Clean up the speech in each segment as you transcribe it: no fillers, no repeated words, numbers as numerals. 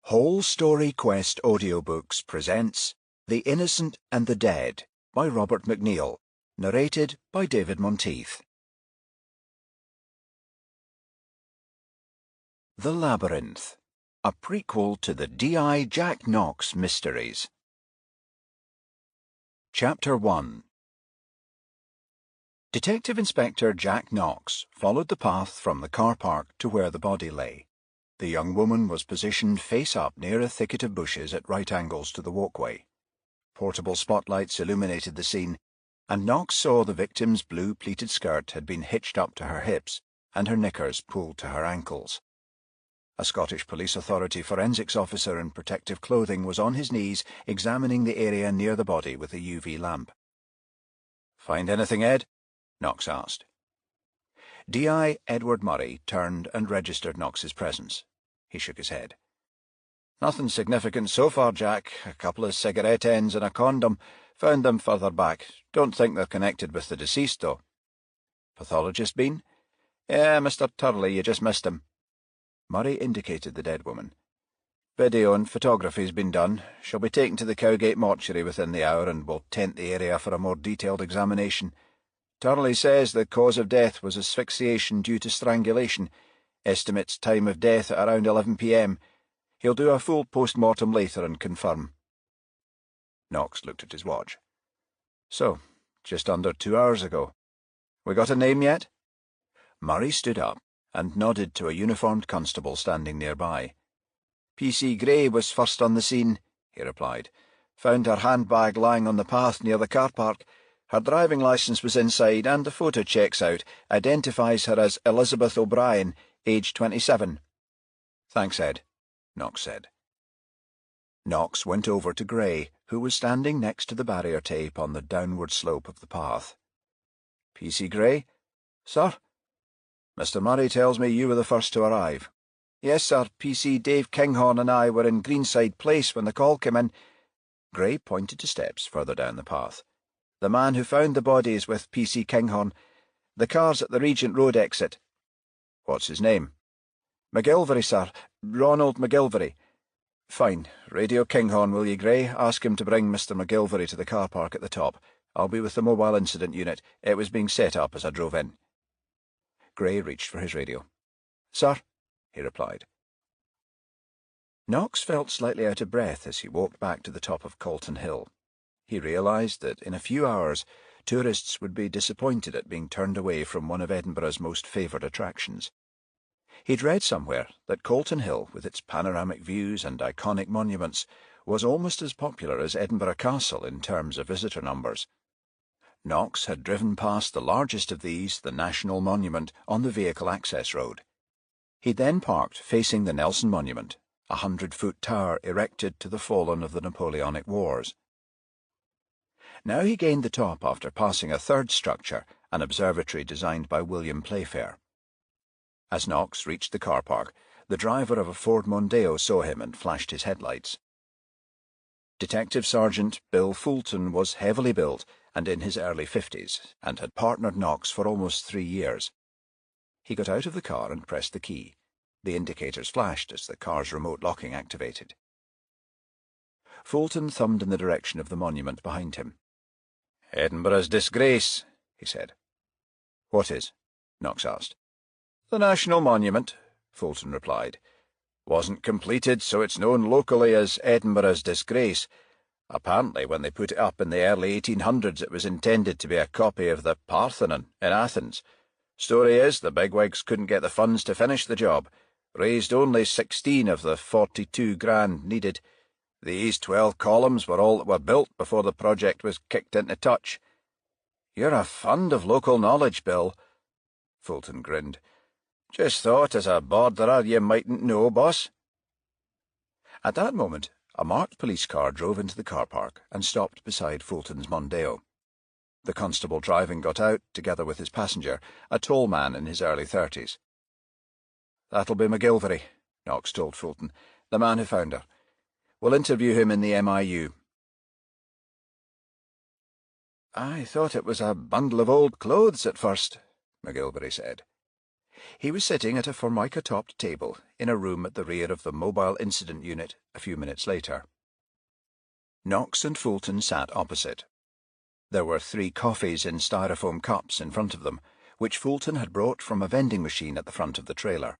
Whole Story Quest Audiobooks presents The Innocent and the Dead by Robert McNeill, narrated by David Monteith. The Labyrinth, a prequel to the D.I. Jack Knox mysteries. Chapter 1. Detective Inspector Jack Knox followed the path from the car park to where the body lay. The young woman was positioned face up near a thicket of bushes at right angles to the walkway. Portable spotlights illuminated the scene, and Knox saw the victim's blue pleated skirt had been hitched up to her hips and her knickers pulled to her ankles. A Scottish Police Authority forensics officer in protective clothing was on his knees examining the area near the body with a UV lamp. "Find anything, Ed?" Knox asked. D.I. Edward Murray turned and registered Knox's presence. He shook his head. "Nothing significant so far, Jack. A couple of cigarette ends and a condom. Found them further back. Don't think they're connected with the deceased, though." "Pathologist been?" "Yeah, Mr. Turley, you just missed him." Murray indicated the dead woman. "Video and photography's been done. She'll be taken to the Cowgate mortuary within the hour, and we'll tent the area for a more detailed examination. Turley says the cause of death was asphyxiation due to strangulation. Estimates time of death at around 11 p.m. He'll do a full post-mortem later and confirm." Knox looked at his watch. "So, just under 2 hours ago. We got a name yet?" Murray stood up and nodded to a uniformed constable standing nearby. "P.C. Gray was first on the scene," he replied. "Found her handbag lying on the path near the car park. Her driving licence was inside, and the photo checks out. Identifies her as Elizabeth O'Brien, age 27. "Thanks, Ed," Knox said. Knox went over to Gray, who was standing next to the barrier tape on the downward slope of the path. "P.C. Gray?" "Sir?" "Mr. Murray tells me you were the first to arrive." "Yes, sir. P.C. Dave Kinghorn and I were in Greenside Place when the call came in." Gray pointed to steps further down the path. "The man who found the body is with P.C. Kinghorn. The car's at the Regent Road exit." "What's his name?" "McGilvery, sir. Ronald McGilvery." "Fine. Radio Kinghorn, will you, Gray? Ask him to bring Mr. McGilvery to the car park at the top. I'll be with the mobile incident unit. It was being set up as I drove in." Gray reached for his radio. "Sir," he replied. Knox felt slightly out of breath as he walked back to the top of Calton Hill. He realised that in a few hours tourists would be disappointed at being turned away from one of Edinburgh's most favoured attractions. He'd read somewhere that Calton Hill, with its panoramic views and iconic monuments, was almost as popular as Edinburgh Castle in terms of visitor numbers. Knox had driven past the largest of these, the National Monument, on the vehicle access road. He then parked facing the Nelson Monument, a 100-foot tower erected to the fallen of the Napoleonic Wars. Now he gained the top after passing a third structure, an observatory designed by William Playfair. As Knox reached the car park, the driver of a Ford Mondeo saw him and flashed his headlights. Detective Sergeant Bill Fulton was heavily built and in his early 50s, and had partnered Knox for almost 3 years. He got out of the car and pressed the key. The indicators flashed as the car's remote locking activated. Fulton thumbed in the direction of the monument behind him. "Edinburgh's disgrace," he said. "What is?" Knox asked. "The National Monument," Fulton replied. "Wasn't completed, so it's known locally as Edinburgh's disgrace. Apparently, when they put it up in the early 1800s, it was intended to be a copy of the Parthenon in Athens. Story is, the bigwigs couldn't get the funds to finish the job. Raised only 16 of the 42 grand needed. These 12 columns were all that were built before the project was kicked into touch." "You're a fund of local knowledge, Bill." Fulton grinned. "Just thought as a borderer you mightn't know, boss." At that moment, a marked police car drove into the car park and stopped beside Fulton's Mondeo. The constable driving got out, together with his passenger, a tall man in his early 30s. "That'll be McGilvery," Knox told Fulton, "the man who found her. We'll interview him in the MIU." "I thought it was a bundle of old clothes at first," McGilvery said. He was sitting at a formica-topped table in a room at the rear of the mobile incident unit a few minutes later. Knox and Fulton sat opposite. There were 3 coffees in styrofoam cups in front of them, which Fulton had brought from a vending machine at the front of the trailer.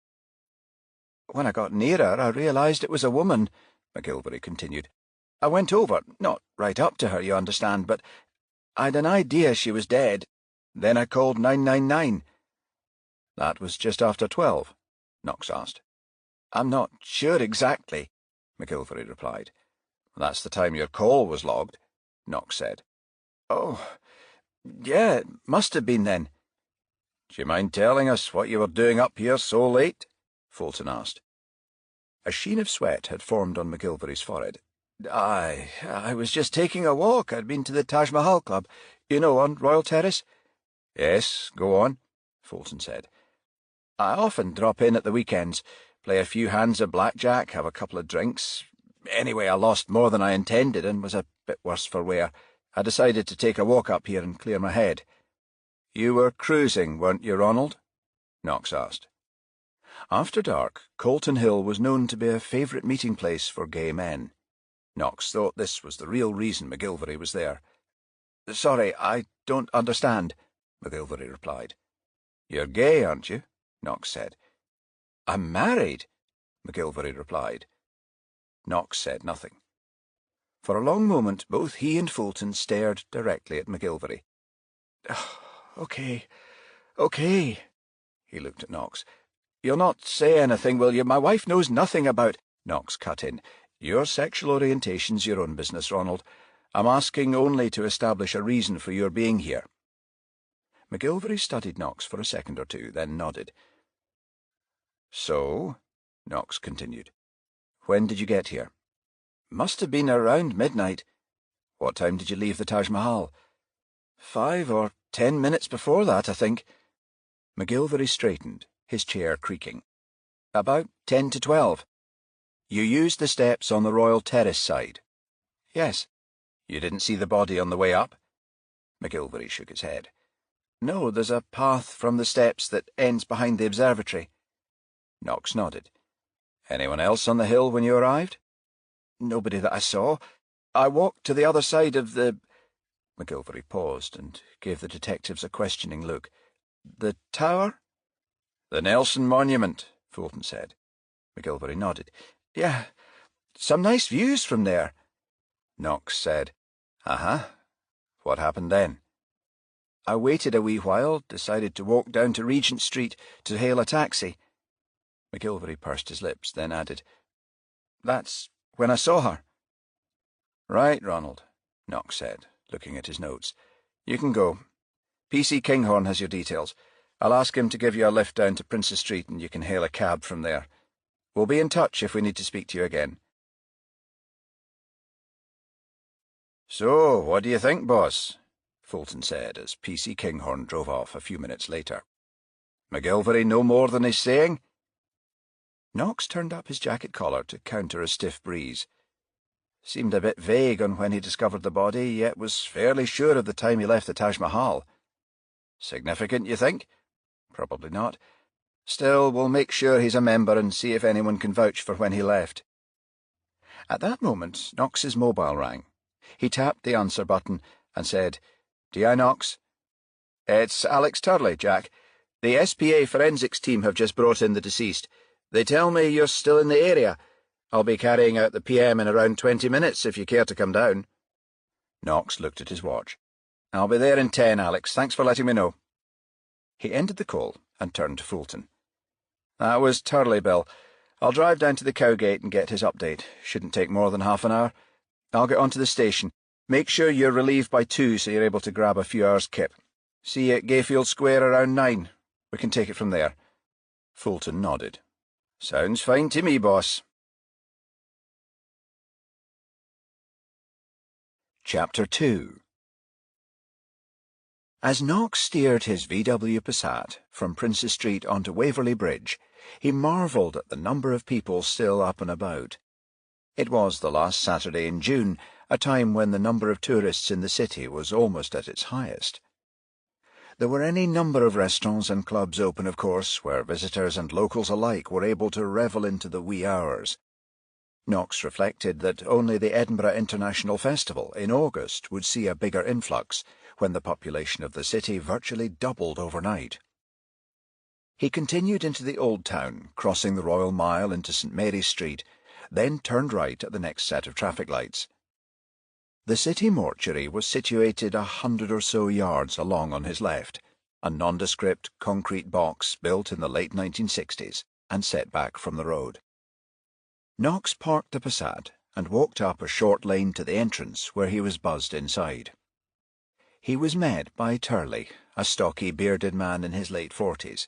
"When I got nearer, I realised it was a woman," McGilvery continued. "I went over, not right up to her, you understand, but I'd an idea she was dead. Then I called 999. "That was just after 12? Knox asked. "I'm not sure exactly," McGilvery replied. "That's the time your call was logged," Knox said. "Oh, yeah, it must have been then." "Do you mind telling us what you were doing up here so late?" Fulton asked. A sheen of sweat had formed on McGilvery's forehead. I was just taking a walk. I'd been to the Taj Mahal Club, you know, on Royal Terrace." "Yes, go on," Fulton said. "I often drop in at the weekends, play a few hands of blackjack, have a couple of drinks. Anyway, I lost more than I intended and was a bit worse for wear. I decided to take a walk up here and clear my head." "You were cruising, weren't you, Ronald?" Knox asked. After dark, Colton Hill was known to be a favourite meeting place for gay men. Knox thought this was the real reason McGilvery was there. "Sorry, I don't understand," McGilvery replied. "You're gay, aren't you?" Knox said. "I'm married," McGilvery replied. Knox said nothing. For a long moment both he and Fulton stared directly at McGilvery. Okay. He looked at Knox. "You'll not say anything, will you? My wife knows nothing about—" Knox cut in. "Your sexual orientation's your own business, Ronald. I'm asking only to establish a reason for your being here." McGilvery studied Knox for a second or two, then nodded. "So," Knox continued, "when did you get here?" "Must have been around midnight." "What time did you leave the Taj Mahal?" 5 or 10 minutes before that, I think." McGilvery straightened, his chair creaking. "About 10 to 12. You used the steps on the Royal Terrace side?" "Yes." "You didn't see the body on the way up?" McGilvery shook his head. "No, there's a path from the steps that ends behind the observatory." Knox nodded. "Anyone else on the hill when you arrived?" "Nobody that I saw. I walked to the other side of the—" McGilvery paused and gave the detectives a questioning look. "The tower?" "The Nelson Monument," Fulton said. McGilvery nodded. "Yeah, some nice views from there." Knox said, "Uh-huh. What happened then?" "I waited a wee while, decided to walk down to Regent Street to hail a taxi." McGilvery pursed his lips, then added, "That's when I saw her." "Right, Ronald," Knox said, looking at his notes. "You can go. PC Kinghorn has your details. I'll ask him to give you a lift down to Princess Street and you can hail a cab from there. We'll be in touch if we need to speak to you again." "So, what do you think, boss?" Fulton said as PC Kinghorn drove off a few minutes later. "McGilvery no more than he's saying?" Knox turned up his jacket collar to counter a stiff breeze. Seemed a bit vague on when he discovered the body, yet was fairly sure of the time he left the Taj Mahal. "Significant, you think?" "Probably not. Still, we'll make sure he's a member and see if anyone can vouch for when he left." At that moment, Knox's mobile rang. He tapped the answer button and said, "D.I. Knox?" "It's Alex Turley, Jack. The SPA forensics team have just brought in the deceased. They tell me you're still in the area. I'll be carrying out the PM in around 20 minutes if you care to come down." Knox looked at his watch. "I'll be there in 10, Alex. Thanks for letting me know." He ended the call and turned to Fulton. "That was Turley, Bill. I'll drive down to the Cowgate and get his update. Shouldn't take more than half an hour. I'll get on to the station. Make sure you're relieved by 2 so you're able to grab a few hours' kip. See you at Gayfield Square around 9. We can take it from there." Fulton nodded. "Sounds fine to me, boss." Chapter 2. As Knox steered his VW Passat from Princess Street onto Waverley Bridge, he marvelled at the number of people still up and about. It was the last Saturday in June, a time when the number of tourists in the city was almost at its highest. There were any number of restaurants and clubs open, of course, where visitors and locals alike were able to revel into the wee hours. Knox reflected that only the Edinburgh International Festival in August would see a bigger influx, when the population of the city virtually doubled overnight. He continued into the Old Town, crossing the Royal Mile into St Mary's Street, then turned right at the next set of traffic lights. The city mortuary was situated 100 or so yards along on his left, a nondescript concrete box built in the late 1960s and set back from the road. Knox parked the Passat and walked up a short lane to the entrance, where he was buzzed inside. He was met by Turley, a stocky, bearded man in his late 40s.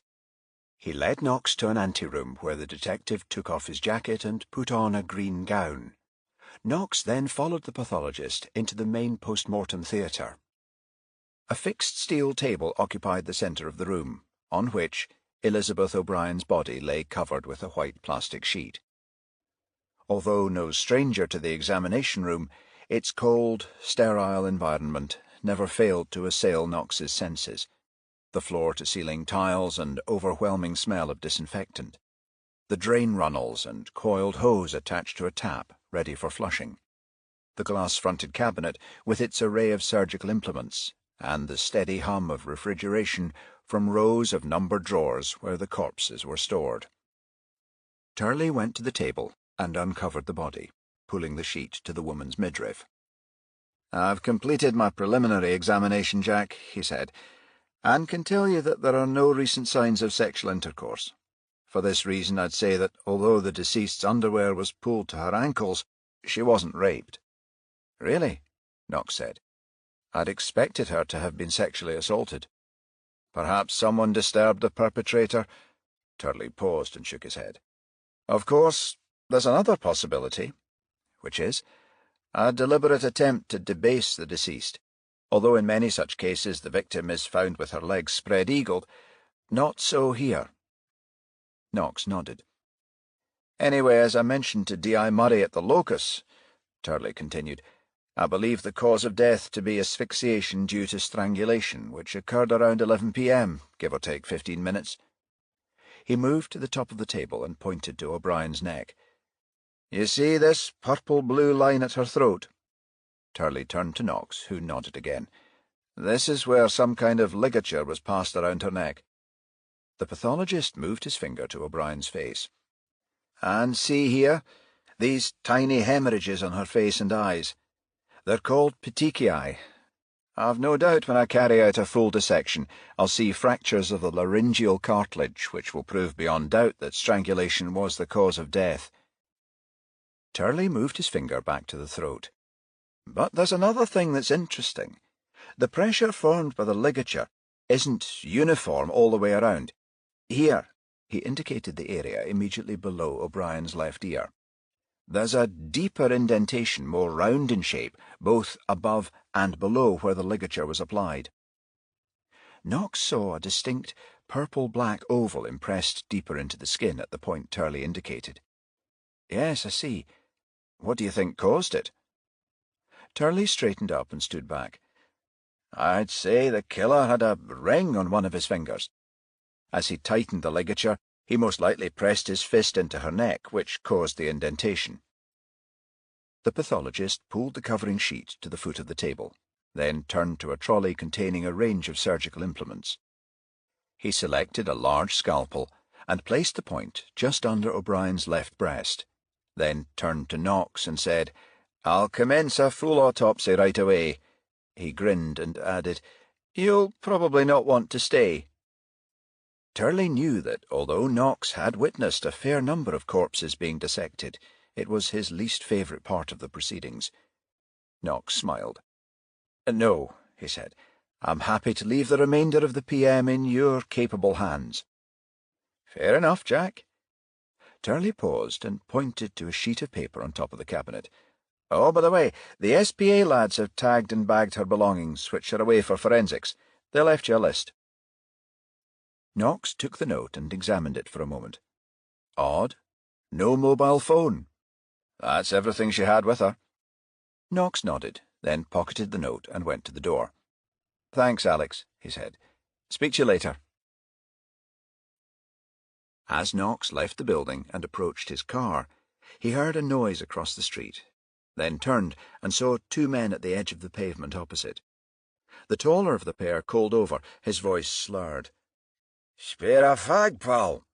He led Knox to an anteroom where the detective took off his jacket and put on a green gown. Knox then followed the pathologist into the main post-mortem theatre. A fixed steel table occupied the centre of the room, on which Elizabeth O'Brien's body lay covered with a white plastic sheet. Although no stranger to the examination room, its cold, sterile environment never failed to assail Knox's senses. The floor-to-ceiling tiles and overwhelming smell of disinfectant, the drain runnels and coiled hose attached to a tap, ready for flushing, the glass-fronted cabinet with its array of surgical implements, and the steady hum of refrigeration from rows of numbered drawers where the corpses were stored. Turley went to the table and uncovered the body, pulling the sheet to the woman's midriff. "I've completed my preliminary examination, Jack," he said, "and can tell you that there are no recent signs of sexual intercourse. For this reason, I'd say that although the deceased's underwear was pulled to her ankles, she wasn't raped." "Really?" Knox said. "I'd expected her to have been sexually assaulted." "Perhaps someone disturbed the perpetrator?" Turley paused and shook his head. "Of course, there's another possibility." "Which is?" "A deliberate attempt to debase the deceased. Although in many such cases the victim is found with her legs spread-eagled, not so here." Knox nodded. "Anyway, as I mentioned to D.I. Murray at the locus," Turley continued, "I believe the cause of death to be asphyxiation due to strangulation, which occurred around 11 p.m., give or take 15 minutes. He moved to the top of the table and pointed to O'Brien's neck. "You see this purple-blue line at her throat?" Turley turned to Knox, who nodded again. "This is where some kind of ligature was passed around her neck." The pathologist moved his finger to O'Brien's face. "And see here, these tiny hemorrhages on her face and eyes. They're called petechiae. I've no doubt when I carry out a full dissection I'll see fractures of the laryngeal cartilage, which will prove beyond doubt that strangulation was the cause of death." Turley moved his finger back to the throat. "But there's another thing that's interesting. The pressure formed by the ligature isn't uniform all the way around. Here," he indicated the area immediately below O'Brien's left ear. "There's a deeper indentation, more round in shape, both above and below where the ligature was applied." Knox saw a distinct purple-black oval impressed deeper into the skin at the point Turley indicated. "Yes, I see. What do you think caused it?" Turley straightened up and stood back. "I'd say the killer had a ring on one of his fingers. As he tightened the ligature, he most likely pressed his fist into her neck, which caused the indentation." The pathologist pulled the covering sheet to the foot of the table, then turned to a trolley containing a range of surgical implements. He selected a large scalpel and placed the point just under O'Brien's left breast, then turned to Knox and said, "I'll commence a full autopsy right away." He grinned and added, "You'll probably not want to stay." Turley knew that, although Knox had witnessed a fair number of corpses being dissected, it was his least favourite part of the proceedings. Knox smiled. "No," he said, "I'm happy to leave the remainder of the PM in your capable hands." "Fair enough, Jack." Turley paused and pointed to a sheet of paper on top of the cabinet. "Oh, by the way, the SPA lads have tagged and bagged her belongings, which are away for forensics. They left you a list." Knox took the note and examined it for a moment. "Odd. No mobile phone." "That's everything she had with her." Knox nodded, then pocketed the note and went to the door. "Thanks, Alex," he said. Speak to you later. As Knox left the building and approached his car, he heard a noise across the street, then turned and saw two men at the edge of the pavement opposite. The taller of the pair called over, his voice slurred. "Spare a fag, pal."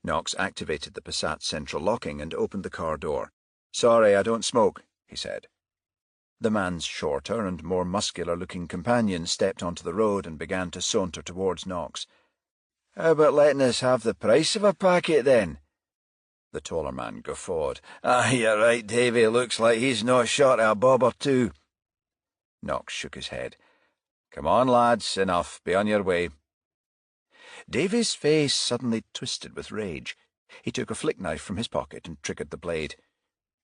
Knox activated the Passat's central locking and opened the car door. "Sorry, I don't smoke," he said. The man's shorter and more muscular-looking companion stepped onto the road and began to saunter towards Knox. "How about letting us have the price of a packet, then?" The taller man guffawed. You're right, Davy. Looks like he's not short of a bob or two." Knox shook his head. "Come on, lads, enough. Be on your way." Davy's face suddenly twisted with rage. He took a flick knife from his pocket and triggered the blade.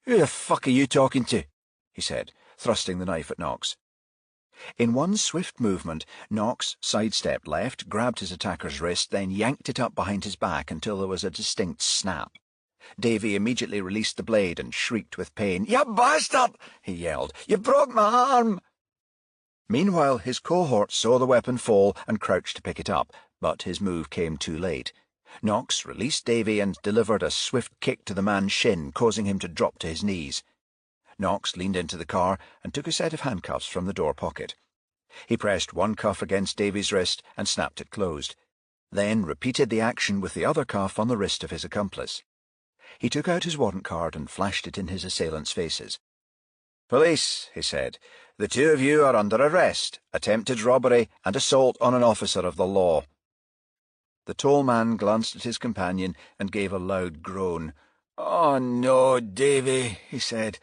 "Who the fuck are you talking to?" he said, thrusting the knife at Knox. In one swift movement, Knox sidestepped left, grabbed his attacker's wrist, then yanked it up behind his back until there was a distinct snap. Davy immediately released the blade and shrieked with pain. "You bastard!" he yelled. "You broke my arm!" Meanwhile, his cohort saw the weapon fall and crouched to pick it up, but his move came too late. Knox released Davy and delivered a swift kick to the man's shin, causing him to drop to his knees. Knox leaned into the car and took a set of handcuffs from the door pocket. He pressed one cuff against Davy's wrist and snapped it closed, then repeated the action with the other cuff on the wrist of his accomplice. He took out his warrant card and flashed it in his assailants' faces. "Police," he said, "the two of you are under arrest, attempted robbery and assault on an officer of the law." The tall man glanced at his companion and gave a loud groan. "Oh, no, Davy," he said.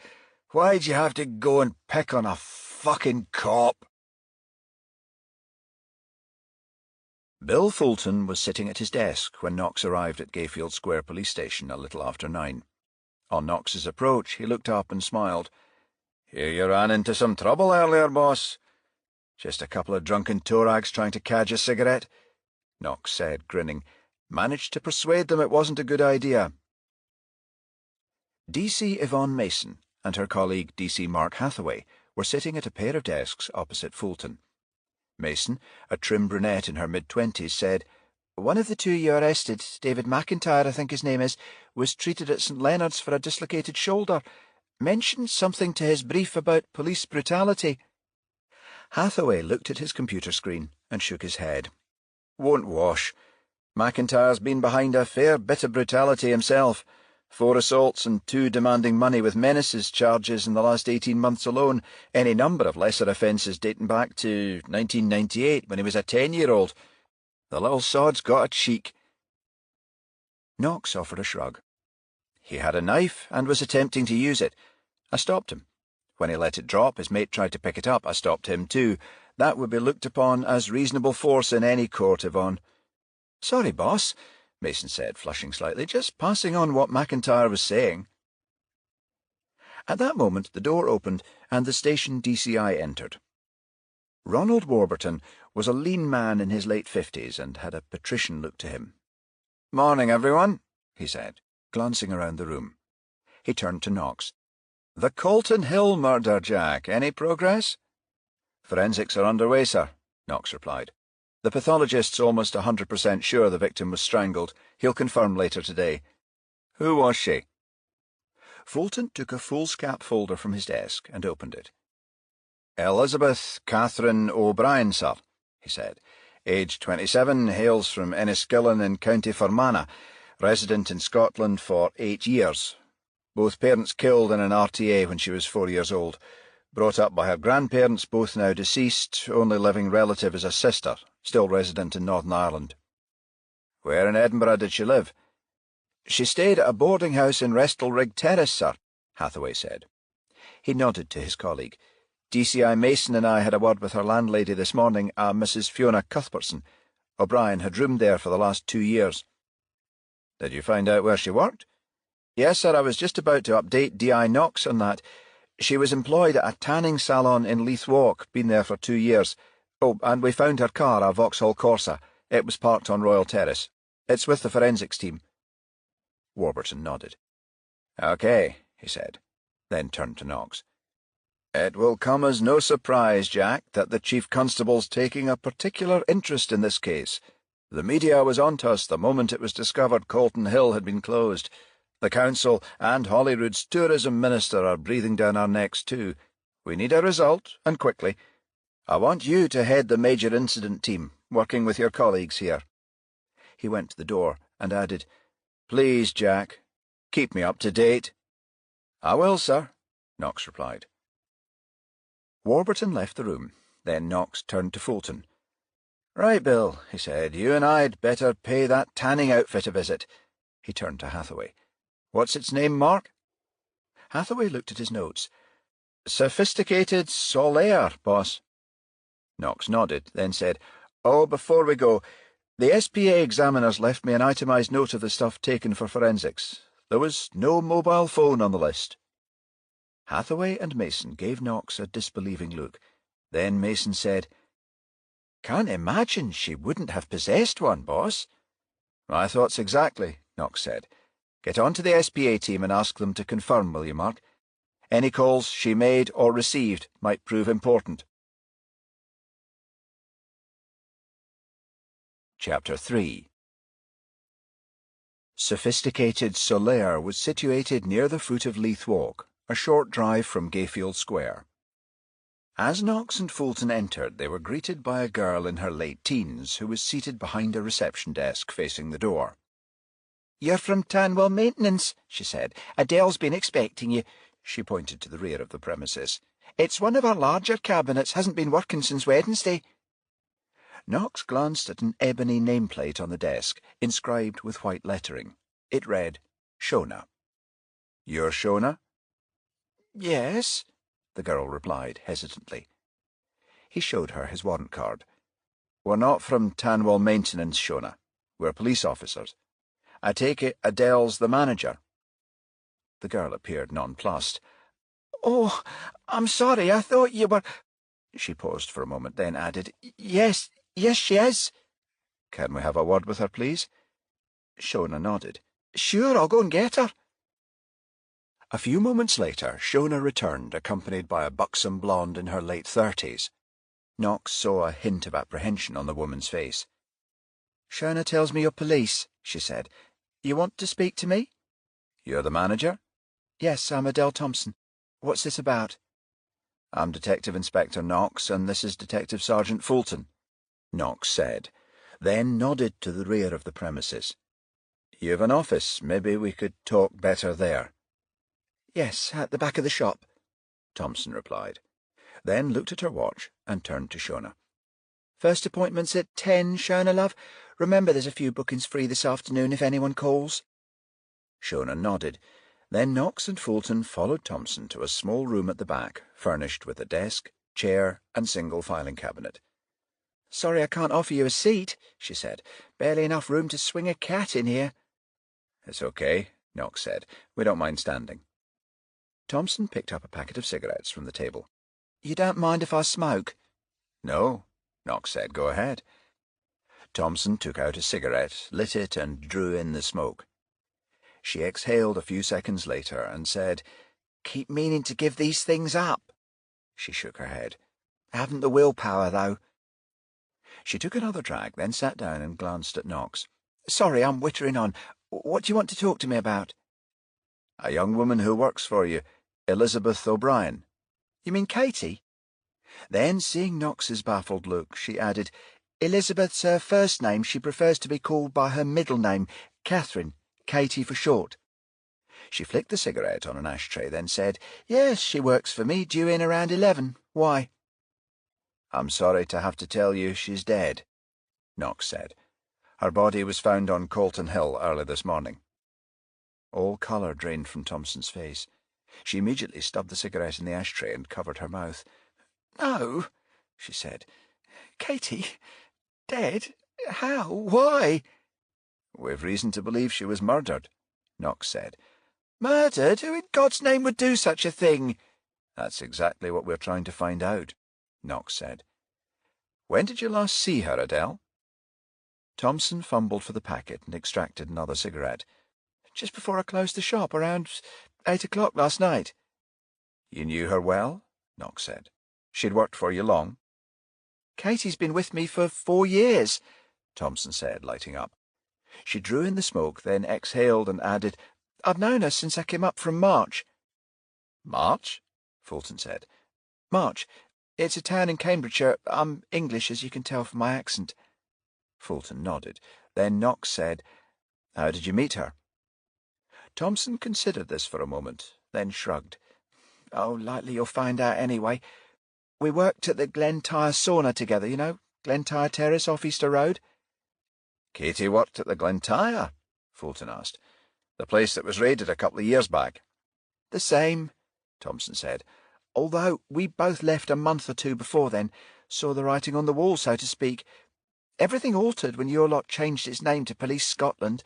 "Why'd you have to go and pick on a fucking cop?" Bill Fulton was sitting at his desk when Knox arrived at Gayfield Square Police Station a little after 9. On Knox's approach, he looked up and smiled. "Hear you ran into some trouble earlier, boss." "Just a couple of drunken torags trying to cadge a cigarette," Knox said, grinning. "Managed to persuade them it wasn't a good idea." D.C. Yvonne Mason and her colleague D.C. Mark Hathaway were sitting at a pair of desks opposite Fulton. Mason, a trim brunette in her mid-20s, said, "One of the two you arrested, David McIntyre, I think his name is, was treated at St. Leonard's for a dislocated shoulder. Mentioned something to his brief about police brutality." Hathaway looked at his computer screen and shook his head. "Won't wash. McIntyre's been behind a fair bit of brutality himself. 4 assaults and 2 demanding money with menaces charges in the last 18 months alone, any number of lesser offences dating back to 1998 when he was a 10-year-old. The little sod's got a cheek." Knox offered a shrug. "He had a knife and was attempting to use it. I stopped him. When he let it drop, his mate tried to pick it up. I stopped him too. That would be looked upon as reasonable force in any court, Yvonne." "Sorry, boss," Mason said, flushing slightly, "just passing on what McIntyre was saying." At that moment the door opened and the station DCI entered. Ronald Warburton was a lean man in his late 50s and had a patrician look to him. "Morning, everyone," he said, glancing around the room. He turned to Knox. "The Colton Hill murder, Jack. Any progress?" "Forensics are underway, sir," Knox replied. "The pathologist's almost 100% sure the victim was strangled. He'll confirm later today." "Who was she?" Fulton took a foolscap folder from his desk and opened it. "Elizabeth Catherine O'Brien, sir," he said. "Age 27, hails from Enniskillen in County Fermanagh, resident in Scotland for 8 years. Both parents killed in an RTA when she was 4 years old. Brought up by her grandparents, both now deceased. Only living relative is a sister, still resident in Northern Ireland." "Where in Edinburgh did she live?" "She stayed at a boarding house in Restalrig Terrace, sir," Hathaway said. He nodded to his colleague. "DCI Mason and I had a word with her landlady this morning, Mrs. Fiona Cuthbertson. O'Brien had roomed there for the last 2 years." "Did you find out where she worked?" "Yes, sir, I was just about to update D.I. Knox on that. She was employed at a tanning salon in Leith Walk, been there for 2 years. Oh, and we found her car, a Vauxhall Corsa. It was parked on Royal Terrace. It's with the forensics team." Warburton nodded. "OK," he said, then turned to Knox. It will come as no surprise, Jack, that the Chief Constable's taking a particular interest in this case. The media was on to us the moment it was discovered Colton Hill had been closed. The Council and Holyrood's tourism minister are breathing down our necks too. We need a result, and quickly. I want you to head the major incident team, working with your colleagues here. He went to the door and added, Please, Jack, keep me up to date. I will, sir, Knox replied. Warburton left the room. Then Knox turned to Fulton. Right, Bill, he said, you and I'd better pay that tanning outfit a visit. He turned to Hathaway. What's its name, Mark? Hathaway looked at his notes. Sophisticated Solaire, boss. Knox nodded, then said, Oh, before we go, the SPA examiners left me an itemised note of the stuff taken for forensics. There was no mobile phone on the list. Hathaway and Mason gave Knox a disbelieving look. Then Mason said, Can't imagine she wouldn't have possessed one, boss. My thoughts exactly, Knox said. Get on to the SPA team and ask them to confirm, will you, Mark? Any calls she made or received might prove important. Chapter 3. Sophisticated Solaire was situated near the foot of Leith Walk, a short drive from Gayfield Square. As Knox and Fulton entered, they were greeted by a girl in her late teens who was seated behind a reception desk facing the door. "You're from Tanwell Maintenance," she said. "Adele's been expecting you." She pointed to the rear of the premises. "It's one of our larger cabinets, hasn't been working since Wednesday." Knox glanced at an ebony nameplate on the desk, inscribed with white lettering. It read, Shona. "You're Shona?" "Yes," the girl replied hesitantly. He showed her his warrant card. "We're not from Tanwell Maintenance, Shona. We're police officers. I take it Adele's the manager." The girl appeared nonplussed. "Oh, I'm sorry, I thought you were—" She paused for a moment, then added, Yes, she is." "Can we have a word with her, please?" Shona nodded. "Sure, I'll go and get her." A few moments later, Shona returned, accompanied by a buxom blonde in her late 30s. Knox saw a hint of apprehension on the woman's face. "Shona tells me you're police," she said. "You want to speak to me?" "You're the manager?" "Yes, I'm Adele Thompson. What's this about?" "I'm Detective Inspector Knox, and this is Detective Sergeant Fulton," Knox said, then nodded to the rear of the premises. "You've an office. Maybe we could talk better there." "Yes, at the back of the shop," Thompson replied, then looked at her watch and turned to Shona. "First appointment's at 10, Shona, love. Remember there's a few bookings free this afternoon if anyone calls." Shona nodded. Then Knox and Fulton followed Thompson to a small room at the back, furnished with a desk, chair, and single filing cabinet. "Sorry I can't offer you a seat," she said. "Barely enough room to swing a cat in here." "It's okay," Knox said. "We don't mind standing." Thompson picked up a packet of cigarettes from the table. "You don't mind if I smoke?" "No," Knox said. "Go ahead." Thompson took out a cigarette, lit it, and drew in the smoke. She exhaled a few seconds later and said, "Keep meaning to give these things up." She shook her head. "Haven't the willpower, though." She took another drag, then sat down and glanced at Knox. "Sorry, I'm wittering on. What do you want to talk to me about?" "A young woman who works for you, Elizabeth O'Brien." "You mean Katie?" Then, seeing Knox's baffled look, she added, "Elizabeth's her first name. She prefers to be called by her middle name, Catherine, Katie for short." She flicked the cigarette on an ashtray, then said, "Yes, she works for me, due in around 11. Why?" "I'm sorry to have to tell you she's dead," Knox said. "Her body was found on Colton Hill early this morning." All colour drained from Thompson's face. She immediately stubbed the cigarette in the ashtray and covered her mouth. "No," she said. "Katie? Dead? How? Why?" "We've reason to believe she was murdered," Knox said. "Murdered? Who in God's name would do such a thing?" "That's exactly what we're trying to find out," Knox said. "When did you last see her, Adele?" Thompson fumbled for the packet and extracted another cigarette. "Just before I closed the shop, around 8 o'clock last night." "You knew her well?" Knox said. She'd worked for you long? Katie's been with me for 4 years, Thompson said, lighting up. She drew in the smoke, then exhaled and added, I've known her since I came up from March. March? Fulton said. March. It's a town in Cambridgeshire. I'm English, as you can tell from my accent. Fulton nodded. Then Knox said, How did you meet her? Thompson considered this for a moment, then shrugged. Oh, likely you'll find out anyway. We worked at the Glentyre sauna together, you know, Glentyre Terrace off Easter Road. Katie worked at the Glentyre? Fulton asked. The place that was raided a couple of years back. The same, Thompson said, although we both left a month or 2 before then, saw the writing on the wall, so to speak. Everything altered when your lot changed its name to Police Scotland.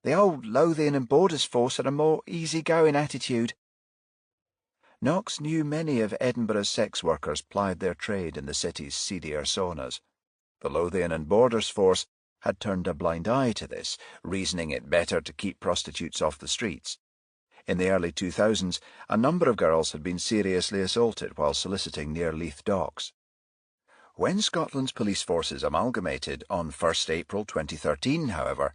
The old Lothian and Borders Force had a more easy-going attitude. Knox knew many of Edinburgh's sex workers plied their trade in the city's seedier saunas. The Lothian and Borders Force had turned a blind eye to this, reasoning it better to keep prostitutes off the streets. In the early 2000s, a number of girls had been seriously assaulted while soliciting near Leith docks. When Scotland's police forces amalgamated on 1st April 2013, however,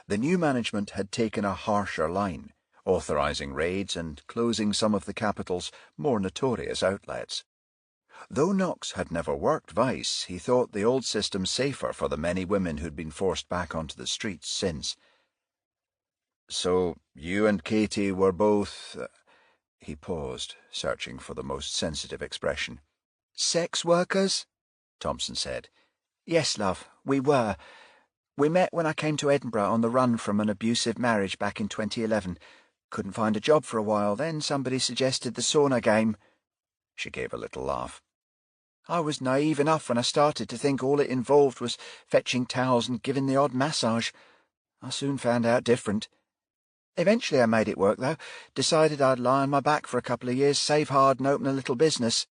the new management had taken a harsher line, authorising raids and closing some of the capital's more notorious outlets. Though Knox had never worked vice, he thought the old system safer for the many women who'd been forced back onto the streets since. So you and Katie were both... He paused, searching for the most sensitive expression. Sex workers? Thompson said. Yes, love, we were. We met when I came to Edinburgh on the run from an abusive marriage back in 2011. Couldn't find a job for a while, then somebody suggested the sauna game. She gave a little laugh. I was naive enough when I started to think all it involved was fetching towels and giving the odd massage. I soon found out different. Eventually I made it work, though. Decided I'd lie on my back for a couple of years, save hard and open a little business.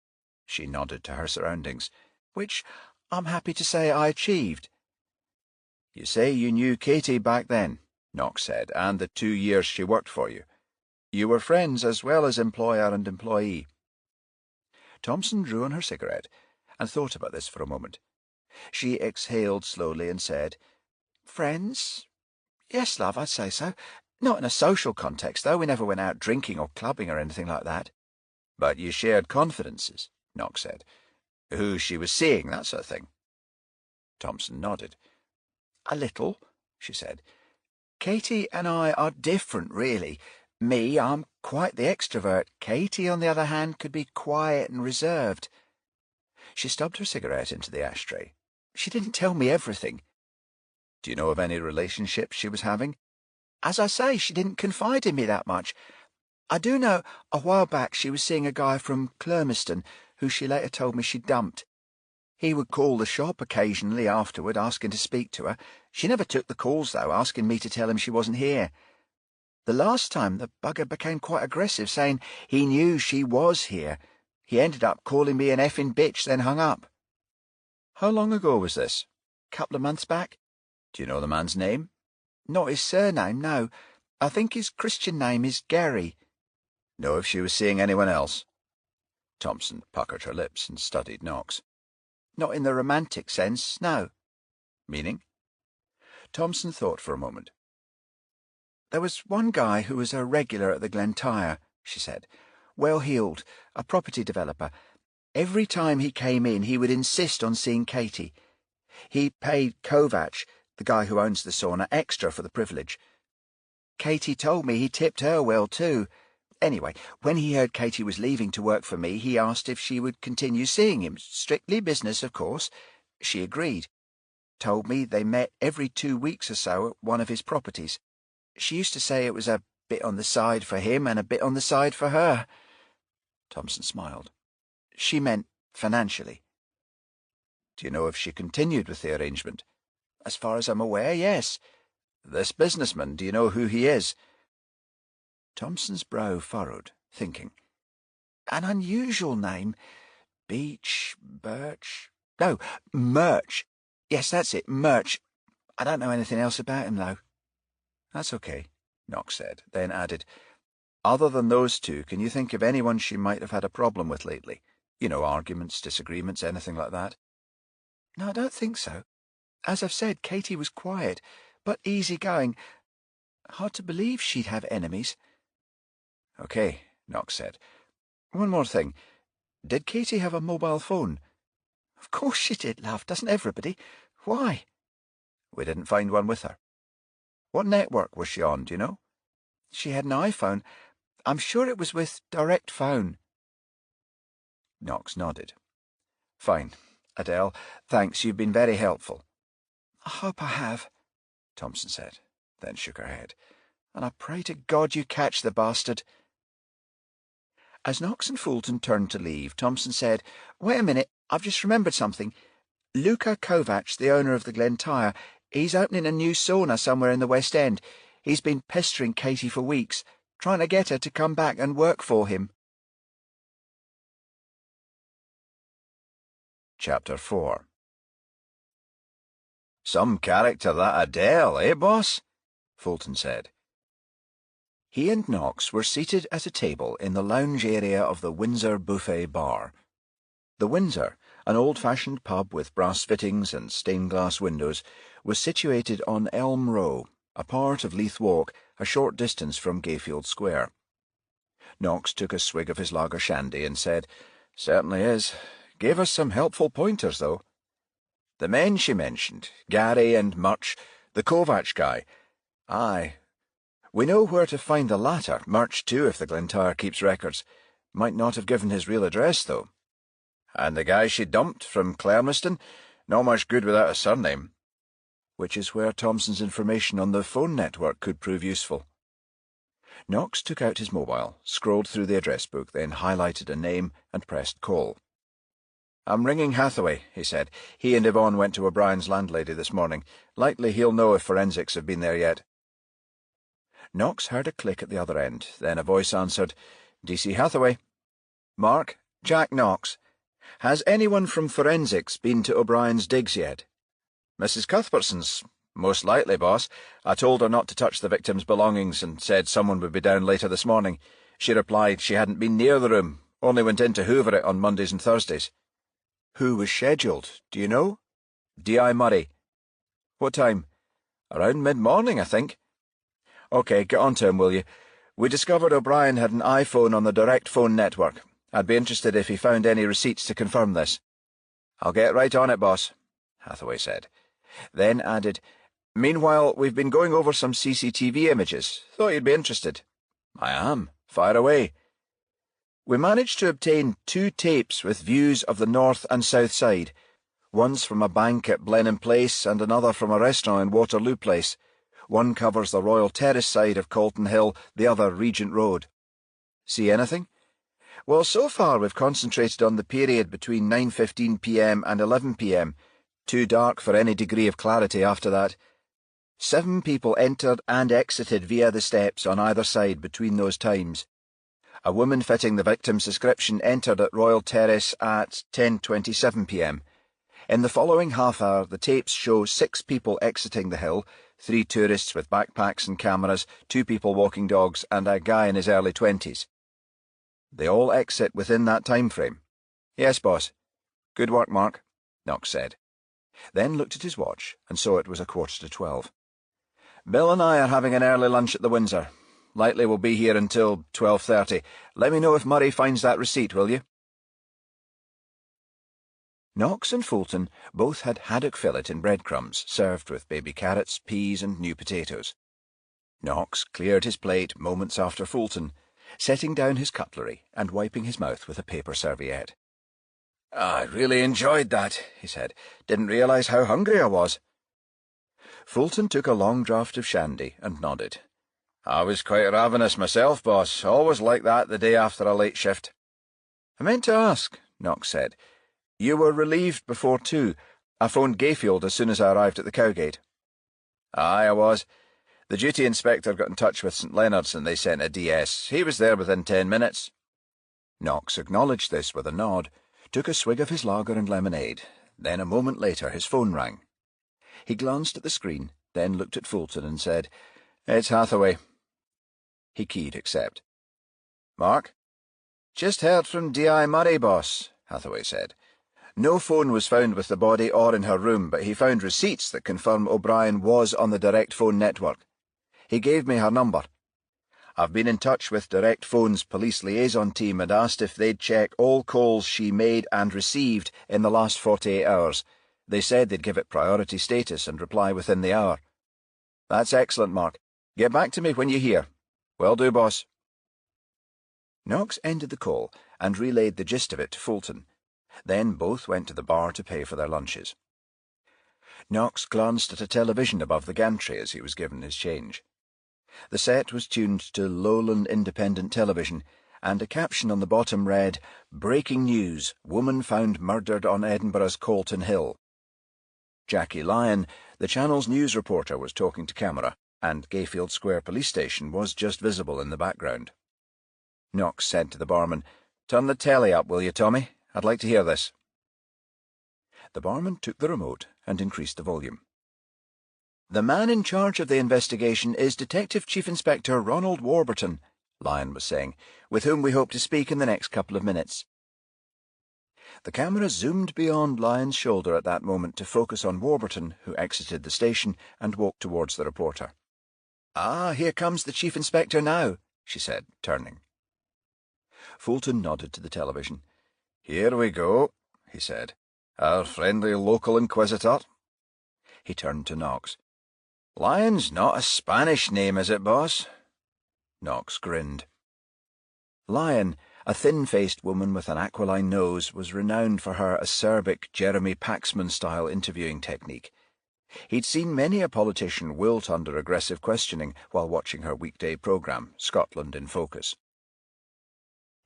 She nodded to her surroundings. Which I'm happy to say I achieved. You say you knew Katie back then, Knox said, and the 2 years she worked for you. You were friends as well as employer and employee. Thompson drew on her cigarette and thought about this for a moment. She exhaled slowly and said, Friends? Yes, love, I'd say so. Not in a social context, though. We never went out drinking or clubbing or anything like that. But you shared confidences, Knox said. Who she was seeing, that sort of thing. Thompson nodded. A little, she said. Katie and I are different, really. Me, I'm quite the extrovert. Katie, on the other hand, could be quiet and reserved. She stubbed her cigarette into the ashtray. She didn't tell me everything. Do you know of any relationships she was having? As I say, she didn't confide in me that much. I do know a while back she was seeing a guy from Clermiston, who she later told me she dumped. He would call the shop occasionally afterward, asking to speak to her. She never took the calls, though, asking me to tell him she wasn't here. The last time, the bugger became quite aggressive, saying he knew she was here. He ended up calling me an effing bitch, then hung up. How long ago was this? Couple of months back. Do you know the man's name? Not his surname, no. I think his Christian name is Gary. Know if she was seeing anyone else? Thompson puckered her lips and studied Knox. Not in the romantic sense, no. Meaning? Thompson thought for a moment. There was one guy who was a regular at the Glentyre, she said. Well-heeled, a property developer. Every time he came in, he would insist on seeing Katie. He paid Kovac, the guy who owns the sauna, extra for the privilege. Katie told me he tipped her well, too. Anyway, when he heard Katie was leaving to work for me, he asked if she would continue seeing him. Strictly business, of course. She agreed. Told me they met every 2 weeks or so at one of his properties. She used to say it was a bit on the side for him and a bit on the side for her. Thompson smiled. She meant financially. Do you know if she continued with the arrangement? As far as I'm aware, yes. This businessman, do you know who he is? Thompson's brow furrowed, thinking. An unusual name. Beach, Birch... No, Murch. Yes, that's it, Murch. I don't know anything else about him, though. That's okay, Knox said, then added, Other than those two, can you think of anyone she might have had a problem with lately? You know, arguments, disagreements, anything like that? No, I don't think so. As I've said, Katie was quiet, but easygoing. Hard to believe she'd have enemies. OK, Knox said. One more thing. Did Katie have a mobile phone? Of course she did, love. Doesn't everybody? Why? We didn't find one with her. What network was she on, do you know? She had an iPhone. I'm sure it was with direct phone. Knox nodded. Fine. Adele, thanks. You've been very helpful. I hope I have, Thompson said, then shook her head. And I pray to God you catch the bastard. As Knox and Fulton turned to leave, Thompson said, Wait a minute, I've just remembered something. Luka Kovac, the owner of the Glentyre, he's opening a new sauna somewhere in the West End. He's been pestering Katie for weeks, trying to get her to come back and work for him. Chapter 4. Some character that Adele, eh, boss? Fulton said. He and Knox were seated at a table in the lounge area of the Windsor Buffet Bar. The Windsor, an old-fashioned pub with brass fittings and stained-glass windows, was situated on Elm Row, a part of Leith Walk, a short distance from Gayfield Square. Knox took a swig of his lager shandy and said, Certainly is. Gave us some helpful pointers, though. The men she mentioned, Gary and Murch, the Kovac guy. Aye. We know where to find the latter, Murch too, if the Glentyre keeps records. Might not have given his real address, though. And the guy she dumped from Clermiston? Not much good without a surname. Which is where Thompson's information on the phone network could prove useful. Knox took out his mobile, scrolled through the address book, then highlighted a name and pressed call. I'm ringing Hathaway, he said. He and Yvonne went to O'Brien's landlady this morning. Likely he'll know if forensics have been there yet. Knox heard a click at the other end, then a voice answered, DC Hathaway. Mark, Jack Knox. Has anyone from forensics been to O'Brien's digs yet? Mrs. Cuthbertson's. Most likely, boss. I told her not to touch the victim's belongings and said someone would be down later this morning. She replied she hadn't been near the room, only went in to hoover it on Mondays and Thursdays. Who was scheduled, do you know? D.I. Murray. What time? Around mid-morning, I think. OK, get on to him, will you? We discovered O'Brien had an iPhone on the direct phone network. I'd be interested if he found any receipts to confirm this. I'll get right on it, boss, Hathaway said. Then added, Meanwhile, we've been going over some CCTV images. Thought you'd be interested. I am. Fire away. We managed to obtain 2 tapes with views of the north and south side. One's from a bank at Blenheim Place and another from a restaurant in Waterloo Place. One covers the Royal Terrace side of Colton Hill, the other Regent Road. See anything? Well, so far we've concentrated on the period between 9:15 p.m. and 11 p.m. Too dark for any degree of clarity after that. 7 people entered and exited via the steps on either side between those times. A woman fitting the victim's description entered at Royal Terrace at 10:27 p.m. In the following half hour, the tapes show 6 people exiting the hill, 3 tourists with backpacks and cameras, 2 people walking dogs, and a guy in his early 20s. They all exit within that time frame. Yes, boss. Good work, Mark, Knox said. Then looked at his watch and saw it was 11:45. Bill and I are having an early lunch at the Windsor. Likely we'll be here until 12:30. Let me know if Murray finds that receipt, will you? Knox and Fulton both had haddock fillet in breadcrumbs, served with baby carrots, peas, and new potatoes. Knox cleared his plate moments after Fulton, setting down his cutlery and wiping his mouth with a paper serviette. I really enjoyed that, he said. Didn't realise how hungry I was. Fulton took a long draught of shandy and nodded. I was quite ravenous myself, boss. Always like that the day after a late shift. I meant to ask, Knox said. You were relieved before 2. I phoned Gayfield as soon as I arrived at the Cowgate. Aye, I was. The duty inspector got in touch with St. Leonard's and they sent a DS. He was there within 10 minutes. Knox acknowledged this with a nod, took a swig of his lager and lemonade. Then a moment later his phone rang. He glanced at the screen, then looked at Fulton and said, It's Hathaway. He keyed accept. Mark? Just heard from D.I. Murray, boss. Hathaway said. No phone was found with the body or in her room, but he found receipts that confirm O'Brien was on the direct phone network. He gave me her number. I've been in touch with Direct Phone's police liaison team and asked if they'd check all calls she made and received in the last 48 hours. They said they'd give it priority status and reply within the hour. That's excellent, Mark. Get back to me when you hear. Will do, boss. Knox ended the call and relayed the gist of it to Fulton. Then both went to the bar to pay for their lunches. Knox glanced at a television above the gantry as he was given his change. The set was tuned to Lowland Independent Television, and a caption on the bottom read, "Breaking news, woman found murdered on Edinburgh's Calton Hill." Jackie Lyon, the channel's news reporter, was talking to camera, and Gayfield Square Police Station was just visible in the background. Knox said to the barman, "Turn the telly up, will you, Tommy? I'd like to hear this." The barman took the remote and increased the volume. "The man in charge of the investigation is Detective Chief Inspector Ronald Warburton," Lyon was saying, "with whom we hope to speak in the next couple of minutes." The camera zoomed beyond Lyon's shoulder at that moment to focus on Warburton, who exited the station and walked towards the reporter. "Ah, here comes the Chief Inspector now," she said, turning. Fulton nodded to the television. "Here we go," he said. "Our friendly local inquisitor." He turned to Knox. "Lyon's not a Spanish name, is it, boss?" Knox grinned. Lyon, a thin-faced woman with an aquiline nose, was renowned for her acerbic Jeremy Paxman-style interviewing technique. He'd seen many a politician wilt under aggressive questioning while watching her weekday programme, Scotland in Focus.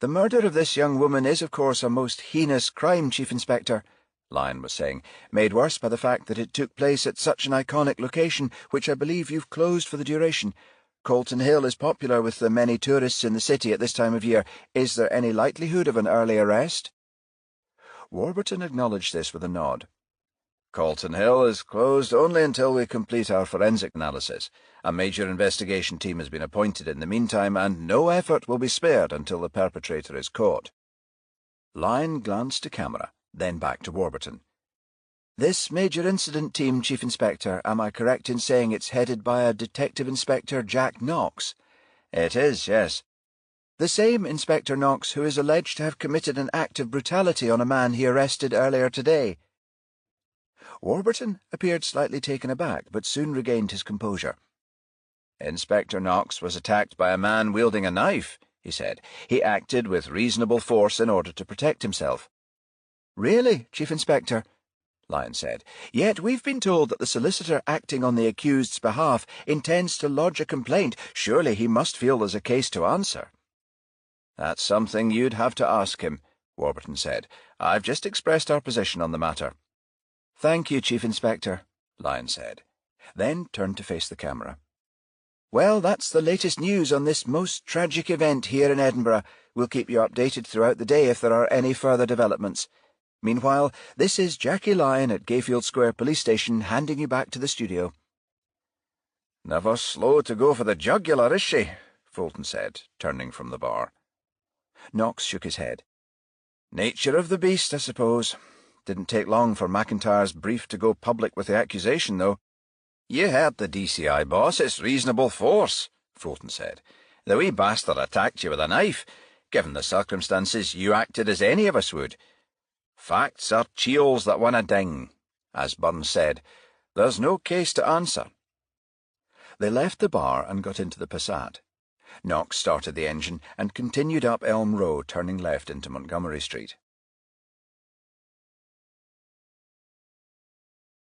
"The murder of this young woman is, of course, a most heinous crime, Chief Inspector," Lyon was saying, "made worse by the fact that it took place at such an iconic location, which I believe you've closed for the duration. Calton Hill is popular with the many tourists in the city at this time of year. Is there any likelihood of an early arrest?" Warburton acknowledged this with a nod. "Calton Hill is closed only until we complete our forensic analysis. A major investigation team has been appointed in the meantime, and no effort will be spared until the perpetrator is caught." Lyon glanced to camera, then back to Warburton. "This major incident team, Chief Inspector, am I correct in saying it's headed by a Detective Inspector Jack Knox?" "It is, yes." "The same Inspector Knox who is alleged to have committed an act of brutality on a man he arrested earlier today?" Warburton appeared slightly taken aback, but soon regained his composure. "Inspector Knox was attacked by a man wielding a knife," he said. "He acted with reasonable force in order to protect himself." "Really, Chief Inspector?" Lyon said. "Yet we've been told that the solicitor acting on the accused's behalf intends to lodge a complaint. Surely he must feel there's a case to answer." "That's something you'd have to ask him," Warburton said. "I've just expressed our position on the matter." "Thank you, Chief Inspector," Lyon said, then turned to face the camera. "Well, that's the latest news on this most tragic event here in Edinburgh. We'll keep you updated throughout the day if there are any further developments. Meanwhile, this is Jackie Lyon at Gayfield Square Police Station handing you back to the studio." "Never slow to go for the jugular, is she?" Fulton said, turning from the bar. Knox shook his head. "Nature of the beast, I suppose. Didn't take long for McIntyre's brief to go public with the accusation, though." "You heard the DCI boss. It's reasonable force," Fulton said. "The wee bastard attacked you with a knife. Given the circumstances, you acted as any of us would. Facts are cheels that want a ding. As Burns said, there's no case to answer." They left the bar and got into the Passat. Knox started the engine and continued up Elm Row, turning left into Montgomery Street.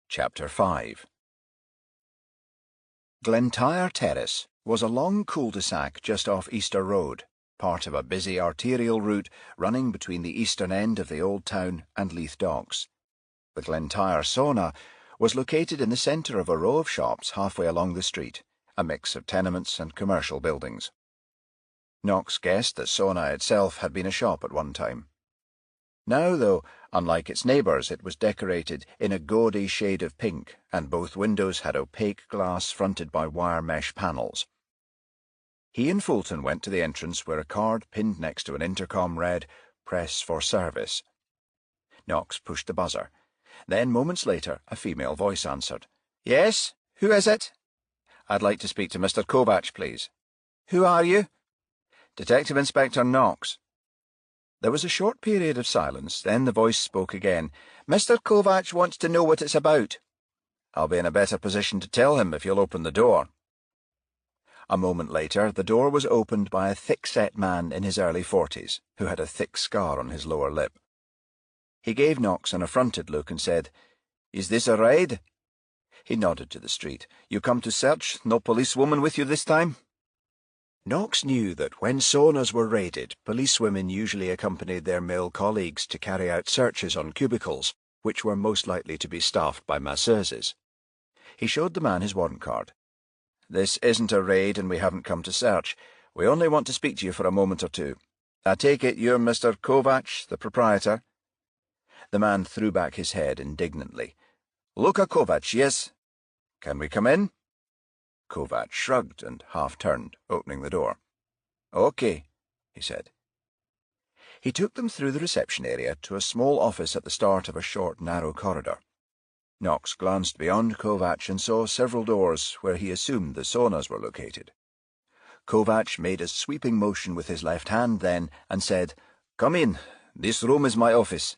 Chapter 5. Glentyre Terrace was a long cul-de-sac just off Easter Road, part of a busy arterial route running between the eastern end of the Old Town and Leith Docks. The Glentyre Sauna was located in the centre of a row of shops halfway along the street, a mix of tenements and commercial buildings. Knox guessed that Sauna itself had been a shop at one time. Now, though, unlike its neighbours, it was decorated in a gaudy shade of pink, and both windows had opaque glass fronted by wire mesh panels. He and Fulton went to the entrance where a card pinned next to an intercom read, "Press for Service." Knox pushed the buzzer. Then, moments later, a female voice answered. "Yes? Who is it?" "I'd like to speak to Mr. Kovacs, please." "Who are you?" "Detective Inspector Knox." There was a short period of silence, then the voice spoke again. "Mr. Kovacs wants to know what it's about." "I'll be in a better position to tell him if you'll open the door." A moment later, the door was opened by a thick-set man in his early 40s, who had a thick scar on his lower lip. He gave Knox an affronted look and said, "Is this a raid?" He nodded to the street. "You come to search? No policewoman with you this time?" Knox knew that when saunas were raided, policewomen usually accompanied their male colleagues to carry out searches on cubicles, which were most likely to be staffed by masseuses. He showed the man his warrant card. "This isn't a raid and we haven't come to search. We only want to speak to you for a moment or two. I take it you're Mr. Kovacs, the proprietor?" The man threw back his head indignantly. "Luka Kovacs, yes. Can we come in?" Kovacs shrugged and half-turned, opening the door. "Okay," he said. He took them through the reception area to a small office at the start of a short, narrow corridor. Knox glanced beyond Kovacs and saw several doors where he assumed the saunas were located. Kovacs made a sweeping motion with his left hand then and said, "Come in. This room is my office."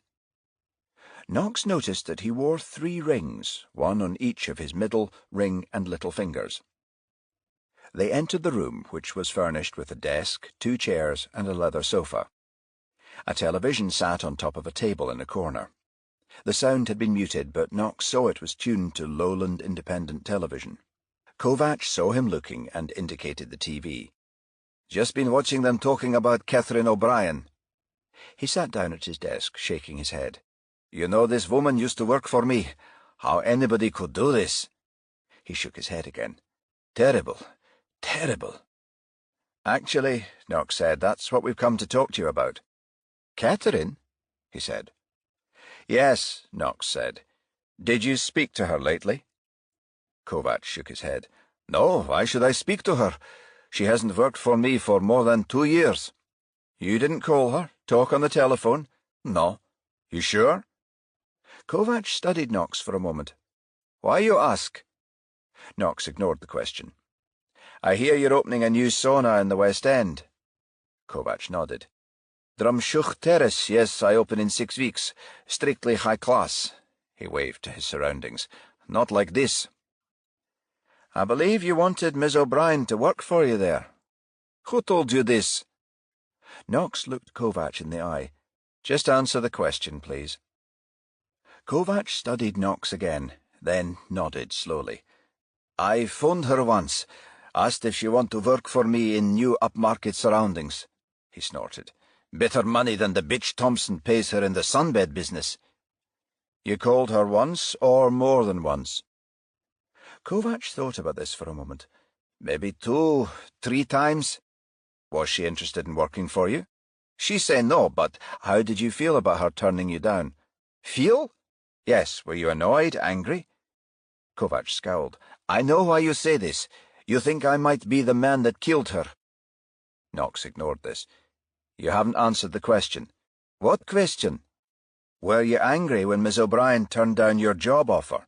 Knox noticed that he wore 3 rings, one on each of his middle, ring, and little fingers. They entered the room, which was furnished with a desk, 2 chairs, and a leather sofa. A television sat on top of a table in a corner. The sound had been muted, but Knox saw it was tuned to Lowland Independent Television. Kovacs saw him looking and indicated the TV. "Just been watching them talking about Catherine O'Brien." He sat down at his desk, shaking his head. "You know, this woman used to work for me. How anybody could do this." He shook his head again. "Terrible. Terrible." "Actually," Knox said, "that's what we've come to talk to you about." "Catherine?" he said. "Yes," Knox said. "Did you speak to her lately?" Kovacs shook his head. "No, why should I speak to her? She hasn't worked for me for more than 2 years. You didn't call her? Talk on the telephone?" "No." "You sure?" Kovacs studied Knox for a moment. "Why you ask?" Knox ignored the question. "I hear you're opening a new sauna in the West End." Kovacs nodded. "Drumshuch Terrace, yes, I open in 6 weeks. Strictly high class." He waved to his surroundings. "Not like this." "I believe you wanted Miss O'Brien to work for you there." "Who told you this?" Knox looked Kovacs in the eye. "Just answer the question, please." Kovacs studied Knox again, then nodded slowly. "I phoned her once, asked if she want to work for me in new upmarket surroundings," he snorted. "Better money than the bitch Thompson pays her in the sunbed business." "You called her once, or more than once?" Kovacs thought about this for a moment. "Maybe 2, 3 times." "Was she interested in working for you?" "She say no, but how did you feel about her turning you down?" "Feel?" "Yes, were you annoyed, angry?" Kovacs scowled. "I know why you say this. You think I might be the man that killed her." Knox ignored this. "You haven't answered the question." "What question?" "Were you angry when Miss O'Brien turned down your job offer?"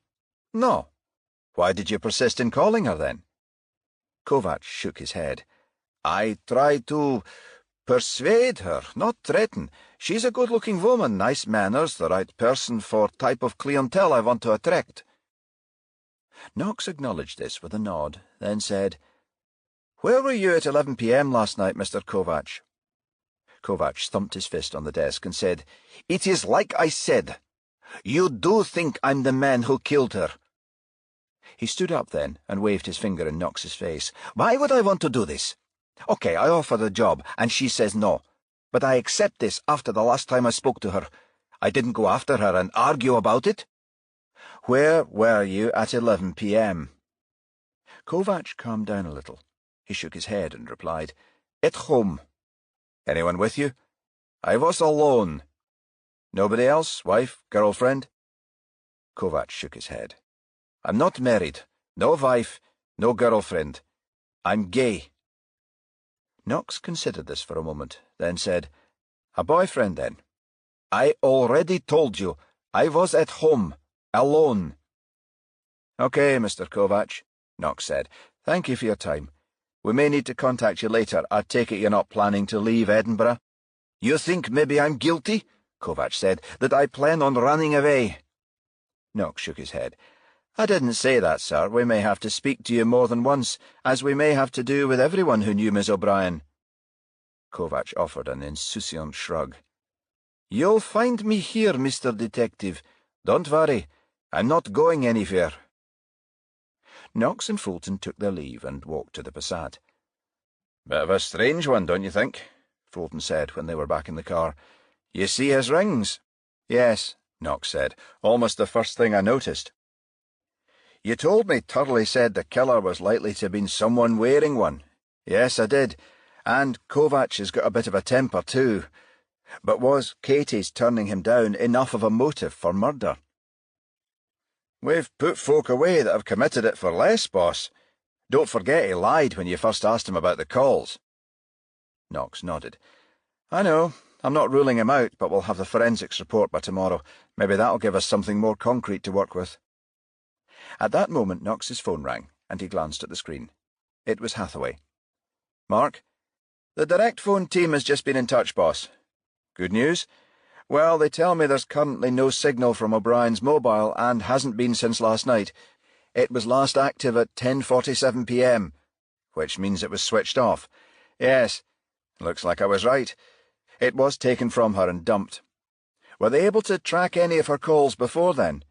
"No." "Why did you persist in calling her, then?" Kovacs shook his head. "I tried to persuade her, not threaten. She's a good-looking woman, nice manners, the right person for type of clientele I want to attract." Knox acknowledged this with a nod, then said, "Where were you at 11 p.m. last night, Mr. Kovacs?" Kovacs thumped his fist on the desk and said, "It is like I said. You do think I'm the man who killed her." He stood up then and waved his finger in Knox's face. "Why would I want to do this? Okay, I offer the job, and she says no. But I accept this after the last time I spoke to her. I didn't go after her and argue about it." "Where were you at 11 p.m.? Kovacs calmed down a little. He shook his head and replied, "At home." "Anyone with you?" "I was alone." "Nobody else? Wife? Girlfriend?" Kovacs shook his head. "I'm not married. No wife, no girlfriend. I'm gay." Knox considered this for a moment, then said, "A boyfriend, then?" I already told you. I was at home, alone. Okay, Mr. Kovac, Knox said. Thank you for your time. We may need to contact you later. I take it you're not planning to leave Edinburgh? You think maybe I'm guilty? Kovac said, that I plan on running away. Knox shook his head. I didn't say that, sir. We may have to speak to you more than once, as we may have to do with everyone who knew Miss O'Brien. Kovac offered an insouciant shrug. You'll find me here, Mr. Detective. Don't worry. I'm not going anywhere. Knox and Fulton took their leave and walked to the Passat. Bit of a strange one, don't you think? Fulton said when they were back in the car. You see his rings? Yes, Knox said. Almost the first thing I noticed. You told me Turley said the killer was likely to have been someone wearing one. Yes, I did. And Kovac has got a bit of a temper, too. But was Katie's turning him down enough of a motive for murder? We've put folk away that have committed it for less, boss. Don't forget he lied when you first asked him about the calls. Knox nodded. I know. I'm not ruling him out, but we'll have the forensics report by tomorrow. Maybe that'll give us something more concrete to work with. At that moment Knox's phone rang, and he glanced at the screen. It was Hathaway. Mark? The direct phone team has just been in touch, boss. Good news? Well, they tell me there's currently no signal from O'Brien's mobile and hasn't been since last night. It was last active at 10:47 p.m., which means it was switched off. Yes, looks like I was right. It was taken from her and dumped. Were they able to track any of her calls before then?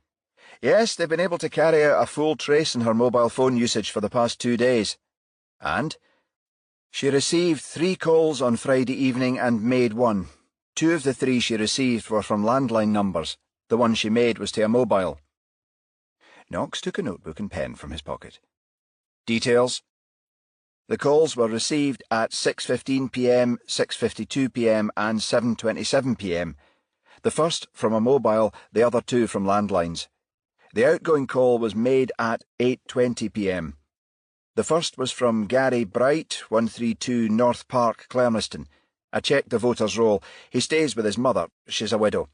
Yes, they've been able to carry out a full trace in her mobile phone usage for the past 2 days. And? She received 3 calls on Friday evening and made 1. 2 of the 3 she received were from landline numbers. The one she made was to a mobile. Knox took a notebook and pen from his pocket. Details? The calls were received at 6:15 p.m., 6:52 p.m. and 7:27 p.m. The first from a mobile, the other 2 from landlines. The outgoing call was made at 8:20 p.m. The first was from Gary Bright, 132 North Park, Clermiston. I checked the voter's roll. He stays with his mother. She's a widow.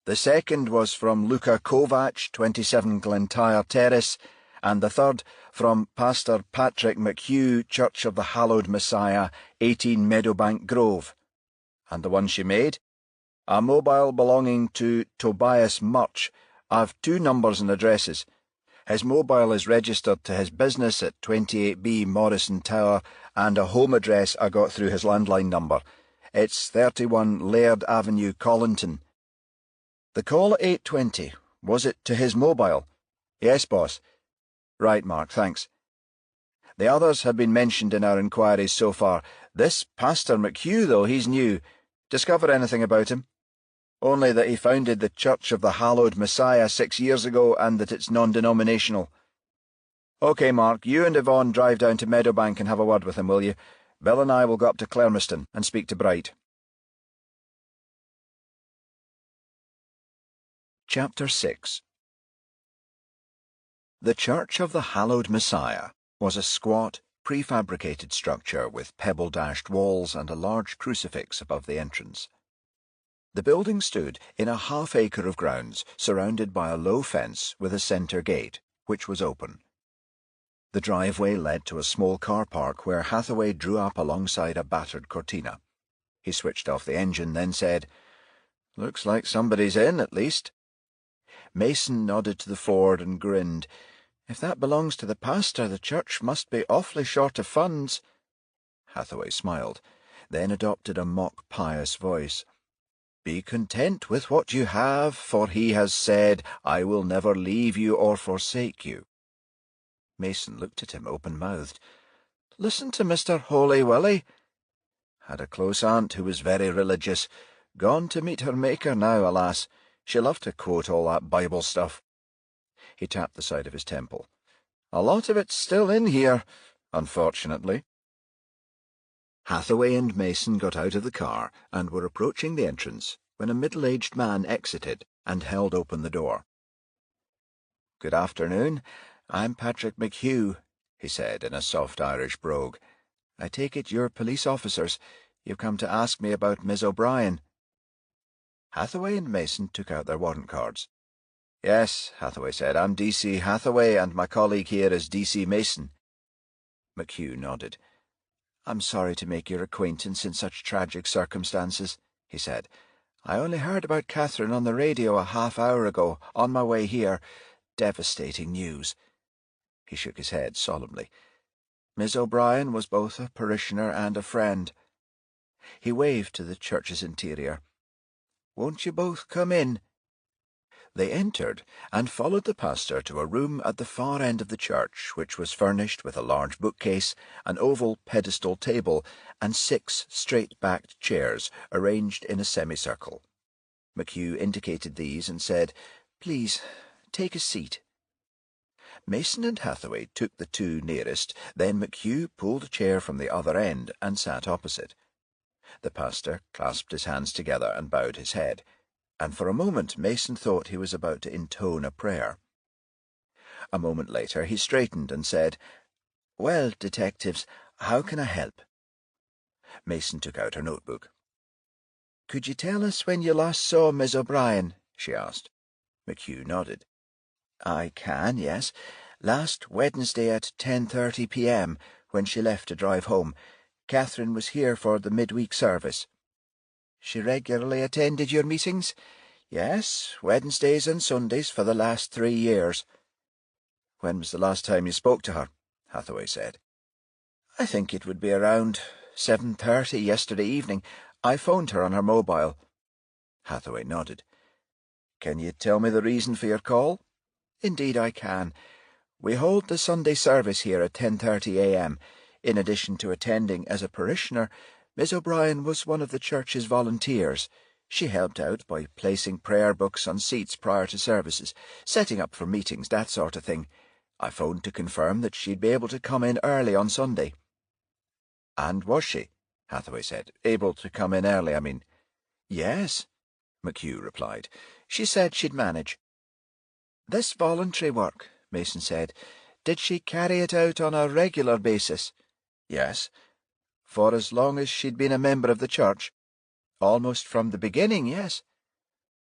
The second was from Luca Kovac, 27 Glentyre Terrace, and the third from Pastor Patrick McHugh, Church of the Hallowed Messiah, 18 Meadowbank Grove. And the one she made? A mobile belonging to Tobias Murch. I've 2 numbers and addresses. His mobile is registered to his business at 28B Morrison Tower, and a home address I got through his landline number. It's 31 Laird Avenue, Collington. The call at 8:20, was it to his mobile? Yes, boss. Right, Mark, thanks. The others have been mentioned in our inquiries so far. This Pastor McHugh, though, he's new. Discover anything about him? Only that he founded the Church of the Hallowed Messiah 6 years ago and that it's non-denominational. OK, Mark, you and Yvonne drive down to Meadowbank and have a word with him, will you? Bill and I will go up to Clermiston and speak to Bright. Chapter 6. The Church of the Hallowed Messiah was a squat, prefabricated structure with pebble-dashed walls and a large crucifix above the entrance. The building stood in a half-acre of grounds, surrounded by a low fence with a centre gate, which was open. The driveway led to a small car park where Hathaway drew up alongside a battered Cortina. He switched off the engine, then said, "Looks like somebody's in, at least." Mason nodded to the Ford and grinned. "If that belongs to the pastor, the church must be awfully short of funds." Hathaway smiled, then adopted a mock-pious voice. "Be content with what you have, for he has said, 'I will never leave you or forsake you.'" Mason looked at him open-mouthed. "Listen to Mr. Holy Willie." "Had a close aunt who was very religious. Gone to meet her Maker now, alas. She loved to quote all that Bible stuff." He tapped the side of his temple. "A lot of it's still in here, unfortunately." Hathaway and Mason got out of the car and were approaching the entrance when a middle-aged man exited and held open the door. "Good afternoon. I'm Patrick McHugh," he said in a soft Irish brogue. "I take it you're police officers. You've come to ask me about Miss O'Brien." Hathaway and Mason took out their warrant cards. "Yes," Hathaway said, "I'm D.C. Hathaway, and my colleague here is D.C. Mason." McHugh nodded. "I'm sorry to make your acquaintance in such tragic circumstances," he said. "I only heard about Catherine on the radio a half-hour ago, on my way here. Devastating news." He shook his head solemnly. "Miss O'Brien was both a parishioner and a friend." He waved to the church's interior. "Won't you both come in?" They entered and followed the pastor to a room at the far end of the church, which was furnished with a large bookcase, an oval pedestal table, and 6 straight-backed chairs arranged in a semicircle. McHugh indicated these and said, "Please, take a seat." Mason and Hathaway took the 2 nearest, then McHugh pulled a chair from the other end and sat opposite. The pastor clasped his hands together and bowed his head, and for a moment Mason thought he was about to intone a prayer. A moment later he straightened and said, "Well, detectives, how can I help?" Mason took out her notebook. "Could you tell us when you last saw Miss O'Brien?" she asked. McHugh nodded. "I can, yes. Last Wednesday at 10:30 p.m., when she left to drive home. Catherine was here for the midweek service." "She regularly attended your meetings?" "Yes, Wednesdays and Sundays for the last 3 years." "When was the last time you spoke to her?" Hathaway said. "I think it would be around 7:30 yesterday evening. I phoned her on her mobile." Hathaway nodded. "Can you tell me the reason for your call?" "Indeed I can. We hold the Sunday service here at 10:30 a.m. In addition to attending as a parishioner, Miss O'Brien was one of the church's volunteers. She helped out by placing prayer books on seats prior to services, setting up for meetings, that sort of thing. I phoned to confirm that she'd be able to come in early on Sunday." "And was she?" Hathaway said. "Able to come in early, I mean." "Yes," McHugh replied. "She said she'd manage." "This voluntary work," Mason said, "did she carry it out on a regular basis?" "Yes." "For as long as she'd been a member of the church?" "Almost from the beginning, yes."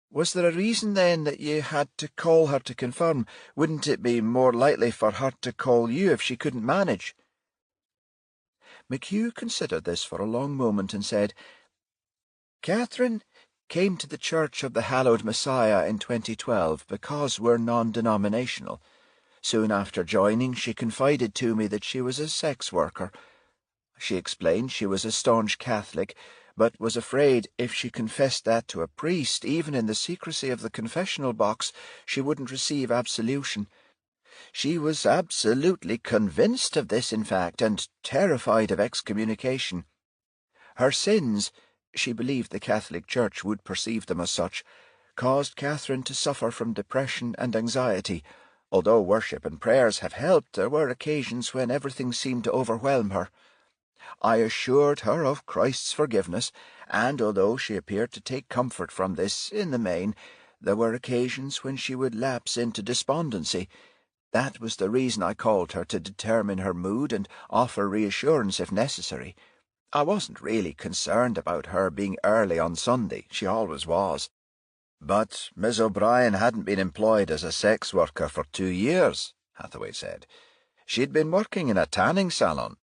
"Was there a reason, then, that you had to call her to confirm? Wouldn't it be more likely for her to call you if she couldn't manage?" McHugh considered this for a long moment and said, "Catherine came to the Church of the Hallowed Messiah in 2012 because we're non-denominational. Soon after joining, she confided to me that she was a sex worker. She explained she was a staunch Catholic, but was afraid if she confessed that to a priest, even in the secrecy of the confessional box, she wouldn't receive absolution. She was absolutely convinced of this, in fact, and terrified of excommunication. Her sins, she believed the Catholic Church would perceive them as such, caused Catherine to suffer from depression and anxiety. Although worship and prayers have helped, there were occasions when everything seemed to overwhelm her. I assured her of Christ's forgiveness, and although she appeared to take comfort from this in the main, there were occasions when she would lapse into despondency. That was the reason I called her, to determine her mood and offer reassurance if necessary. I wasn't really concerned about her being early on Sunday. She always was." "But Miss O'Brien hadn't been employed as a sex worker for 2 years," Hathaway said. "She'd been working in a tanning salon."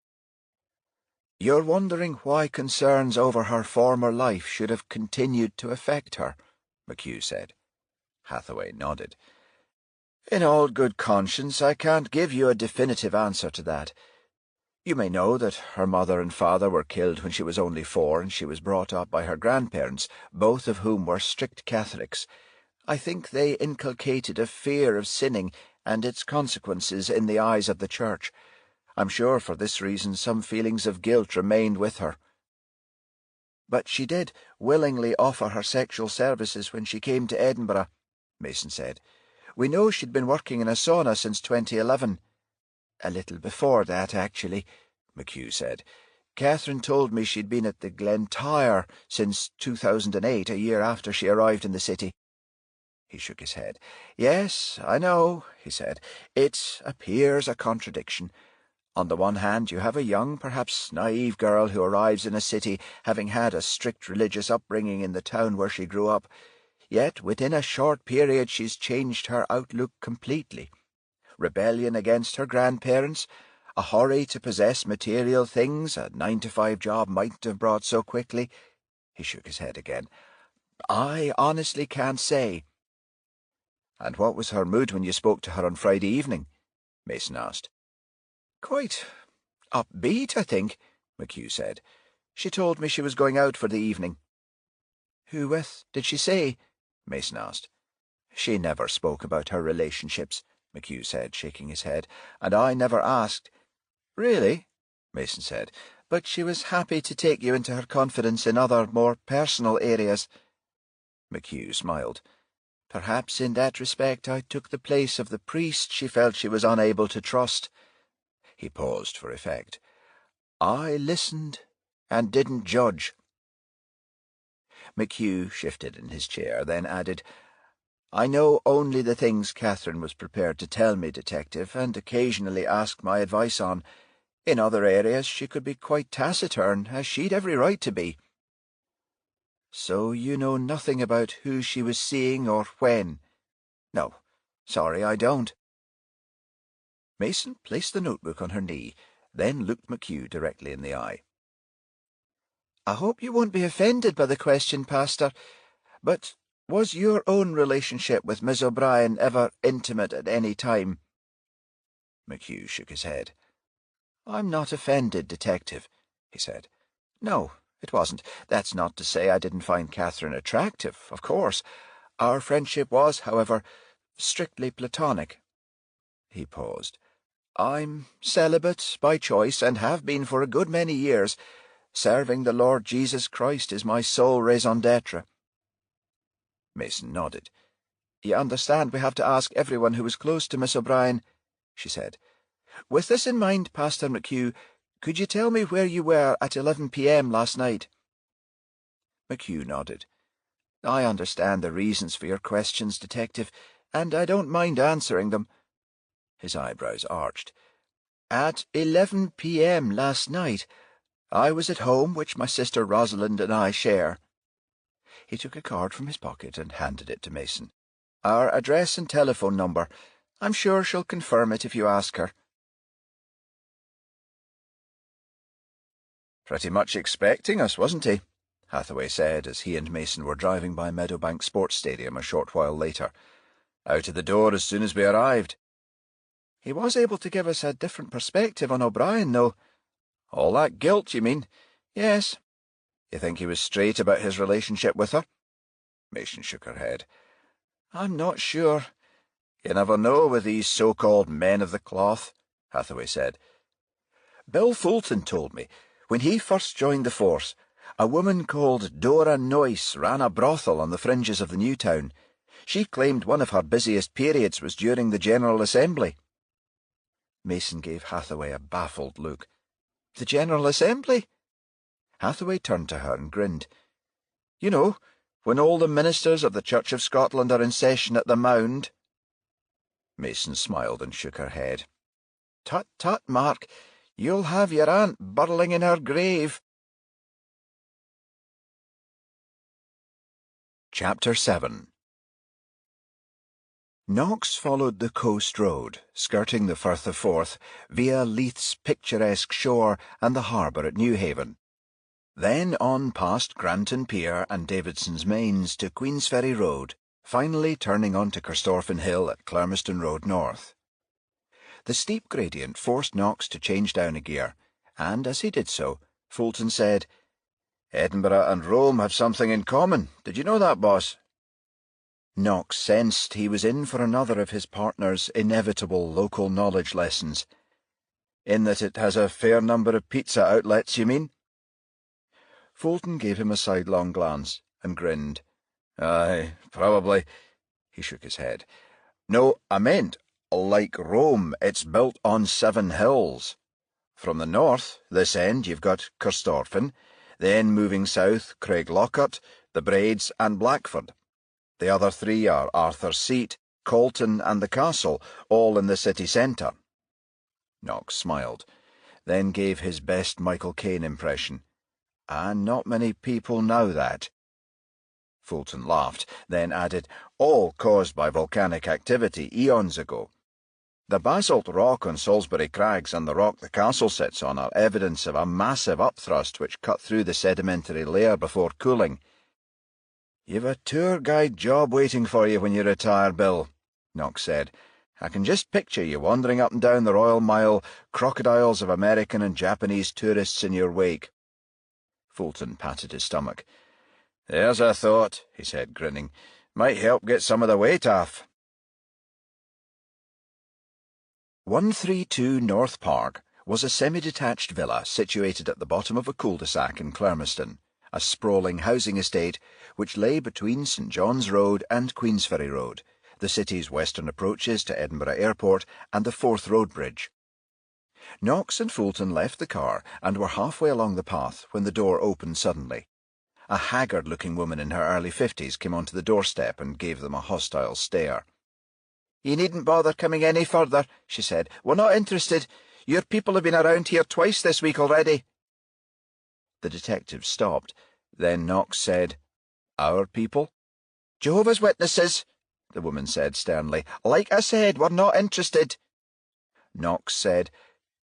"You're wondering why concerns over her former life should have continued to affect her?" McHugh said. Hathaway nodded. "In all good conscience, I can't give you a definitive answer to that. You may know that her mother and father were killed when she was only 4, and she was brought up by her grandparents, both of whom were strict Catholics. I think they inculcated a fear of sinning and its consequences in the eyes of the Church. I'm sure for this reason some feelings of guilt remained with her." "But she did willingly offer her sexual services when she came to Edinburgh," Mason said. "We know she'd been working in a sauna since 2011. "A little before that, actually," McHugh said. "Catherine told me she'd been at the Glentyre since 2008, a year after she arrived in the city." He shook his head. "Yes, I know," he said. "It appears a contradiction. On the one hand, you have a young, perhaps naive girl who arrives in a city having had a strict religious upbringing in the town where she grew up, yet within a short period she's changed her outlook completely. Rebellion against her grandparents, a hurry to possess material things a 9-to-5 job mightn't have brought so quickly. He shook his head again. I honestly can't say. And what was her mood when you spoke to her on Friday evening? Mason asked. Quite upbeat, I think, McHugh said. She told me she was going out for the evening. Who with, did she say? Mason asked. She never spoke about her relationships, McHugh said, shaking his head, and I never asked. Really? Mason said, but she was happy to take you into her confidence in other, more personal areas. McHugh smiled. Perhaps in that respect I took the place of the priest she felt she was unable to trust. He paused for effect. I listened and didn't judge. McHugh shifted in his chair, then added, I know only the things Catherine was prepared to tell me, Detective, and occasionally asked my advice on. In other areas she could be quite taciturn, as she'd every right to be. So you know nothing about who she was seeing or when? No, sorry, I don't. Mason placed the notebook on her knee, then looked McHugh directly in the eye. I hope you won't be offended by the question, Pastor, but was your own relationship with Miss O'Brien ever intimate at any time? McHugh shook his head. I'm not offended, Detective, he said. No, it wasn't. That's not to say I didn't find Catherine attractive, of course. Our friendship was, however, strictly platonic. He paused. I'm celibate by choice, and have been for a good many years. Serving the Lord Jesus Christ is my sole raison d'etre. Mason nodded. You understand we have to ask everyone who was close to Miss O'Brien, she said. With this in mind, Pastor McHugh, could you tell me where you were at 11 p.m. last night? McHugh nodded. I understand the reasons for your questions, Detective, and I don't mind answering them. His eyebrows arched. At 11 p.m. last night, I was at home, which my sister Rosalind and I share. He took a card from his pocket and handed it to Mason. Our address and telephone number. I'm sure she'll confirm it if you ask her. Pretty much expecting us, wasn't he? Hathaway said as he and Mason were driving by Meadowbank Sports Stadium a short while later. Out of the door as soon as we arrived. He was able to give us a different perspective on O'Brien, though. All that guilt, you mean? Yes. You think he was straight about his relationship with her? Mason shook her head. I'm not sure. You never know with these so-called men of the cloth, Hathaway said. Bill Fulton told me, when he first joined the force, a woman called Dora Noyce ran a brothel on the fringes of the new town. She claimed one of her busiest periods was during the General Assembly. Mason gave Hathaway a baffled look. The General Assembly? Hathaway turned to her and grinned. You know, when all the ministers of the Church of Scotland are in session at the Mound. Mason smiled and shook her head. Tut, tut, Mark. You'll have your aunt burling in her grave. Chapter 7. Knox followed the coast road, skirting the Firth of Forth, via Leith's picturesque shore and the harbour at Newhaven. Then on past Granton Pier and Davidson's Mains to Queensferry Road, finally turning on to Corstorphine Hill at Clermiston Road North. The steep gradient forced Knox to change down a gear, and as he did so, Fulton said, Edinburgh and Rome have something in common. Did you know that, boss? Knox sensed he was in for another of his partner's inevitable local knowledge lessons. In that it has a fair number of pizza outlets, you mean? Fulton gave him a sidelong glance and grinned. Aye, probably. He shook his head. No, I meant, like Rome, it's built on 7 hills. From the north, this end, you've got Corstorphine, then moving south, Craiglockhart, the Braids, and Blackford. The other 3 are Arthur's Seat, Colton, and the Castle, all in the city centre. Knox smiled. then gave his best Michael Caine impression. "And not many people know that." Fulton laughed, then added, "All caused by volcanic activity eons ago. The basalt rock on Salisbury Crags and the rock the castle sits on are evidence of a massive upthrust which cut through the sedimentary layer before cooling. You've a tour guide job waiting for you when you retire, Bill," Knox said. "I can just picture you wandering up and down the Royal Mile, crocodiles of American and Japanese tourists in your wake." Fulton patted his stomach. "There's a thought," he said, grinning. "Might help get some of the weight off." 132 North Park was a semi-detached villa situated at the bottom of a cul-de-sac in Clermiston, a sprawling housing estate which lay between St John's Road and Queensferry Road, the city's western approaches to Edinburgh Airport and the Forth Road Bridge. Knox and Fulton left the car and were halfway along the path when the door opened suddenly. A haggard-looking woman in her early 50s came onto the doorstep and gave them a hostile stare. "You needn't bother coming any further," she said. "We're not interested. Your people have been around here twice this week already." The detective stopped. Then Knox said, "Our people?" "Jehovah's Witnesses," the woman said sternly. "Like I said, we're not interested." Knox said,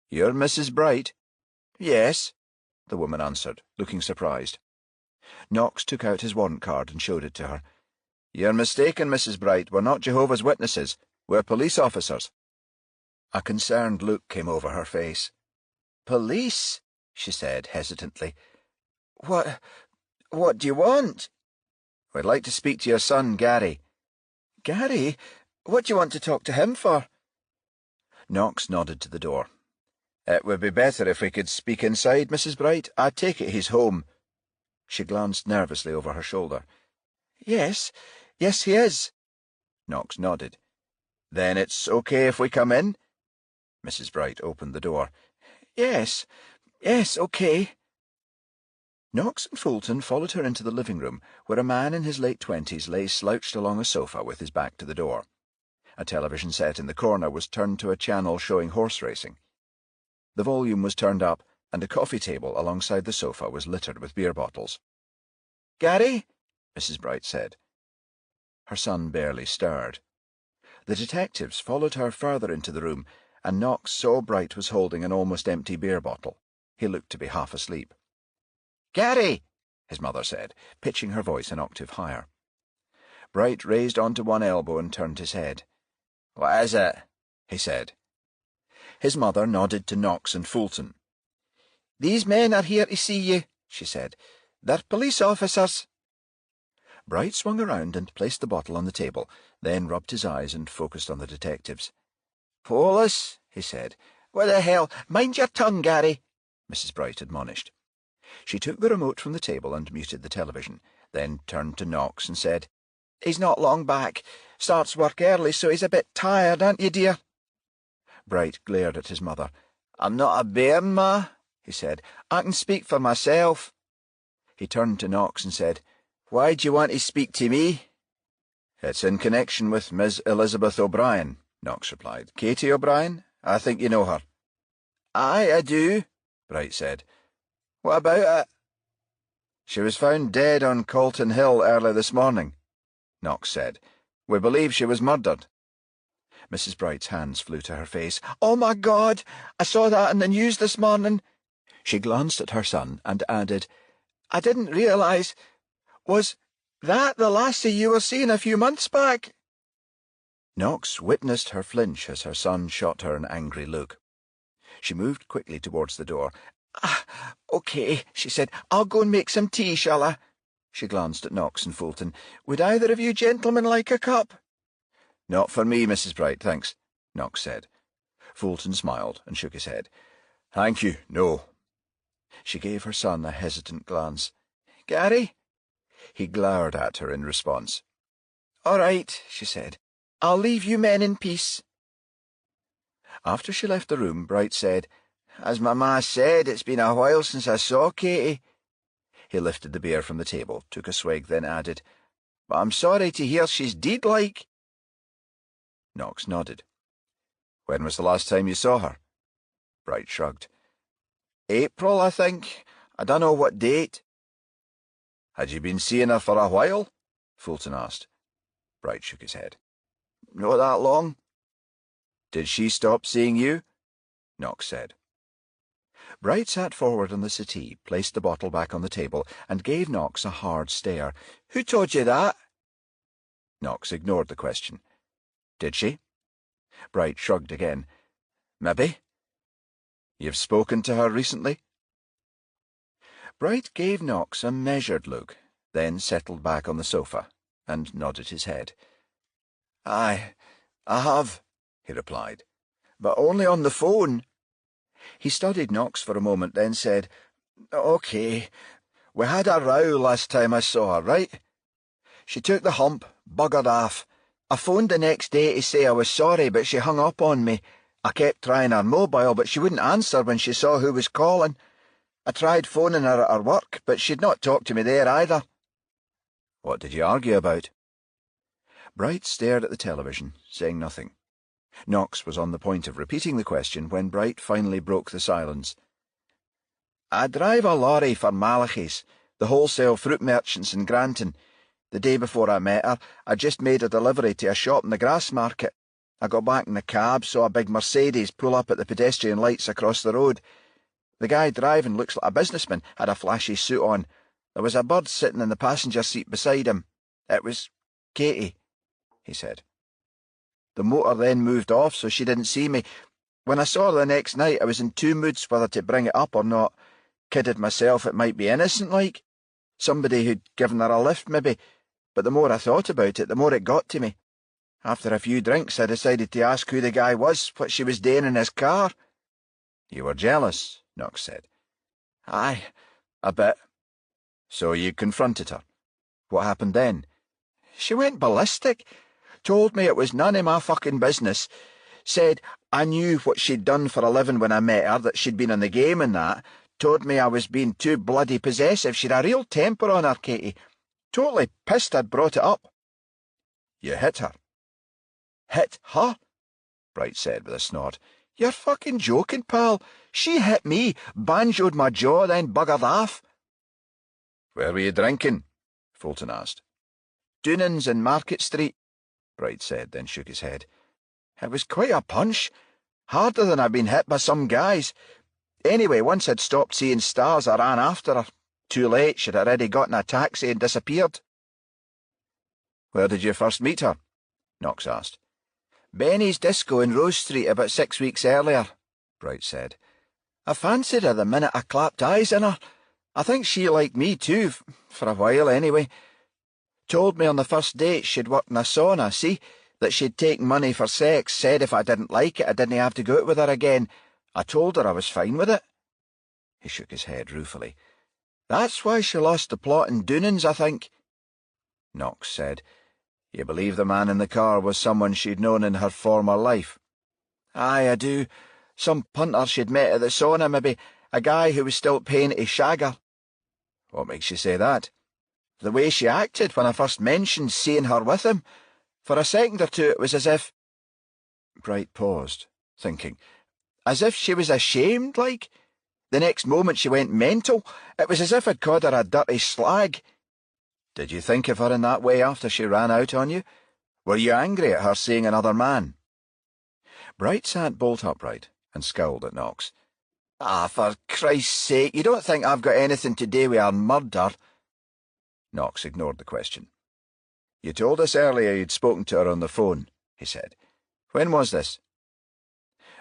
"You're Mrs. Bright?" "Yes," the woman answered, looking surprised. Knox took out his warrant card and showed it to her. "You're mistaken, Mrs. Bright. We're not Jehovah's Witnesses. We're police officers." A concerned look came over her face. "Police?" she said hesitantly. What do you want?" "We'd like to speak to your son, Gary." "Gary? What do you want to talk to him for?" Knox nodded to the door. "It would be better if we could speak inside, Mrs. Bright. I take it he's home." She glanced nervously over her shoulder. Yes, he is." Knox nodded. "Then it's okay if we come in?" Mrs. Bright opened the door. Yes, okay." Knox and Fulton followed her into the living room, where a man in his late 20s lay slouched along a sofa with his back to the door. A television set in the corner was turned to a channel showing horse racing. The volume was turned up, and a coffee table alongside the sofa was littered with beer bottles. "Gary?" Mrs. Bright said. Her son barely stirred. The detectives followed her further into the room, and Knox saw Bright was holding an almost empty beer bottle. He looked to be half asleep. "Gary!" his mother said, pitching her voice an octave higher. Bright raised onto one elbow and turned his head. "What is it?" he said. His mother nodded to Knox and Fulton. "These men are here to see you," she said. "They're police officers." Bright swung around and placed the bottle on the table, then rubbed his eyes and focused on the detectives. "Police?" he said. "What the hell? Mind your tongue, Gary," Mrs. Bright admonished. She took the remote from the table and muted the television, then turned to Knox and said, "He's not long back. Starts work early, so he's a bit tired, aren't you, dear?" Bright glared at his mother. "I'm not a bairn, Ma," he said. "I can speak for myself." He turned to Knox and said, "Why do you want to speak to me?" "It's in connection with Miss Elizabeth O'Brien," Knox replied. "Katie O'Brien? I think you know her." "Aye, I do," Bright said. "What about it?" "She was found dead on Calton Hill early this morning," Knox said. "We believe she was murdered." Mrs. Bright's hands flew to her face. "Oh, my God! I saw that in the news this morning." She glanced at her son and added, "I didn't realise. Was that the lassie you were seeing a few months back?" Knox witnessed her flinch as her son shot her an angry look. She moved quickly towards the door. "Okay," she said. "I'll go and make some tea, shall I?" She glanced at Knox and Fulton. "Would either of you gentlemen like a cup?" "Not for me, Mrs. Bright, thanks," Knox said. Fulton smiled and shook his head. "Thank you, no." She gave her son a hesitant glance. "Gary?" He glowered at her in response. "All right," she said. "I'll leave you men in peace." After she left the room, Bright said, "As my ma said, it's been a while since I saw Katie." He lifted the beer from the table, took a swig, then added, "But I'm sorry to hear she's deed like." Knox nodded. "When was the last time you saw her?" Bright shrugged. April, I think. I don't know what date. Had you been seeing her for a while? Fulton asked. Bright shook his head. Not that long. Did she stop seeing you? Knox said. Bright sat forward on the settee, placed the bottle back on the table, and gave Knox a hard stare. Who told you that? Knox ignored the question. Did she? Bright shrugged again. Maybe. You've spoken to her recently? Bright gave Knox a measured look, then settled back on the sofa, and nodded his head. Aye, I have, he replied, but only on the phone. He studied Knox for a moment, then said, OK, we had a row last time I saw her, right? She took the hump, buggered off. I phoned the next day to say I was sorry, but she hung up on me. I kept trying her mobile, but she wouldn't answer when she saw who was calling. I tried phoning her at her work, but she'd not talk to me there either. What did you argue about? Bright stared at the television, saying nothing. Knox was on the point of repeating the question when Bright finally broke the silence. I drive a lorry for Malachy's, the wholesale fruit merchants in Granton. The day before I met her, I just made a delivery to a shop in the Grassmarket. I got back in the cab, saw a big Mercedes pull up at the pedestrian lights across the road. The guy driving looks like a businessman, had a flashy suit on. There was a bird sitting in the passenger seat beside him. It was Katie, he said. The motor then moved off, so she didn't see me. When I saw her the next night, I was in two moods whether to bring it up or not. Kidded myself it might be innocent-like. Somebody who'd given her a lift, maybe. But the more I thought about it, the more it got to me. After a few drinks, I decided to ask who the guy was, what she was doing in his car. You were jealous, Knox said. Aye, a bit. So you confronted her. What happened then? She went ballistic. Told me it was none of my fucking business. Said I knew what she'd done for a living when I met her, that she'd been on the game and that. Told me I was being too bloody possessive. She'd a real temper on her, Katie. Totally pissed I'd brought it up. You hit her. Hit her? Bright said with a snort. You're fucking joking, pal. She hit me, banjoed my jaw, then buggered off. Where were you drinking? Fulton asked. Doonan's in Market Street, Bright said, then shook his head. It was quite a punch. Harder than I'd been hit by some guys. Anyway, once I'd stopped seeing stars, I ran after her. Too late, she'd already gotten a taxi and disappeared. Where did you first meet her? Knox asked. Benny's Disco in Rose Street about 6 weeks earlier, Bright said. I fancied her the minute I clapped eyes on her. I think she liked me too, for a while anyway. Told me on the first date she'd worked in a sauna, see? That she'd take money for sex, said if I didn't like it I didn't have to go out with her again. I told her I was fine with it. He shook his head ruefully. That's why she lost the plot in Doonan's, I think. Knox said. You believe the man in the car was someone she'd known in her former life? Aye, I do. Some punter she'd met at the sauna, maybe. A guy who was still paying to shag her. What makes you say that? The way she acted when I first mentioned seeing her with him. For a second or two it was as if— Bright paused, thinking. As if she was ashamed, like. The next moment she went mental. It was as if I'd called her a dirty slag. Did you think of her in that way after she ran out on you? Were you angry at her seeing another man? Bright sat bolt upright and scowled at Knox. Ah, for Christ's sake, you don't think I've got anything to do with her murder? Knox ignored the question. You told us earlier you'd spoken to her on the phone, he said. When was this?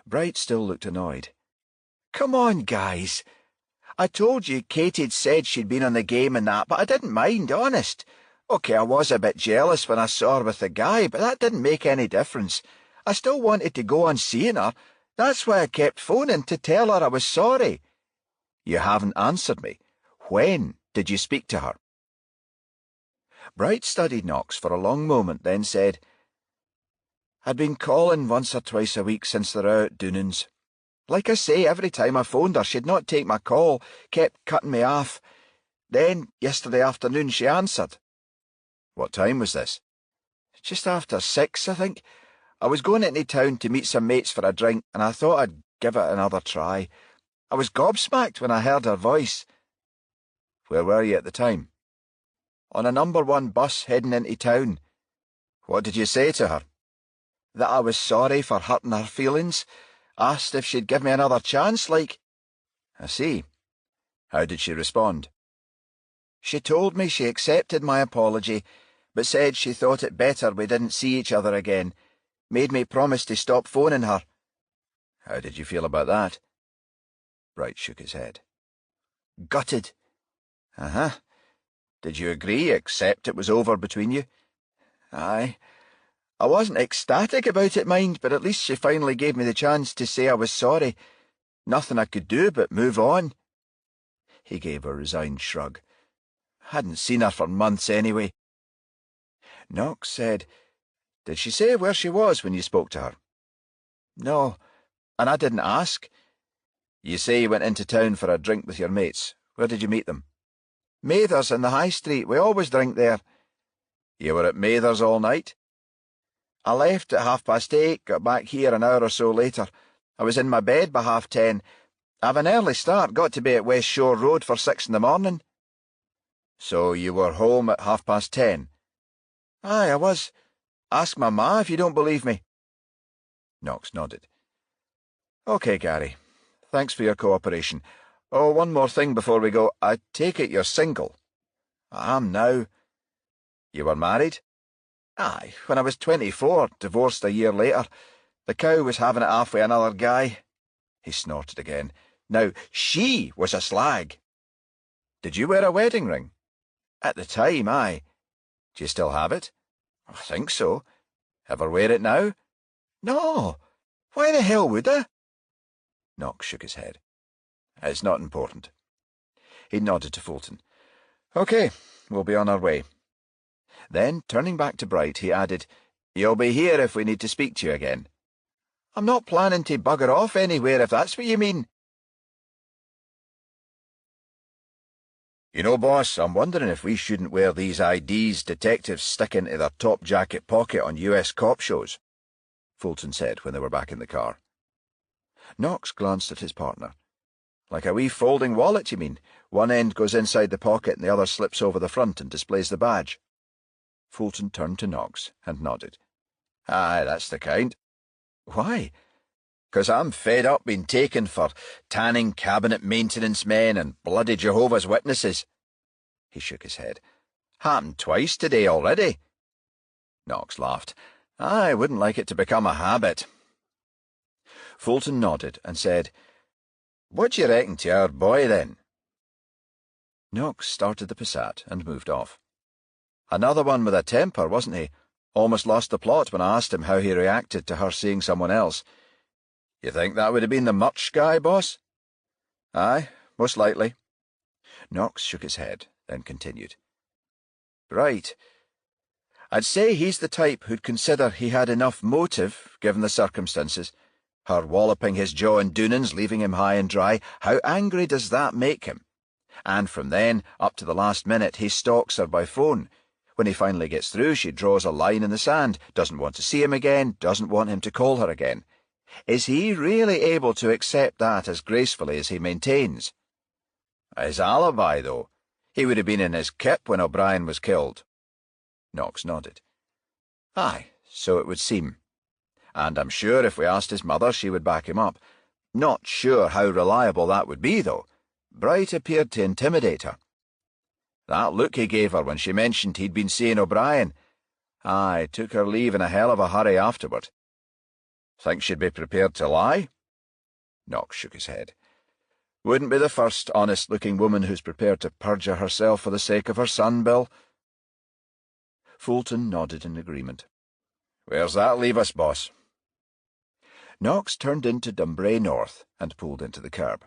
Bright still looked annoyed. Come on, guys. I told you Katie'd said she'd been on the game and that, but I didn't mind, honest. OK, I was a bit jealous when I saw her with the guy, but that didn't make any difference. I still wanted to go on seeing her. That's why I kept phoning, to tell her I was sorry. You haven't answered me. When did you speak to her? Bright studied Knox for a long moment, then said, I'd been calling once or twice a week since the row at Doonan's. Like I say, every time I phoned her, she'd not take my call, kept cutting me off. Then, yesterday afternoon, she answered. What time was this? Just after 6, I think. I was going into town to meet some mates for a drink, and I thought I'd give it another try. I was gobsmacked when I heard her voice. Where were you at the time? On a number 1 bus heading into town. What did you say to her? That I was sorry for hurting her feelings. Asked if she'd give me another chance, like. I see. How did she respond? She told me she accepted my apology, but said she thought it better we didn't see each other again. Made me promise to stop phoning her. How did you feel about that? Bright shook his head. Gutted. Uh-huh. Did you agree, accept it was over between you? Aye. I wasn't ecstatic about it, mind, but at least she finally gave me the chance to say I was sorry. Nothing I could do but move on. He gave a resigned shrug. Hadn't seen her for months anyway. Knox said, Did she say where she was when you spoke to her? No, and I didn't ask. You say you went into town for a drink with your mates. Where did you meet them? Mather's in the High Street. We always drink there. You were at Mather's all night? I left at 8:30, got back here an hour or so later. I was in my bed by 10:30. I've an early start, got to be at West Shore Road for 6 in the morning. So you were home at 10:30? Aye, I was. Ask my ma if you don't believe me. Knox nodded. OK, Gary. Thanks for your cooperation. Oh, one more thing before we go. I take it you're single. I am now. You were married? Aye, when I was 24, divorced a year later. The cow was having it off with another guy. He snorted again. Now, she was a slag. Did you wear a wedding ring? At the time, aye. Do you still have it? I think so. Ever wear it now? No. Why the hell would I? Knox shook his head. It's not important. He nodded to Fulton. OK, we'll be on our way. Then, turning back to Bright, he added, You'll be here if we need to speak to you again. I'm not planning to bugger off anywhere, if that's what you mean. You know, boss, I'm wondering if we shouldn't wear these IDs detectives stick into their top jacket pocket on US cop shows, Fulton said when they were back in the car. Knox glanced at his partner. Like a wee folding wallet, you mean? One end goes inside the pocket and the other slips over the front and displays the badge. Fulton turned to Knox and nodded. Aye, that's the kind. Why? 'Cause I'm fed up being taken for tanning cabinet maintenance men and bloody Jehovah's Witnesses. He shook his head. Happened twice today already. Knox laughed. I wouldn't like it to become a habit. Fulton nodded and said, What do you reckon to our boy, then? Knox started the Passat and moved off. Another one with a temper, wasn't he? Almost lost the plot when I asked him how he reacted to her seeing someone else. You think that would have been the Murch guy, boss? Aye, most likely. Knox shook his head, then continued. Right. I'd say he's the type who'd consider he had enough motive, given the circumstances. Her walloping his jaw in Doonan's, leaving him high and dry. How angry does that make him? And from then, up to the last minute, he stalks her by phone. When he finally gets through, she draws a line in the sand, doesn't want to see him again, doesn't want him to call her again. Is he really able to accept that as gracefully as he maintains? His alibi, though. He would have been in his kip when O'Brien was killed. Knox nodded. Aye, so it would seem. And I'm sure if we asked his mother, she would back him up. Not sure how reliable that would be, though. Bright appeared to intimidate her. That look he gave her when she mentioned he'd been seeing O'Brien. Aye, took her leave in a hell of a hurry afterward. Think she'd be prepared to lie? Knox shook his head. Wouldn't be the first honest-looking woman who's prepared to perjure herself for the sake of her son, Bill. Fulton nodded in agreement. Where's that leave us, boss? Knox turned into Dumbray North and pulled into the curb.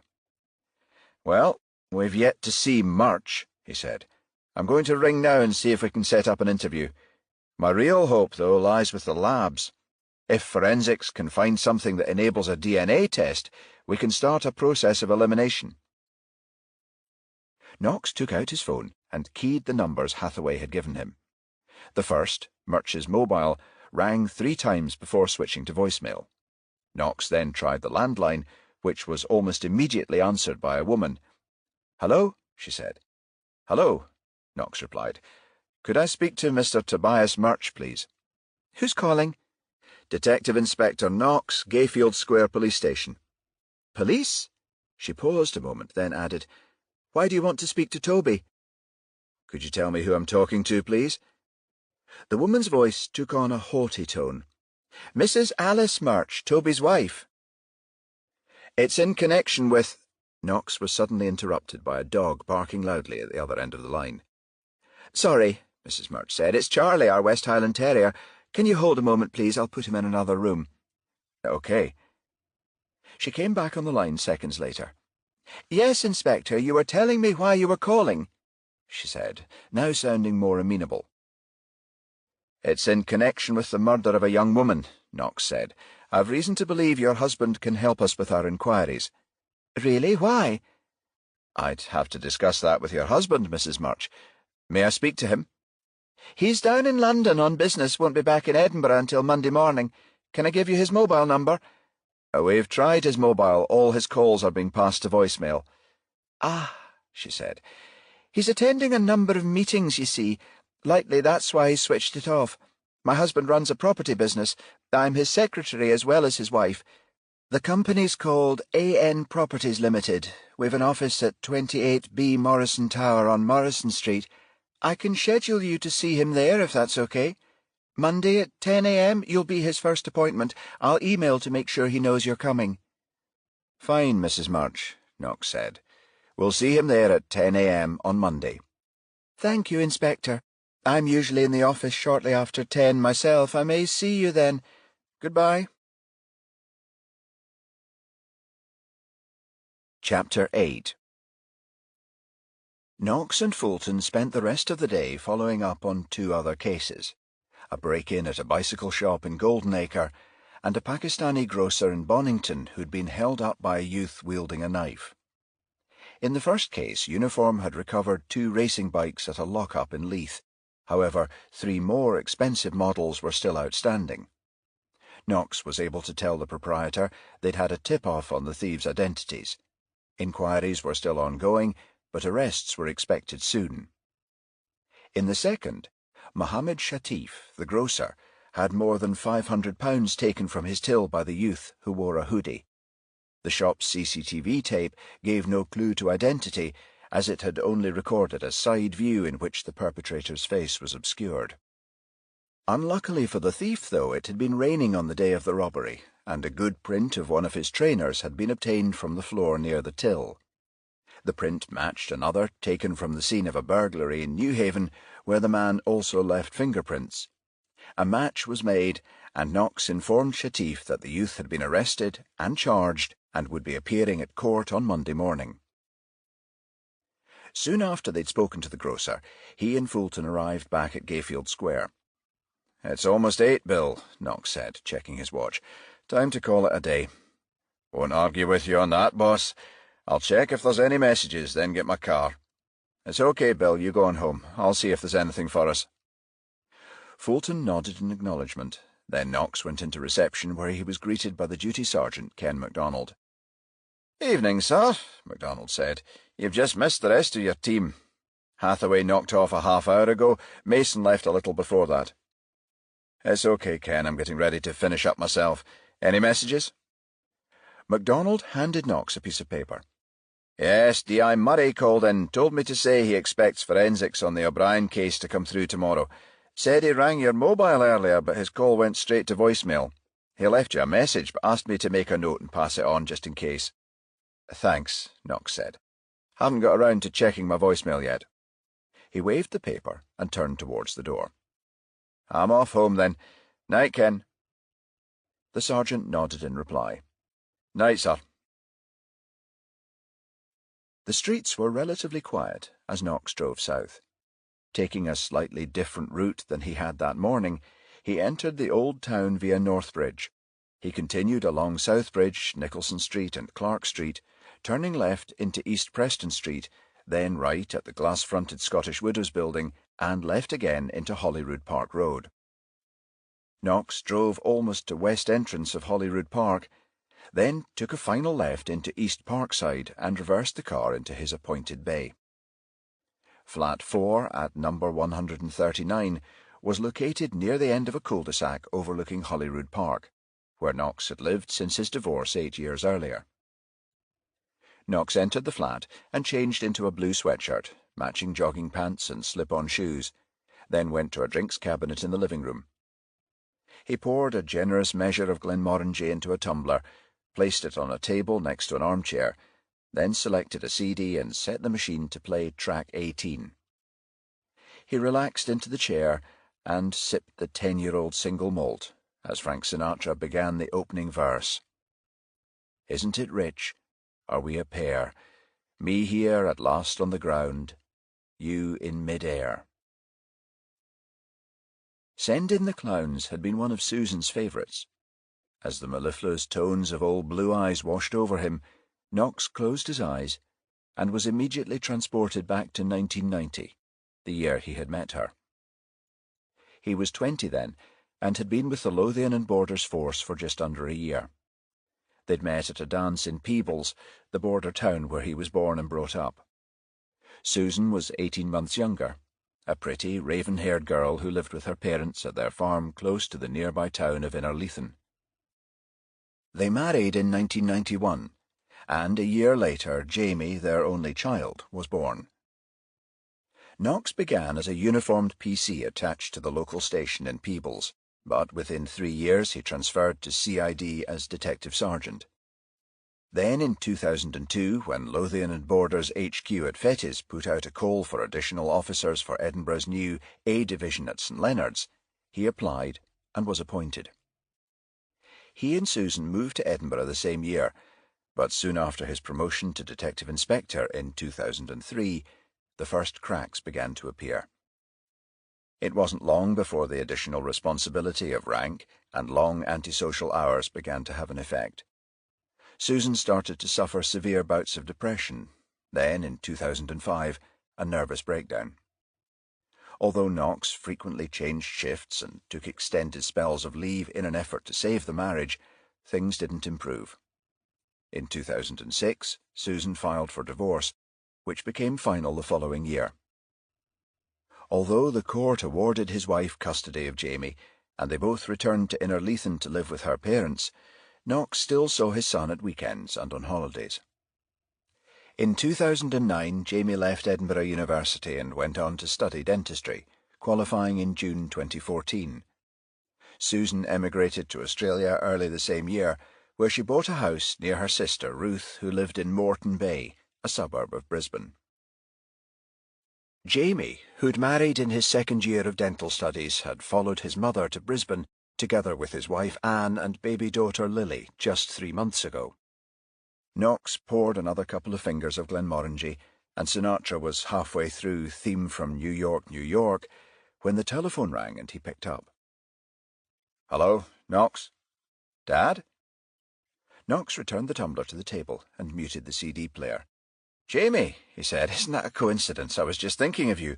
Well, we've yet to see Murch, he said. I'm going to ring now and see if we can set up an interview. My real hope, though, lies with the labs. If forensics can find something that enables a DNA test, we can start a process of elimination. Knox took out his phone and keyed the numbers Hathaway had given him. The first, Murch's mobile, rang 3 times before switching to voicemail. Knox then tried the landline, which was almost immediately answered by a woman. "Hello?" she said. "Hello," Knox replied. "Could I speak to Mr. Tobias Murch, please?" "Who's calling?" "Detective Inspector Knox, Gayfield Square Police Station." "Police?" She paused a moment, then added, "Why do you want to speak to Toby?" "Could you tell me who I'm talking to, please?" The woman's voice took on a haughty tone. "Mrs. Alice Murch, Toby's wife." "It's in connection with—" Knox was suddenly interrupted by a dog barking loudly at the other end of the line. "Sorry," Mrs. Murch said. "It's Charlie, our West Highland Terrier. Can you hold a moment, please? I'll put him in another room." "OK." She came back on the line seconds later. "Yes, Inspector, you were telling me why you were calling," she said, now sounding more amenable. "It's in connection with the murder of a young woman," Knox said. "I've reason to believe your husband can help us with our inquiries." "Really? Why?" "I'd have to discuss that with your husband, Mrs. Murch. May I speak to him?" "He's down in London on business, won't be back in Edinburgh until Monday morning. Can I give you his mobile number?" "We've tried his mobile. All his calls are being passed to voicemail." "Ah," she said. "He's attending a number of meetings, you see. Likely that's why he switched it off. My husband runs a property business. I'm his secretary as well as his wife. The company's called AN Properties Limited. We've an office at 28B Morrison Tower on Morrison Street. I can schedule you to see him there if that's okay. Monday at 10 a.m. You'll be his first appointment. I'll email to make sure he knows you're coming." "Fine, Mrs. Murch," Knox said. "We'll see him there at 10 a.m. on Monday." "Thank you, Inspector. I'm usually in the office shortly after 10 myself. I may see you then. Goodbye." Chapter 8. Knox and Fulton spent the rest of the day following up on two other cases, a break-in at a bicycle shop in Goldenacre and a Pakistani grocer in Bonington who'd been held up by a youth wielding a knife. In the first case, Uniform had recovered 2 racing bikes at a lock-up in Leith. However, 3 more expensive models were still outstanding. Knox was able to tell the proprietor they'd had a tip-off on the thieves' identities. Inquiries were still ongoing, but arrests were expected soon. In the second, Mohammed Shatif, the grocer, had more than £500 taken from his till by the youth who wore a hoodie. The shop's CCTV tape gave no clue to identity, as it had only recorded a side view in which the perpetrator's face was obscured. Unluckily for the thief, though, it had been raining on the day of the robbery, and a good print of one of his trainers had been obtained from the floor near the till. The print matched another taken from the scene of a burglary in Newhaven, where the man also left fingerprints. A match was made, and Knox informed Shatif that the youth had been arrested and charged and would be appearing at court on Monday morning. Soon after they'd spoken to the grocer, he and Fulton arrived back at Gayfield Square. "It's almost 8, Bill," Knox said, checking his watch. "Time to call it a day." "Won't argue with you on that, boss. I'll check if there's any messages, then get my car." "It's OK, Bill. You go on home. I'll see if there's anything for us." Fulton nodded in acknowledgement. Then Knox went into reception, where he was greeted by the duty sergeant, Ken MacDonald. "Evening, sir," MacDonald said. "You've just missed the rest of your team. Hathaway knocked off a half-hour ago. Mason left a little before that." "It's OK, Ken. I'm getting ready to finish up myself. Any messages?" MacDonald handed Knox a piece of paper. "Yes, D.I. Murray called in, told me to say he expects forensics on the O'Brien case to come through tomorrow. Said he rang your mobile earlier, but his call went straight to voicemail. He left you a message, but asked me to make a note and pass it on just in case." "Thanks," Knox said. "Haven't got around to checking my voicemail yet." He waved the paper and turned towards the door. "I'm off home, then. Night, Ken." The sergeant nodded in reply. "Night, sir." The streets were relatively quiet as Knox drove south. Taking a slightly different route than he had that morning, he entered the old town via Northbridge. He continued along Southbridge, Nicholson Street and Clark Street, turning left into East Preston Street, then right at the glass-fronted Scottish Widows Building, and left again into Holyrood Park Road. Knox drove almost to west entrance of Holyrood Park. then took a final left into East Parkside and reversed the car into his appointed bay. Flat 4 at number 139 was located near the end of a cul-de-sac overlooking Holyrood Park, where Knox had lived since his divorce 8 years earlier. Knox entered the flat and changed into a blue sweatshirt, matching jogging pants and slip-on shoes, then went to a drinks cabinet in the living room. He poured a generous measure of Glenmorangie into a tumbler, placed it on a table next to an armchair, then selected a CD and set the machine to play track 18. He relaxed into the chair and sipped the 10-year-old single malt as Frank Sinatra began the opening verse. Isn't it rich? Are we a pair? Me here at last on the ground, you in mid-air. Send in the Clowns had been one of Susan's favourites. As the mellifluous tones of Old Blue Eyes washed over him, Knox closed his eyes and was immediately transported back to 1990, the year he had met her. He was 20 then, and had been with the Lothian and Borders force for just under a year. They'd met at a dance in Peebles, the border town where he was born and brought up. Susan was 18 months younger, a pretty, raven-haired girl who lived with her parents at their farm close to the nearby town of Innerleithen. They married in 1991, and a year later Jamie, their only child, was born. Knox began as a uniformed PC attached to the local station in Peebles, but within 3 years he transferred to CID as Detective Sergeant. Then in 2002, when Lothian and Borders HQ at Fettes put out a call for additional officers for Edinburgh's new A Division at St Leonard's, he applied and was appointed. He and Susan moved to Edinburgh the same year, but soon after his promotion to Detective Inspector in 2003, the first cracks began to appear. It wasn't long before the additional responsibility of rank and long antisocial hours began to have an effect. Susan started to suffer severe bouts of depression, then, in 2005, a nervous breakdown. Although Knox frequently changed shifts and took extended spells of leave in an effort to save the marriage, things didn't improve. In 2006, Susan filed for divorce, which became final the following year. Although the court awarded his wife custody of Jamie, and they both returned to Innerleithen to live with her parents, Knox still saw his son at weekends and on holidays. In 2009, Jamie left Edinburgh University and went on to study dentistry, qualifying in June 2014. Susan emigrated to Australia early the same year, where she bought a house near her sister Ruth, who lived in Moreton Bay, a suburb of Brisbane. Jamie, who'd married in his second year of dental studies, had followed his mother to Brisbane, together with his wife Anne and baby daughter Lily, just 3 months ago. Knox poured another couple of fingers of Glenmorangie, and Sinatra was halfway through Theme from New York, New York, when the telephone rang and he picked up. "Hello, Knox? Dad?" Knox returned the tumbler to the table and muted the CD player. "Jamie," he said, "isn't that a coincidence? I was just thinking of you.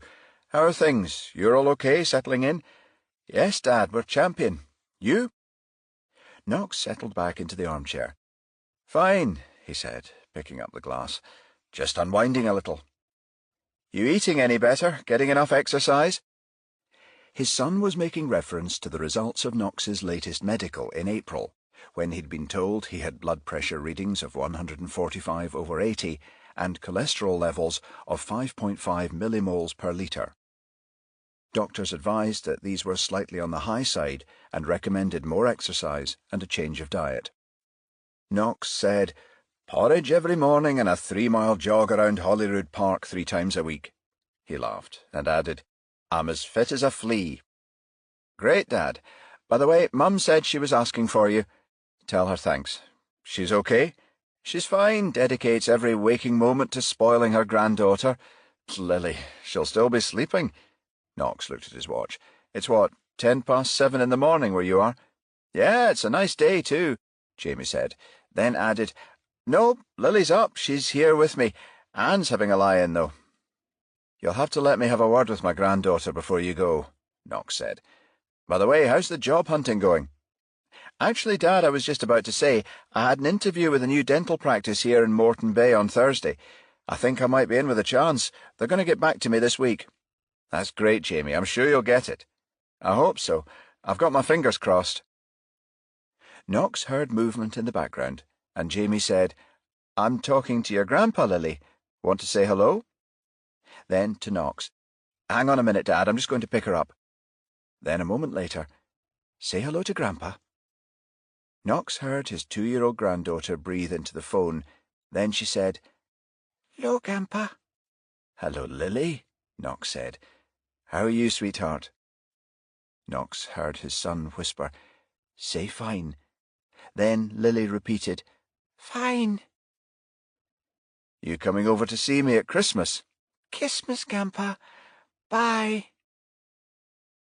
How are things? You're all okay, settling in?" "Yes, Dad, we're champion. You?" Knox settled back into the armchair. "Fine," he said, picking up the glass. "Just unwinding a little." "You eating any better? Getting enough exercise?" His son was making reference to the results of Knox's latest medical in April, when he'd been told he had blood pressure readings of 145/80 and cholesterol levels of 5.5 millimoles per litre. Doctors advised that these were slightly on the high side and recommended more exercise and a change of diet. Knox said, "Porridge every morning and a 3-mile jog around Holyrood Park 3 times a week." He laughed and added, "I'm as fit as a flea." "Great, Dad. By the way, Mum said she was asking for you. Tell her thanks. She's okay?" "She's fine, dedicates every waking moment to spoiling her granddaughter. Lily, she'll still be sleeping." Knox looked at his watch. "It's what, 7:10 in the morning where you are?" "Yeah, it's a nice day too," Jamie said, then added, "No, Lily's up. She's here with me. Anne's having a lie-in, though." "You'll have to let me have a word with my granddaughter before you go," Knox said. "By the way, how's the job hunting going?" Actually, Dad, I was just about to say, I had an interview with a new dental practice here in Moreton Bay on Thursday. I think I might be in with a chance. They're going to get back to me this week. That's great, Jamie. I'm sure you'll get it. I hope so. I've got my fingers crossed. Knox heard movement in the background, and Jamie said, I'm talking to your grandpa, Lily. Want to say hello? Then to Knox, Hang on a minute, Dad. I'm just going to pick her up. Then a moment later, Say hello to Grandpa. Knox heard his 2-year-old granddaughter breathe into the phone. Then she said, Hello, Grandpa. Hello, Lily, Knox said. How are you, sweetheart? Knox heard his son whisper, Say fine. Then Lily repeated, Fine. You coming over to see me at Christmas? Christmas, Grandpa. Bye.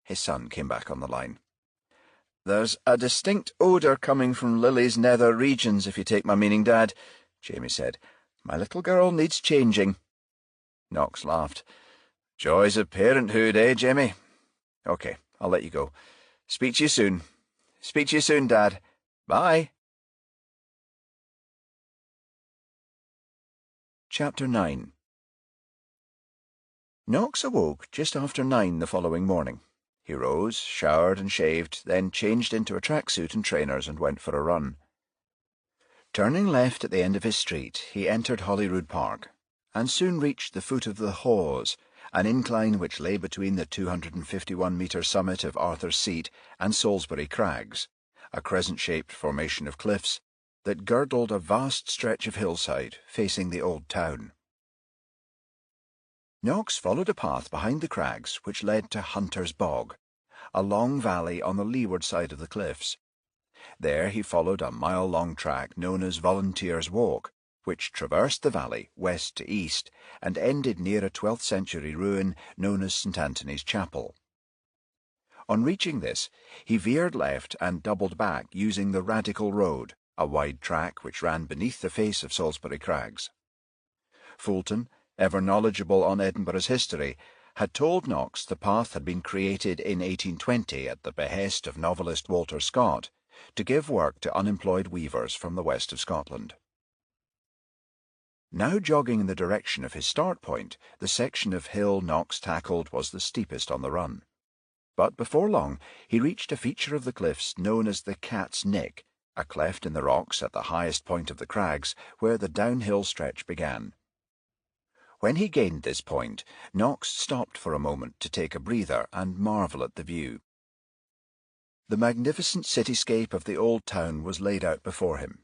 His son came back on the line. There's a distinct odour coming from Lily's nether regions, if you take my meaning, Dad, Jamie said. My little girl needs changing. Knox laughed. Joys of parenthood, eh, Jamie? OK, I'll let you go. Speak to you soon. Speak to you soon, Dad. Bye. Chapter 9. Knox awoke just after 9 the following morning. He rose, showered and shaved, then changed into a tracksuit and trainers and went for a run. Turning left at the end of his street, he entered Holyrood Park, and soon reached the foot of the Hawes, an incline which lay between the 251-metre summit of Arthur's Seat and Salisbury Crags, a crescent-shaped formation of cliffs that girdled a vast stretch of hillside facing the old town. Knox followed a path behind the crags which led to Hunter's Bog, a long valley on the leeward side of the cliffs. There he followed a mile-long track known as Volunteer's Walk, which traversed the valley west to east and ended near a 12th-century ruin known as St. Anthony's Chapel. On reaching this, he veered left and doubled back using the Radical Road, a wide track which ran beneath the face of Salisbury Crags. Fulton, ever knowledgeable on Edinburgh's history, had told Knox the path had been created in 1820 at the behest of novelist Walter Scott to give work to unemployed weavers from the west of Scotland. Now jogging in the direction of his start point, the section of hill Knox tackled was the steepest on the run. But before long he reached a feature of the cliffs known as the Cat's Nick, a cleft in the rocks at the highest point of the crags where the downhill stretch began. When he gained this point, Knox stopped for a moment to take a breather and marvel at the view. The magnificent cityscape of the old town was laid out before him.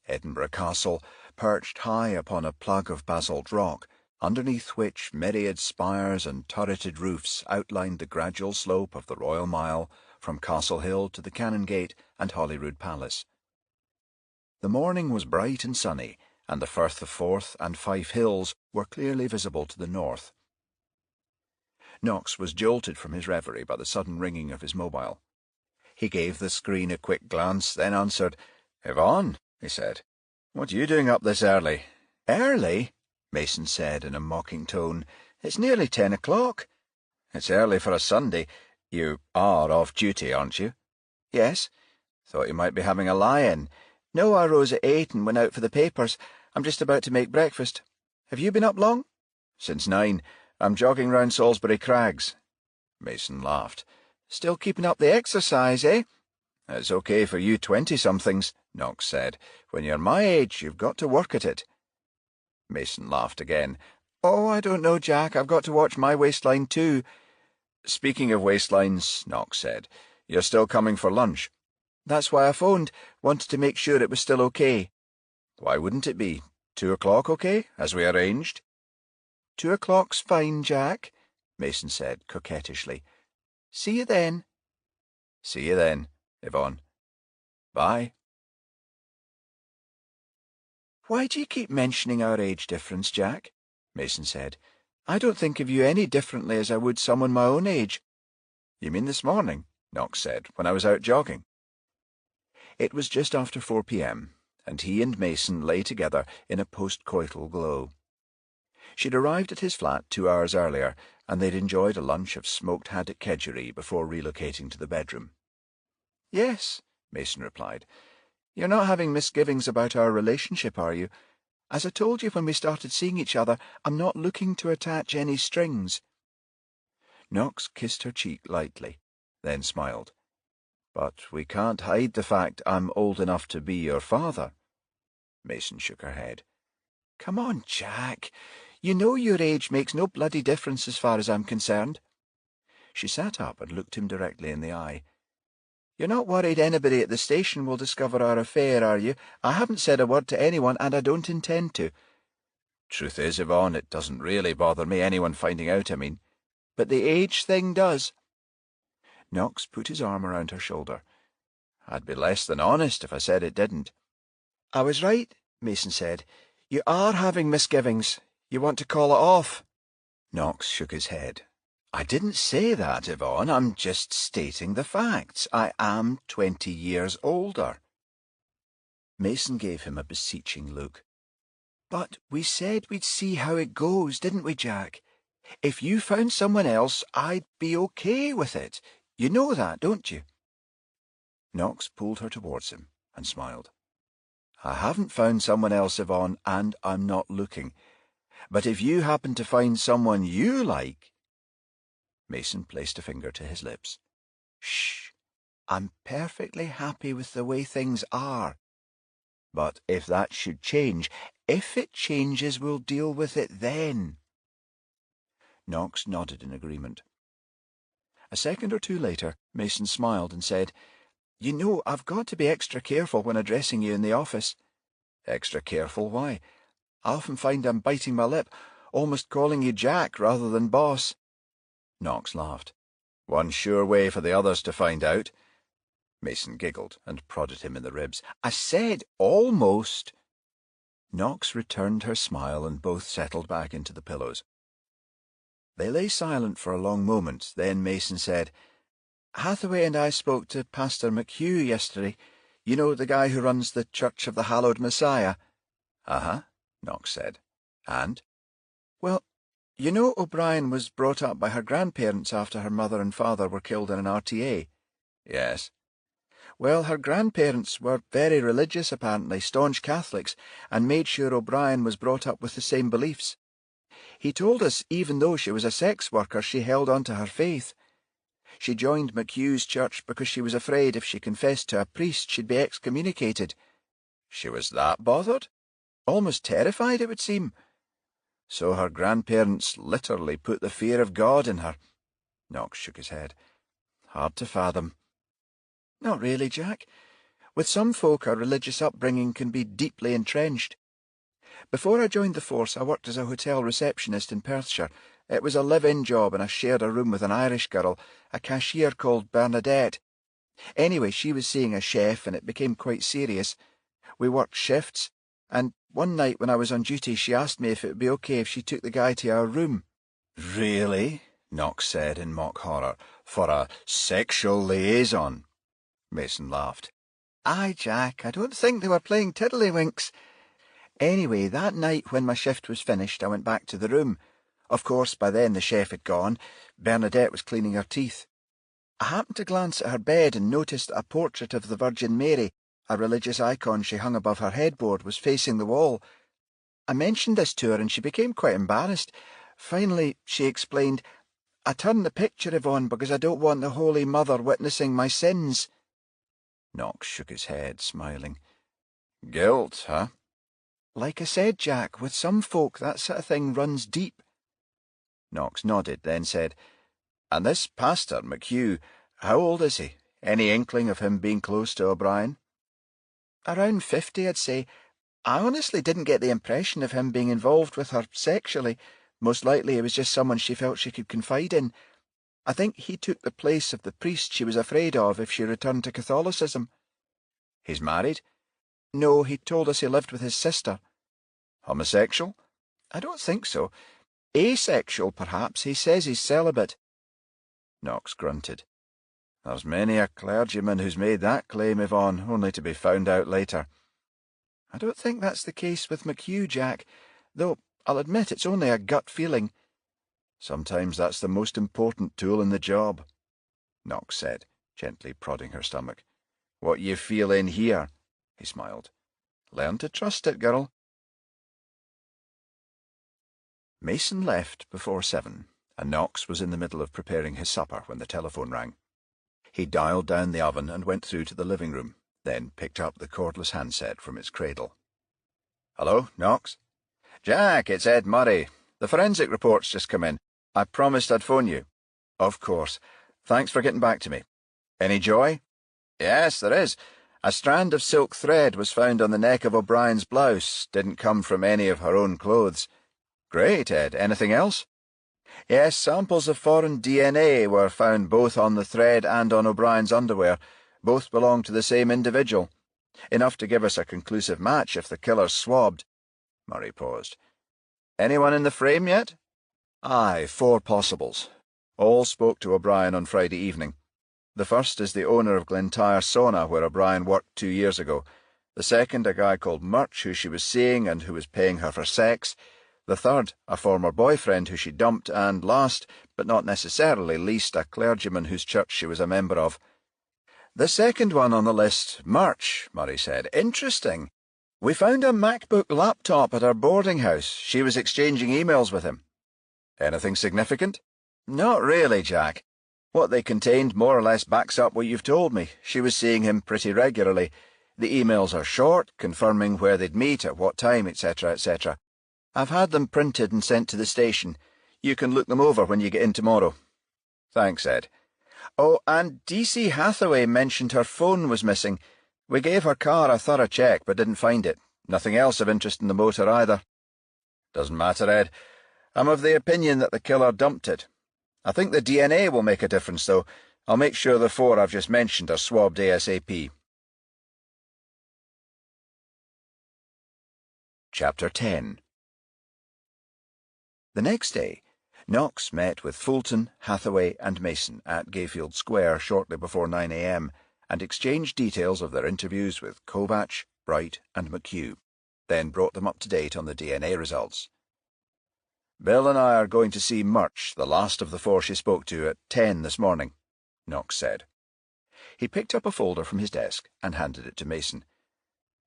Edinburgh Castle, perched high upon a plug of basalt rock, underneath which myriad spires and turreted roofs outlined the gradual slope of the Royal Mile from Castle Hill to the Canongate and Holyrood Palace. The morning was bright and sunny, and the Firth of Forth and Fife Hills were clearly visible to the north. Knox was jolted from his reverie by the sudden ringing of his mobile. He gave the screen a quick glance, then answered. "Yvonne," he said, "what are you doing up this early?" "Early?" Mason said in a mocking tone. "It's nearly 10 o'clock." "It's early for a Sunday. You are off duty, aren't you?" "Yes." "Thought you might be having a lie-in." "No, I rose at 8 and went out for the papers. I'm just about to make breakfast. Have you been up long?" "Since 9. I'm jogging round Salisbury Crags." Mason laughed. "Still keeping up the exercise, eh?" "It's okay for you 20-somethings, Knox said. "When you're my age, you've got to work at it." Mason laughed again. "Oh, I don't know, Jack. I've got to watch my waistline too." "Speaking of waistlines," Knox said, "you're still coming for lunch." "That's why I phoned. Wanted to make sure it was still okay." "Why wouldn't it be? 2 o'clock okay, as we arranged?" 2 o'clock's fine, Jack," Mason said coquettishly. "See you then." "See you then, Yvonne. Bye." "Why do you keep mentioning our age difference, Jack?" Mason said. "I don't think of you any differently as I would someone my own age." "You mean this morning?" Knox said, "when I was out jogging?" It was just after 4 p.m., and he and Mason lay together in a post-coital glow. She'd arrived at his flat 2 hours earlier, and they'd enjoyed a lunch of smoked haddock kedgeree before relocating to the bedroom. "Yes," Mason replied. "You're not having misgivings about our relationship, are you? As I told you when we started seeing each other, I'm not looking to attach any strings." Knox kissed her cheek lightly, then smiled. "But we can't hide the fact I'm old enough to be your father." Mason shook her head. "Come on, Jack. You know your age makes no bloody difference as far as I'm concerned." She sat up and looked him directly in the eye. "You're not worried anybody at the station will discover our affair, are you? I haven't said a word to anyone, and I don't intend to." "Truth is, Yvonne, it doesn't really bother me, anyone finding out, I mean. But the age thing does." Knox put his arm around her shoulder. "I'd be less than honest if I said it didn't." "I was right," Mason said. "You are having misgivings. You want to call it off." Knox shook his head. "I didn't say that, Yvonne. I'm just stating the facts. I am 20 years older." Mason gave him a beseeching look. "But we said we'd see how it goes, didn't we, Jack? If you found someone else, I'd be okay with it. You know that, don't you?" Knox pulled her towards him and smiled. "I haven't found someone else, Yvonne, and I'm not looking. But if you happen to find someone you like—" Mason placed a finger to his lips. "Shh! I'm perfectly happy with the way things are. But if that should change, if it changes, we'll deal with it then." Knox nodded in agreement. A second or two later, Mason smiled and said, "You know, I've got to be extra careful when addressing you in the office." "Extra careful? Why?" "I often find I'm biting my lip, almost calling you Jack rather than boss." Knox laughed. "One sure way for the others to find out." Mason giggled and prodded him in the ribs. "I said almost." Knox returned her smile and both settled back into the pillows. They lay silent for a long moment. Then Mason said, "Hathaway and I spoke to Pastor McHugh yesterday. You know, the guy who runs the Church of the Hallowed Messiah." "Uh-huh," Knox said. "And?" "Well, you know O'Brien was brought up by her grandparents after her mother and father were killed in an RTA." "Yes." "Well, her grandparents were very religious, apparently, staunch Catholics, and made sure O'Brien was brought up with the same beliefs. He told us even though she was a sex worker, she held on to her faith. She joined McHugh's church because she was afraid if she confessed to a priest she'd be excommunicated." "She was that bothered?" "Almost terrified, it would seem." "So her grandparents literally put the fear of God in her." Knox shook his head. "Hard to fathom." "Not really, Jack. With some folk, our religious upbringing can be deeply entrenched. Before I joined the force, I worked as a hotel receptionist in Perthshire. It was a live-in job, and I shared a room with an Irish girl, a cashier called Bernadette. Anyway, she was seeing a chef, and it became quite serious. We worked shifts, and one night when I was on duty, she asked me if it would be okay if she took the guy to our room." "Really?" Knox said in mock horror. "For a sexual liaison?" Mason laughed. "Aye, Jack, I don't think they were playing tiddlywinks. Anyway, that night when my shift was finished, I went back to the room. Of course, by then the chef had gone. Bernadette was cleaning her teeth. I happened to glance at her bed and noticed a portrait of the Virgin Mary, a religious icon she hung above her headboard, was facing the wall. I mentioned this to her and she became quite embarrassed. Finally, she explained, 'I turned the picture, Yvonne, because I don't want the Holy Mother witnessing my sins.'" Knox shook his head, smiling. "Guilt, huh?" "Like I said, Jack, with some folk that sort of thing runs deep." Knox nodded, then said, "And this Pastor McHugh, how old is he? Any inkling of him being close to O'Brien?" "Around 50, I'd say. I honestly didn't get the impression of him being involved with her sexually. Most likely it was just someone she felt she could confide in. I think he took the place of the priest she was afraid of if she returned to Catholicism." "He's married?" "No, he told us he lived with his sister." "Homosexual?" "I don't think so. Asexual, perhaps. He says he's celibate." Knox grunted. "There's many a clergyman who's made that claim, Yvonne, only to be found out later." "I don't think that's the case with McHugh, Jack, though I'll admit it's only a gut feeling." "Sometimes that's the most important tool in the job," Knox said, gently prodding her stomach. What you feel in here, he smiled. Learn to trust it, girl. Mason left before 7, and Knox was in the middle of preparing his supper when the telephone rang. He dialed down the oven and went through to the living room, then picked up the cordless handset from its cradle. Hello, Knox? Jack, it's Ed Murray. The forensic report's just come in. I promised I'd phone you. Of course. Thanks for getting back to me. Any joy? Yes, there is. A strand of silk thread was found on the neck of O'Brien's blouse. Didn't come from any of her own clothes. Great, Ed. Anything else? Yes, samples of foreign DNA were found both on the thread and on O'Brien's underwear. Both belong to the same individual. Enough to give us a conclusive match if the killer's swabbed. Murray paused. Anyone in the frame yet? Aye, 4 possibles. All spoke to O'Brien on Friday evening. The first is the owner of Glentyre Sauna, where O'Brien worked 2 years ago. The second, a guy called Murch, who she was seeing and who was paying her for sex. The third, a former boyfriend who she dumped, and last, but not necessarily least, a clergyman whose church she was a member of. The second one on the list, Murch, Murray said. Interesting. We found a MacBook laptop at her boarding house. She was exchanging emails with him. Anything significant? Not really, Jack. What they contained more or less backs up what you've told me. She was seeing him pretty regularly. The emails are short, confirming where they'd meet, at what time, etc., etc. I've had them printed and sent to the station. You can look them over when you get in tomorrow. Thanks, Ed. Oh, and D.C. Hathaway mentioned her phone was missing. We gave her car a thorough check, but didn't find it. Nothing else of interest in the motor either. Doesn't matter, Ed. I'm of the opinion that the killer dumped it. I think the DNA will make a difference, though. I'll make sure the 4 I've just mentioned are swabbed ASAP. Chapter 10. The next day, Knox met with Fulton, Hathaway and Mason at Gayfield Square shortly before 9 a.m. and exchanged details of their interviews with Kovach, Bright and McHugh, then brought them up to date on the DNA results. Bill and I are going to see Murch, the last of the 4 she spoke to, at 10 this morning, Knox said. He picked up a folder from his desk and handed it to Mason.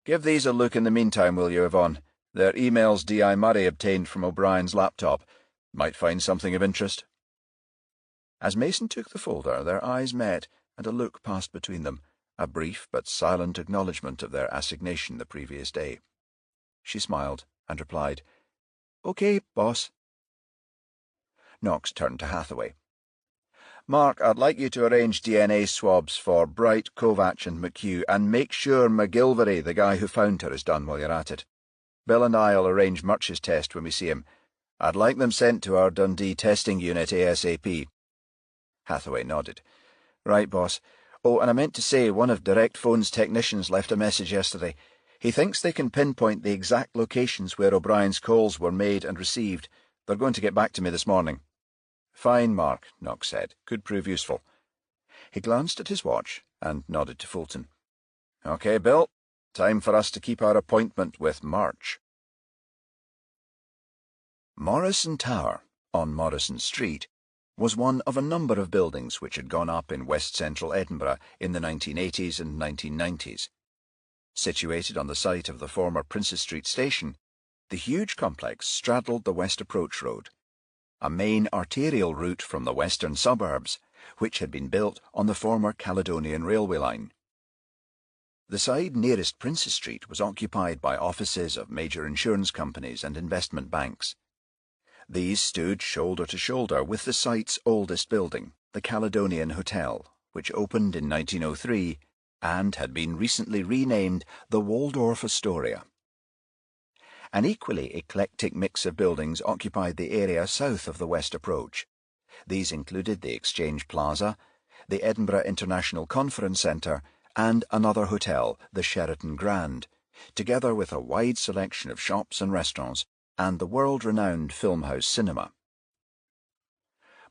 Give these a look in the meantime, will you, Yvonne? They're emails D.I. Murray obtained from O'Brien's laptop. Might find something of interest. As Mason took the folder, their eyes met, and a look passed between them, a brief but silent acknowledgement of their assignation the previous day. She smiled and replied, "Okay, boss." Knox turned to Hathaway. "Mark, I'd like you to arrange DNA swabs for Bright, Kovach and McHugh, and make sure McGilvery, the guy who found her, is done while you're at it. Bill and I'll arrange Murch's test when we see him. I'd like them sent to our Dundee testing unit ASAP. Hathaway nodded. Right, boss. Oh, and I meant to say, one of Direct Phone's technicians left a message yesterday. He thinks they can pinpoint the exact locations where O'Brien's calls were made and received. They're going to get back to me this morning. Fine, Mark, Knox said. Could prove useful. He glanced at his watch and nodded to Fulton. Okay, Bill. Time for us to keep our appointment with Murch. Morrison Tower, on Morrison Street, was one of a number of buildings which had gone up in west-central Edinburgh in the 1980s and 1990s. Situated on the site of the former Princes Street station, the huge complex straddled the West Approach Road, a main arterial route from the western suburbs, which had been built on the former Caledonian Railway line. The side nearest Princes Street was occupied by offices of major insurance companies and investment banks. These stood shoulder to shoulder with the site's oldest building, the Caledonian Hotel, which opened in 1903 and had been recently renamed the Waldorf Astoria. An equally eclectic mix of buildings occupied the area south of the West Approach. These included the Exchange Plaza, the Edinburgh International Conference Centre, and another hotel, the Sheraton Grand, together with a wide selection of shops and restaurants, and the world-renowned Filmhouse Cinema.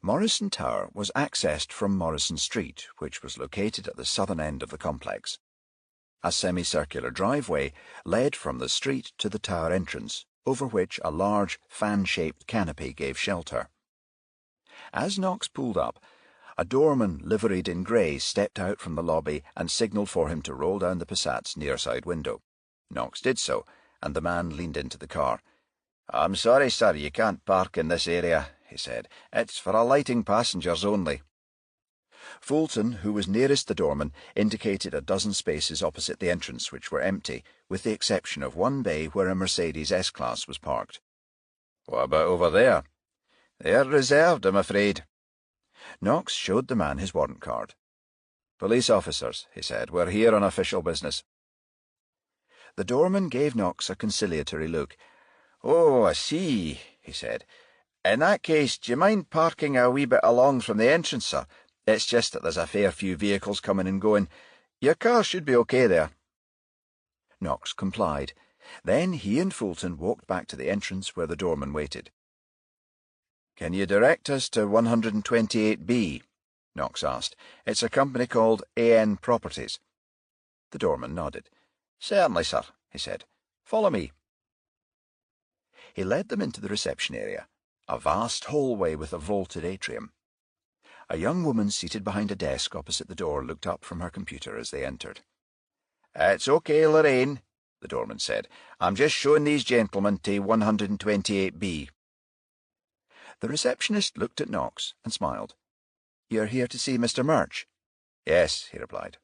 Morrison Tower was accessed from Morrison Street, which was located at the southern end of the complex. A semicircular driveway led from the street to the tower entrance, over which a large fan-shaped canopy gave shelter. As Knox pulled up, A doorman liveried in grey stepped out from the lobby and signalled for him to roll down the Passat's near side window. Knox did so, and the man leaned into the car. "I'm sorry, sir, you can't park in this area," he said. "It's for alighting passengers only." Fulton, who was nearest the doorman, indicated a dozen spaces opposite the entrance which were empty, with the exception of one bay where a Mercedes S-Class was parked. "What about over there?" "They're reserved, I'm afraid." Knox showed the man his warrant card. "Police officers," he said. "We're here on official business." The doorman gave Knox a conciliatory look. "Oh, I see," he said. "In that case, do you mind parking a wee bit along from the entrance, sir? It's just that there's a fair few vehicles coming and going. Your car should be okay there." Knox complied. Then he and Fulton walked back to the entrance where the doorman waited. "Can you direct us to 128B? Knox asked. "It's a company called AN Properties." The doorman nodded. "Certainly, sir," he said. "Follow me." He led them into the reception area, a vast hallway with a vaulted atrium. A young woman seated behind a desk opposite the door looked up from her computer as they entered. "It's okay, Lorraine," the doorman said. "I'm just showing these gentlemen to 128B. The receptionist looked at Knox and smiled. "You're here to see Mr. Murch?" "Yes," he replied.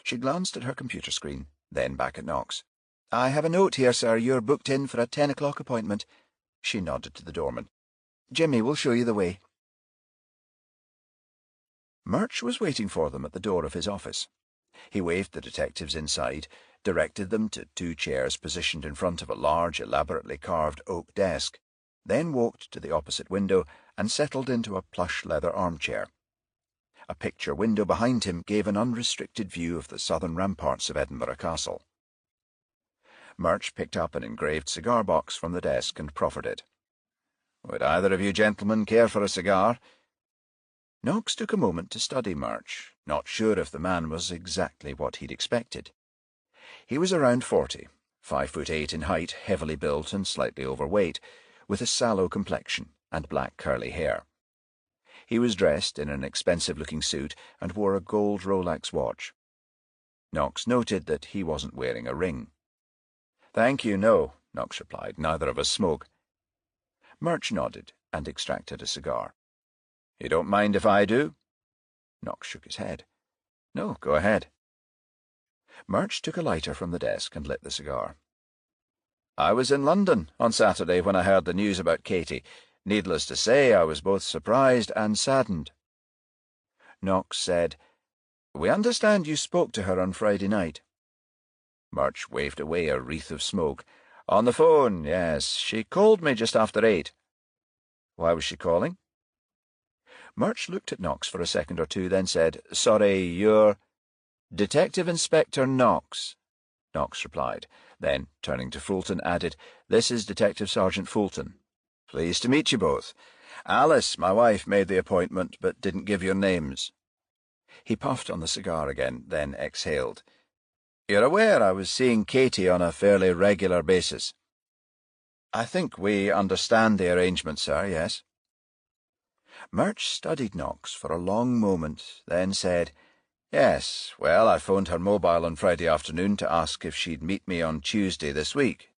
She glanced at her computer screen, then back at Knox. "I have a note here, sir. You're booked in for a 10 o'clock appointment." She nodded to the doorman. "Jimmy will show you the way." Murch was waiting for them at the door of his office. He waved the detectives inside, directed them to 2 chairs positioned in front of a large, elaborately carved oak desk, then walked to the opposite window and settled into a plush leather armchair. A picture window behind him gave an unrestricted view of the southern ramparts of Edinburgh Castle. Murch picked up an engraved cigar box from the desk and proffered it. "Would either of you gentlemen care for a cigar?" Knox took a moment to study Murch, not sure if the man was exactly what he'd expected. He was around 40, 5'8" in height, heavily built and slightly overweight, with a sallow complexion and black curly hair. He was dressed in an expensive-looking suit and wore a gold Rolex watch. Knox noted that he wasn't wearing a ring. "Thank you, no," Knox replied. "Neither of us smoke." Murch nodded and extracted a cigar. "You don't mind if I do?" Knox shook his head. "No, go ahead." Murch took a lighter from the desk and lit the cigar. "I was in London on Saturday when I heard the news about Katie. Needless to say, I was both surprised and saddened." Knox said, "We understand you spoke to her on Friday night." Murch waved away a wreath of smoke. "On the phone, yes. She called me just after 8. "Why was she calling?" Murch looked at Knox for a second or two, then said, "Sorry, you're—" "Detective Inspector Knox," Knox replied. Then, turning to Fulton, added, "This is Detective Sergeant Fulton. Pleased to meet you both. Alice, my wife, made the appointment, but didn't give your names." He puffed on the cigar again, then exhaled. "You're aware I was seeing Katie on a fairly regular basis?" "I think we understand the arrangement, sir, yes." Murch studied Knox for a long moment, then said, "Yes, well, I phoned her mobile on Friday afternoon to ask if she'd meet me on Tuesday this week."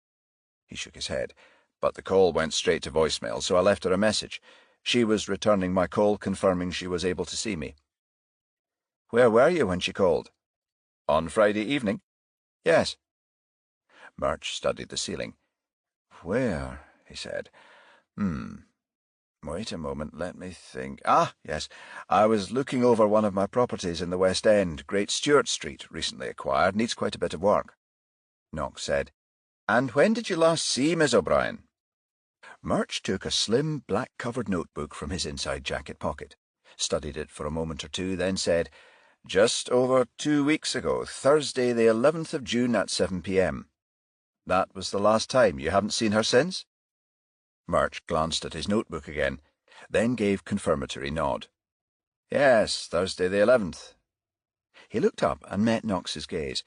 He shook his head, "but the call went straight to voicemail, so I left her a message. She was returning my call, confirming she was able to see me." "Where were you when she called?" "On Friday evening?" "Yes." Murch studied the ceiling. "Where?" he said. Wait a moment, let me think. Ah, yes, I was looking over one of my properties in the West End, Great Stewart Street, recently acquired, needs quite a bit of work." Knox said, "And when did you last see Miss O'Brien?" Murch took a slim, black-covered notebook from his inside jacket pocket, studied it for a moment or two, then said, "Just over 2 weeks ago, Thursday the 11th of June at 7 p.m. That was the last time. You haven't seen her since?" Murch glanced at his notebook again, then gave confirmatory nod. "Yes, Thursday the 11th. He looked up and met Knox's gaze.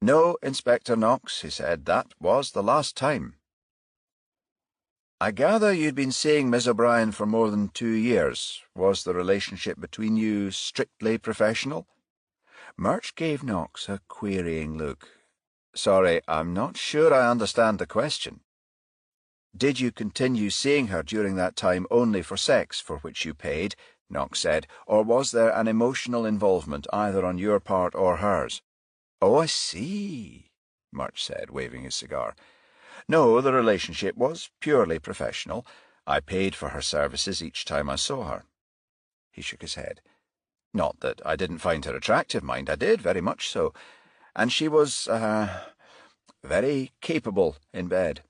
"No, Inspector Knox," he said, "that was the last time." I gather you'd been seeing Miss O'Brien for more than 2 years. Was the relationship between you strictly professional? Murch gave Knox a querying look. Sorry, I'm not sure I understand the question. Did you continue seeing her during that time only for sex, for which you paid, Knox said, or was there an emotional involvement either on your part or hers? Oh, I see, Murch said, waving his cigar. No, the relationship was purely professional. I paid for her services each time I saw her. He shook his head. Not that I didn't find her attractive, mind, I did, very much so. And she was, very capable in bed.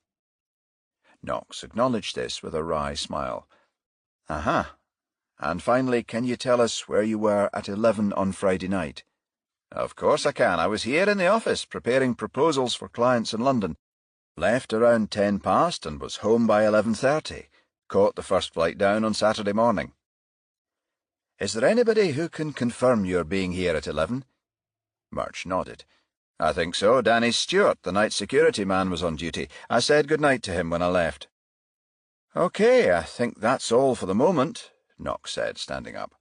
Knox acknowledged this with a wry smile. Aha. And finally, can you tell us where you were at 11 on Friday night? Of course I can. I was here in the office, preparing proposals for clients in London. Left around 10 past and was home by 11:30. Caught the first flight down on Saturday morning. Is there anybody who can confirm your being here at 11? Murch nodded. I think so. Danny Stewart, the night security man, was on duty. I said good night to him when I left. Okay, I think that's all for the moment, Knox said, standing up.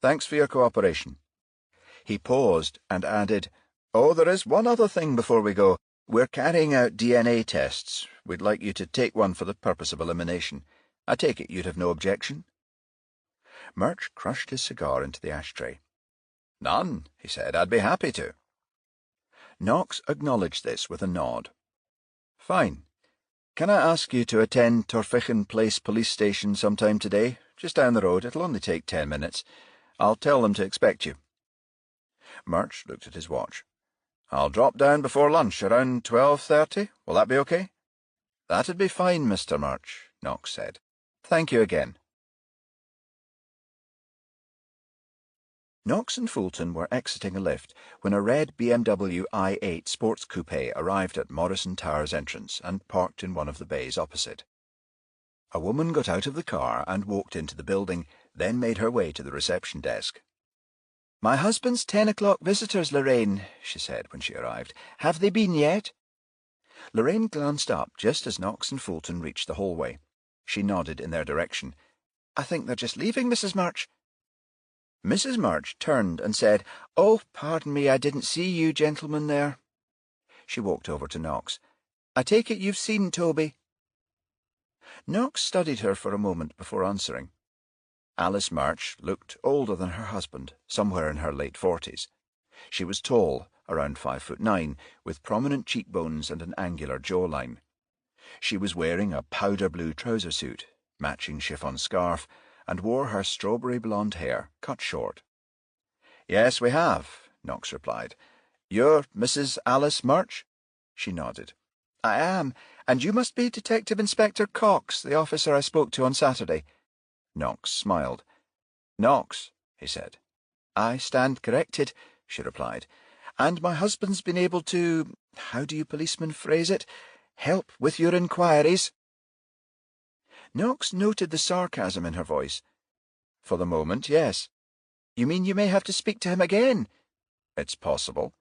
Thanks for your cooperation. He paused and added, Oh, there is one other thing before we go. We're carrying out DNA tests. We'd like you to take one for the purpose of elimination. I take it you'd have no objection? Murch crushed his cigar into the ashtray. None, he said. I'd be happy to. Knox acknowledged this with a nod. Fine. Can I ask you to attend Torfichan Place Police Station sometime today? Just down the road. It'll only take 10 minutes. I'll tell them to expect you. Murch looked at his watch. I'll drop down before lunch, around 12:30. Will that be okay? That'd be fine, Mr. Murch, Knox said. Thank you again. Knox and Fulton were exiting a lift when a red BMW i8 sports coupe arrived at Morrison Tower's entrance and parked in one of the bays opposite. A woman got out of the car and walked into the building, then made her way to the reception desk. My husband's 10 o'clock visitors, Lorraine, she said when she arrived. Have they been yet? Lorraine glanced up just as Knox and Fulton reached the hallway. She nodded in their direction. I think they're just leaving, Mrs. Murch. Mrs. Murch turned and said, Oh, pardon me, I didn't see you gentlemen there. She walked over to Knox. I take it you've seen Toby? Knox studied her for a moment before answering. Alice Murch looked older than her husband, somewhere in her late 40s. She was tall, around 5'9", with prominent cheekbones and an angular jawline. She was wearing a powder-blue trouser suit, matching chiffon scarf, and wore her strawberry blonde hair cut short. Yes, we have, Knox replied. You're Mrs. Alice Murch? She nodded. I am, and you must be Detective Inspector Cox, the officer I spoke to on Saturday. Knox smiled. Knox, he said. I stand corrected, she replied. And my husband's been able to, how do you policemen phrase it, help with your inquiries. Knox noted the sarcasm in her voice. For the moment, yes. You mean you may have to speak to him again? It's possible.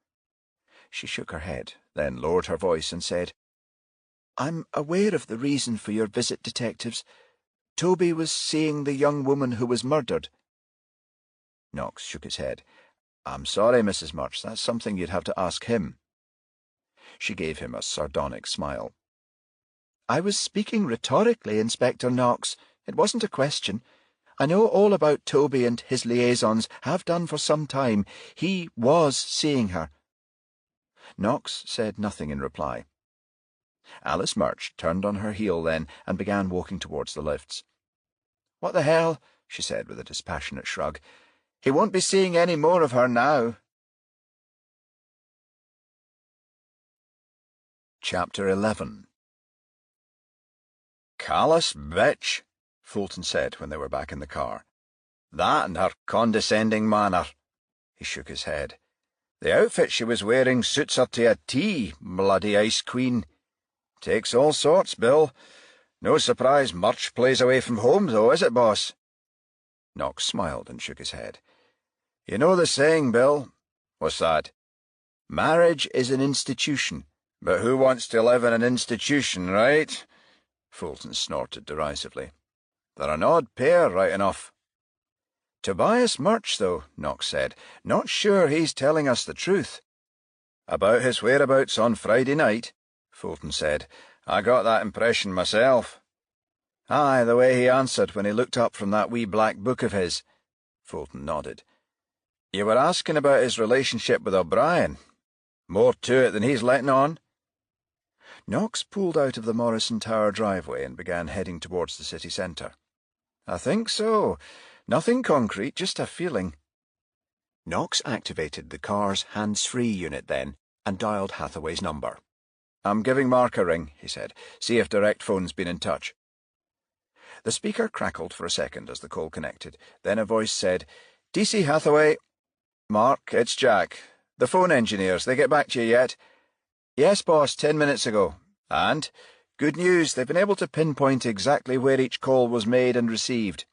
She shook her head, then lowered her voice and said, I'm aware of the reason for your visit, detectives. Toby was seeing the young woman who was murdered. Knox shook his head. I'm sorry, Mrs. Murch, that's something you'd have to ask him. She gave him a sardonic smile. I was speaking rhetorically, Inspector Knox. It wasn't a question. I know all about Toby and his liaisons, have done for some time. He was seeing her. Knox said nothing in reply. Alice Murch turned on her heel then and began walking towards the lifts. What the hell, she said with a dispassionate shrug. He won't be seeing any more of her now. Chapter 11. Callous bitch, Fulton said when they were back in the car. That and her condescending manner. He shook his head. The outfit she was wearing suits her to a T, bloody ice queen. Takes all sorts, Bill. No surprise Murch plays away from home, though, is it, boss? Knox smiled and shook his head. You know the saying, Bill. What's that? Marriage is an institution, but who wants to live in an institution, right? Fulton snorted derisively. "They're an odd pair, right enough." "Tobias Murch, though," Knox said. "Not sure he's telling us the truth." "About his whereabouts on Friday night?" Fulton said. "I got that impression myself." "Aye, the way he answered when he looked up from that wee black book of his." Fulton nodded. "You were asking about his relationship with O'Brien. More to it than he's letting on?" Knox pulled out of the Morrison Tower driveway and began heading towards the city centre. "I think so. Nothing concrete, just a feeling." Knox activated the car's hands-free unit then and dialed Hathaway's number. "I'm giving Mark a ring," he said. "See if Direct Phone's been in touch." The speaker crackled for a second as the call connected. Then a voice said, "DC Hathaway." "Mark, it's Jack. The phone engineers, they get back to you yet?" "Yes, boss, 10 minutes ago." "And?" "Good news, they've been able to pinpoint exactly where each call was made and received."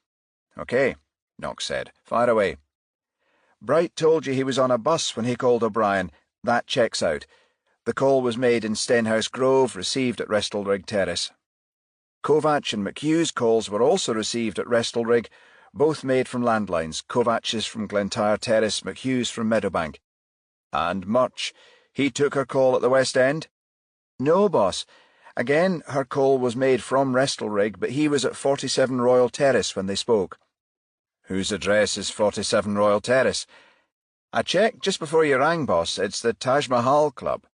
"Okay," Knox said. "Fire away." "Bright told you he was on a bus when he called O'Brien. That checks out. The call was made in Stenhouse Grove, received at Restalrig Terrace. Kovacs and McHugh's calls were also received at Restalrig, both made from landlines, Kovac's from Glentyre Terrace, McHugh's from Meadowbank." "And Murch, he took her call at the West End?" "No, boss. Again, her call was made from Restalrig, but he was at 47 Royal Terrace when they spoke." "Whose address is 47 Royal Terrace?" "I checked just before you rang, boss. It's the Taj Mahal Club."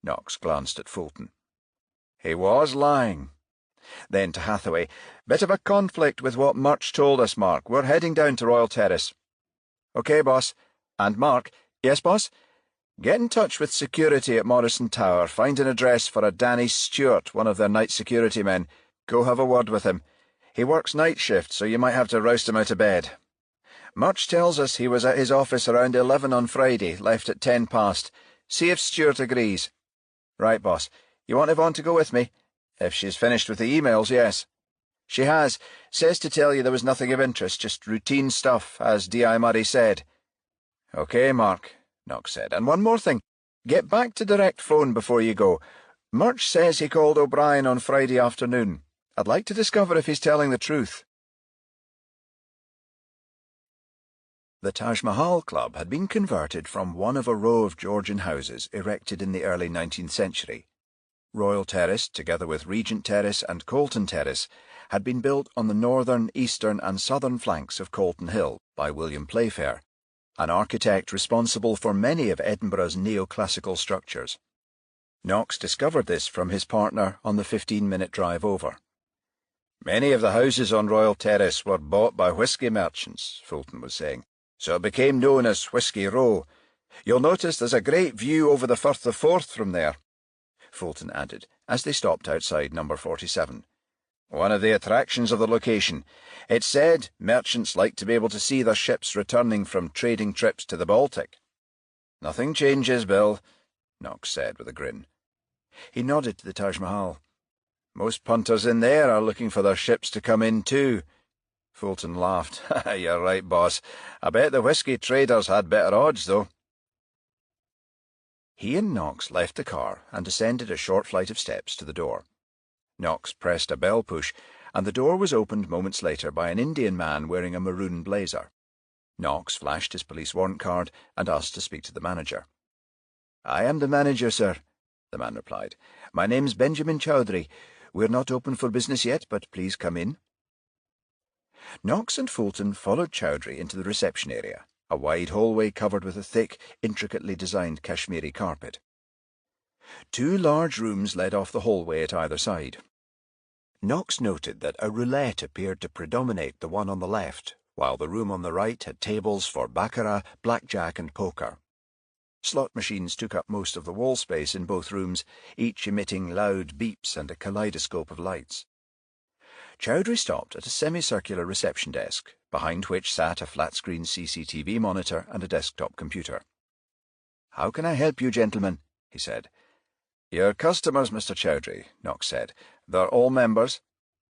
Knox glanced at Fulton. "He was lying." Then to Hathaway, "Bit of a conflict with what Murch told us, Mark. We're heading down to Royal Terrace." "Okay, boss. And Mark—" "Yes, boss?" "Get in touch with security at Morrison Tower. Find an address for a Danny Stewart, one of their night security men. Go have a word with him. He works night shift, so you might have to roust him out of bed. Murch tells us he was at his office around 11 on Friday, left at 10 past. See if Stewart agrees." "Right, boss. You want Yvonne to go with me?" "If she's finished with the emails, yes." "She has. Says to tell you there was nothing of interest, just routine stuff, as D.I. Murray said." "Okay, Mark," Knox said. "And one more thing. Get back to Direct Phone before you go. Murch says he called O'Brien on Friday afternoon. I'd like to discover if he's telling the truth." The Taj Mahal Club had been converted from one of a row of Georgian houses erected in the early 19th century. Royal Terrace, together with Regent Terrace and Colton Terrace, had been built on the northern, eastern and southern flanks of Colton Hill by William Playfair, an architect responsible for many of Edinburgh's neoclassical structures. Knox discovered this from his partner on the 15-minute drive over. "Many of the houses on Royal Terrace were bought by whisky merchants," Fulton was saying, "so it became known as Whisky Row. You'll notice there's a great view over the Firth of Forth from there," Fulton added, as they stopped outside number 47. "One of the attractions of the location. It's said merchants like to be able to see their ships returning from trading trips to the Baltic." "Nothing changes, Bill," Knox said with a grin. He nodded to the Taj Mahal. "Most punters in there are looking for their ships to come in too." Fulton laughed. "You're right, boss. I bet the whisky traders had better odds, though." He and Knox left the car and descended a short flight of steps to the door. Knox pressed a bell push, and the door was opened moments later by an Indian man wearing a maroon blazer. Knox flashed his police warrant card and asked to speak to the manager. "I am the manager, sir," the man replied. "My name's Benjamin Chowdhury. We're not open for business yet, but please come in." Knox and Fulton followed Chowdhury into the reception area, a wide hallway covered with a thick, intricately designed Kashmiri carpet. 2 large rooms led off the hallway at either side. Knox noted that a roulette appeared to predominate the one on the left, while the room on the right had tables for baccarat, blackjack and poker. Slot machines took up most of the wall space in both rooms, each emitting loud beeps and a kaleidoscope of lights. Chowdhury stopped at a semicircular reception desk, behind which sat a flat-screen CCTV monitor and a desktop computer. "How can I help you, gentlemen?" he said. "Your customers, Mr. Chowdhury," Knox said. "They're all members?"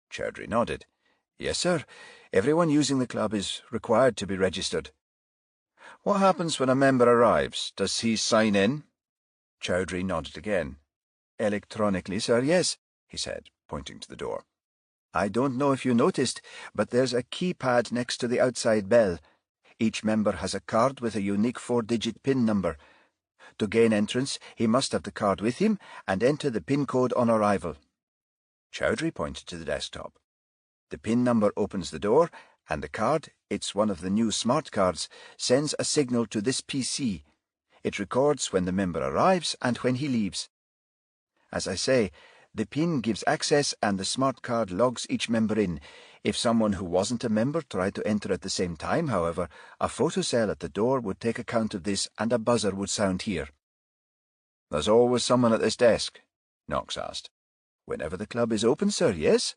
Chowdhury nodded. "Yes, sir. Everyone using the club is required to be registered." "What happens when a member arrives? Does he sign in?" Chowdhury nodded again. "Electronically, sir, yes," he said. pointing to the door. "I don't know if you noticed, but there's a keypad next to the outside bell. Each member has a card with a unique 4-digit PIN number. To gain entrance, he must have the card with him and enter the PIN code on arrival." Chowdhury pointed to the desktop. "The PIN number opens the door, and the card, it's one of the new smart cards, sends a signal to this PC. It records when the member arrives and when he leaves. As I say, the PIN gives access and the smart card logs each member in. If someone who wasn't a member tried to enter at the same time, however, a photocell at the door would take account of this and a buzzer would sound here." "There's always someone at this desk?" Knox asked. "Whenever the club is open, sir, yes."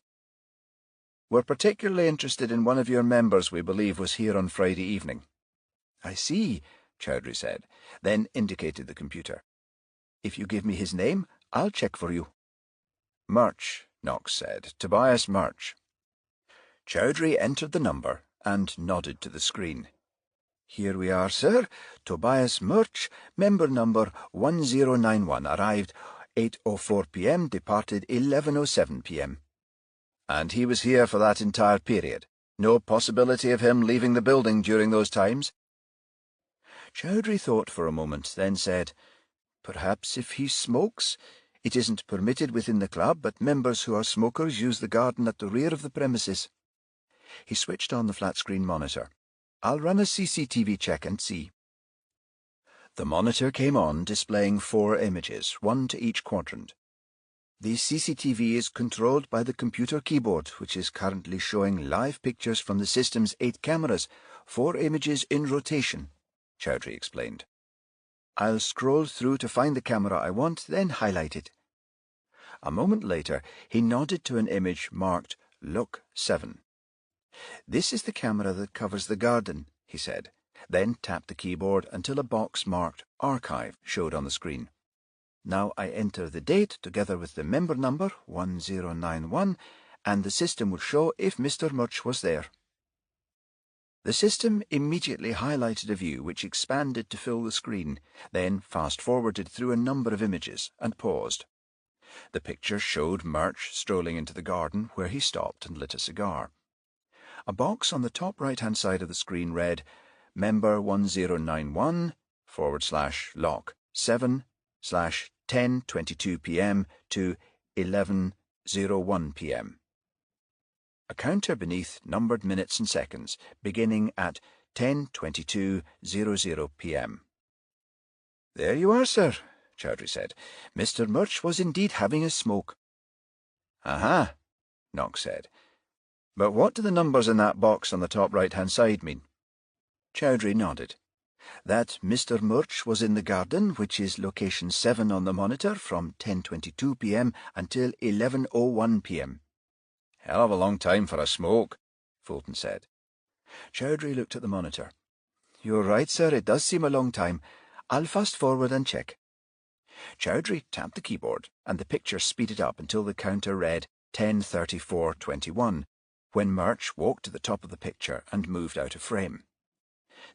"We're particularly interested in one of your members we believe was here on Friday evening." "I see," Chowdhury said, then indicated the computer. "If you give me his name, I'll check for you." "Murch," Knox said. "Tobias Murch." Chowdhury entered the number and nodded to the screen. "Here we are, sir. Tobias Murch, member number 1091, arrived 8:04 p.m., departed 11:07 p.m. "And he was here for that entire period? No possibility of him leaving the building during those times?" Chowdhury thought for a moment, then said, "Perhaps if he smokes. It isn't permitted within the club, but members who are smokers use the garden at the rear of the premises." He switched on the flat-screen monitor. "I'll run a CCTV check and see." The monitor came on, displaying 4 images, one to each quadrant. "The CCTV is controlled by the computer keyboard, which is currently showing live pictures from the system's 8 cameras, 4 images in rotation," Chowdhury explained. "I'll scroll through to find the camera I want, then highlight it." A moment later, he nodded to an image marked Look 7. "This is the camera that covers the garden," he said, then tapped the keyboard until a box marked Archive showed on the screen. "Now I enter the date together with the member number 1091, and the system will show if Mr. Murch was there." The system immediately highlighted a view which expanded to fill the screen, then fast-forwarded through a number of images and paused. The picture showed Murch strolling into the garden, where he stopped and lit a cigar. A box on the top right-hand side of the screen read, "Member 1091 /lock 7/10:22 p.m. to 11:01 p.m. A counter beneath numbered minutes and seconds, beginning at 10:22:00 p.m. "There you are, sir," Chowdhury said. "Mr. Murch was indeed having a smoke." "Aha," Knox said. "But what do the numbers in that box on the top right-hand side mean?" Chowdhury nodded. "That Mr. Murch was in the garden, which is location 7 on the monitor, from 10:22 p.m. until 11:01 p.m. "Hell of a long time for a smoke," Fulton said. Chowdhury looked at the monitor. "You're right, sir, it does seem a long time. I'll fast-forward and check." Chowdhury tapped the keyboard, and the picture speeded up until the counter read 10:34:21, when Murch walked to the top of the picture and moved out of frame.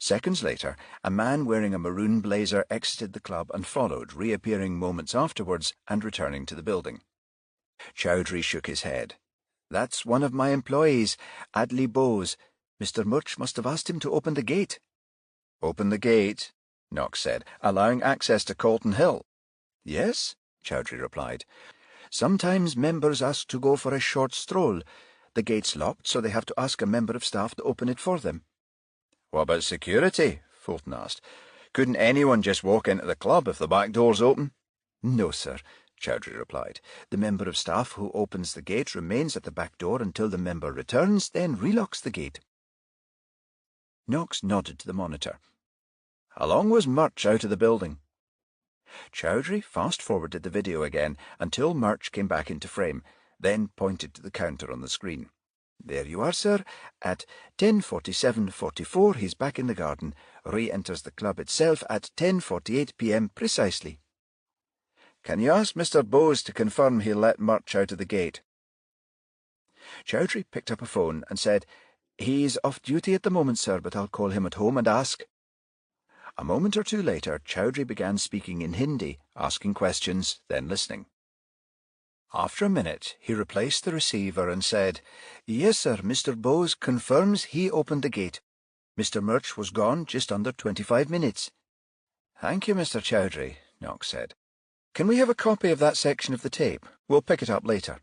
Seconds later, a man wearing a maroon blazer exited the club and followed, reappearing moments afterwards and returning to the building. Chowdhury shook his head. "That's one of my employees, Adley Bowes. Mr. Murch must have asked him to open the gate." "Open the gate?" Knox said, "allowing access to Colton Hill?" "Yes," Chowdhury replied. "Sometimes members ask to go for a short stroll. The gate's locked, so they have to ask a member of staff to open it for them." "What about security?" Fulton asked. "Couldn't anyone just walk into the club if the back door's open?" "No, sir," Chowdhury replied. "The member of staff who opens the gate remains at the back door until the member returns, then relocks the gate." Knox nodded to the monitor. "How long was Murch out of the building?" Chowdhury fast-forwarded the video again until Murch came back into frame, then pointed to the counter on the screen. "There you are, sir. At 10:47:44 he's back in the garden, re-enters the club itself at 10:48 p.m. precisely." "Can you ask Mr. Bowes to confirm he'll let Murch out of the gate?" Chowdhury picked up a phone and said, "He's off duty at the moment, sir, but I'll call him at home and ask." A moment or two later, Chowdhury began speaking in Hindi, asking questions, then listening. After a minute, he replaced the receiver and said, "Yes, sir, Mr. Bowes confirms he opened the gate. Mr. Murch was gone just under 25 minutes. "Thank you, Mr. Chowdhury," Knox said. "Can we have a copy of that section of the tape? We'll pick it up later."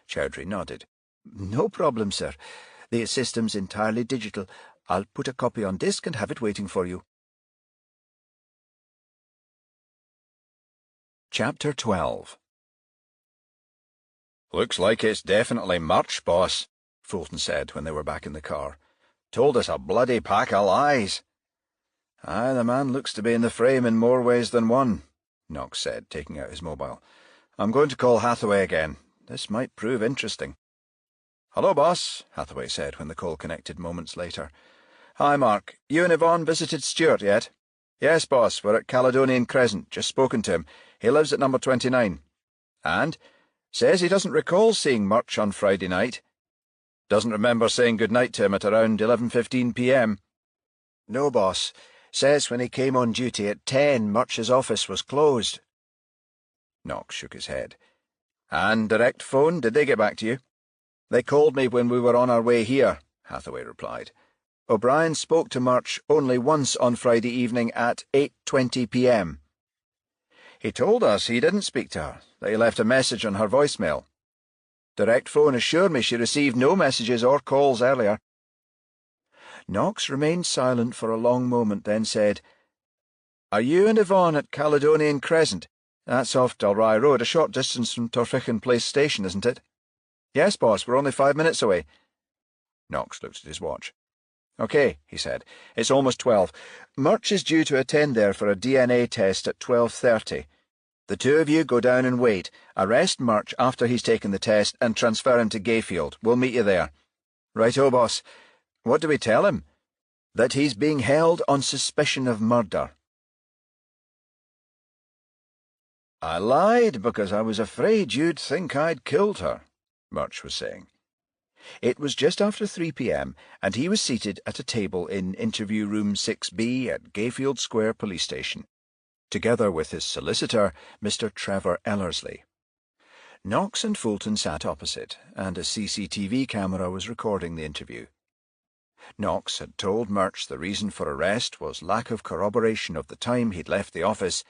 Chowdhury nodded. "No problem, sir. The system's entirely digital. I'll put a copy on disk and have it waiting for you." Chapter 12. "Looks like it's definitely Murch, boss," Fulton said when they were back in the car. "Told us a bloody pack of lies." "Aye, the man looks to be in the frame in more ways than one," Knox said, taking out his mobile. "I'm going to call Hathaway again. This might prove interesting." "Hello, boss," Hathaway said when the call connected moments later. "Hi, Mark. You and Yvonne visited Stuart yet?" "Yes, boss. We're at Caledonian Crescent. Just spoken to him. He lives at number 29. "And? Says he doesn't recall seeing Murch on Friday night. Doesn't remember saying good night to him at around 11:15 p.m. "No, boss. Says when he came on duty at 10, Murch's office was closed." Knox shook his head. "And direct phone, did they get back to you?" "They called me when we were on our way here," Hathaway replied. "O'Brien spoke to Murch only once on Friday evening at 8:20 p.m. "He told us he didn't speak to her, that he left a message on her voicemail. Direct phone assured me she received no messages or calls earlier." Knox remained silent for a long moment, then said, "Are you and Yvonne at Caledonian Crescent? That's off Dalry Road, a short distance from Torfichan Place Station, isn't it?" "Yes, boss, we're only 5 minutes away." Knox looked at his watch. "OK," he said. "It's almost 12. Murch is due to attend there for a DNA test at 12:30. The two of you go down and wait. Arrest Murch after he's taken the test and transfer him to Gayfield. We'll meet you there." "Right-o, boss. What do we tell him?" "That he's being held on suspicion of murder." "I lied because I was afraid you'd think I'd killed her," Murch was saying. It was just after 3 p.m, and he was seated at a table in interview room 6B at Gayfield Square Police Station, together with his solicitor, Mr. Trevor Ellerslie. Knox and Fulton sat opposite, and a CCTV camera was recording the interview. Knox had told Murch the reason for arrest was lack of corroboration of the time he'd left the office,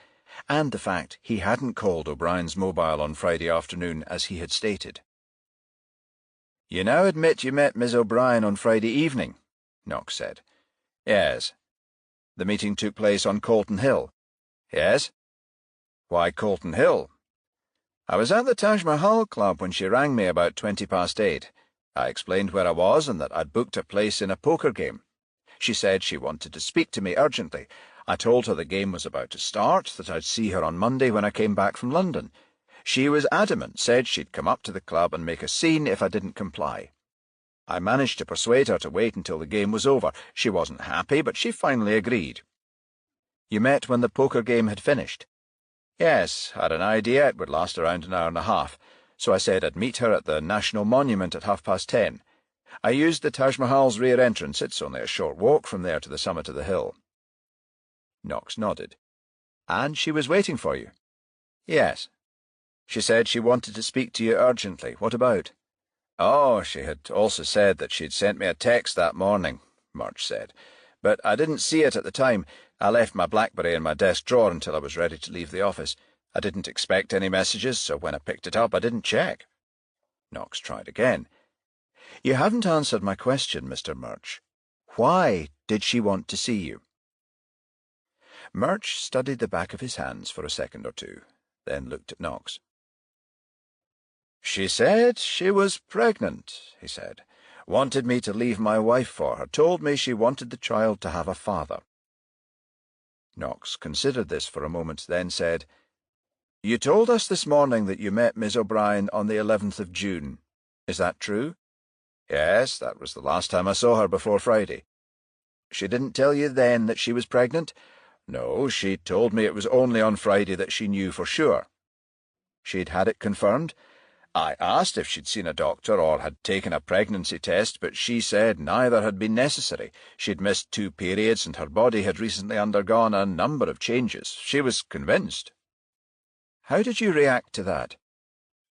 and the fact he hadn't called O'Brien's mobile on Friday afternoon as he had stated. "You now admit you met Miss O'Brien on Friday evening," Knox said. "Yes." "The meeting took place on Colton Hill?" "Yes." "Why Colton Hill?" "I was at the Taj Mahal Club when she rang me about 8:20. I explained where I was and that I'd booked a place in a poker game. She said she wanted to speak to me urgently. I told her the game was about to start, that I'd see her on Monday when I came back from London. She was adamant, said she'd come up to the club and make a scene if I didn't comply. I managed to persuade her to wait until the game was over. She wasn't happy, but she finally agreed." "You met when the poker game had finished?" "Yes, had an idea it would last around an hour and a half, so I said I'd meet her at the National Monument at 10:30. I used the Taj Mahal's rear entrance. It's only a short walk from there to the summit of the hill." Knox nodded. "And she was waiting for you?" "Yes." "She said she wanted to speak to you urgently. What about?" "Oh, she had also said that she'd sent me a text that morning," Murch said. "But I didn't see it at the time. I left my BlackBerry in my desk drawer until I was ready to leave the office. I didn't expect any messages, so when I picked it up, I didn't check." Knox tried again. "You haven't answered my question, Mr. Murch. Why did she want to see you?" Murch studied the back of his hands for a second or two, then looked at Knox. "She said she was pregnant," he said. "Wanted me to leave my wife for her. Told me she wanted the child to have a father." Knox considered this for a moment, then said, "You told us this morning that you met Miss O'Brien on the 11th of June. Is that true?" "Yes, that was the last time I saw her before Friday." "She didn't tell you then that she was pregnant?" "No, she told me it was only on Friday that she knew for sure." "She'd had it confirmed?" "I asked if she'd seen a doctor or had taken a pregnancy test, but she said neither had been necessary. She'd missed 2 periods and her body had recently undergone a number of changes. She was convinced." "How did you react to that?"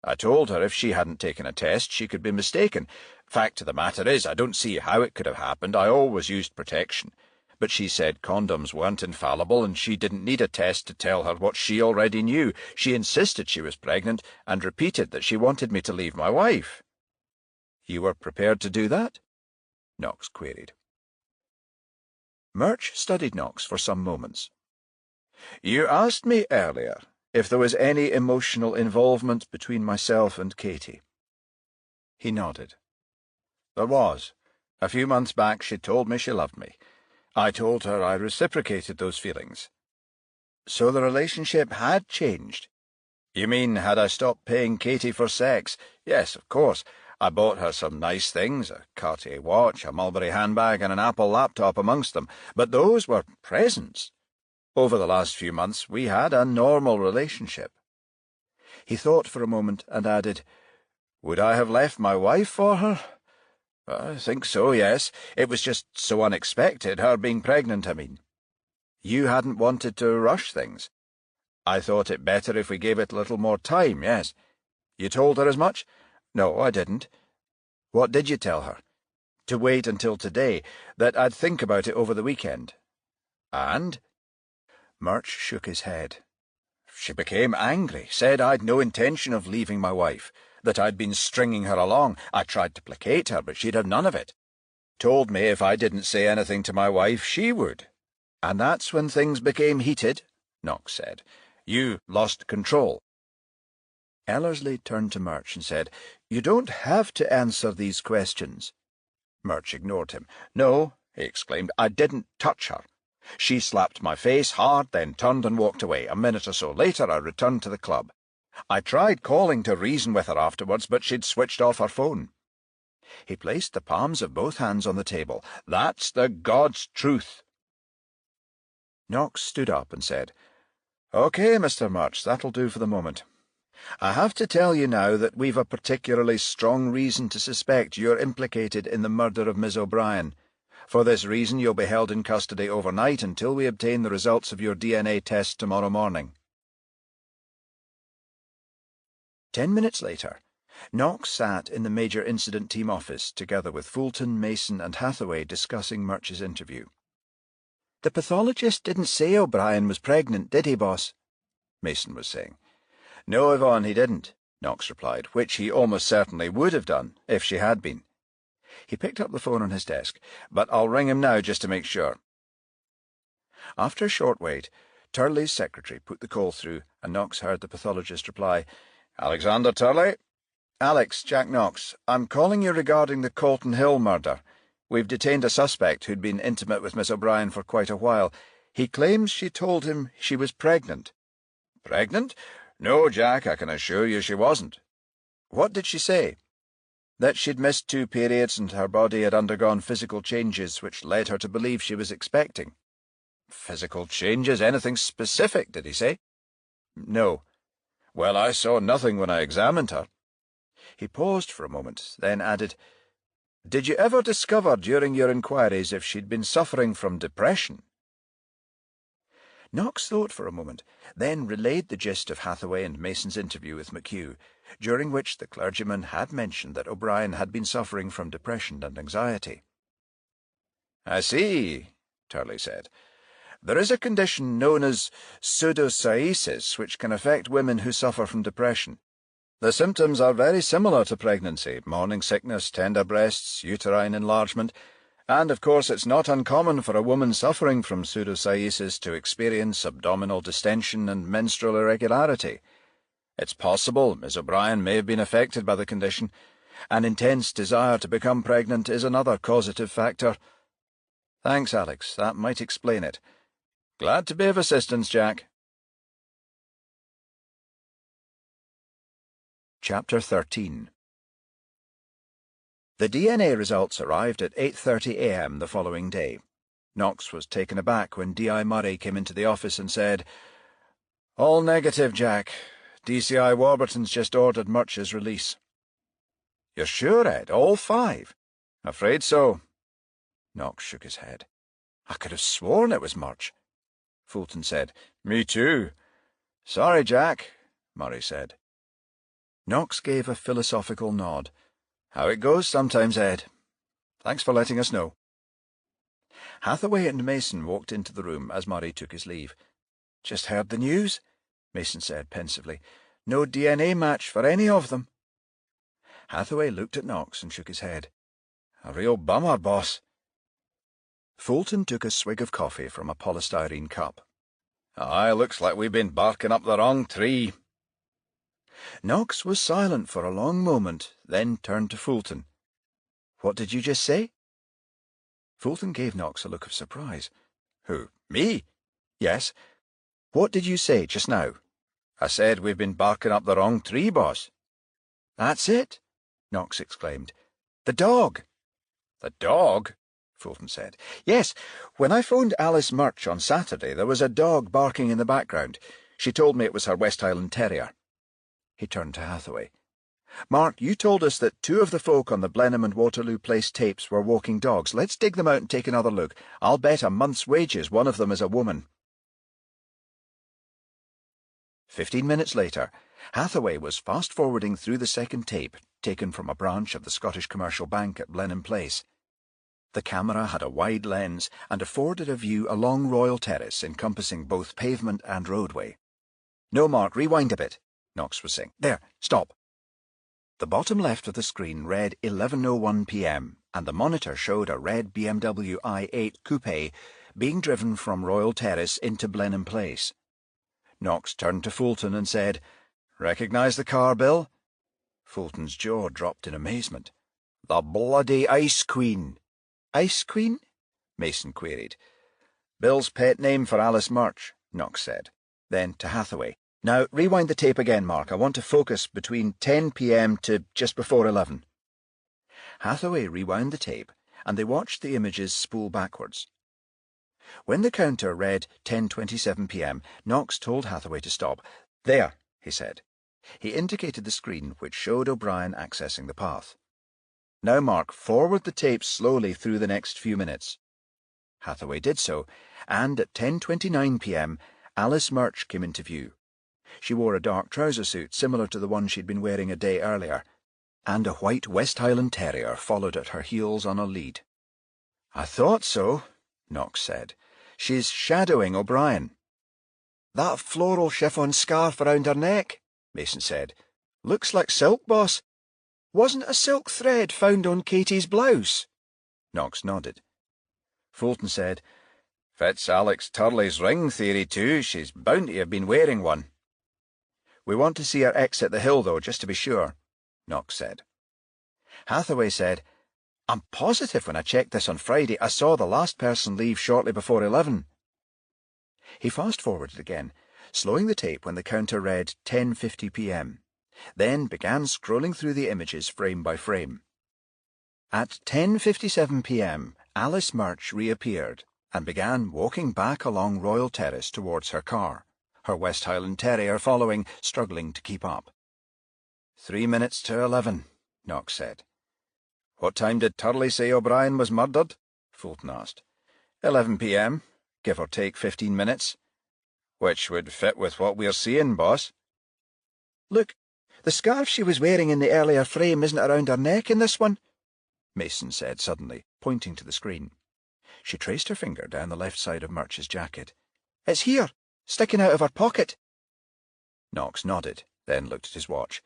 I told her if she hadn't taken a test, she could be mistaken. Fact of the matter is, I don't see how it could have happened. I always used protection. But she said condoms weren't infallible, and she didn't need a test to tell her what she already knew. She insisted she was pregnant, and repeated that she wanted me to leave my wife. You were prepared to do that? Knox queried. Murch studied Knox for some moments. You asked me earlier if there was any emotional involvement between myself and Katie. He nodded. There was. A few months back she told me she loved me. I told her I reciprocated those feelings. So the relationship had changed. You mean, had I stopped paying Katie for sex? Yes, of course. I bought her some nice things, a Cartier watch, a Mulberry handbag, and an Apple laptop amongst them, but those were presents. Over the last few months we had a normal relationship. He thought for a moment and added, Would I have left my wife for her? I think so, yes. It was just so unexpected, her being pregnant, I mean. You hadn't wanted to rush things. I thought it better if we gave it a little more time, yes. You told her as much? No, I didn't. What did you tell her? To wait until today, that I'd think about it over the weekend. And? Murch shook his head. She became angry, said I'd no intention of leaving my wife, that I'd been stringing her along. I tried to placate her, but she'd have none of it. Told me if I didn't say anything to my wife, she would. And that's when things became heated, Knox said. You lost control. Ellerslie turned to Murch and said, You don't have to answer these questions. Murch ignored him. No, he exclaimed, I didn't touch her. She slapped my face hard, then turned and walked away. A minute or so later I returned to the club. I tried calling to reason with her afterwards, but she'd switched off her phone. He placed the palms of both hands on the table. That's the God's truth. Knox stood up and said, OK, Mr. Murch, that'll do for the moment. I have to tell you now that we've a particularly strong reason to suspect you're implicated in the murder of Miss O'Brien. For this reason you'll be held in custody overnight until we obtain the results of your DNA test tomorrow morning. 10 minutes later, Knox sat in the Major Incident Team office together with Fulton, Mason and Hathaway discussing Murch's interview. The pathologist didn't say O'Brien was pregnant, did he, boss? Mason was saying. No, Yvonne, he didn't, Knox replied, which he almost certainly would have done if she had been. He picked up the phone on his desk, but I'll ring him now just to make sure. After a short wait, Turley's secretary put the call through, and Knox heard the pathologist reply, Alexander Turley? Alex, Jack Knox. I'm calling you regarding the Colton Hill murder. We've detained a suspect who'd been intimate with Miss O'Brien for quite a while. He claims she told him she was pregnant. Pregnant? No, Jack, I can assure you she wasn't. What did she say? That she'd missed 2 periods and her body had undergone physical changes which led her to believe she was expecting. Physical changes? Anything specific, did he say? No. Well, I saw nothing when I examined her. He paused for a moment, then added, Did you ever discover during your inquiries if she'd been suffering from depression? Knox thought for a moment, then relayed the gist of Hathaway and Mason's interview with McHugh, during which the clergyman had mentioned that O'Brien had been suffering from depression and anxiety. I see, Turley said. There is a condition known as pseudocyesis which can affect women who suffer from depression. The symptoms are very similar to pregnancy, morning sickness, tender breasts, uterine enlargement, and of course it's not uncommon for a woman suffering from pseudocyesis to experience abdominal distension and menstrual irregularity. It's possible Miss O'Brien may have been affected by the condition. An intense desire to become pregnant is another causative factor. Thanks, Alex. That might explain it. Glad to be of assistance, Jack. Chapter 13. The DNA results arrived at 8:30 a.m. the following day. Knox was taken aback when D.I. Murray came into the office and said, All negative, Jack. DCI Warburton's just ordered Murch's release. You're sure, Ed? All 5? Afraid so. Knox shook his head. I could have sworn it was Murch. Fulton said, Me too. Sorry, Jack, Murray said. Knox gave a philosophical nod. "How it goes sometimes, Ed. Thanks for letting us know." Hathaway and Mason walked into the room as Murray took his leave. "Just heard the news?" Mason said pensively. "No DNA match for any of them." Hathaway looked at Knox and shook his head. "A real bummer, boss." Fulton took a swig of coffee from a polystyrene cup. "Aye, looks like we've been barking up the wrong tree." Knox was silent for a long moment, then turned to Fulton. "What did you just say?" Fulton gave Knox a look of surprise. "Who, me?" "Yes. What did you say just now?" "I said we've been barking up the wrong tree, boss." "That's it," Knox exclaimed. "The dog." "The dog?" Fulton said. "Yes. When I phoned Alice Murch on Saturday, there was a dog barking in the background. She told me it was her West Highland Terrier." He turned to Hathaway. "Mark, you told us that 2 of the folk on the Blenheim and Waterloo Place tapes were walking dogs. Let's dig them out and take another look. I'll bet a month's wages one of them is a woman." 15 minutes later, Hathaway was fast-forwarding through the second tape, taken from a branch of the Scottish Commercial Bank at Blenheim Place. The camera had a wide lens and afforded a view along Royal Terrace, encompassing both pavement and roadway. "No, Mark, rewind a bit," Knox was saying. "There, stop." The bottom left of the screen read 11:01 p.m, and the monitor showed a red BMW i8 coupe being driven from Royal Terrace into Blenheim Place. Knox turned to Fulton and said, "Recognise the car, Bill?" Fulton's jaw dropped in amazement. "The bloody Ice Queen." "Ice Queen?" Mason queried. "Bill's pet name for Alice Murch," Knox said. Then to Hathaway, "Now rewind the tape again, Mark. I want to focus between 10 p.m. to just before 11. Hathaway rewound the tape, and they watched the images spool backwards. When the counter read 10:27 p.m, Knox told Hathaway to stop. "There," he said. He indicated the screen, which showed O'Brien accessing the path. "Now, Mark, forward the tape slowly through the next few minutes." Hathaway did so, and at 10:29 p.m, Alice Murch came into view. She wore a dark trouser suit similar to the one she'd been wearing a day earlier, and a white West Highland Terrier followed at her heels on a lead. "I thought so," Knox said. "She's shadowing O'Brien." "That floral chiffon scarf around her neck," Mason said. "Looks like silk, boss. Wasn't a silk thread found on Katie's blouse?" Knox nodded. Fulton said, "Fits Alex Turley's ring theory too. She's bound to have been wearing one." "We want to see her exit the hill, though, just to be sure," Knox said. Hathaway said, "I'm positive when I checked this on Friday I saw the last person leave shortly before 11. He fast-forwarded again, slowing the tape when the counter read 10:50 p.m, then began scrolling through the images frame by frame. At 10:57 p.m, Alice Murch reappeared and began walking back along Royal Terrace towards her car, her West Highland Terrier following, struggling to keep up. 3 minutes to 11, Knox said. "What time did Turley say O'Brien was murdered?" Fulton asked. 11 p.m, give or take 15 minutes. "Which would fit with what we're seeing, boss." "Look, the scarf she was wearing in the earlier frame isn't around her neck in this one," Mason said suddenly, pointing to the screen. She traced her finger down the left side of Murch's jacket. "It's here, sticking out of her pocket." Knox nodded, then looked at his watch.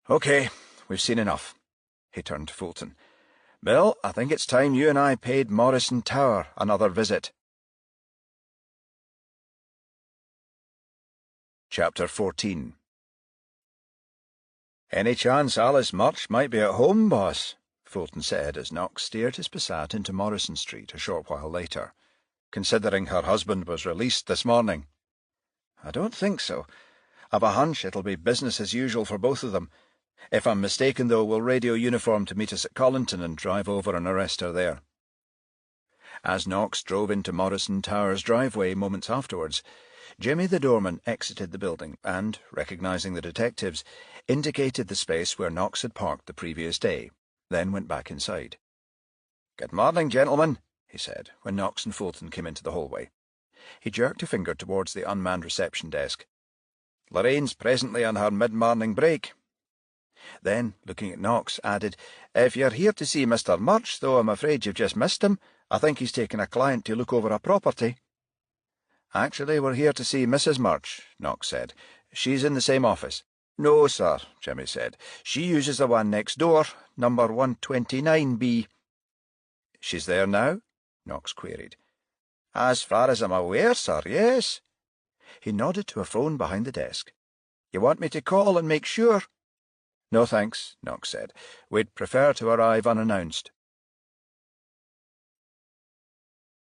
"OK, we've seen enough." He turned to Fulton. "Bill, I think it's time you and I paid Morrison Tower another visit." Chapter 14. "Any chance Alice Murch might be at home, boss?" Fulton said as Knox steered his Passat into Morrison Street a short while later. "Considering her husband was released this morning." "I don't think so. I've a hunch it'll be business as usual for both of them. If I'm mistaken, though, we'll radio uniform to meet us at Collington and drive over and arrest her there." As Knox drove into Morrison Tower's driveway moments afterwards, Jimmy the doorman exited the building and, recognising the detectives, indicated the space where Knox had parked the previous day, then went back inside. "Good morning, gentlemen," he said, when Knox and Fulton came into the hallway. He jerked a finger towards the unmanned reception desk. "Lorraine's presently on her mid-morning break. Then, looking at Knox, added, "If you're here to see Mr. Murch, though I'm afraid you've just missed him, I think he's taken a client to look over a property." "Actually, we're here to see Mrs. Murch," Knox said. "She's in the same office." "No, sir," Jimmy said. "She uses the one next door, number 129B. "She's there now?" Knox queried. "As far as I'm aware, sir, yes." He nodded to a phone behind the desk. "You want me to call and make sure?" "No, thanks," Knox said. "We'd prefer to arrive unannounced."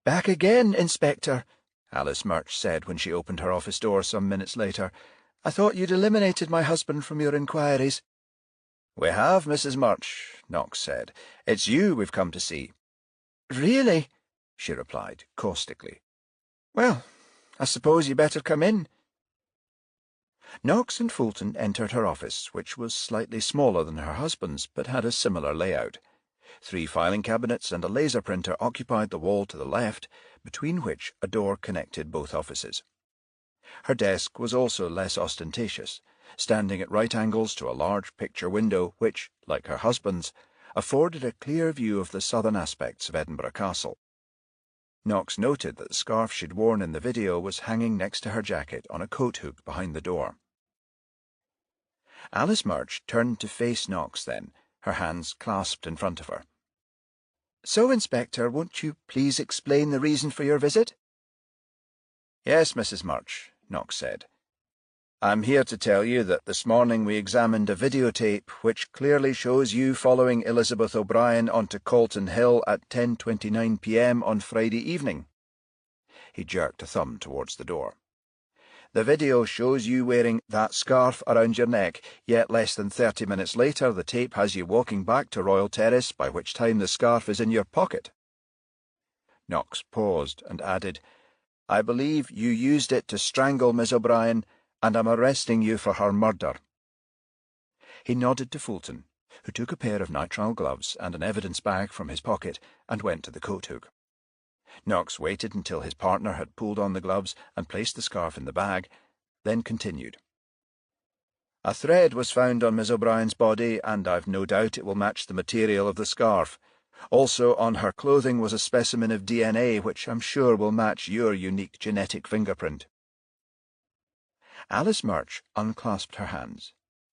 "Back again, Inspector," Alice Murch said when she opened her office door some minutes later. "I thought you'd eliminated my husband from your inquiries." "We have, Mrs. Murch," Knox said. "It's you we've come to see." "Really?" she replied, caustically. "Well, I suppose you better come in." Knox and Fulton entered her office, which was slightly smaller than her husband's, but had a similar layout. 3 filing cabinets and a laser printer occupied the wall to the left, between which a door connected both offices. Her desk was also less ostentatious, standing at right angles to a large picture window which, like her husband's, afforded a clear view of the southern aspects of Edinburgh Castle. Knox noted that the scarf she'd worn in the video was hanging next to her jacket on a coat hook behind the door. Alice Murch turned to face Knox then, her hands clasped in front of her. "So, Inspector, won't you please explain the reason for your visit?" "Yes, Mrs. Murch," Knox said. "I'm here to tell you that this morning we examined a videotape which clearly shows you following Elizabeth O'Brien onto Calton Hill at 10:29 p.m. on Friday evening." He jerked a thumb towards the door. "The video shows you wearing that scarf around your neck, yet less than 30 minutes later the tape has you walking back to Royal Terrace, by which time the scarf is in your pocket." Knox paused and added, "I believe you used it to strangle Miss O'Brien, and I'm arresting you for her murder." He nodded to Fulton, who took a pair of nitrile gloves and an evidence bag from his pocket and went to the coat hook. Knox waited until his partner had pulled on the gloves and placed the scarf in the bag, then continued. "A thread was found on Miss O'Brien's body, and I've no doubt it will match the material of the scarf. Also, on her clothing was a specimen of DNA, which I'm sure will match your unique genetic fingerprint." Alice Murch unclasped her hands,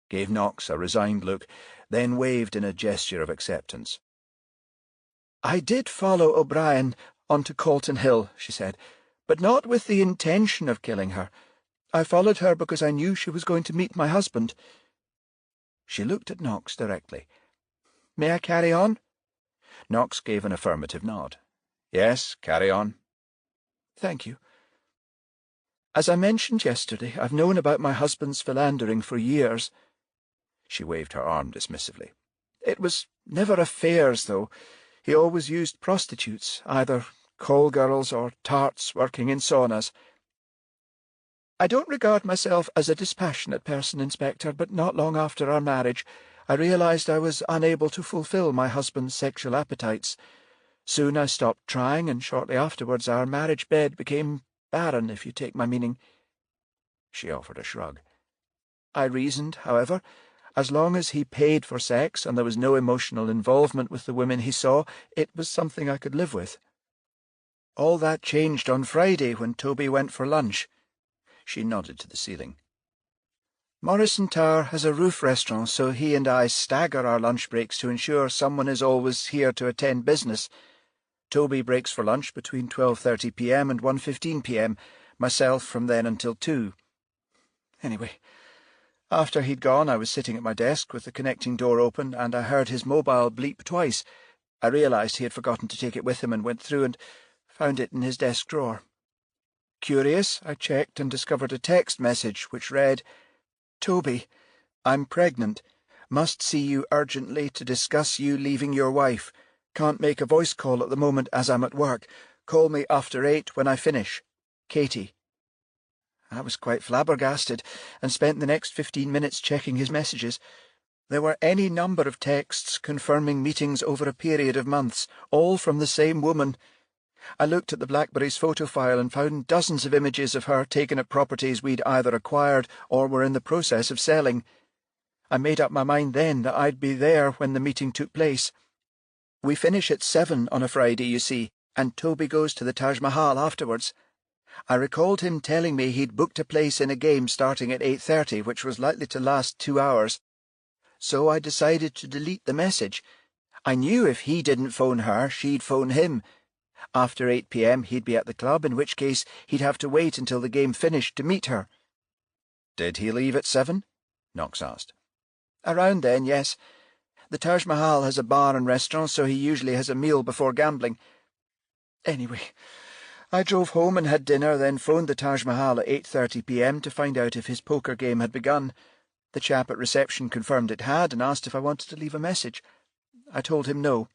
gave Knox a resigned look, then waved in a gesture of acceptance. "I did follow O'Brien onto Calton Hill," she said, "but not with the intention of killing her. I followed her because I knew she was going to meet my husband." She looked at Knox directly. "May I carry on?" Knox gave an affirmative nod. "Yes, carry on." "Thank you. As I mentioned yesterday, I've known about my husband's philandering for years." She waved her arm dismissively. "It was never affairs, though. He always used prostitutes, either call girls or tarts working in saunas. I don't regard myself as a dispassionate person, Inspector, but not long after our marriage I realized I was unable to fulfill my husband's sexual appetites. Soon I stopped trying, and shortly afterwards our marriage bed became barren, if you take my meaning." She offered a shrug. "I reasoned, however, as long as he paid for sex and there was no emotional involvement with the women he saw, it was something I could live with. All that changed on Friday when Toby went for lunch." She nodded to the ceiling. "Morrison Tower has a roof restaurant, so he and I stagger our lunch breaks to ensure someone is always here to attend business. Toby breaks for lunch between 12:30 p.m. and 1:15 p.m., myself from then until 2. Anyway, after he'd gone, I was sitting at my desk with the connecting door open, and I heard his mobile bleep twice. I realized he had forgotten to take it with him and went through and found it in his desk drawer. Curious, I checked and discovered a text message which read, "Toby, I'm pregnant. Must see you urgently to discuss you leaving your wife. Can't make a voice call at the moment as I'm at work. Call me after 8 when I finish. Katie." I was quite flabbergasted and spent the next 15 minutes checking his messages. There were any number of texts confirming meetings over a period of months, all from the same woman. I looked at the Blackberry's photo file and found dozens of images of her taken at properties we'd either acquired or were in the process of selling. I made up my mind then that I'd be there when the meeting took place. We finish at 7 on a Friday, you see, and Toby goes to the Taj Mahal afterwards. I recalled him telling me he'd booked a place in a game starting at 8:30, which was likely to last 2 hours. So I decided to delete the message. I knew if he didn't phone her, she'd phone him. After 8 p.m. he'd be at the club, in which case he'd have to wait until the game finished to meet her. Did he leave at 7? Knox asked. Around then, yes. The Taj Mahal has a bar and restaurant, so he usually has a meal before gambling. Anyway, I drove home and had dinner, then phoned the Taj Mahal at 8:30 p.m. to find out if his poker game had begun. The chap at reception confirmed it had and asked if I wanted to leave a message. I told him no.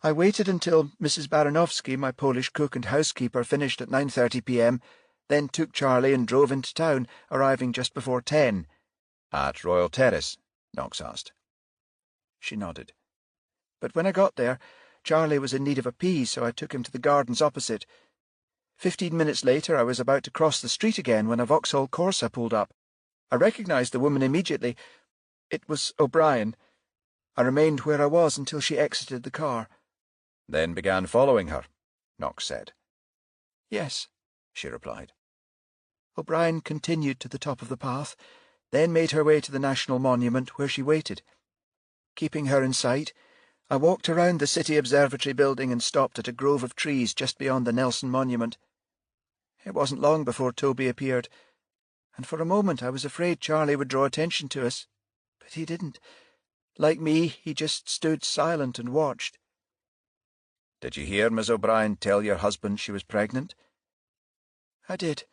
I waited until Mrs. Baranowski, my Polish cook and housekeeper, finished at 9:30 p.m., then took Charlie and drove into town, arriving just before 10. At Royal Terrace? Knox asked. She nodded. But when I got there, Charlie was in need of a pee, so I took him to the gardens opposite. 15 minutes later, I was about to cross the street again when a Vauxhall Corsa pulled up. I recognised the woman immediately. It was O'Brien. I remained where I was until she exited the car. Then began following her, Knox said. Yes, she replied. O'Brien continued to the top of the path, then made her way to the National Monument, where she waited. Keeping her in sight, I walked around the City Observatory building and stopped at a grove of trees just beyond the Nelson Monument. It wasn't long before Toby appeared, and for a moment I was afraid Charlie would draw attention to us, but he didn't. Like me, he just stood silent and watched. Did you hear Miss O'Brien tell your husband she was pregnant? I did.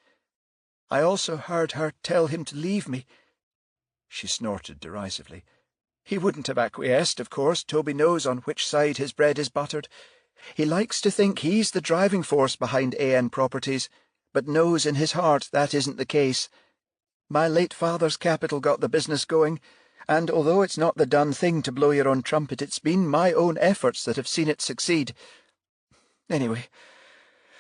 I also heard her tell him to leave me. She snorted derisively. He wouldn't have acquiesced, of course. Toby knows on which side his bread is buttered. He likes to think he's the driving force behind AN Properties, but knows in his heart that isn't the case. My late father's capital got the business going, and although it's not the done thing to blow your own trumpet, it's been my own efforts that have seen it succeed. Anyway,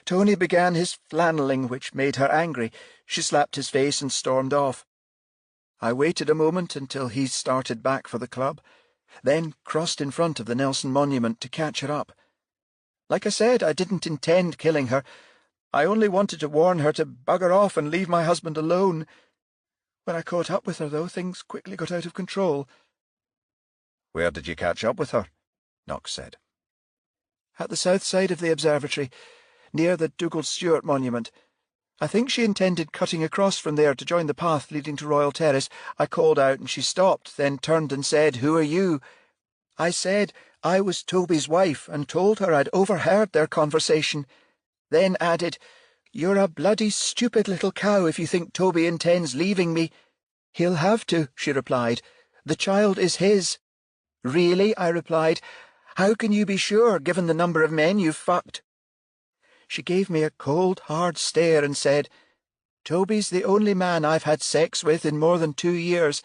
Tony began his flannelling, which made her angry. She slapped his face and stormed off. I waited a moment until he started back for the club, then crossed in front of the Nelson Monument to catch her up. Like I said, I didn't intend killing her. I only wanted to warn her to bugger off and leave my husband alone. When I caught up with her, though, things quickly got out of control. Where did you catch up with her? Knox said. At the south side of the observatory, near the Dougal Stewart Monument. I think she intended cutting across from there to join the path leading to Royal Terrace. I called out and she stopped, then turned and said, "Who are you?" I said I was Toby's wife and told her I'd overheard their conversation. Then added, "You're a bloody stupid little cow if you think Toby intends leaving me." "He'll have to," she replied. "The child is his." "Really?" I replied. "How can you be sure, given the number of men you've fucked?" She gave me a cold, hard stare and said, "Toby's the only man I've had sex with in more than 2 years.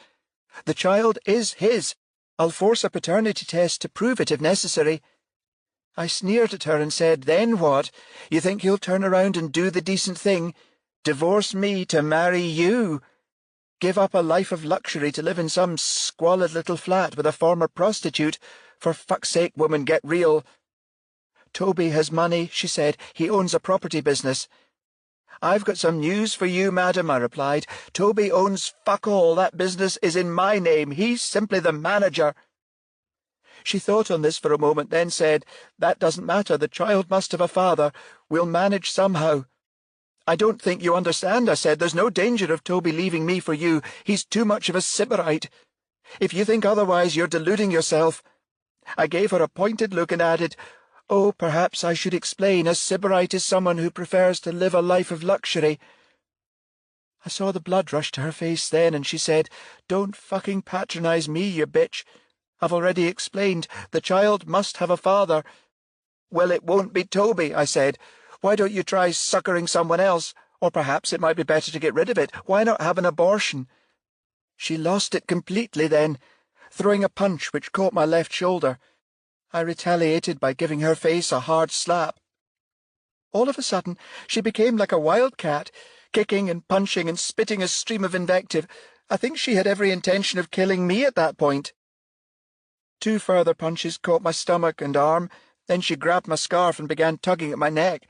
The child is his. I'll force a paternity test to prove it if necessary." I sneered at her and said, "Then what? You think he'll turn around and do the decent thing? Divorce me to marry you? Give up a life of luxury to live in some squalid little flat with a former prostitute? For fuck's sake, woman, get real." "Toby has money," she said. "He owns a property business." "I've got some news for you, madam," I replied. "Toby owns fuck all. That business is in my name. He's simply the manager." She thought on this for a moment, then said, "That doesn't matter. The child must have a father. We'll manage somehow." "I don't think you understand," I said. "There's no danger of Toby leaving me for you. He's too much of a sybarite. If you think otherwise, you're deluding yourself." I gave her a pointed look and added, "Oh, perhaps I should explain. A sybarite is someone who prefers to live a life of luxury." I saw the blood rush to her face then, and she said, "Don't fucking patronize me, you bitch. I've already explained. The child must have a father." "Well, it won't be Toby," I said. "Why don't you try suckering someone else? Or perhaps it might be better to get rid of it. Why not have an abortion?" She lost it completely then, throwing a punch which caught my left shoulder. I retaliated by giving her face a hard slap. All of a sudden, she became like a wildcat, kicking and punching and spitting a stream of invective. I think she had every intention of killing me at that point. 2 further punches caught my stomach and arm, then she grabbed my scarf and began tugging at my neck.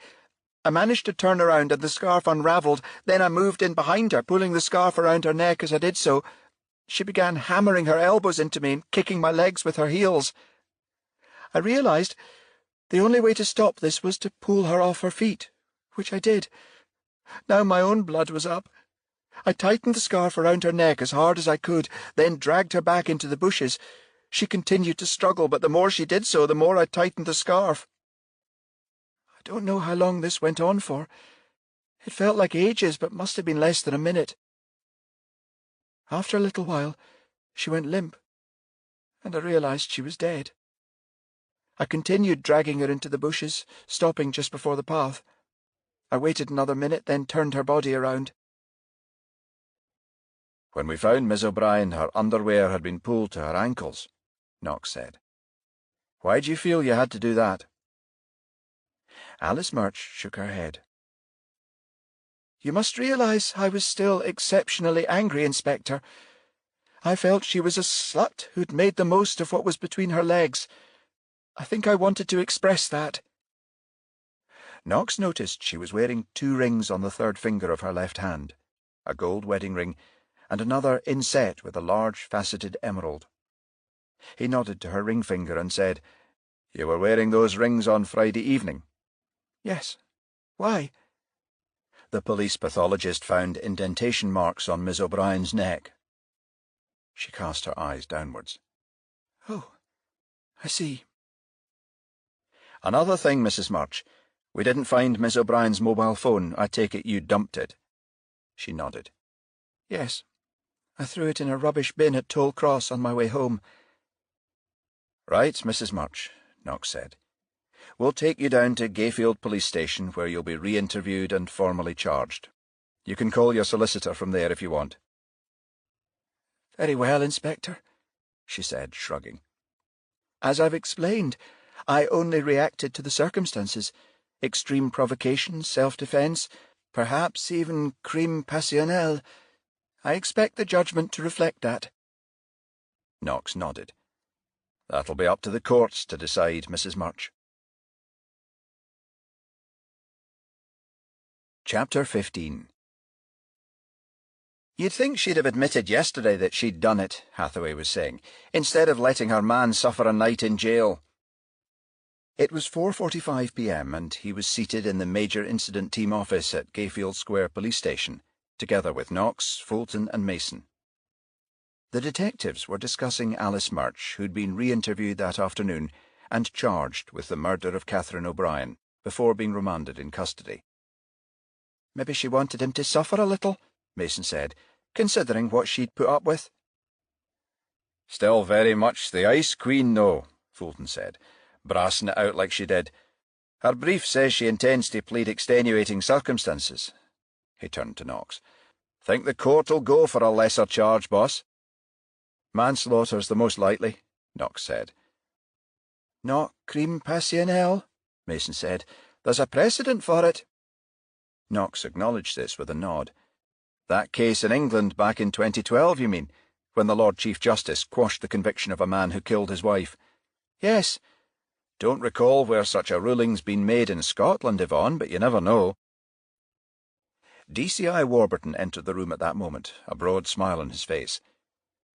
I managed to turn around and the scarf unravelled, then I moved in behind her, pulling the scarf around her neck as I did so. She began hammering her elbows into me and kicking my legs with her heels. I realised the only way to stop this was to pull her off her feet, which I did. Now my own blood was up. I tightened the scarf around her neck as hard as I could, then dragged her back into the bushes. She continued to struggle, but the more she did so, the more I tightened the scarf. I don't know how long this went on for. It felt like ages, but must have been less than a minute. After a little while, she went limp, and I realised she was dead. I continued dragging her into the bushes, stopping just before the path. I waited another minute, then turned her body around. When we found Miss O'Brien, her underwear had been pulled to her ankles, Knox said. Why do you feel you had to do that? Alice Murch shook her head. You must realise I was still exceptionally angry, Inspector. I felt she was a slut who'd made the most of what was between her legs. I think I wanted to express that. Knox noticed she was wearing 2 rings on the 3rd finger of her left hand, a gold wedding ring, and another inset with a large faceted emerald. He nodded to her ring finger and said, You were wearing those rings on Friday evening? Yes. Why? The police pathologist found indentation marks on Miss O'Brien's neck. She cast her eyes downwards. Oh, I see. Another thing, Mrs. Murch. We didn't find Miss O'Brien's mobile phone. I take it you dumped it. She nodded. Yes. I threw it in a rubbish bin at Toll Cross on my way home. Right, Mrs. Murch, Knox said. We'll take you down to Gayfield Police Station, where you'll be re-interviewed and formally charged. You can call your solicitor from there if you want. Very well, Inspector, she said, shrugging. As I've explained, I only reacted to the circumstances. Extreme provocation, self-defence, perhaps even crime passionnel. I expect the judgment to reflect that. Knox nodded. That'll be up to the courts to decide, Mrs. Murch. Chapter 15. You'd think she'd have admitted yesterday that she'd done it, Hathaway was saying, instead of letting her man suffer a night in jail. It was 4:45 p.m. and he was seated in the Major Incident Team office at Gayfield Square Police Station, together with Knox, Fulton and Mason. The detectives were discussing Alice Murch, who'd been re-interviewed that afternoon and charged with the murder of Catherine O'Brien, before being remanded in custody. Maybe she wanted him to suffer a little, Mason said, considering what she'd put up with. Still very much the Ice Queen, though, Fulton said, brassing it out like she did. Her brief says she intends to plead extenuating circumstances. He turned to Knox. Think the court'll go for a lesser charge, boss? Manslaughter's the most likely, Knox said. Not crime passionnel, Mason said. There's a precedent for it. Knox acknowledged this with a nod. That case in England back in 2012, you mean, when the Lord Chief Justice quashed the conviction of a man who killed his wife? Yes. Don't recall where such a ruling's been made in Scotland, Yvonne, but you never know. DCI Warburton entered the room at that moment, a broad smile on his face.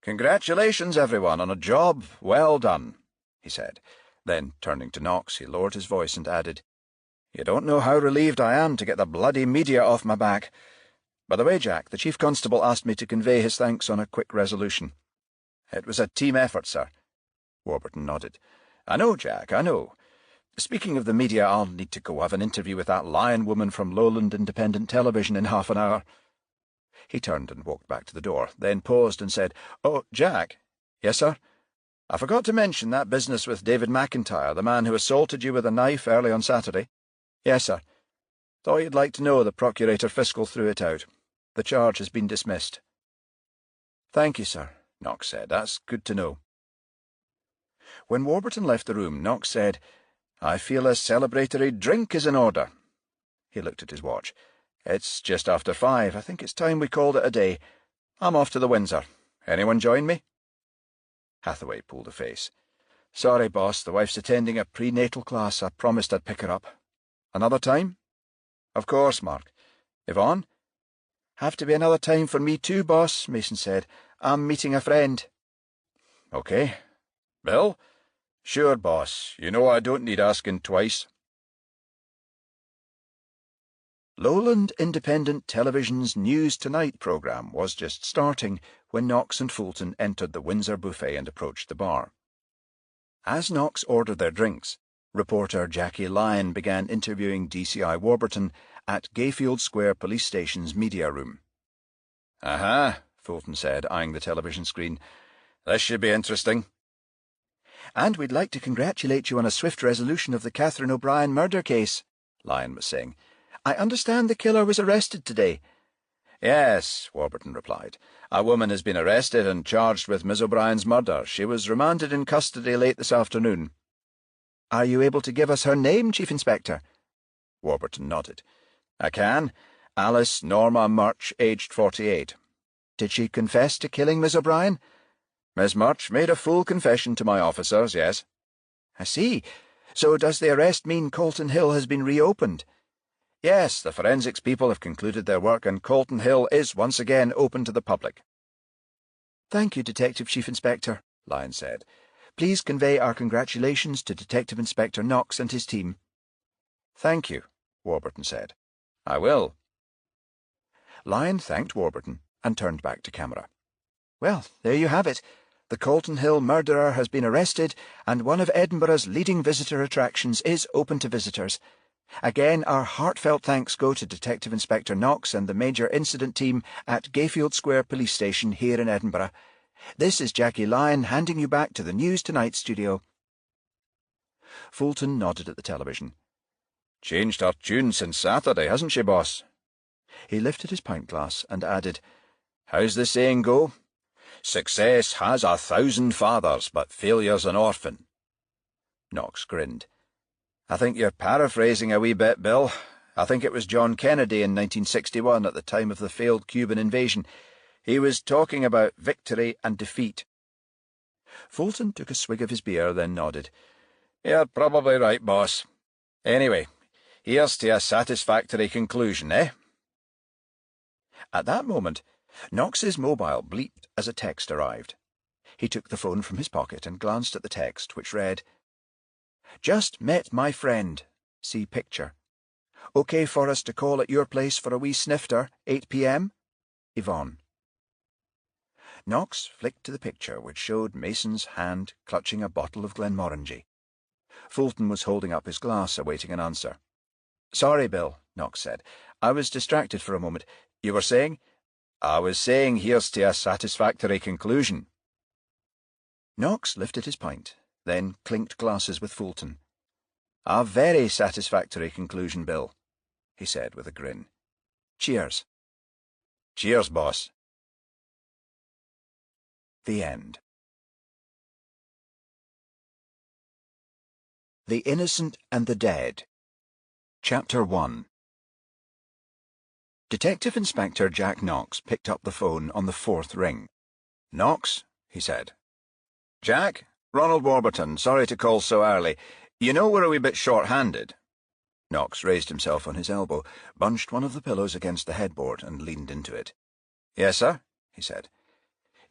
Congratulations, everyone, on a job well done, he said. Then, turning to Knox, he lowered his voice and added, You don't know how relieved I am to get the bloody media off my back. By the way, Jack, the Chief Constable asked me to convey his thanks on a quick resolution. It was a team effort, sir. Warburton nodded. I know, Jack, I know. Speaking of the media, I'll need to go have an interview with that lion woman from Lowland Independent Television in half an hour. He turned and walked back to the door, then paused and said, Oh, Jack. Yes, sir? I forgot to mention that business with David McIntyre, the man who assaulted you with a knife early on Saturday. Yes, sir. Thought you'd like to know the Procurator Fiscal threw it out. The charge has been dismissed. Thank you, sir, Knox said. That's good to know. When Warburton left the room, Knox said, I feel a celebratory drink is in order. He looked at his watch. It's just after 5. I think it's time we called it a day. I'm off to the Windsor. Anyone join me? Hathaway pulled a face. Sorry, boss, the wife's attending a prenatal class. I promised I'd pick her up. Another time? Of course, Mark. Yvonne? Have to be another time for me too, boss, Mason said. I'm meeting a friend. Okay. Bill? Sure, boss. You know I don't need asking twice. Lowland Independent Television's News Tonight programme was just starting when Knox and Fulton entered the Windsor buffet and approached the bar. As Knox ordered their drinks, reporter Jackie Lyon began interviewing DCI Warburton at Gayfield Square Police Station's media room. Aha, Fulton said, eyeing the television screen. This should be interesting. And we'd like to congratulate you on a swift resolution of the Catherine O'Brien murder case, Lyon was saying. I understand the killer was arrested today. Yes, Warburton replied. A woman has been arrested and charged with Miss O'Brien's murder. She was remanded in custody late this afternoon. Are you able to give us her name, Chief Inspector? Warburton nodded. I can. Alice Norma Murch, aged 48. Did she confess to killing Miss O'Brien? Miss Murch made a full confession to my officers, yes. I see. So does the arrest mean Colton Hill has been reopened? Yes, the forensics people have concluded their work and Colton Hill is once again open to the public. Thank you, Detective Chief Inspector, Lyon said. Please convey our congratulations to Detective Inspector Knox and his team. Thank you, Warburton said. I will. Lyon thanked Warburton and turned back to camera. Well, there you have it. The Colton Hill murderer has been arrested and one of Edinburgh's leading visitor attractions is open to visitors. Again, our heartfelt thanks go to Detective Inspector Knox and the major incident team at Gayfield Square Police Station here in Edinburgh. This is Jackie Lyon handing you back to the News Tonight studio. Fulton nodded at the television. Changed her tune since Saturday, hasn't she, boss? He lifted his pint glass and added, How's the saying go? Success has 1,000 fathers, but failure's an orphan. Knox grinned. I think you're paraphrasing a wee bit, Bill. I think it was John Kennedy in 1961 at the time of the failed Cuban invasion. He was talking about victory and defeat. Fulton took a swig of his beer, then nodded. You're probably right, boss. Anyway, here's to a satisfactory conclusion, eh? At that moment, Knox's mobile bleeped as a text arrived. He took the phone from his pocket and glanced at the text, which read, Just met my friend. See picture. OK for us to call at your place for a wee snifter, 8 p.m? Yvonne. Knox flicked to the picture, which showed Mason's hand clutching a bottle of Glenmorangie. Fulton was holding up his glass, awaiting an answer. Sorry, Bill, Knox said. I was distracted for a moment. You were saying? I was saying here's to a satisfactory conclusion. Knox lifted his pint, then clinked glasses with Fulton. A very satisfactory conclusion, Bill, he said with a grin. Cheers. Cheers, boss. The end. The Innocent and the Dead. Chapter 1. Detective Inspector Jack Knox picked up the phone on the 4th ring. Knox, he said. Jack, Ronald Warburton, sorry to call so early. You know we're a wee bit short-handed. Knox raised himself on his elbow, bunched one of the pillows against the headboard, and leaned into it. Yes, sir, he said.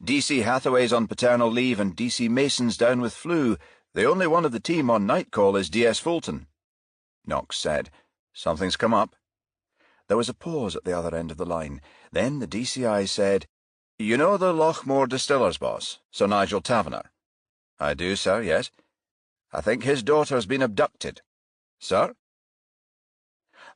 D.C. Hathaway's on paternal leave and D.C. Mason's down with flu. The only one of the team on night call is D.S. Fulton. Knox said, Something's come up. There was a pause at the other end of the line. Then the DCI said, You know the Lochmore distillers boss, Sir Nigel Taverner? I do, sir, yes. I think his daughter's been abducted. Sir?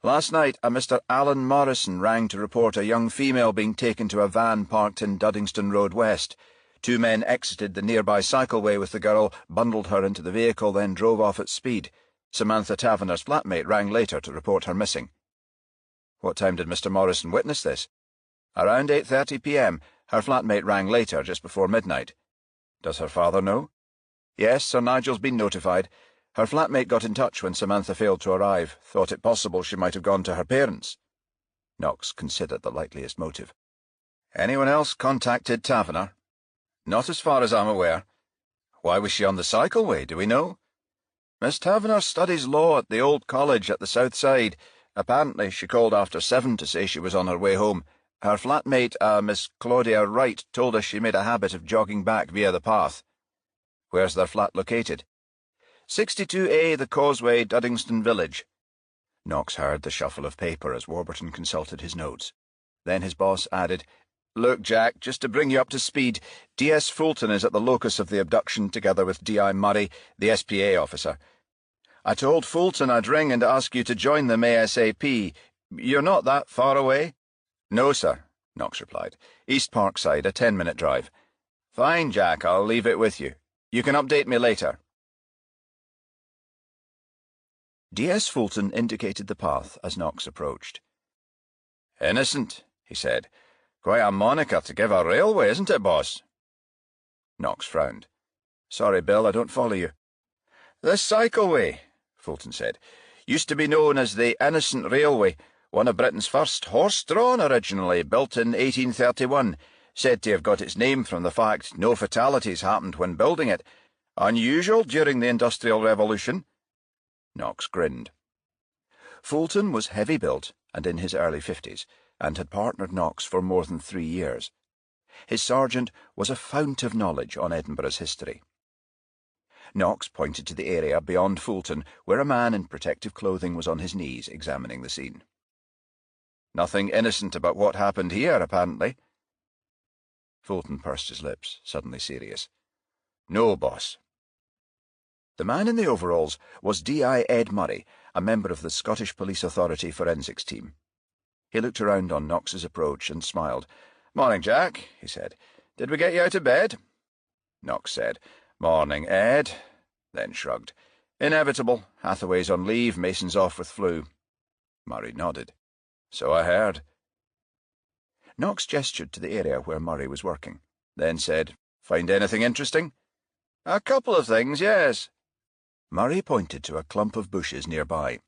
Last night, a Mr. Alan Morrison rang to report a young female being taken to a van parked in Duddingston Road West. 2 men exited the nearby cycleway with the girl, bundled her into the vehicle, then drove off at speed. Samantha Taverner's flatmate rang later to report her missing. What time did Mr. Morrison witness this? Around 8:30 p.m. Her flatmate rang later, just before midnight. Does her father know? Yes, Sir Nigel's been notified. Her flatmate got in touch when Samantha failed to arrive, thought it possible she might have gone to her parents. Knox considered the likeliest motive. Anyone else contacted Taverner? Not as far as I'm aware. Why was she on the cycleway, do we know? Miss Taverner studies law at the old college at the south side. Apparently she called after 7 to say she was on her way home. Her flatmate, Miss Claudia Wright, told us she made a habit of jogging back via the path. Where's their flat located? 62A The Causeway, Duddingston Village. Knox heard the shuffle of paper as Warburton consulted his notes. Then his boss added, "Look, Jack, just to bring you up to speed, D.S. Fulton is at the locus of the abduction together with D.I. Murray, the SPA officer. I told Fulton I'd ring and ask you to join them ASAP. You're not that far away?" "No, sir," Knox replied. "East Parkside, a 10-minute drive." "Fine, Jack, I'll leave it with you. You can update me later." D.S. Fulton indicated the path as Knox approached. "Innocent," he said. "Quite a moniker to give a railway, isn't it, boss?" Knox frowned. "Sorry, Bill, I don't follow you." "The cycleway," Fulton said, "used to be known as the Innocent Railway, one of Britain's first horse-drawn originally, built in 1831, said to have got its name from the fact no fatalities happened when building it. Unusual during the Industrial Revolution." Knox grinned. Fulton was heavy-built and in his early 50s, and had partnered Knox for more than 3 years. His sergeant was a fount of knowledge on Edinburgh's history. Knox pointed to the area beyond Fulton, where a man in protective clothing was on his knees examining the scene. "Nothing innocent about what happened here, apparently." Fulton pursed his lips, suddenly serious. "No, boss." The man in the overalls was D.I. Ed Murray, a member of the Scottish Police Authority forensics team. He looked around on Knox's approach and smiled. "Morning, Jack," he said. "Did we get you out of bed?" Knox said, "Morning, Ed," then shrugged. "Inevitable. Hathaway's on leave, Mason's off with flu." Murray nodded. "So I heard." Knox gestured to the area where Murray was working, then said, "Find anything interesting?" "A couple of things, yes." Murray pointed to a clump of bushes nearby.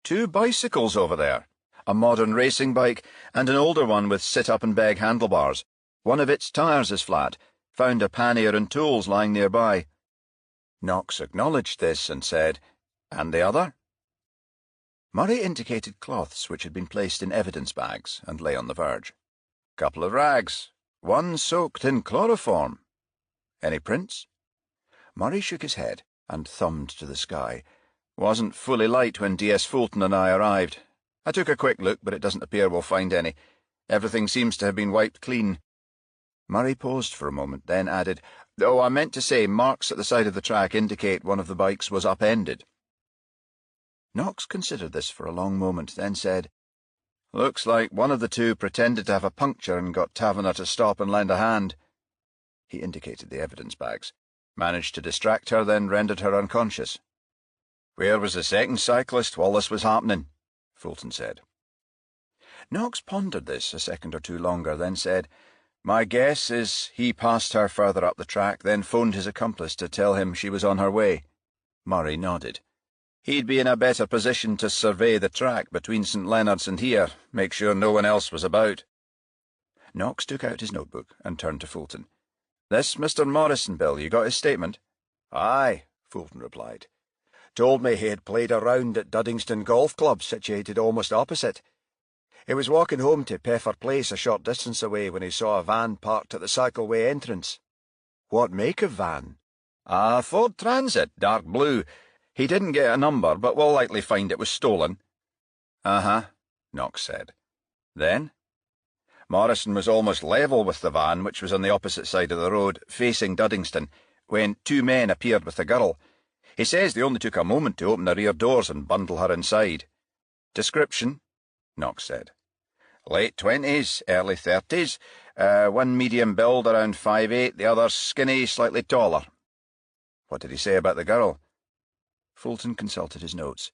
"2 bicycles over there. A modern racing bike and an older one with sit-up-and-beg handlebars. One of its tires is flat. Found a pannier and tools lying nearby." Knox acknowledged this and said, "And the other?" Murray indicated cloths which had been placed in evidence bags and lay on the verge. "Couple of rags. One soaked in chloroform." "Any prints?" Murray shook his head and thumbed to the sky. "Wasn't fully light when D.S. Fulton and I arrived. I took a quick look, but it doesn't appear we'll find any. Everything seems to have been wiped clean." Murray paused for a moment, then added, "Oh, I meant to say marks at the side of the track indicate one of the bikes was upended." Knox considered this for a long moment, then said, "Looks like one of the 2 pretended to have a puncture and got Taverner to stop and lend a hand." He indicated the evidence bags. "Managed to distract her, then rendered her unconscious." "Where was the second cyclist while this was happening?" Fulton said. Knox pondered this a second or 2 longer, then said, "My guess is he passed her further up the track, then phoned his accomplice to tell him she was on her way." Murray nodded. "He'd be in a better position to survey the track between St. Leonard's and here, make sure no one else was about." Knox took out his notebook and turned to Fulton. "This Mr. Morrison, Bill, you got his statement?" "Aye," Fulton replied. "Told me he had played a round at Duddingston Golf Club, situated almost opposite. He was walking home to Peffer Place a short distance away when he saw a van parked at the cycleway entrance." "What make of van?" "A Ford Transit, dark blue. He didn't get a number, but we'll likely find it was stolen." "Uh-huh," Knox said. "Then?" "Morrison was almost level with the van, which was on the opposite side of the road, facing Duddingston, when 2 men appeared with the girl. He says they only took a moment to open the rear doors and bundle her inside." "Description?" Knox said. "Late 20s, early 30s. One medium build, around 5'8", the other skinny, slightly taller." "What did he say about the girl?" Fulton consulted his notes.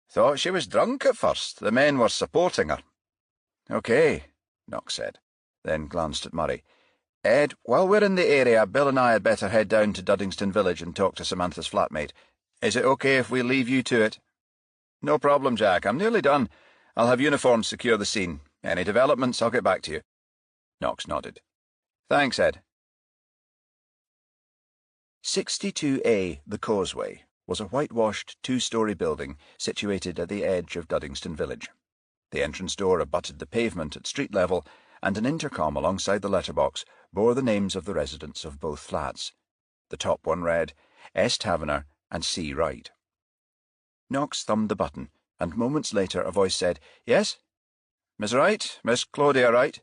"Thought she was drunk at first. The men were supporting her." "Okay," Knox said, then glanced at Murray. "Ed, while we're in the area, Bill and I had better head down to Duddingston Village and talk to Samantha's flatmate. Is it okay if we leave you to it?" "No problem, Jack. I'm nearly done. I'll have uniforms secure the scene. Any developments, I'll get back to you." Knox nodded. Thanks, Ed. 62A, The Causeway, was a whitewashed two-storey building situated at the edge of Duddingston Village. The entrance door abutted the pavement at street level, and an intercom alongside the letterbox bore the names of the residents of both flats. The top one read, S. Taverner and C. Wright. Knox thumbed the button, and moments later a voice said, "Yes?" "Miss Wright? Miss Claudia Wright?"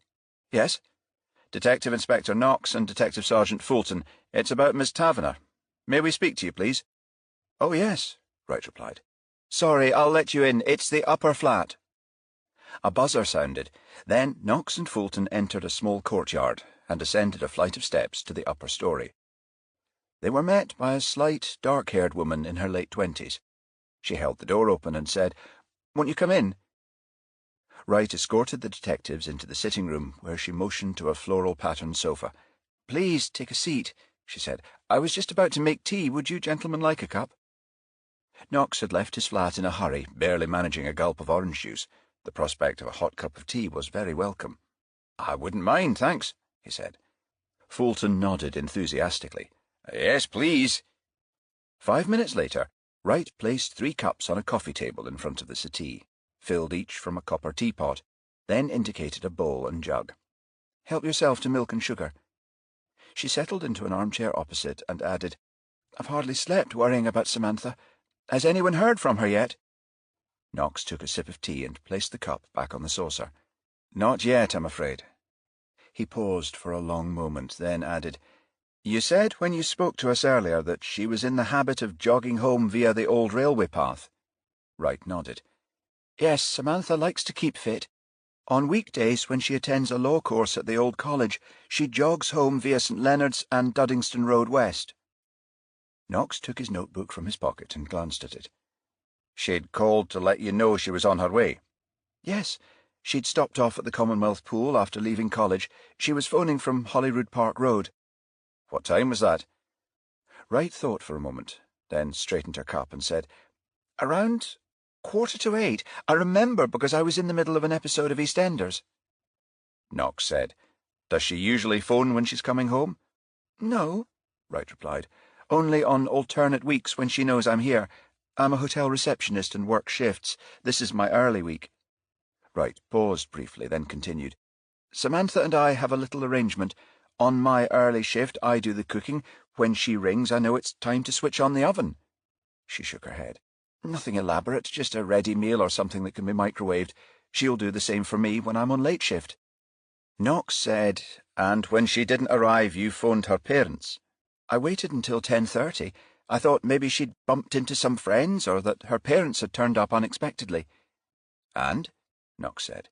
"Yes?" "Detective Inspector Knox and Detective Sergeant Fulton. It's about Miss Taverner. May we speak to you, please?" "Oh, yes," Wright replied. "Sorry, I'll let you in. It's the upper flat." A buzzer sounded. Then Knox and Fulton entered a small courtyard and ascended a flight of steps to the upper story. They were met by a slight, dark-haired woman in her late 20s. She held the door open and said, "Won't you come in?" Wright escorted the detectives into the sitting room, where she motioned to a floral-patterned sofa. "Please take a seat," she said. "I was just about to make tea. Would you gentlemen like a cup?" Knox had left his flat in a hurry, barely managing a gulp of orange juice. The prospect of a hot cup of tea was very welcome. "I wouldn't mind, thanks," he said. Fulton nodded enthusiastically. "Yes, please." 5 minutes later, Wright placed 3 cups on a coffee table in front of the settee, filled each from a copper teapot, then indicated a bowl and jug. "Help yourself to milk and sugar." She settled into an armchair opposite and added, "I've hardly slept worrying about Samantha. Has anyone heard from her yet?" Knox took a sip of tea and placed the cup back on the saucer. "Not yet, I'm afraid." He paused for a long moment, then added, "You said when you spoke to us earlier that she was in the habit of jogging home via the old railway path." Wright nodded. "Yes, Samantha likes to keep fit. On weekdays, when she attends a law course at the old college, she jogs home via St. Leonard's and Duddingston Road West." Knox took his notebook from his pocket and glanced at it. "She'd called to let you know she was on her way?" "Yes. She'd stopped off at the Commonwealth Pool after leaving college. She was phoning from Holyrood Park Road." "What time was that?" Wright thought for a moment, then straightened her cup and said, "Around 7:45. I remember because I was in the middle of an episode of EastEnders." Knox said, "Does she usually phone when she's coming home?" "No," Wright replied. "Only on alternate weeks when she knows I'm here. I'm a hotel receptionist and work shifts. This is my early week." Wright paused briefly, then continued, "Samantha and I have a little arrangement. On my early shift, I do the cooking. When she rings, I know it's time to switch on the oven." She shook her head. "Nothing elaborate, just a ready meal or something that can be microwaved. She'll do the same for me when I'm on late shift." Knox said, "And when she didn't arrive, you phoned her parents?" "I waited until 10:30. I thought maybe she'd bumped into some friends or that her parents had turned up unexpectedly." "And?" Knox said.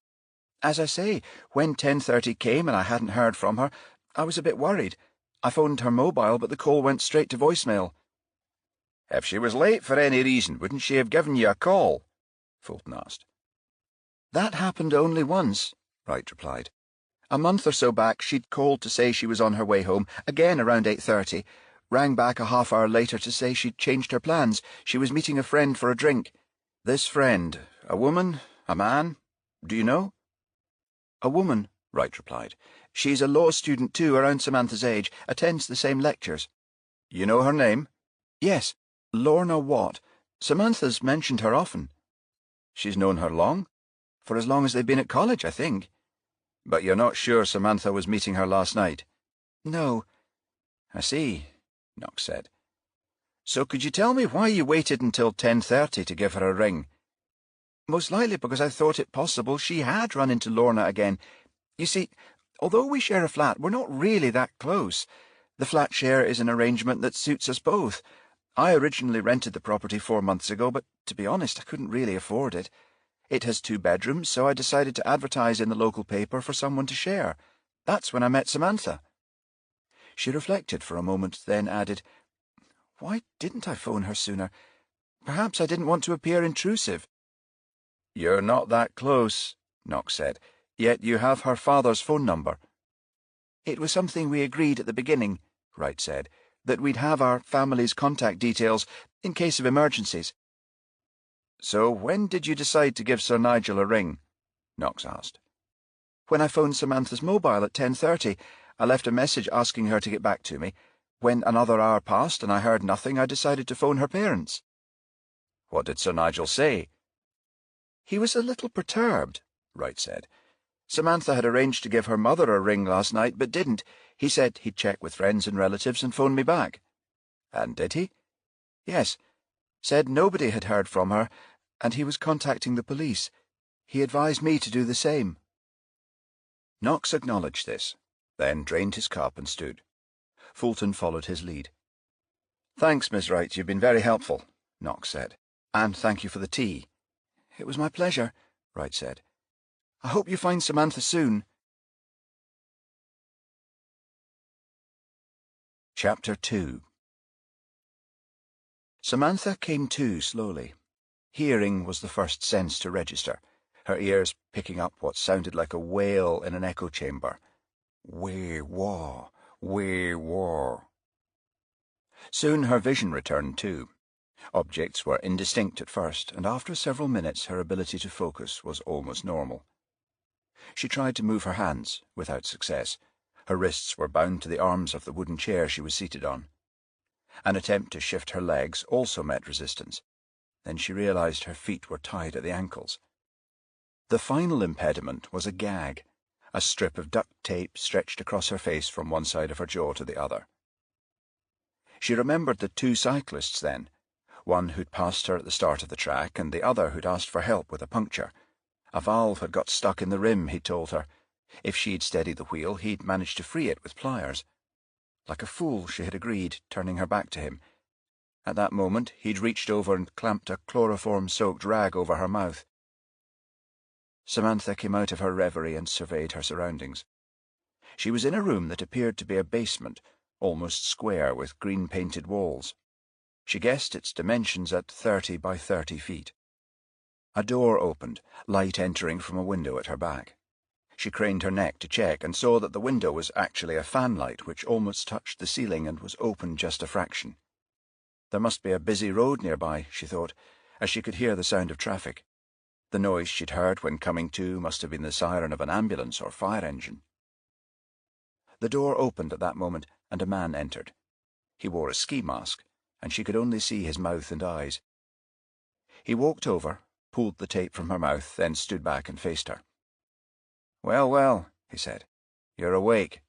"As I say, when 10:30 came and I hadn't heard from her, I was a bit worried. I phoned her mobile, but the call went straight to voicemail." "If she was late for any reason, wouldn't she have given you a call?" Fulton asked. "That happened only once," Wright replied. "A month or so back, she'd called to say she was on her way home, again around 8:30, rang back a half hour later to say she'd changed her plans. She was meeting a friend for a drink." "This friend, a woman, a man? Do you know?" "A woman," Wright replied. "She's a law student too, around Samantha's age, attends the same lectures." "You know her name?" "Yes, Lorna Watt. Samantha's mentioned her often." "She's known her long?" "For as long as they've been at college, I think." "But you're not sure Samantha was meeting her last night?" "No." "I see," Knox said. "So could you tell me why you waited until 10:30 to give her a ring?" "Most likely because I thought it possible she had run into Lorna again. You see, although we share a flat, we're not really that close. The flat share is an arrangement that suits us both. I originally rented the property 4 months ago, but to be honest, I couldn't really afford it. It has 2 bedrooms, so I decided to advertise in the local paper for someone to share. That's when I met Samantha." She reflected for a moment, then added, "Why didn't I phone her sooner? Perhaps I didn't want to appear intrusive." "You're not that close," Knox said, "yet you have her father's phone number." "It was something we agreed at the beginning," Wright said, "that we'd have our family's contact details in case of emergencies." "So when did you decide to give Sir Nigel a ring?" Knox asked. When I phoned Samantha's mobile at 10:30, I left a message asking her to get back to me. When another hour passed and I heard nothing, I decided to phone her parents." "What did Sir Nigel say?" "He was a little perturbed," Wright said. "Samantha had arranged to give her mother a ring last night, but didn't. He said he'd check with friends and relatives and phone me back." "And did he?" "Yes. Said nobody had heard from her, and he was contacting the police. He advised me to do the same." Knox acknowledged this, then drained his cup and stood. Fulton followed his lead. "Thanks, Miss Wright, you've been very helpful," Knox said. "And thank you for the tea." "It was my pleasure," Wright said. "I hope you find Samantha soon." Chapter 2. Samantha came to slowly. Hearing was the first sense to register, her ears picking up what sounded like a wail in an echo chamber. Wee-waw, wee-waw. Soon her vision returned too. Objects were indistinct at first, and after several minutes her ability to focus was almost normal. She tried to move her hands, without success. Her wrists were bound to the arms of the wooden chair she was seated on. An attempt to shift her legs also met resistance. Then she realized her feet were tied at the ankles. The final impediment was a gag, a strip of duct tape stretched across her face from one side of her jaw to the other. She remembered the two cyclists then, one who'd passed her at the start of the track and the other who'd asked for help with a puncture. A valve had got stuck in the rim, he'd told her. If she'd steadied the wheel, he'd managed to free it with pliers. Like a fool, she had agreed, turning her back to him. At that moment, he'd reached over and clamped a chloroform-soaked rag over her mouth. Samantha came out of her reverie and surveyed her surroundings. She was in a room that appeared to be a basement, almost square with green-painted walls. She guessed its dimensions at 30 by 30 feet. A door opened, light entering from a window at her back. She craned her neck to check and saw that the window was actually a fanlight which almost touched the ceiling and was open just a fraction. There must be a busy road nearby, she thought, as she could hear the sound of traffic. The noise she'd heard when coming to must have been the siren of an ambulance or fire engine. The door opened at that moment, and a man entered. He wore a ski mask, and she could only see his mouth and eyes. He walked over, pulled the tape from her mouth, then stood back and faced her. "Well, well," he said. "You're awake."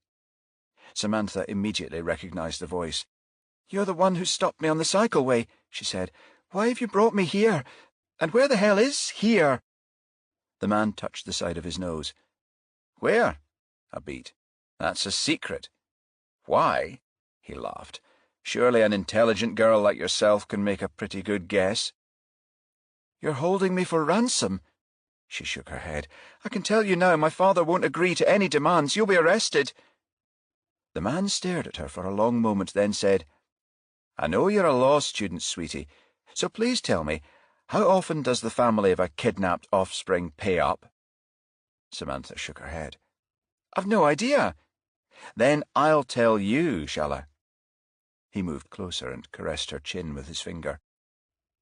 Samantha immediately recognized the voice. "You're the one who stopped me on the cycleway," she said. "Why have you brought me here? And where the hell is here?" The man touched the side of his nose. "Where?" A beat. "That's a secret." "Why?" He laughed. "Surely an intelligent girl like yourself can make a pretty good guess." "You're holding me for ransom." She shook her head. "I can tell you now, my father won't agree to any demands. You'll be arrested." The man stared at her for a long moment, then said, "I know you're a law student, sweetie, so please tell me, how often does the family of a kidnapped offspring pay up?" Samantha shook her head. "I've no idea." "Then I'll tell you, shall I?" He moved closer and caressed her chin with his finger.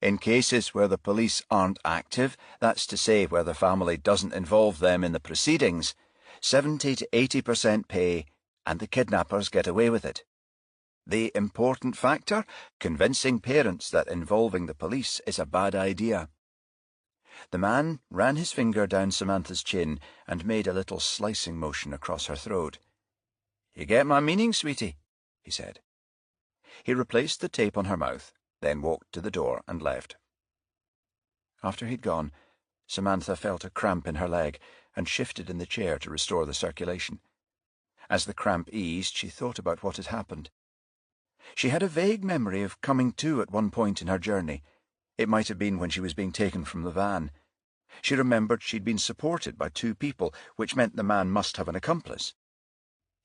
"In cases where the police aren't active, that's to say where the family doesn't involve them in the proceedings, 70 to 80% pay, and the kidnappers get away with it. The important factor? Convincing parents that involving the police is a bad idea." The man ran his finger down Samantha's chin and made a little slicing motion across her throat. "You get my meaning, sweetie?" he said. He replaced the tape on her mouth, then walked to the door and left. After he'd gone, Samantha felt a cramp in her leg and shifted in the chair to restore the circulation. As the cramp eased, she thought about what had happened. She had a vague memory of coming to at one point in her journey. It might have been when she was being taken from the van. She remembered she'd been supported by two people, which meant the man must have an accomplice.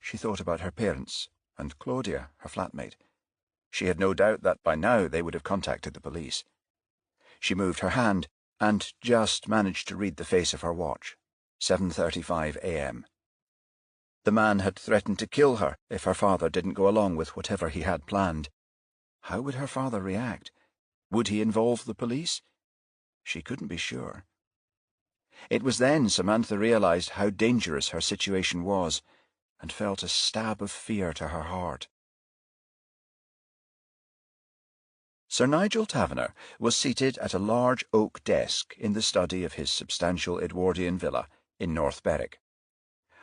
She thought about her parents and Claudia, her flatmate. She had no doubt that by now they would have contacted the police. She moved her hand and just managed to read the face of her watch. 7:35 a.m. The man had threatened to kill her if her father didn't go along with whatever he had planned. How would her father react? Would he involve the police? She couldn't be sure. It was then Samantha realised how dangerous her situation was, and felt a stab of fear to her heart. Sir Nigel Taverner was seated at a large oak desk in the study of his substantial Edwardian villa in North Berwick.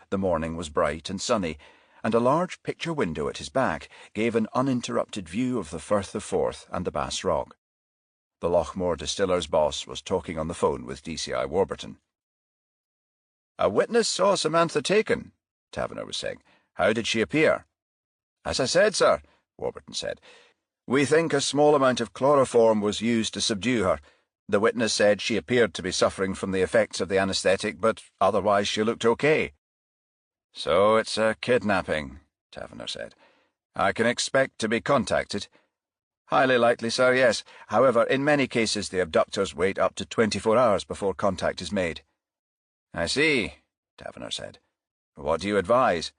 The morning was bright and sunny, and a large picture window at his back gave an uninterrupted view of the Firth of Forth and the Bass Rock. The Lochmore distiller's boss was talking on the phone with DCI Warburton. "A witness saw Samantha taken," Taverner was saying. "How did she appear?" "As I said, sir," Warburton said, "we think a small amount of chloroform was used to subdue her. The witness said she appeared to be suffering from the effects of the anaesthetic, but otherwise she looked okay." "So it's a kidnapping," Taverner said. "I can expect to be contacted." "Highly likely, sir, yes. However, in many cases the abductors wait up to 24 hours before contact is made." "I see," Taverner said. "What do you advise?"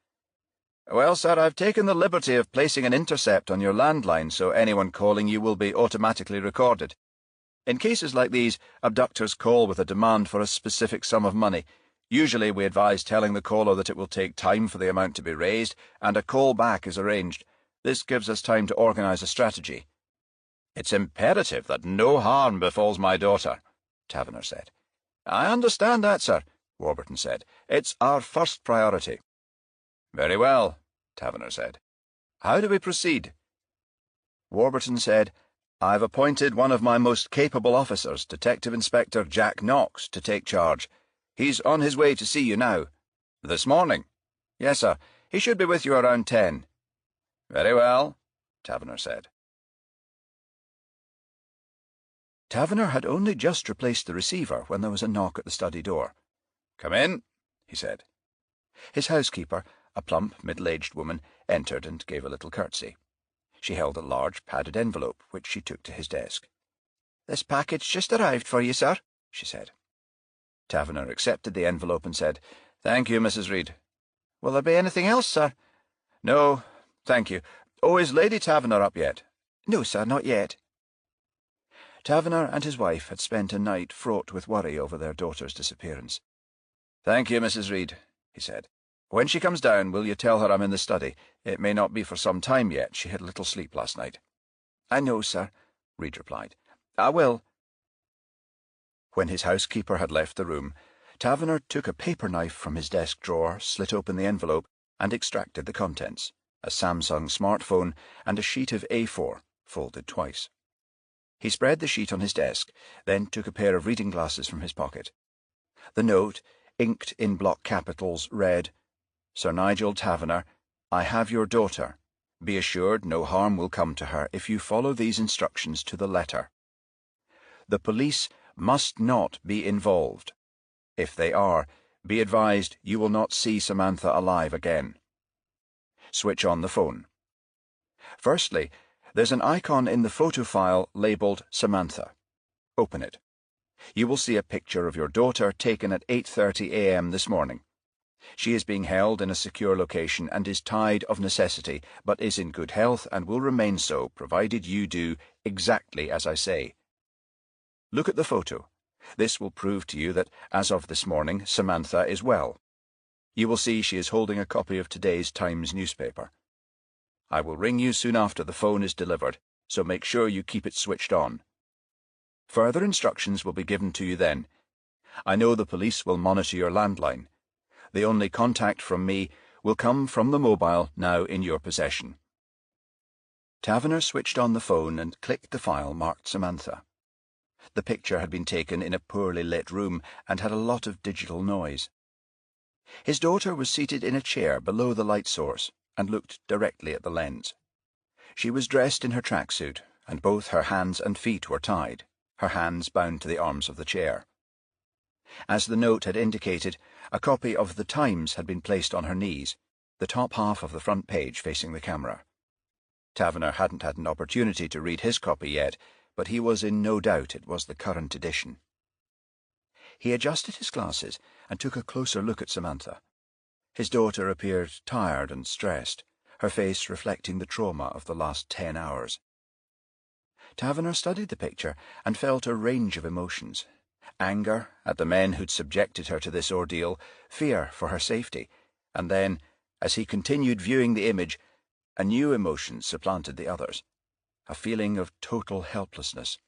"Well, sir, I've taken the liberty of placing an intercept on your landline so anyone calling you will be automatically recorded. In cases like these, abductors call with a demand for a specific sum of money. Usually we advise telling the caller that it will take time for the amount to be raised, and a call back is arranged. This gives us time to organise a strategy." "It's imperative that no harm befalls my daughter," Taverner said. "I understand that, sir," Warburton said. "It's our first priority." "Very well," Taverner said. "How do we proceed?" Warburton said, "I've appointed one of my most capable officers, Detective Inspector Jack Knox, to take charge. He's on his way to see you now." "This morning?" "Yes, sir. He should be with you around 10. "Very well," Taverner said. Taverner had only just replaced the receiver when there was a knock at the study door. "Come in," he said. His housekeeper, a plump, middle-aged woman, entered and gave a little curtsy. She held a large padded envelope, which she took to his desk. "This package just arrived for you, sir," she said. Taverner accepted the envelope and said, "Thank you, Mrs. Reed." "Will there be anything else, sir?" "No, thank you. Oh, is Lady Taverner up yet?" "No, sir, not yet." Taverner and his wife had spent a night fraught with worry over their daughter's disappearance. "Thank you, Mrs. Reed," he said. "When she comes down, will you tell her I'm in the study? It may not be for some time yet. She had little sleep last night." "I know, sir," Reed replied. "I will." When his housekeeper had left the room, Taverner took a paper knife from his desk drawer, slit open the envelope, and extracted the contents, a Samsung smartphone and a sheet of A4, folded twice. He spread the sheet on his desk, then took a pair of reading glasses from his pocket. The note, inked in block capitals, read, "Sir Nigel Taverner, I have your daughter. Be assured no harm will come to her if you follow these instructions to the letter. The police must not be involved. If they are, be advised you will not see Samantha alive again. Switch on the phone. Firstly, there's an icon in the photo file labelled Samantha. Open it. You will see a picture of your daughter taken at 8:30 a.m. this morning. She is being held in a secure location and is tied of necessity, but is in good health and will remain so, provided you do exactly as I say. Look at the photo. This will prove to you that, as of this morning, Samantha is well. You will see she is holding a copy of today's Times newspaper. I will ring you soon after the phone is delivered, so make sure you keep it switched on. Further instructions will be given to you then. I know the police will monitor your landline. The only contact from me will come from the mobile now in your possession." Taverner switched on the phone and clicked the file marked Samantha. The picture had been taken in a poorly lit room and had a lot of digital noise. His daughter was seated in a chair below the light source and looked directly at the lens. She was dressed in her tracksuit, and both her hands and feet were tied, her hands bound to the arms of the chair. As the note had indicated, a copy of the Times had been placed on her knees, the top half of the front page facing the camera. Taverner hadn't had an opportunity to read his copy yet, but he was in no doubt it was the current edition. He adjusted his glasses and took a closer look at Samantha. His daughter appeared tired and stressed, her face reflecting the trauma of the last 10 hours. Taverner studied the picture and felt a range of emotions. Anger at the men who'd subjected her to this ordeal, fear for her safety, and then, as he continued viewing the image, a new emotion supplanted the others, a feeling of total helplessness.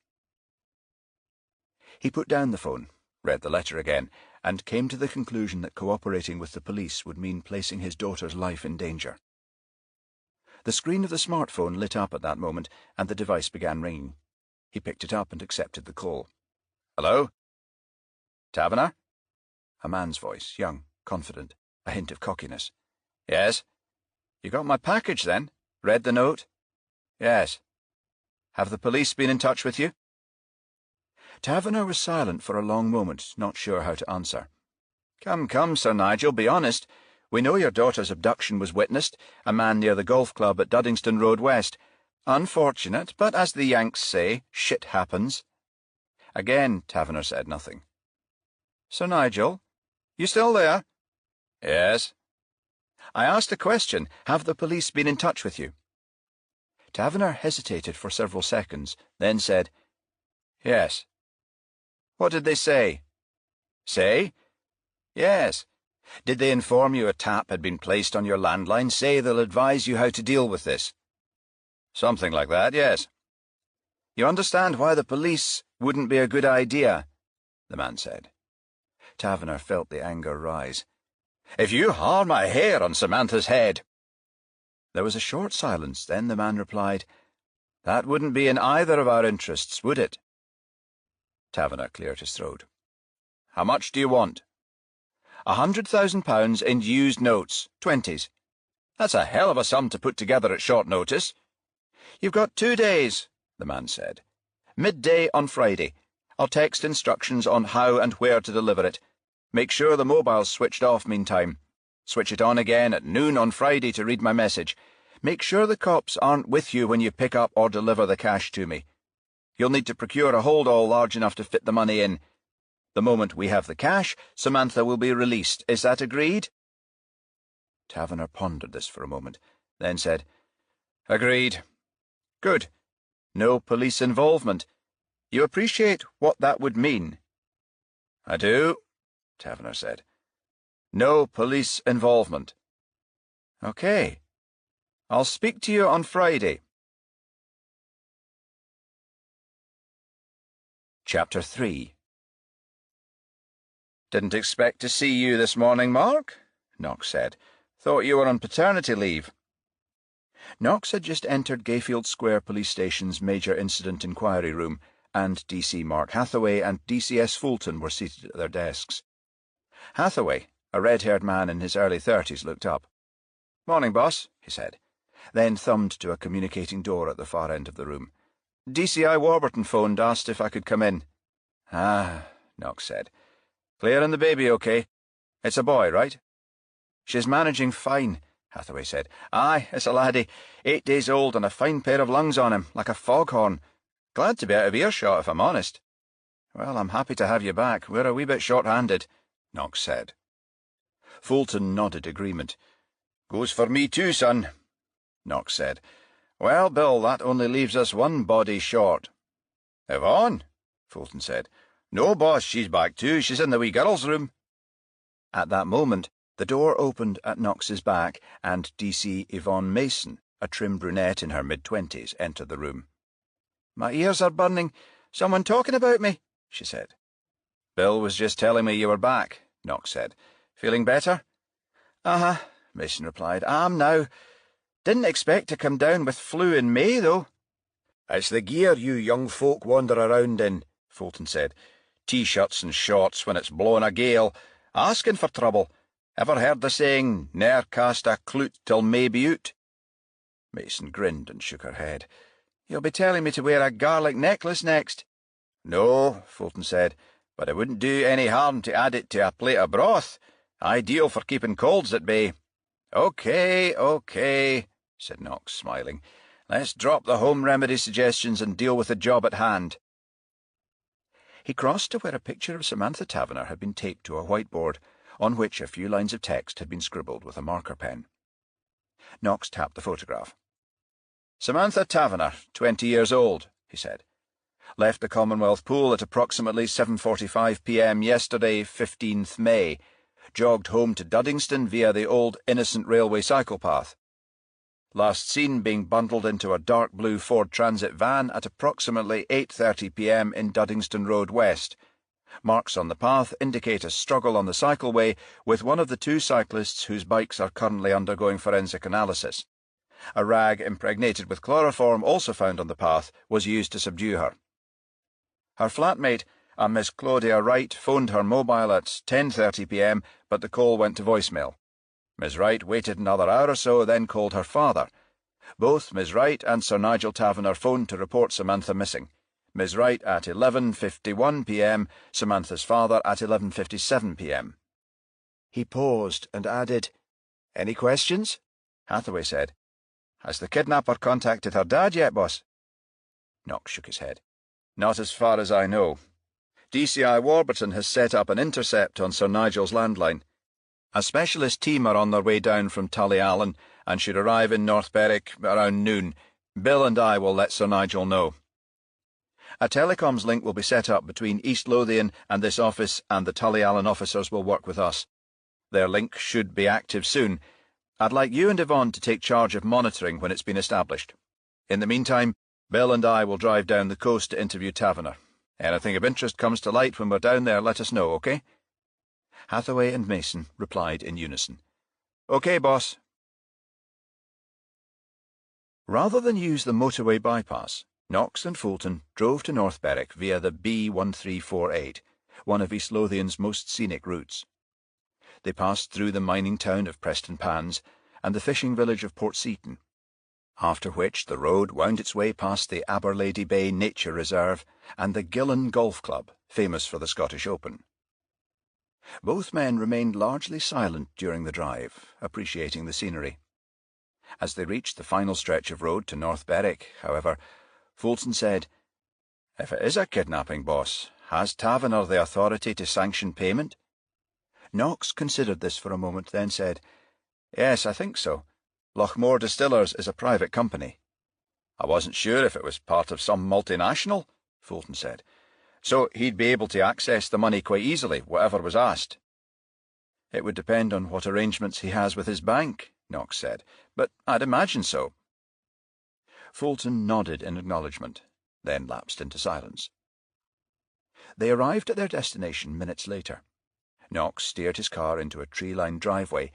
He put down the phone, read the letter again, and came to the conclusion that cooperating with the police would mean placing his daughter's life in danger. The screen of the smartphone lit up at that moment, and the device began ringing. He picked it up and accepted the call. "Hello? Taverner?" A man's voice, young, confident, a hint of cockiness. "Yes. You got my package, then? Read the note?" "Yes. Have the police been in touch with you?" Taverner was silent for a long moment, not sure how to answer. Come, Sir Nigel, be honest. We know your daughter's abduction was witnessed, a man near the golf club at Duddingston Road West. Unfortunate, but as the Yanks say, shit happens." Again Taverner said nothing. "Sir Nigel, you still there?" "Yes." "I asked a question. Have the police been in touch with you?" Taverner hesitated for several seconds, then said, "Yes." "What did they say?" "Say?" "Yes. Did they inform you a tap had been placed on your landline? Say they'll advise you how to deal with this?" "Something like that, yes." "You understand why the police wouldn't be a good idea?" the man said. Taverner felt the anger rise. "If you harm my hair on Samantha's head—" There was a short silence, then the man replied, "That wouldn't be in either of our interests, would it?" Taverner cleared his throat. "How much do you want?" £100,000 in used notes, 20s. "That's a hell of a sum to put together at short notice." "You've got 2 days, the man said. "Midday on Friday. I'll text instructions on how and where to deliver it. Make sure the mobile's switched off meantime. Switch it on again at noon on Friday to read my message. Make sure the cops aren't with you when you pick up or deliver the cash to me. You'll need to procure a hold-all large enough to fit the money in. The moment we have the cash, Samantha will be released. Is that agreed?" Taverner pondered this for a moment, then said, "Agreed." "Good. No police involvement. You appreciate what that would mean?" "I do," Taverner said. "No police involvement." "Okay. I'll speak to you on Friday." Chapter 3. "Didn't expect to see you this morning, Mark," Knox said. "Thought you were on paternity leave." Knox had just entered Gayfield Square Police Station's Major Incident Inquiry Room, and DC Mark Hathaway and DCS Fulton were seated at their desks. Hathaway, a red-haired man in his early 30s, looked up. "Morning, boss," he said, then thumbed to a communicating door at the far end of the room. "DCI Warburton phoned, asked if I could come in." "Ah," Knox said. "Clearing the baby okay? It's a boy, right?" "She's managing fine," Hathaway said. "Aye, it's a laddie, 8 days old and a fine pair of lungs on him, like a foghorn. Glad to be out of earshot, if I'm honest." "Well, I'm happy to have you back. We're a wee bit short-handed," Knox said. Fulton nodded agreement. "Goes for me too, son," Knox said. "Well, Bill, that only leaves us one body short." "Yvonne?" Fulton said. "No, boss, she's back too. She's in the wee girl's room." At that moment, the door opened at Knox's back, and DC Yvonne Mason, a trim brunette in her mid-20s, entered the room. "My ears are burning. Someone talking about me?" she said. "Bill was just telling me you were back," Knox said. "Feeling better?" "Uh-huh," Mason replied. "Am now. Didn't expect to come down with flu in May, though." "It's the gear you young folk wander around in," Fulton said. "T-shirts and shorts when it's blowing a gale. Asking for trouble. Ever heard the saying, ne'er cast a cloot till May be out?" Mason grinned and shook her head. "You'll be telling me to wear a garlic necklace next." "No," Fulton said, "but it wouldn't do any harm to add it to a plate of broth. Ideal for keeping colds at bay." Okay, said Knox, smiling. "Let's drop the home remedy suggestions and deal with the job at hand." He crossed to where a picture of Samantha Taverner had been taped to a whiteboard, on which a few lines of text had been scribbled with a marker pen. Knox tapped the photograph. "Samantha Taverner, 20 years old," he said. Left the Commonwealth Pool at approximately 7:45 p.m. yesterday, 15th May. Jogged home to Duddingston via the old Innocent Railway cycle path. Last seen being bundled into a dark blue Ford Transit van at approximately 8:30 p.m. in Duddingston Road West. Marks on the path indicate a struggle on the cycleway with one of the two cyclists whose bikes are currently undergoing forensic analysis. A rag impregnated with chloroform, also found on the path, was used to subdue her. Her flatmate, a Miss Claudia Wright, phoned her mobile at 10:30 p.m, but the call went to voicemail. Miss Wright waited another hour or so, then called her father. Both Miss Wright and Sir Nigel Taverner phoned to report Samantha missing. Miss Wright at 11:51 p.m, Samantha's father at 11:57 p.m. He paused and added, "Any questions?" Hathaway said, "Has the kidnapper contacted her dad yet, boss?" Knox shook his head. "Not as far as I know. DCI Warburton has set up an intercept on Sir Nigel's landline. A specialist team are on their way down from Tullyallen and should arrive in North Berwick around noon. Bill and I will let Sir Nigel know. A telecoms link will be set up between East Lothian and this office, and the Tullyallen officers will work with us. Their link should be active soon. I'd like you and Yvonne to take charge of monitoring when it's been established. In the meantime, Bill and I will drive down the coast to interview Taverner. Anything of interest comes to light when we're down there, let us know, OK?" Hathaway and Mason replied in unison. "OK, boss." Rather than use the motorway bypass, Knox and Fulton drove to North Berwick via the B1348, one of East Lothian's most scenic routes. They passed through the mining town of Preston Pans and the fishing village of Port Seaton, after which the road wound its way past the Aberlady Bay Nature Reserve and the Gillen Golf Club, famous for the Scottish Open. Both men remained largely silent during the drive, appreciating the scenery. As they reached the final stretch of road to North Berwick, however, Fulton said, "If it is a kidnapping, boss, has Taverner the authority to sanction payment?" Knox considered this for a moment, then said, "Yes, I think so. Lochmore Distillers is a private company." "I wasn't sure if it was part of some multinational," Fulton said. "So he'd be able to access the money quite easily, whatever was asked." "It would depend on what arrangements he has with his bank," Knox said, "but I'd imagine so." Fulton nodded in acknowledgement, then lapsed into silence. They arrived at their destination minutes later. Knox steered his car into a tree-lined driveway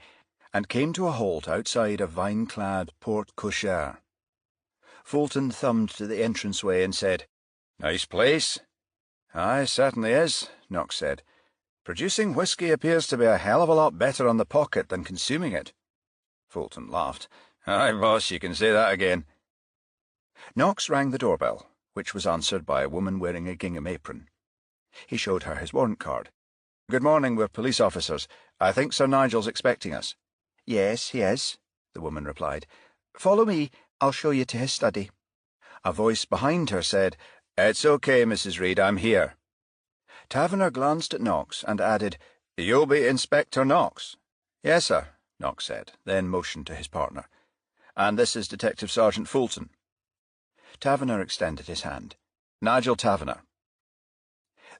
and came to a halt outside a vine-clad porte cochere. Fulton thumbed to the entranceway and said, "Nice place." "Aye, certainly is," Knox said. "Producing whisky appears to be a hell of a lot better on the pocket than consuming it." Fulton laughed. "Aye, boss, you can say that again." Knox rang the doorbell, which was answered by a woman wearing a gingham apron. He showed her his warrant card. "Good morning, we're police officers. I think Sir Nigel's expecting us." "Yes, he is," the woman replied. "Follow me, I'll show you to his study." A voice behind her said, "It's OK, Mrs. Reed, I'm here." Taverner glanced at Knox and added, "You'll be Inspector Knox?" "Yes, sir," Knox said, then motioned to his partner. "And this is Detective Sergeant Fulton." Taverner extended his hand. "Nigel Taverner."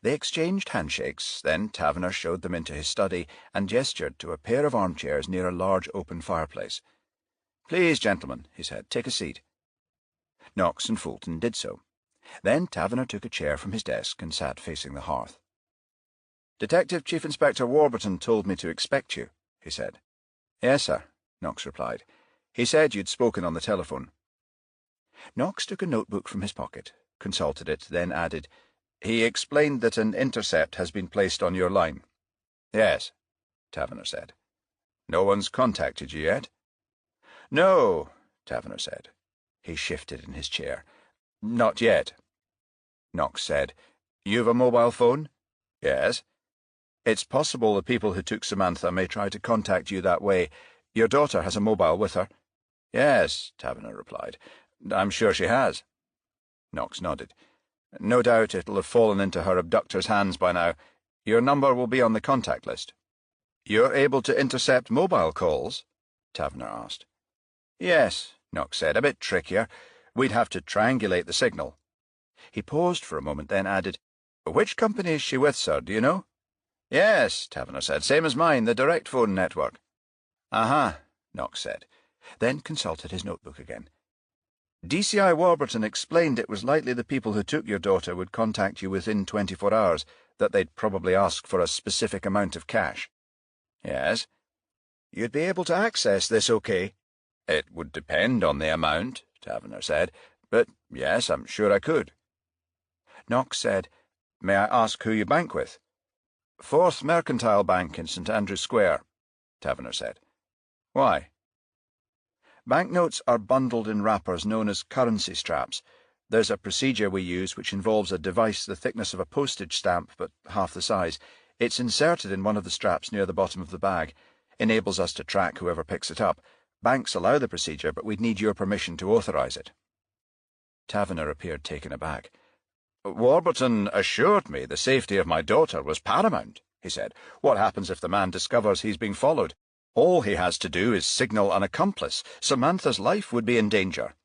They exchanged handshakes, then Taverner showed them into his study and gestured to a pair of armchairs near a large open fireplace. "Please, gentlemen," he said, "take a seat." Knox and Fulton did so. Then Taverner took a chair from his desk and sat facing the hearth. "Detective Chief Inspector Warburton told me to expect you," he said. "Yes, sir," Knox replied. "He said you'd spoken on the telephone." Knox took a notebook from his pocket, consulted it, then added, "He explained that an intercept has been placed on your line." "Yes," Taverner said. "No one's contacted you yet?" "No," Taverner said. He shifted in his chair. "Not yet." Knox said, "You've a mobile phone?" "Yes." "It's possible the people who took Samantha may try to contact you that way. Your daughter has a mobile with her?" "Yes," Taverner replied. "I'm sure she has." Knox nodded. "No doubt it'll have fallen into her abductor's hands by now. Your number will be on the contact list." "You're able to intercept mobile calls?" Taverner asked. "Yes," Knox said. "A bit trickier. We'd have to triangulate the signal." He paused for a moment, then added, "Which company is she with, sir, do you know?" "Yes," Taverner said, "same as mine, the direct phone network." "Uh-huh," Knox said, then consulted his notebook again. "DCI Warburton explained it was likely the people who took your daughter would contact you within 24 hours, that they'd probably ask for a specific amount of cash." "Yes." "You'd be able to access this okay?" "It would depend on the amount," Taverner said, "but yes, I'm sure I could." Knox said, "May I ask who you bank with?" "Fourth Mercantile Bank in St. Andrew's Square," Taverner said. "Why?" "Banknotes are bundled in wrappers known as currency straps. There's a procedure we use which involves a device the thickness of a postage stamp, but half the size. It's inserted in one of the straps near the bottom of the bag. Enables us to track whoever picks it up. Banks allow the procedure, but we'd need your permission to authorize it." Taverner appeared taken aback. "Warburton assured me the safety of my daughter was paramount," he said. "What happens if the man discovers he's being followed? All he has to do is signal an accomplice. Samantha's life would be in danger."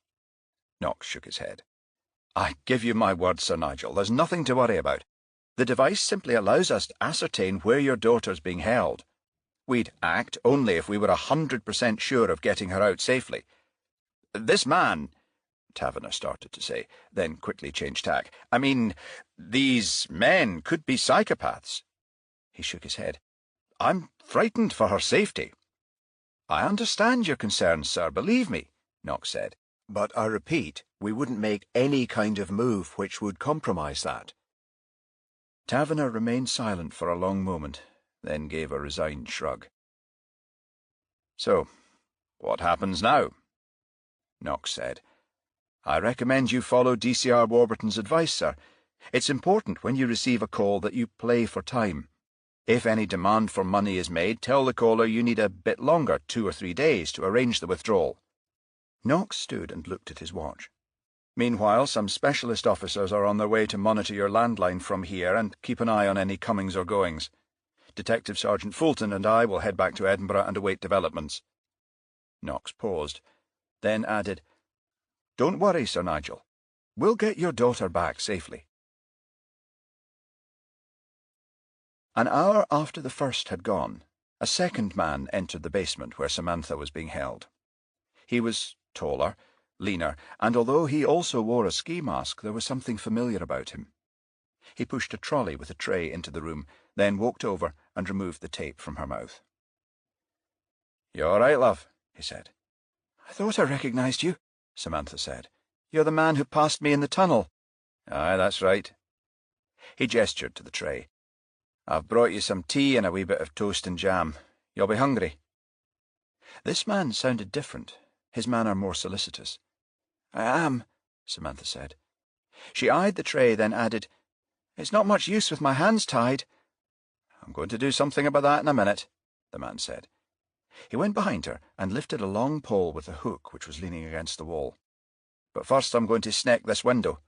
Knox shook his head. "I give you my word, Sir Nigel, there's nothing to worry about. The device simply allows us to ascertain where your daughter's being held. We'd act only if we were 100% sure of getting her out safely. This man," Taverner started to say, then quickly changed tack, "I mean, these men could be psychopaths." He shook his head. "I'm frightened for her safety." "I understand your concerns, sir, believe me," Knox said. "But I repeat, we wouldn't make any kind of move which would compromise that." Taverner remained silent for a long moment, then gave a resigned shrug. "So, what happens now?" Knox said. "I recommend you follow DCR Warburton's advice, sir. It's important when you receive a call that you play for time. If any demand for money is made, tell the caller you need a bit longer, 2 or 3 days, to arrange the withdrawal." Knox stood and looked at his watch. "Meanwhile, some specialist officers are on their way to monitor your landline from here and keep an eye on any comings or goings. Detective Sergeant Fulton and I will head back to Edinburgh and await developments." Knox paused, then added, "Don't worry, Sir Nigel. We'll get your daughter back safely." An hour after the first had gone, a second man entered the basement where Samantha was being held. He was taller, leaner, and although he also wore a ski mask, there was something familiar about him. He pushed a trolley with a tray into the room, then walked over and removed the tape from her mouth. "You all right, love?" he said. "I thought I recognized you," Samantha said. "You're the man who passed me in the tunnel." "Aye, that's right." He gestured to the tray. "I've brought you some tea and a wee bit of toast and jam. You'll be hungry." This man sounded different, his manner more solicitous. "I am," Samantha said. She eyed the tray, then added, "It's not much use with my hands tied." "I'm going to do something about that in a minute," the man said. He went behind her and lifted a long pole with a hook which was leaning against the wall. "But first I'm going to sneck this window."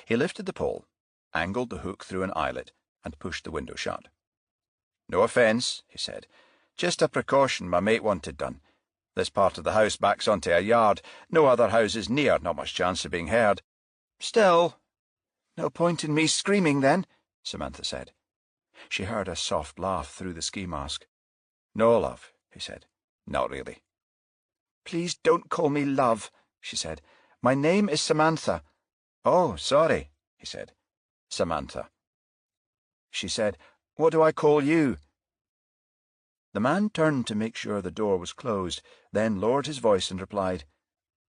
He lifted the pole, angled the hook through an eyelet, and pushed the window shut. "No offence," he said. "Just a precaution my mate wanted done. This part of the house backs onto a yard. No other houses near, not much chance of being heard." "Still, no point in me screaming, then," Samantha said. She heard a soft laugh through the ski mask. "No, love," he said. "Not really." "Please don't call me love," she said. "My name is Samantha." "Oh, sorry," he said. "Samantha." She said, "What do I call you?" The man turned to make sure the door was closed, then lowered his voice and replied,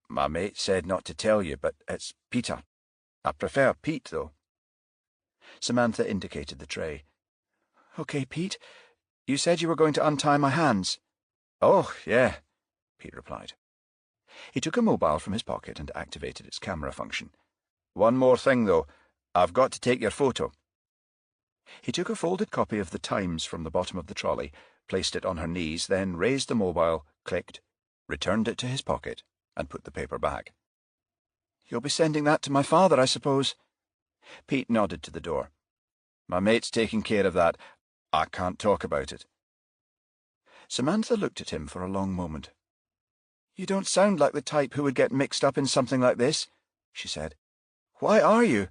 "My mate said not to tell you, but it's Peter. I prefer Pete, though." Samantha indicated the tray. "Okay, Pete. You said you were going to untie my hands." "Oh, yeah," Pete replied. He took a mobile from his pocket and activated its camera function. "One more thing, though. I've got to take your photo." He took a folded copy of the Times from the bottom of the trolley, placed it on her knees, then raised the mobile, clicked, returned it to his pocket, and put the paper back. "You'll be sending that to my father, I suppose?" Pete nodded to the door. "My mate's taking care of that. I can't talk about it." Samantha looked at him for a long moment. "You don't sound like the type who would get mixed up in something like this," she said. Why are you?"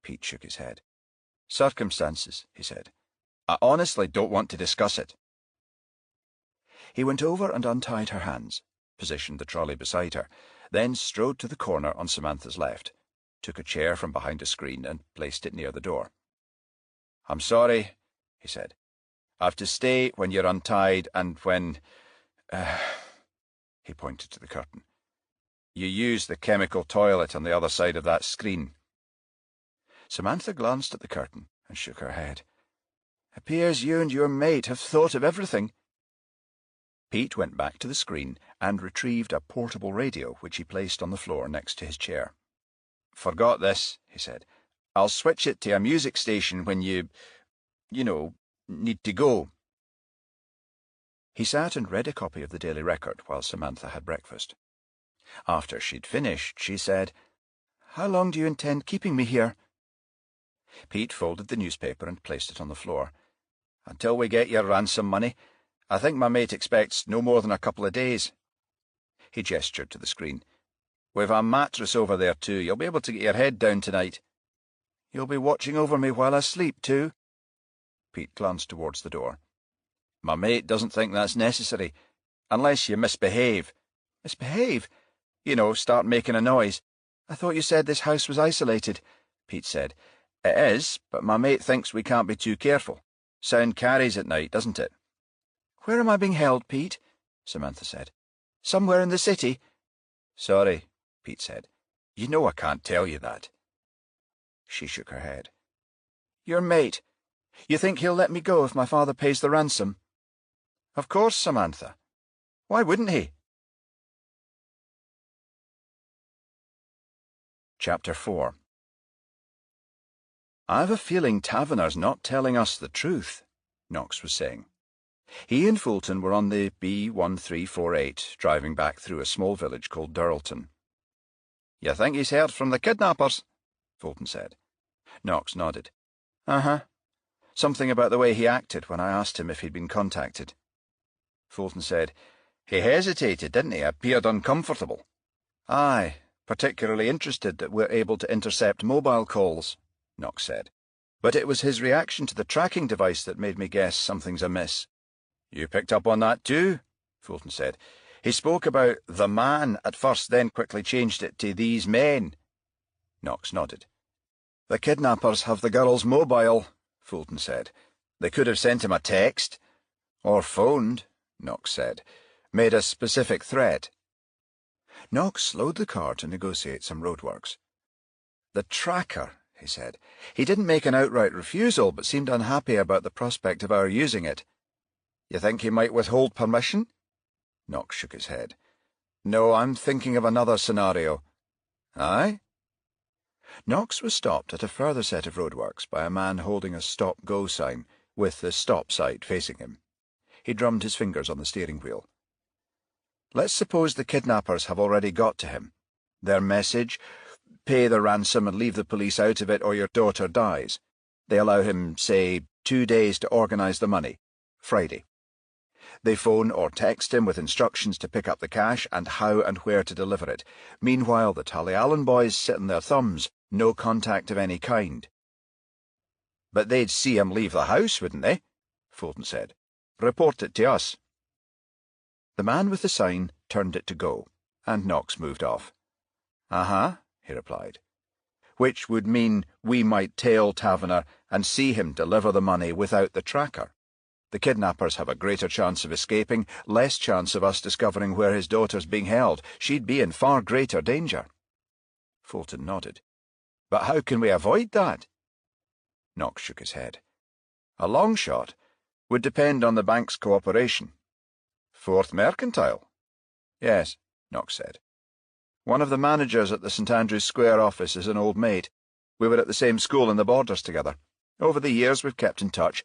Pete shook his head. "Circumstances," he said. "I honestly don't want to discuss it." He went over and untied her hands, positioned the trolley beside her, then strode to the corner on Samantha's left, took a chair from behind a screen and placed it near the door. "I'm sorry," he said. "I've to stay when you're untied and when—" he pointed to the curtain. "You use the chemical toilet on the other side of that screen." Samantha glanced at the curtain and shook her head. "Appears you and your mate have thought of everything." Pete went back to the screen and retrieved a portable radio which he placed on the floor next to his chair. "Forgot this," he said. "I'll switch it to a music station when you need to go." He sat and read a copy of the Daily Record while Samantha had breakfast. After she'd finished, she said, "How long do you intend keeping me here?" Pete folded the newspaper and placed it on the floor. "Until we get your ransom money. I think my mate expects no more than a couple of days." He gestured to the screen. "We've a mattress over there, too. You'll be able to get your head down tonight." "You'll be watching over me while I sleep, too?" Pete glanced towards the door. "My mate doesn't think that's necessary, unless you misbehave." "Misbehave? Start making a noise." I thought you said this house was isolated," Pete said. "It is, but my mate thinks we can't be too careful. Sound carries at night, doesn't it?" "Where am I being held, Pete?" Samantha said. "Somewhere in the city?" "Sorry," Pete said. "You know I can't tell you that." She shook her head. "Your mate. You think he'll let me go if my father pays the ransom?" "Of course, Samantha. Why wouldn't he?" Chapter 4. "I've a feeling Taverner's not telling us the truth," Knox was saying. He and Fulton were on the B1348, driving back through a small village called Durlton. "You think he's heard from the kidnappers?" Fulton said. Knox nodded. "Uh-huh. Something about the way he acted when I asked him if he'd been contacted." Fulton said. "He hesitated, didn't he? Appeared uncomfortable." "Aye, particularly interested that we're able to intercept mobile calls," Knox said. "But it was his reaction to the tracking device that made me guess something's amiss." "You picked up on that too?" Fulton said. "He spoke about the man at first, then quickly changed it to these men." Knox nodded. "The kidnappers have the girl's mobile," Fulton said. "They could have sent him a text." "Or phoned," Knox said. "Made a specific threat." Knox slowed the car to negotiate some roadworks. "The tracker," he said. "He didn't make an outright refusal, but seemed unhappy about the prospect of our using it." "You think he might withhold permission?" Knox shook his head. "No, I'm thinking of another scenario." "Aye?" Knox was stopped at a further set of roadworks by a man holding a stop-go sign, with the stop site facing him. He drummed his fingers on the steering wheel. "Let's suppose the kidnappers have already got to him. Their message: pay the ransom and leave the police out of it or your daughter dies. They allow him, say, 2 days to organise the money. Friday. They phone or text him with instructions to pick up the cash and how and where to deliver it. Meanwhile, the Tullyallen boys sit on their thumbs, no contact of any kind." "But they'd see him leave the house, wouldn't they?" Fulton said. "Report it to us." The man with the sign turned it to go, and Knox moved off. "Uh-huh," he replied. "Which would mean we might tail Taverner and see him deliver the money without the tracker. The kidnappers have a greater chance of escaping, less chance of us discovering where his daughter's being held. She'd be in far greater danger." Fulton nodded. "But how can we avoid that?" Knox shook his head. "A long shot would depend on the bank's cooperation." "Fourth Mercantile?" "Yes," Knox said. "One of the managers at the St. Andrew's Square office is an old mate. We were at the same school in the Borders together. Over the years we've kept in touch.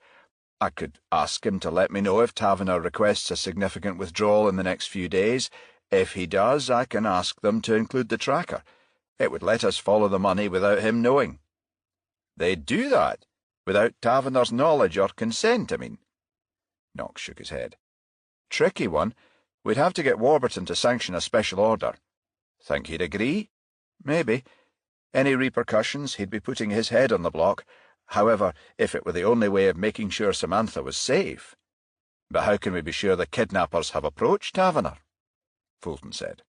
I could ask him to let me know if Taverner requests a significant withdrawal in the next few days. If he does, I can ask them to include the tracker. It would let us follow the money without him knowing." "They'd do that? Without Taverner's knowledge or consent, I mean?" Knox shook his head. "Tricky one. We'd have to get Warburton to sanction a special order." "Think he'd agree?" "Maybe. Any repercussions, he'd be putting his head on the block. However, if it were the only way of making sure Samantha was safe. But how can we be sure the kidnappers have approached Taverner? Fulton said.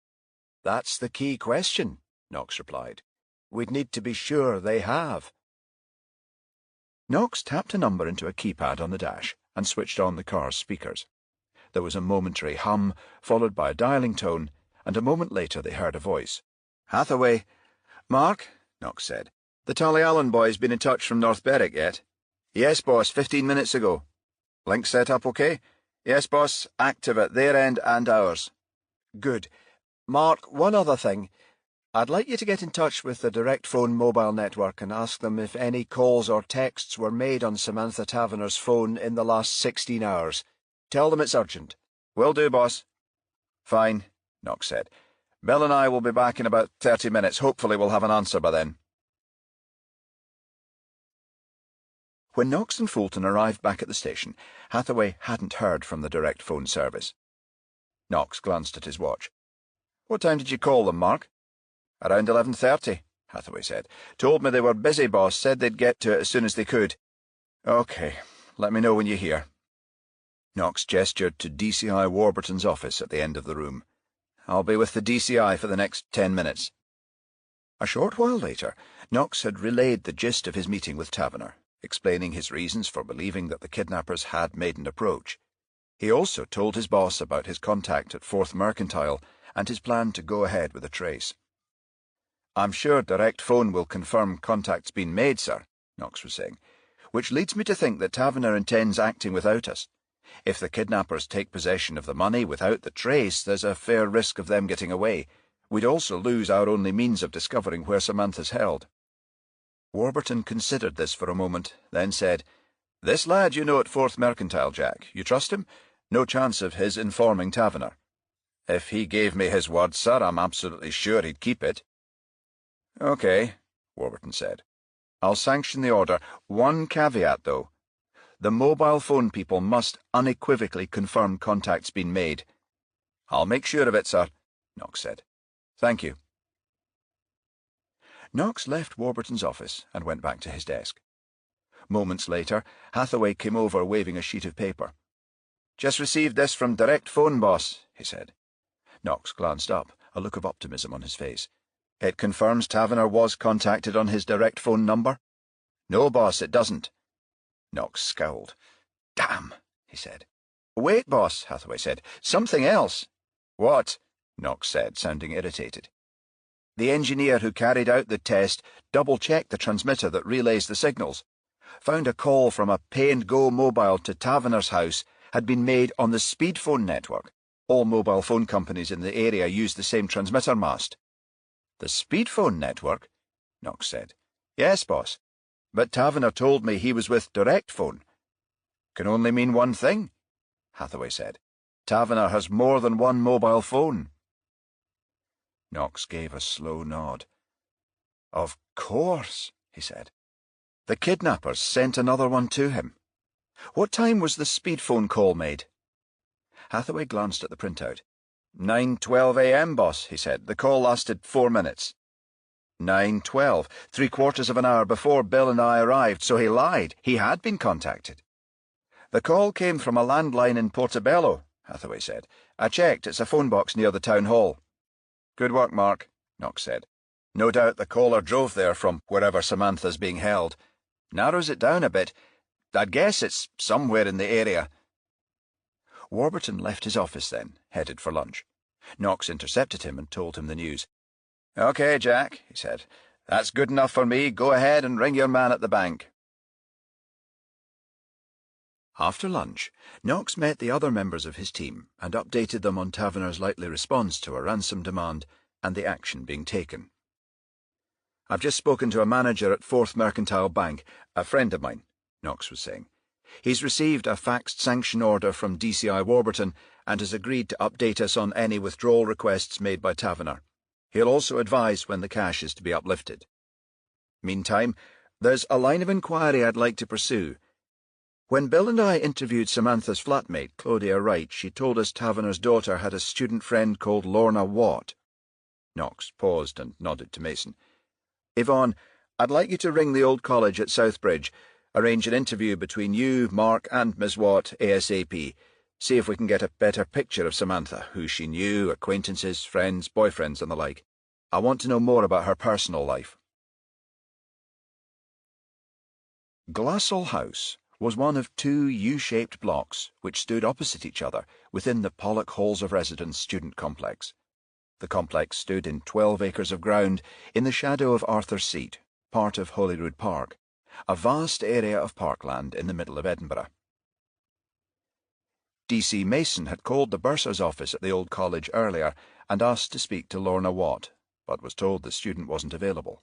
That's the key question, Knox replied. We'd need to be sure they have. Knox tapped a number into a keypad on the dash and switched on the car's speakers. There was a momentary hum, followed by a dialing tone, and a moment later they heard a voice. Hathaway. Mark, Knox said. The Tullyallen boys been in touch from North Berwick yet? Yes, boss, 15 minutes ago. Link set up okay? Yes, boss, active at their end and ours. Good. Mark, one other thing. I'd like you to get in touch with the direct phone mobile network and ask them if any calls or texts were made on Samantha Taverner's phone in the last 16 hours. Tell them it's urgent. Will do, boss. Fine, Knox said. Bill and I will be back in about 30 minutes. Hopefully we'll have an answer by then. When Knox and Fulton arrived back at the station, Hathaway hadn't heard from the direct phone service. Knox glanced at his watch. What time did you call them, Mark? Around 11:30, Hathaway said. Told me they were busy, boss. Said they'd get to it as soon as they could. OK, let me know when you hear. Knox gestured to DCI Warburton's office at the end of the room. I'll be with the DCI for the next 10 minutes. A short while later, Knox had relayed the gist of his meeting with Taverner, explaining his reasons for believing that the kidnappers had made an approach. He also told his boss about his contact at Fourth Mercantile and his plan to go ahead with a trace. I'm sure direct phone will confirm contact's been made, sir, Knox was saying, which leads me to think that Taverner intends acting without us. If the kidnappers take possession of the money without the trace, there's a fair risk of them getting away. We'd also lose our only means of discovering where Samantha's held. Warburton considered this for a moment, then said, This lad you know at Fourth Mercantile, Jack. You trust him? No chance of his informing Taverner. If he gave me his word, sir, I'm absolutely sure he'd keep it. OK, Warburton said. I'll sanction the order. One caveat, though. The mobile phone people must unequivocally confirm contact's been made. I'll make sure of it, sir, Knox said. Thank you. Knox left Warburton's office and went back to his desk. Moments later, Hathaway came over waving a sheet of paper. Just received this from direct phone, boss, he said. Knox glanced up, a look of optimism on his face. It confirms Taverner was contacted on his direct phone number? No, boss, it doesn't. Knox scowled. Damn, he said. Wait, boss, Hathaway said. Something else. What? Knox said, sounding irritated. The engineer who carried out the test double-checked the transmitter that relays the signals. Found a call from a pay-and-go mobile to Taverner's house had been made on the speedphone network. All mobile phone companies in the area use the same transmitter mast. The speedphone network? Knox said. Yes, boss. But Taverner told me he was with direct phone. Can only mean one thing, Hathaway said. Taverner has more than one mobile phone. Knox gave a slow nod. Of course, he said. The kidnappers sent another one to him. What time was the speedphone call made? Hathaway glanced at the printout. 9:12 a.m., boss, he said. The call lasted 4 minutes. 9:12, 3/4 of an hour before Bill and I arrived, so he lied. He had been contacted. The call came from a landline in Portobello, Hathaway said. I checked. It's a phone box near the town hall. Good work, Mark, Knox said. No doubt the caller drove there from wherever Samantha's being held. Narrows it down a bit. I'd guess it's somewhere in the area. Warburton left his office then, headed for lunch. Knox intercepted him and told him the news. OK, Jack, he said. That's good enough for me. Go ahead and ring your man at the bank. After lunch, Knox met the other members of his team and updated them on Taverner's likely response to a ransom demand and the action being taken. I've just spoken to a manager at Fourth Mercantile Bank, a friend of mine, Knox was saying. He's received a faxed sanction order from DCI Warburton and has agreed to update us on any withdrawal requests made by Taverner. He'll also advise when the cash is to be uplifted. Meantime, there's a line of inquiry I'd like to pursue. When Bill and I interviewed Samantha's flatmate, Claudia Wright, she told us Taverner's daughter had a student friend called Lorna Watt. Knox paused and nodded to Mason. Yvonne, I'd like you to ring the old college at Southbridge. Arrange an interview between you, Mark, and Miss Watt ASAP. See if we can get a better picture of Samantha, who she knew, acquaintances, friends, boyfriends, and the like. I want to know more about her personal life. Glassell House was one of 2 U-shaped blocks which stood opposite each other within the Pollock Halls of Residence student complex. The complex stood in 12 acres of ground in the shadow of Arthur's Seat, part of Holyrood Park, a vast area of parkland in the middle of Edinburgh. D.C. Mason had called the bursar's office at the old college earlier and asked to speak to Lorna Watt, but was told the student wasn't available.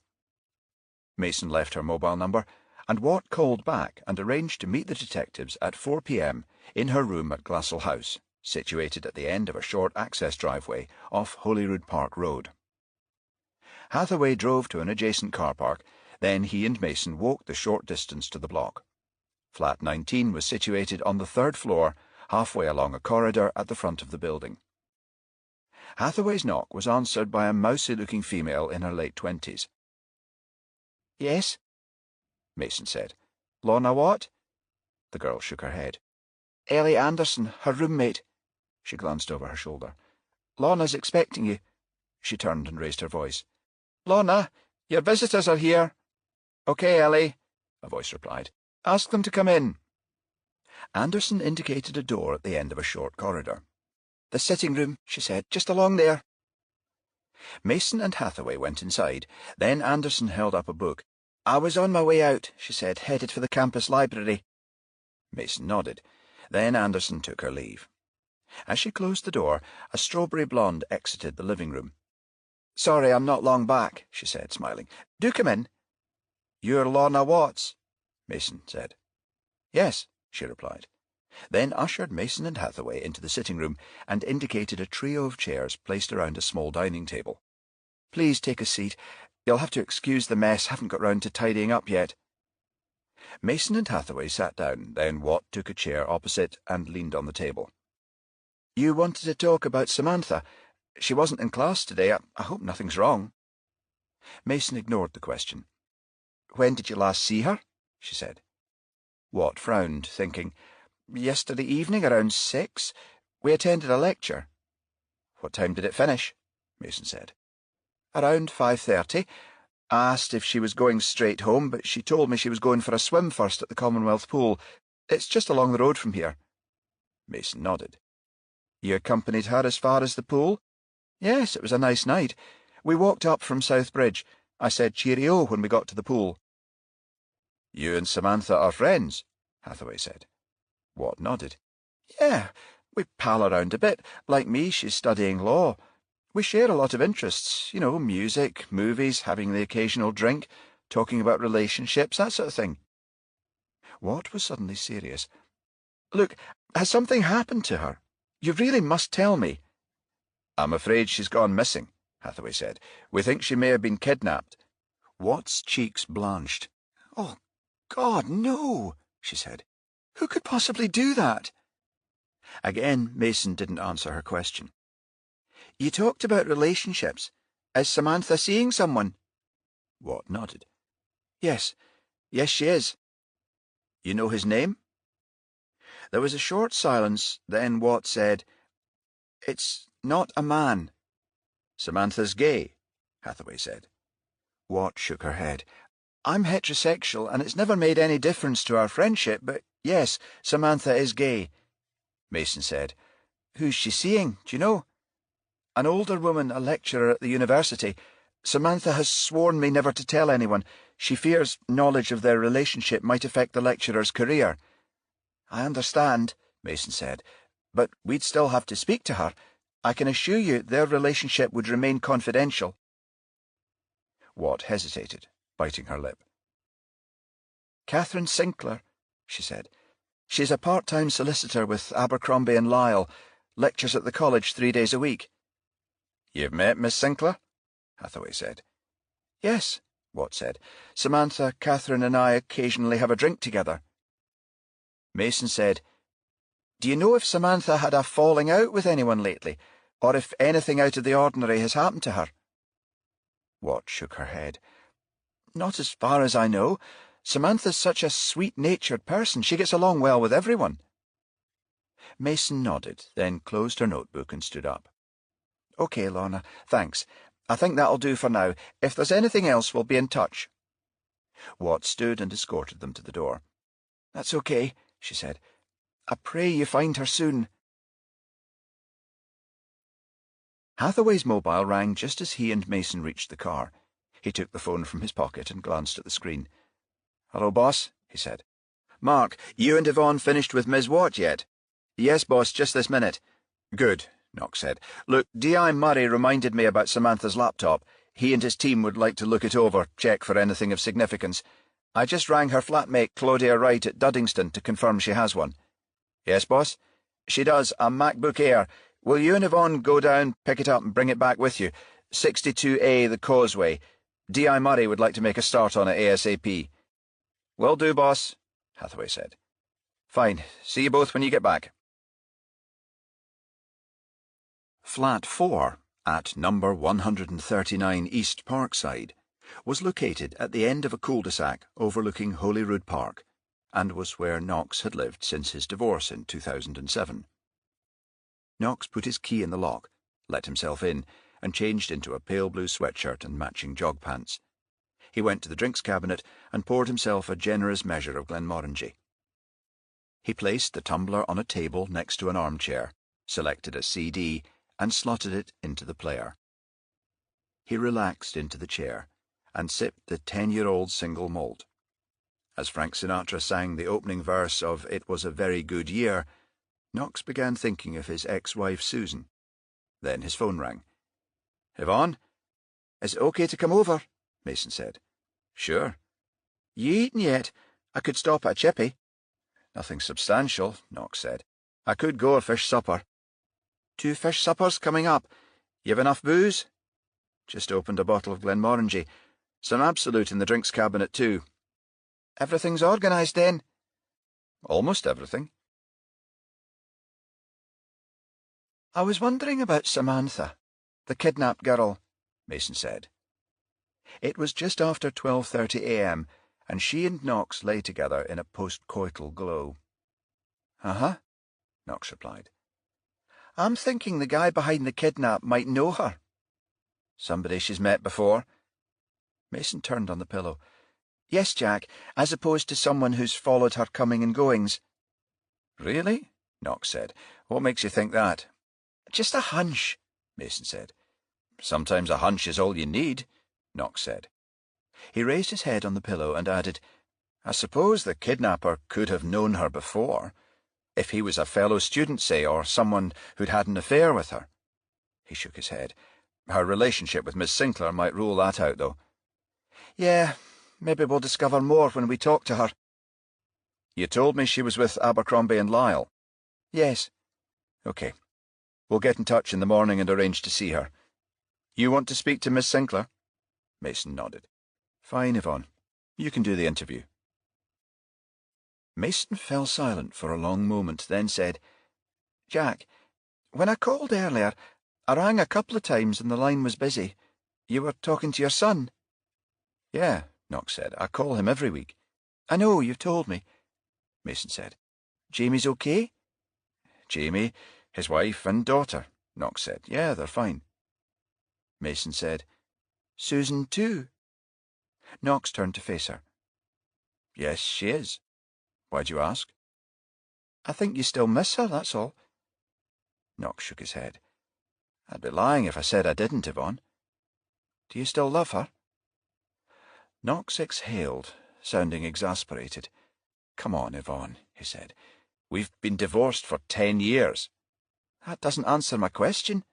Mason left her mobile number, and Watt called back and arranged to meet the detectives at 4 p.m. in her room at Glassell House, situated at the end of a short access driveway off Holyrood Park Road. Hathaway drove to an adjacent car park, then he and Mason walked the short distance to the block. Flat 19 was situated on the 3rd floor, halfway along a corridor at the front of the building. Hathaway's knock was answered by a mousy-looking female in her late 20s. "Yes?" Mason said. "Lorna Watt?" The girl shook her head. "Ellie Anderson, her roommate." She glanced over her shoulder. "Lorna's expecting you." She turned and raised her voice. "Lorna, your visitors are here." "Okay, Ellie," a voice replied. "Ask them to come in." Anderson indicated a door at the end of a short corridor. "The sitting room," she said, "just along there." Mason and Hathaway went inside. Then Anderson held up a book. "I was on my way out," she said, "headed for the campus library." Mason nodded. Then Anderson took her leave. As she closed the door, a strawberry blonde exited the living room. "Sorry, I'm not long back," she said, smiling. "Do come in." "You're Lorna Watts," Mason said. "Yes," she replied. Then ushered Mason and Hathaway into the sitting room and indicated a trio of chairs placed around a small dining table. "Please take a seat. You'll have to excuse the mess. Haven't got round to tidying up yet." Mason and Hathaway sat down, then Watt took a chair opposite and leaned on the table. "You wanted to talk about Samantha. She wasn't in class today. I hope nothing's wrong." Mason ignored the question. "When did you last see her?" she said. Watt frowned, thinking. "Yesterday evening, around 6. We attended a lecture." "What time did it finish?" Mason said. "Around 5:30. I asked if she was going straight home, but she told me she was going for a swim first at the Commonwealth Pool. It's just along the road from here." Mason nodded. "You accompanied her as far as the pool?" "Yes, it was a nice night. We walked up from Southbridge. I said cheerio when we got to the pool." "You and Samantha are friends?" Hathaway said. Watt nodded. "Yeah, we pal around a bit. Like me, she's studying law. We share a lot of interests, music, movies, having the occasional drink, talking about relationships, that sort of thing." Watt was suddenly serious. "Look, has something happened to her? You really must tell me." "I'm afraid she's gone missing," Hathaway said. "We think she may have been kidnapped." Watt's cheeks blanched. "Oh, God, no," she said. "Who could possibly do that?" Again, Mason didn't answer her question. "You talked about relationships. Is Samantha seeing someone?" Watt nodded. Yes, she is." "You know his name?" There was a short silence, then Watt said, "It's not a man." "Samantha's gay," Hathaway said. Watt shook her head. "I'm heterosexual, and it's never made any difference to our friendship, but yes, Samantha is gay." Mason said. "Who's she seeing, do you know?" "An older woman, a lecturer at the university. Samantha has sworn me never to tell anyone. She fears knowledge of their relationship might affect the lecturer's career." "I understand," Mason said, "but we'd still have to speak to her. I can assure you their relationship would remain confidential." Watt hesitated, biting her lip. "Catherine Sinclair," she said. "She's a part-time solicitor with Abercrombie and Lyle, lectures at the college 3 days a week." "You've met Miss Sinclair?" Hathaway said. "Yes," Watt said. "Samantha, Catherine, and I occasionally have a drink together." Mason said, "Do you know if Samantha had a falling out with anyone lately, or if anything out of the ordinary has happened to her?" Watt shook her head. Not as far as I know. Samantha's such a sweet-natured person. She gets along well with everyone. Mason nodded, then closed her notebook and stood up. OK, Lorna, thanks. I think that'll do for now. If there's anything else, we'll be in touch. Watt stood and escorted them to the door. That's OK, she said. I pray you find her soon. Hathaway's mobile rang just as he and Mason reached the car. He took the phone from his pocket and glanced at the screen. Hello, boss, he said. Mark, you and Yvonne finished with Ms. Watt yet? Yes, boss, just this minute. Good, Knox said. Look, D.I. Murray reminded me about Samantha's laptop. He and his team would like to look it over, check for anything of significance. I just rang her flatmate Claudia Wright at Duddingston to confirm she has one. Yes, boss? She does, a MacBook Air. Will you and Yvonne go down, pick it up and bring it back with you? 62A The Causeway. D.I. Murray would like to make a start on it ASAP. Will do, boss, Hathaway said. Fine. See you both when you get back. Flat 4, at number 139 East Parkside, was located at the end of a cul-de-sac overlooking Holyrood Park, and was where Knox had lived since his divorce in 2007. Knox put his key in the lock, let himself in, and changed into a pale blue sweatshirt and matching jog pants. He went to the drinks cabinet and poured himself a generous measure of Glenmorangie. He placed the tumbler on a table next to an armchair, selected a CD, and slotted it into the player. He relaxed into the chair and sipped the 10-year-old single malt. As Frank Sinatra sang the opening verse of It Was a Very Good Year, Knox began thinking of his ex-wife Susan. Then his phone rang. Yvonne? Is it OK to come over? Mason said. Sure. You eaten yet? I could stop at a chippy. Nothing substantial, Knox said. I could go a fish supper. 2 fish suppers coming up. You have enough booze? Just opened a bottle of Glenmorangie. Some Absolute in the drinks cabinet too. Everything's organised then? Almost everything. I was wondering about Samantha, the kidnapped girl, Mason said. It was just after 12:30 a.m., and she and Knox lay together in a post-coital glow. Uh-huh, Knox replied. I'm thinking the guy behind the kidnap might know her. Somebody she's met before? Mason turned on the pillow. Yes, Jack, as opposed to someone who's followed her coming and goings. Really? Knox said. What makes you think that? Just a hunch, Mason said. Sometimes a hunch is all you need, Knox said. He raised his head on the pillow and added, I suppose the kidnapper could have known her before, if he was a fellow student, say, or someone who'd had an affair with her. He shook his head. Her relationship with Miss Sinclair might rule that out, though. Yeah, maybe we'll discover more when we talk to her. You told me she was with Abercrombie and Lyle? Yes. OK. We'll get in touch in the morning and arrange to see her. You want to speak to Miss Sinclair? Mason nodded. Fine, Yvonne. You can do the interview. Mason fell silent for a long moment, then said, Jack, when I called earlier, I rang a couple of times and the line was busy. You were talking to your son? Yeah, Knox said. I call him every week. I know, you've told me, Mason said. Jamie's OK? Jamie, his wife and daughter, Knox said. Yeah, they're fine. Mason said, Susan too? Knox turned to face her. Yes, she is. Why'd you ask? I think you still miss her, that's all. Knox shook his head. I'd be lying if I said I didn't, Yvonne. Do you still love her? Knox exhaled, sounding exasperated. Come on, Yvonne, he said. We've been divorced for 10 years. That doesn't answer my question,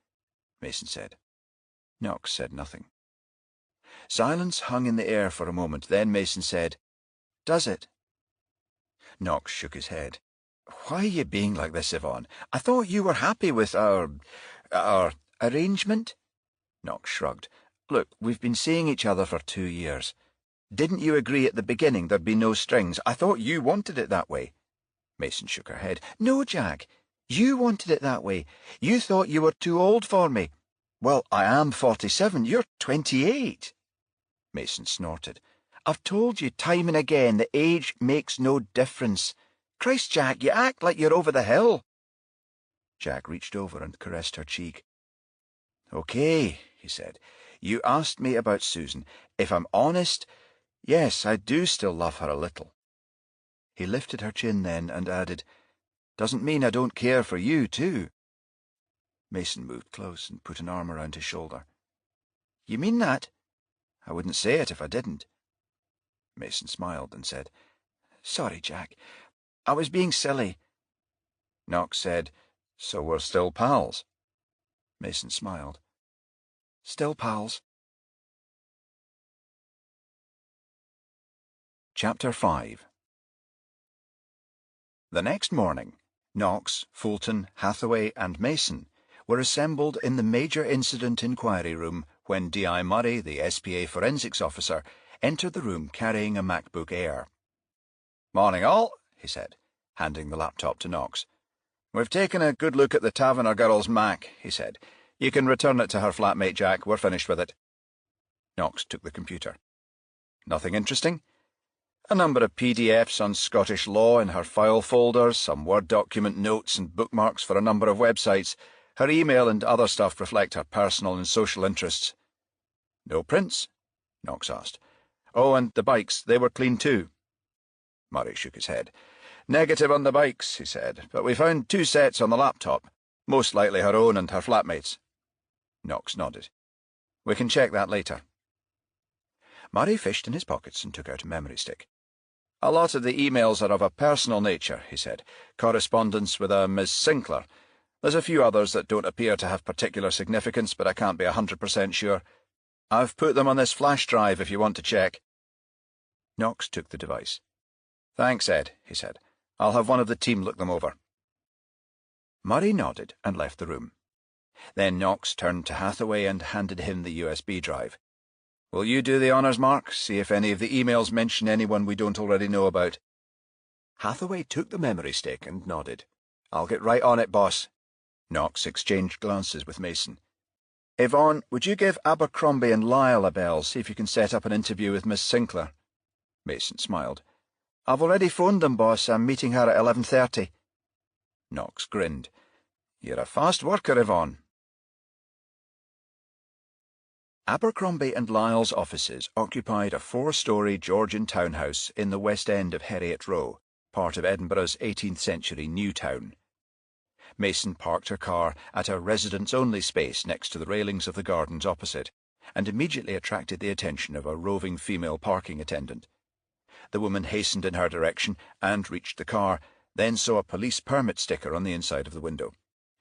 Mason said. Knox said nothing. Silence hung in the air for a moment, then Mason said, Does it? Knox shook his head. Why are you being like this, Yvonne? I thought you were happy with our arrangement? Knox shrugged. Look, we've been seeing each other for 2 years. Didn't you agree at the beginning there'd be no strings? I thought you wanted it that way. Mason shook her head. No, Jack. You wanted it that way. You thought you were too old for me. Well, I am 47. You're 28. Mason snorted. I've told you time and again that age makes no difference. Christ, Jack, you act like you're over the hill. Jack reached over and caressed her cheek. "Okay," he said. "You asked me about Susan. If I'm honest, yes, I do still love her a little." He lifted her chin then and added, "Doesn't mean I don't care for you, too." Mason moved close and put an arm around his shoulder. "You mean that?" "I wouldn't say it if I didn't." Mason smiled and said, "Sorry, Jack. I was being silly." Knox said, "So we're still pals?" Mason smiled. "Still pals." Chapter 5. The next morning, Knox, Fulton, Hathaway, and Mason were assembled in the Major Incident Inquiry Room when D.I. Murray, the SPA forensics officer, entered the room carrying a MacBook Air. "Morning, all," he said, handing the laptop to Knox. "We've taken a good look at the Taverner girl's Mac," he said. "You can return it to her flatmate, Jack. We're finished with it." Knox took the computer. "Nothing interesting?" "A number of PDFs on Scottish law in her file folders, some Word document notes and bookmarks for a number of websites. Her email and other stuff reflect her personal and social interests." "No prints?" Knox asked. "Oh, and the bikes, they were clean too." Murray shook his head. "Negative on the bikes," he said, "but we found 2 sets on the laptop, most likely her own and her flatmate's." Knox nodded. "We can check that later." Murray fished in his pockets and took out a memory stick. "A lot of the emails are of a personal nature," he said. "Correspondence with a Miss Sinclair. There's a few others that don't appear to have particular significance, but I can't be 100% sure. I've put them on this flash drive if you want to check." Knox took the device. "Thanks, Ed," he said. "I'll have one of the team look them over." Murray nodded and left the room. Then Knox turned to Hathaway and handed him the USB drive. "Will you do the honours, Mark? See if any of the emails mention anyone we don't already know about." Hathaway took the memory stick and nodded. "I'll get right on it, boss." Knox exchanged glances with Mason. "Yvonne, would you give Abercrombie and Lyle a bell, see if you can set up an interview with Miss Sinclair?" Mason smiled. "I've already phoned them, boss. I'm meeting her at 11:30. Knox grinned. "You're a fast worker, Yvonne." Abercrombie and Lyle's offices occupied a 4-storey Georgian townhouse in the West End of Heriot Row, part of Edinburgh's 18th-century New Town. Mason parked her car at a residents-only space next to the railings of the gardens opposite, and immediately attracted the attention of a roving female parking attendant. The woman hastened in her direction and reached the car, then saw a police permit sticker on the inside of the window.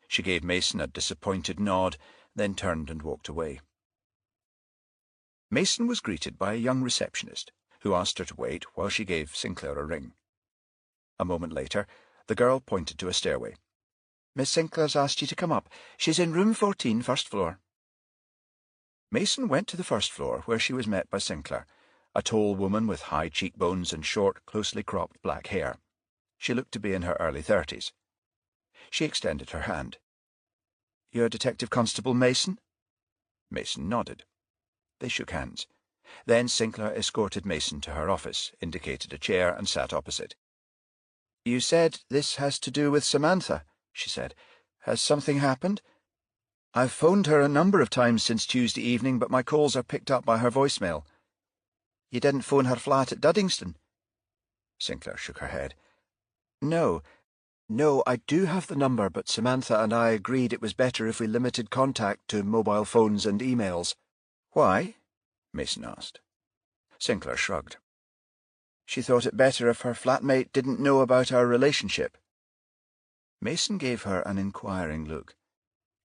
She gave Mason a disappointed nod, then turned and walked away. Mason was greeted by a young receptionist, who asked her to wait while she gave Sinclair a ring. A moment later, the girl pointed to a stairway. "Miss Sinclair's asked you to come up. She's in room 14, first floor." Mason went to the first floor, where she was met by Sinclair, a tall woman with high cheekbones and short, closely cropped black hair. She looked to be in her early 30s. She extended her hand. "You're Detective Constable Mason?" Mason nodded. They shook hands. Then Sinclair escorted Mason to her office, indicated a chair, and sat opposite. "You said this has to do with Samantha," she said. "Has something happened? I've phoned her a number of times since Tuesday evening, but my calls are picked up by her voicemail." "You didn't phone her flat at Duddingston?" Sinclair shook her head. No, I do have the number, but Samantha and I agreed it was better if we limited contact to mobile phones and emails." "Why?" Mason asked. Sinclair shrugged. "She thought it better if her flatmate didn't know about our relationship." Mason gave her an inquiring look.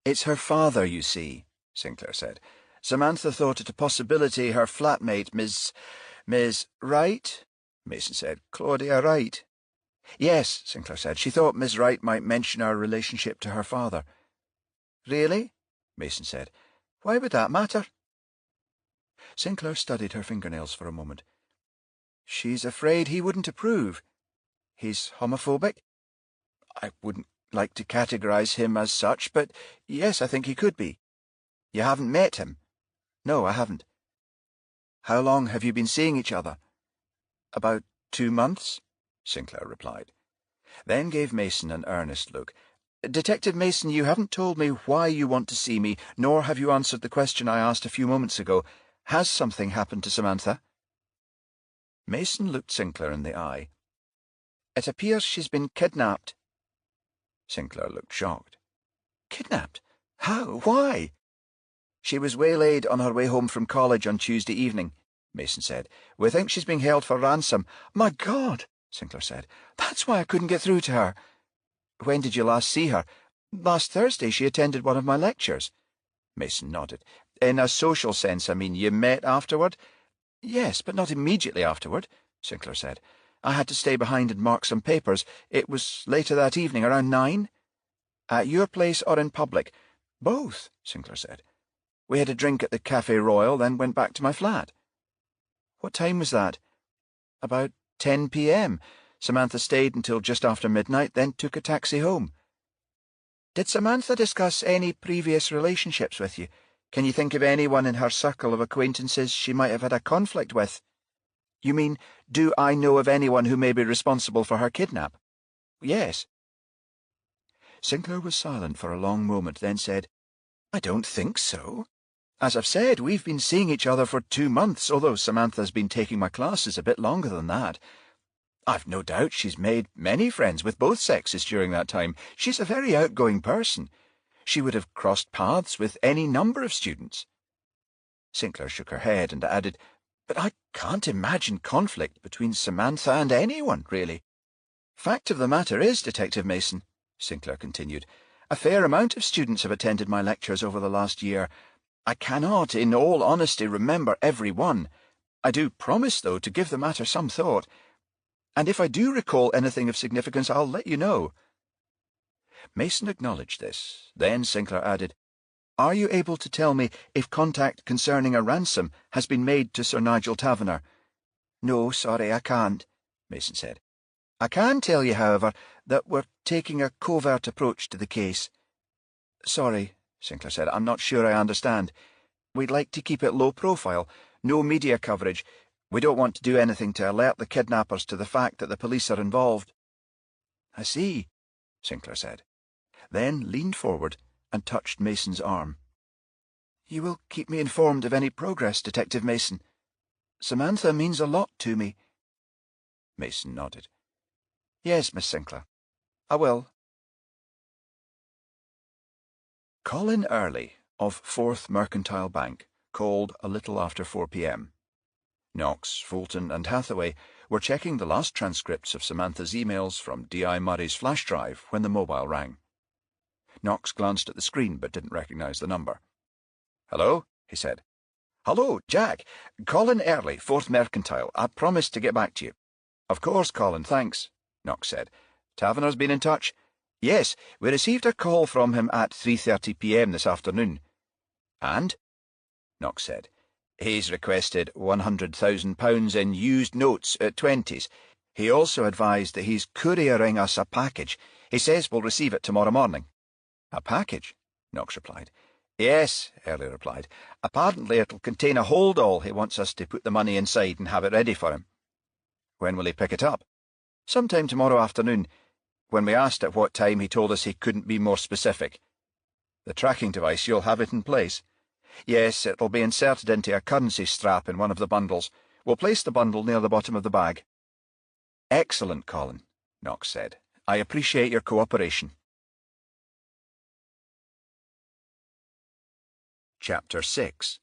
"It's her father, you see," Sinclair said. "Samantha thought it a possibility her flatmate, Miss Wright?" Mason said. "Claudia Wright." "Yes," Sinclair said. "She thought Miss Wright might mention our relationship to her father." "Really?" Mason said. "Why would that matter?" Sinclair studied her fingernails for a moment. "She's afraid he wouldn't approve. He's homophobic? I wouldn't like to categorize him as such, but yes, I think he could be." "You haven't met him?" "No, I haven't." "How long have you been seeing each other?" About 2 months, Sinclair replied, then gave Mason an earnest look. Detective Mason, you haven't told me why you want to see me, nor have you answered the question I asked a few moments ago. Has something happened to Samantha? Mason looked Sinclair in the eye. It appears she's been kidnapped. Sinclair looked shocked. Kidnapped? How? Why? She was waylaid on her way home from college on Tuesday evening, Mason said. We think she's being held for ransom. My God, Sinclair said. That's why I couldn't get through to her. When did you last see her? Last Thursday she attended one of my lectures. Mason nodded. In a social sense, I mean. You met afterward? Yes, but not immediately afterward, Sinclair said. I had to stay behind and mark some papers. It was later that evening, around 9. At your place or in public? Both, Sinclair said. We had a drink at the Café Royal, then went back to my flat. What time was that? About 10 p.m. Samantha stayed until just after midnight, then took a taxi home. Did Samantha discuss any previous relationships with you? Can you think of anyone in her circle of acquaintances she might have had a conflict with? You mean, do I know of anyone who may be responsible for her kidnap? Yes. Sinclair was silent for a long moment, then said, I don't think so. As I've said, we've been seeing each other for 2 months, although Samantha's been taking my classes a bit longer than that. I've no doubt she's made many friends with both sexes during that time. She's a very outgoing person. She would have crossed paths with any number of students. Sinclair shook her head and added, But I can't imagine conflict between Samantha and anyone, really. Fact of the matter is, Detective Mason, Sinclair continued, a fair amount of students have attended my lectures over the last year. I cannot, in all honesty, remember every one. I do promise, though, to give the matter some thought. And if I do recall anything of significance, I'll let you know. Mason acknowledged this. Then Sinclair added, Are you able to tell me if contact concerning a ransom has been made to Sir Nigel Taverner? No, sorry, I can't, Mason said. I can tell you, however, that we're taking a covert approach to the case. Sorry, Sinclair said, I'm not sure I understand. We'd like to keep it low profile, no media coverage. We don't want to do anything to alert the kidnappers to the fact that the police are involved. I see, Sinclair said, then leaned forward and touched Mason's arm. You will keep me informed of any progress, Detective Mason. Samantha means a lot to me. Mason nodded. Yes, Miss Sinclair, I will. Colin Early, of 4th Mercantile Bank, called a little after 4 p.m. Knox, Fulton, and Hathaway were checking the last transcripts of Samantha's emails from D.I. Murray's flash drive when the mobile rang. Knox glanced at the screen but didn't recognize the number. Hello, he said. Hello, Jack. Colin Early, 4th Mercantile. I promised to get back to you. Of course, Colin, thanks, Knox said. Taverner's been in touch? Yes, we received a call from him at 3:30 p.m. this afternoon. And? Knox said. He's requested £100,000 in used notes at 20s. He also advised that he's couriering us a package. He says we'll receive it tomorrow morning. A package? Knox replied. Yes, Early replied. Apparently it'll contain a hold-all. He wants us to put the money inside and have it ready for him. When will he pick it up? Sometime tomorrow afternoon. When we asked at what time, he told us he couldn't be more specific. The tracking device, you'll have it in place? Yes, it'll be inserted into a currency strap in one of the bundles. We'll place the bundle near the bottom of the bag. Excellent, Colin, Knox said. I appreciate your cooperation. Chapter 6.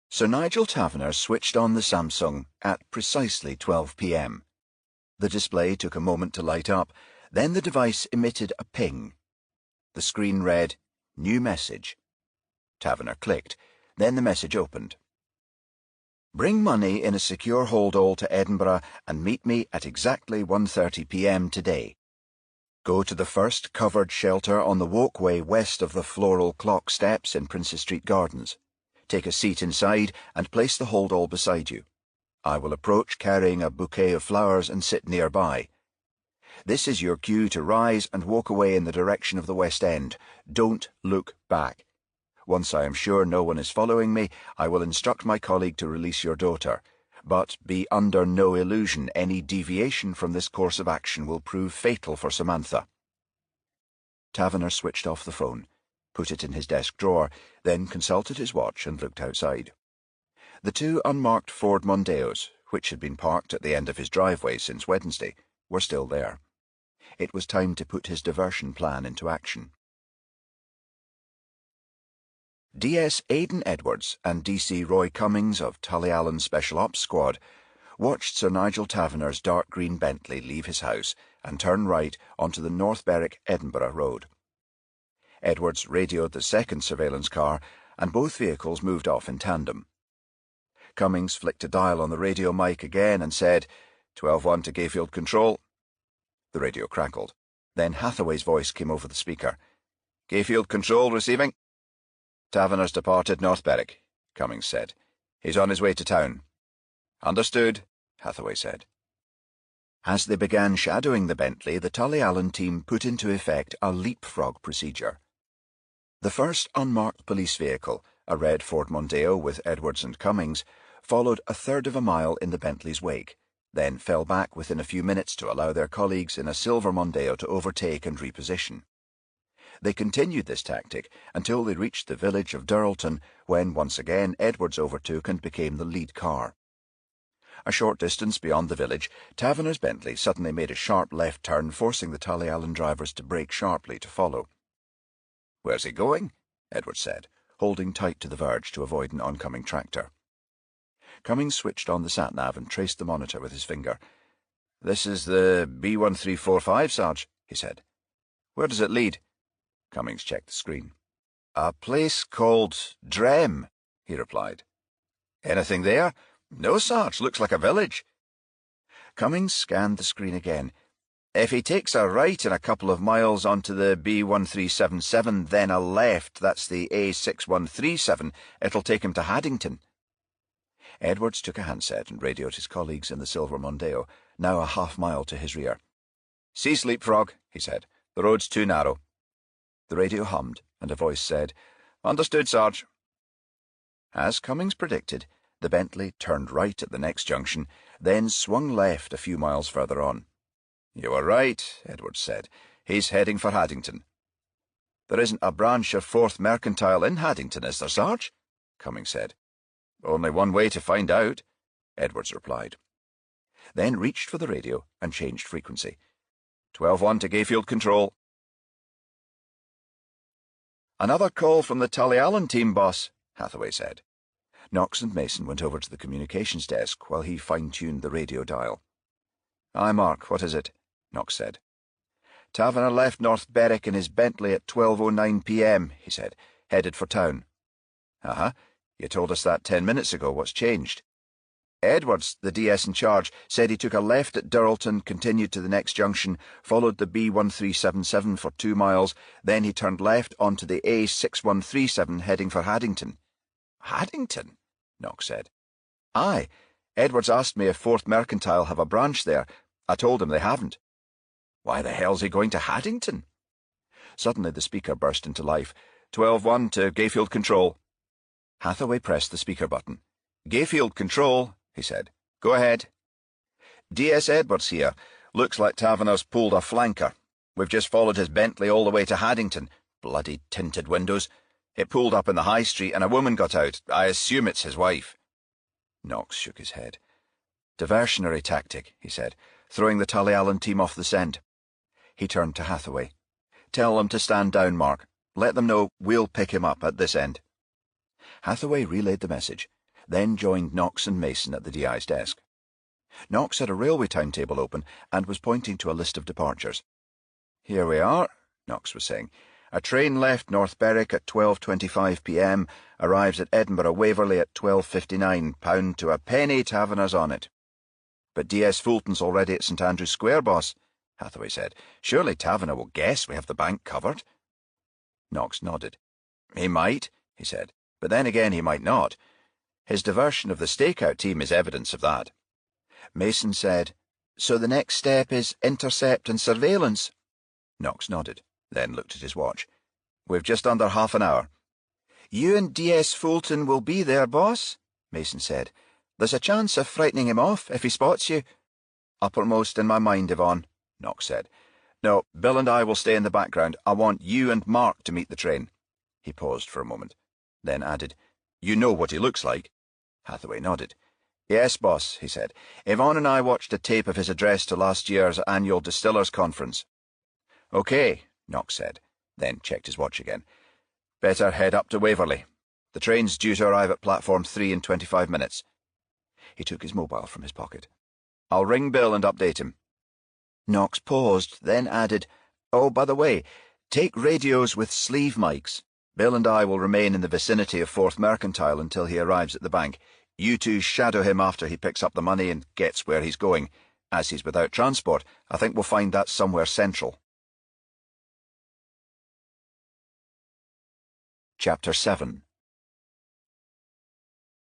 Sir Nigel Taverner switched on the Samsung at precisely 12 p.m. The display took a moment to light up, then the device emitted a ping. The screen read, New message. Taverner clicked, then the message opened. Bring money in a secure hold-all to Edinburgh and meet me at exactly 1:30 p.m. today. Go to the first covered shelter on the walkway west of the floral clock steps in Princes Street Gardens. Take a seat inside and place the hold-all beside you. I will approach carrying a bouquet of flowers and sit nearby. This is your cue to rise and walk away in the direction of the West End. Don't look back. Once I am sure no one is following me, I will instruct my colleague to release your daughter. But be under no illusion any deviation from this course of action will prove fatal for Samantha. Taverner switched off the phone, put it in his desk drawer, then consulted his watch and looked outside. The two unmarked Ford Mondeos, which had been parked at the end of his driveway since Wednesday, were still there. It was time to put his diversion plan into action. DS Aidan Edwards and DC Roy Cummings of Tullyallen Special Ops Squad watched Sir Nigel Taverner's dark green Bentley leave his house and turn right onto the North Berwick-Edinburgh road. Edwards radioed the second surveillance car, and both vehicles moved off in tandem. Cummings flicked a dial on the radio mic again and said, 12-1 to Gayfield Control. The radio crackled. Then Hathaway's voice came over the speaker. Gayfield Control receiving. Taverner's departed North Berwick, Cummings said. He's on his way to town. Understood, Hathaway said. As they began shadowing the Bentley, the Tullyallen team put into effect a leapfrog procedure. The first unmarked police vehicle, a red Ford Mondeo with Edwards and Cummings, followed a third of a mile in the Bentley's wake, then fell back within a few minutes to allow their colleagues in a silver Mondeo to overtake and reposition. They continued this tactic until they reached the village of Durlton, when once again Edwards overtook and became the lead car. A short distance beyond the village, Taverner's Bentley suddenly made a sharp left turn, forcing the Tullyallen drivers to brake sharply to follow. "Where's he going?" Edwards said, holding tight to the verge to avoid an oncoming tractor. Cummings switched on the sat-nav and traced the monitor with his finger. "This is the B1345, Sarge," he said. "Where does it lead?" Cummings checked the screen. "A place called Drem," he replied. "Anything there?" "No, Sarge. Looks like a village." Cummings scanned the screen again. "If he takes a right in a couple of miles onto the B1377, then a left, that's the A6137, it'll take him to Haddington." Edwards took a handset and radioed his colleagues in the silver Mondeo, now a half-mile to his rear. "Cease leapfrog," he said. "The road's too narrow." The radio hummed, and a voice said, "Understood, Sarge." As Cummings predicted, the Bentley turned right at the next junction, then swung left a few miles further on. "You were right," Edwards said. "He's heading for Haddington." "There isn't a branch of 4th Mercantile in Haddington, is there, Sarge?" Cummings said. "Only one way to find out," Edwards replied. Then reached for the radio and changed frequency. 12-1 to Gayfield Control. "Another call from the Tullyallen team, boss," Hathaway said. Knox and Mason went over to the communications desk while he fine-tuned the radio dial. "Aye, Mark, what is it?" Knox said. "Taverner left North Berwick in his Bentley at 12:09 p.m., he said, headed for town." "Uh-huh. You told us that 10 minutes ago. What's changed?" "Edwards, the DS in charge, said he took a left at Durlton, continued to the next junction, followed the B1377 for 2 miles, then he turned left onto the A6137 heading for Haddington." "Haddington?" Knox said. "Aye. Edwards asked me if 4th Mercantile have a branch there. I told him they haven't." "Why the hell's he going to Haddington?" Suddenly the speaker burst into life. 12-1 to Gayfield Control. Hathaway pressed the speaker button. "Gayfield Control," he said. "Go ahead." "DS Edwards here. Looks like Taverner's pulled a flanker. We've just followed his Bentley all the way to Haddington. Bloody tinted windows. It pulled up in the high street and a woman got out. I assume it's his wife." Knox shook his head. "Diversionary tactic," he said, throwing the Tullyallen team off the scent. He turned to Hathaway. "Tell them to stand down, Mark. Let them know we'll pick him up at this end." Hathaway relayed the message, then joined Knox and Mason at the DI's desk. Knox had a railway timetable open and was pointing to a list of departures. "Here we are," Knox was saying. "A train left North Berwick at 12:25 p.m, arrives at Edinburgh Waverley at 12:59, pound to a penny, Taverner's on it." "But DS Fulton's already at St Andrew's Square, boss," Hathaway said. "Surely Taverner will guess we have the bank covered." Knox nodded. "He might," he said, "but then again he might not. His diversion of the stakeout team is evidence of that." Mason said, "So the next step is intercept and surveillance?" Knox nodded, then looked at his watch. "We've just under half an hour." "You and DS Fulton will be there, boss," Mason said. There's a chance of frightening him off if he spots you. Uppermost in my mind, Yvonne, Knox said. No, Bill and I will stay in the background. I want you and Mark to meet the train. He paused for a moment, then added, You know what he looks like. Hathaway nodded. Yes, boss, he said. Yvonne and I watched a tape of his address to last year's annual Distillers' Conference. Okay, Knox said, then checked his watch again. Better head up to Waverley. The train's due to arrive at platform 3 in 25 minutes. He took his mobile from his pocket. I'll ring Bill and update him. Knox paused, then added, Oh, by the way, take radios with sleeve mics. Bill and I will remain in the vicinity of 4th Mercantile until he arrives at the bank. You two shadow him after he picks up the money and gets where he's going. As he's without transport, I think we'll find that somewhere central. Chapter 7.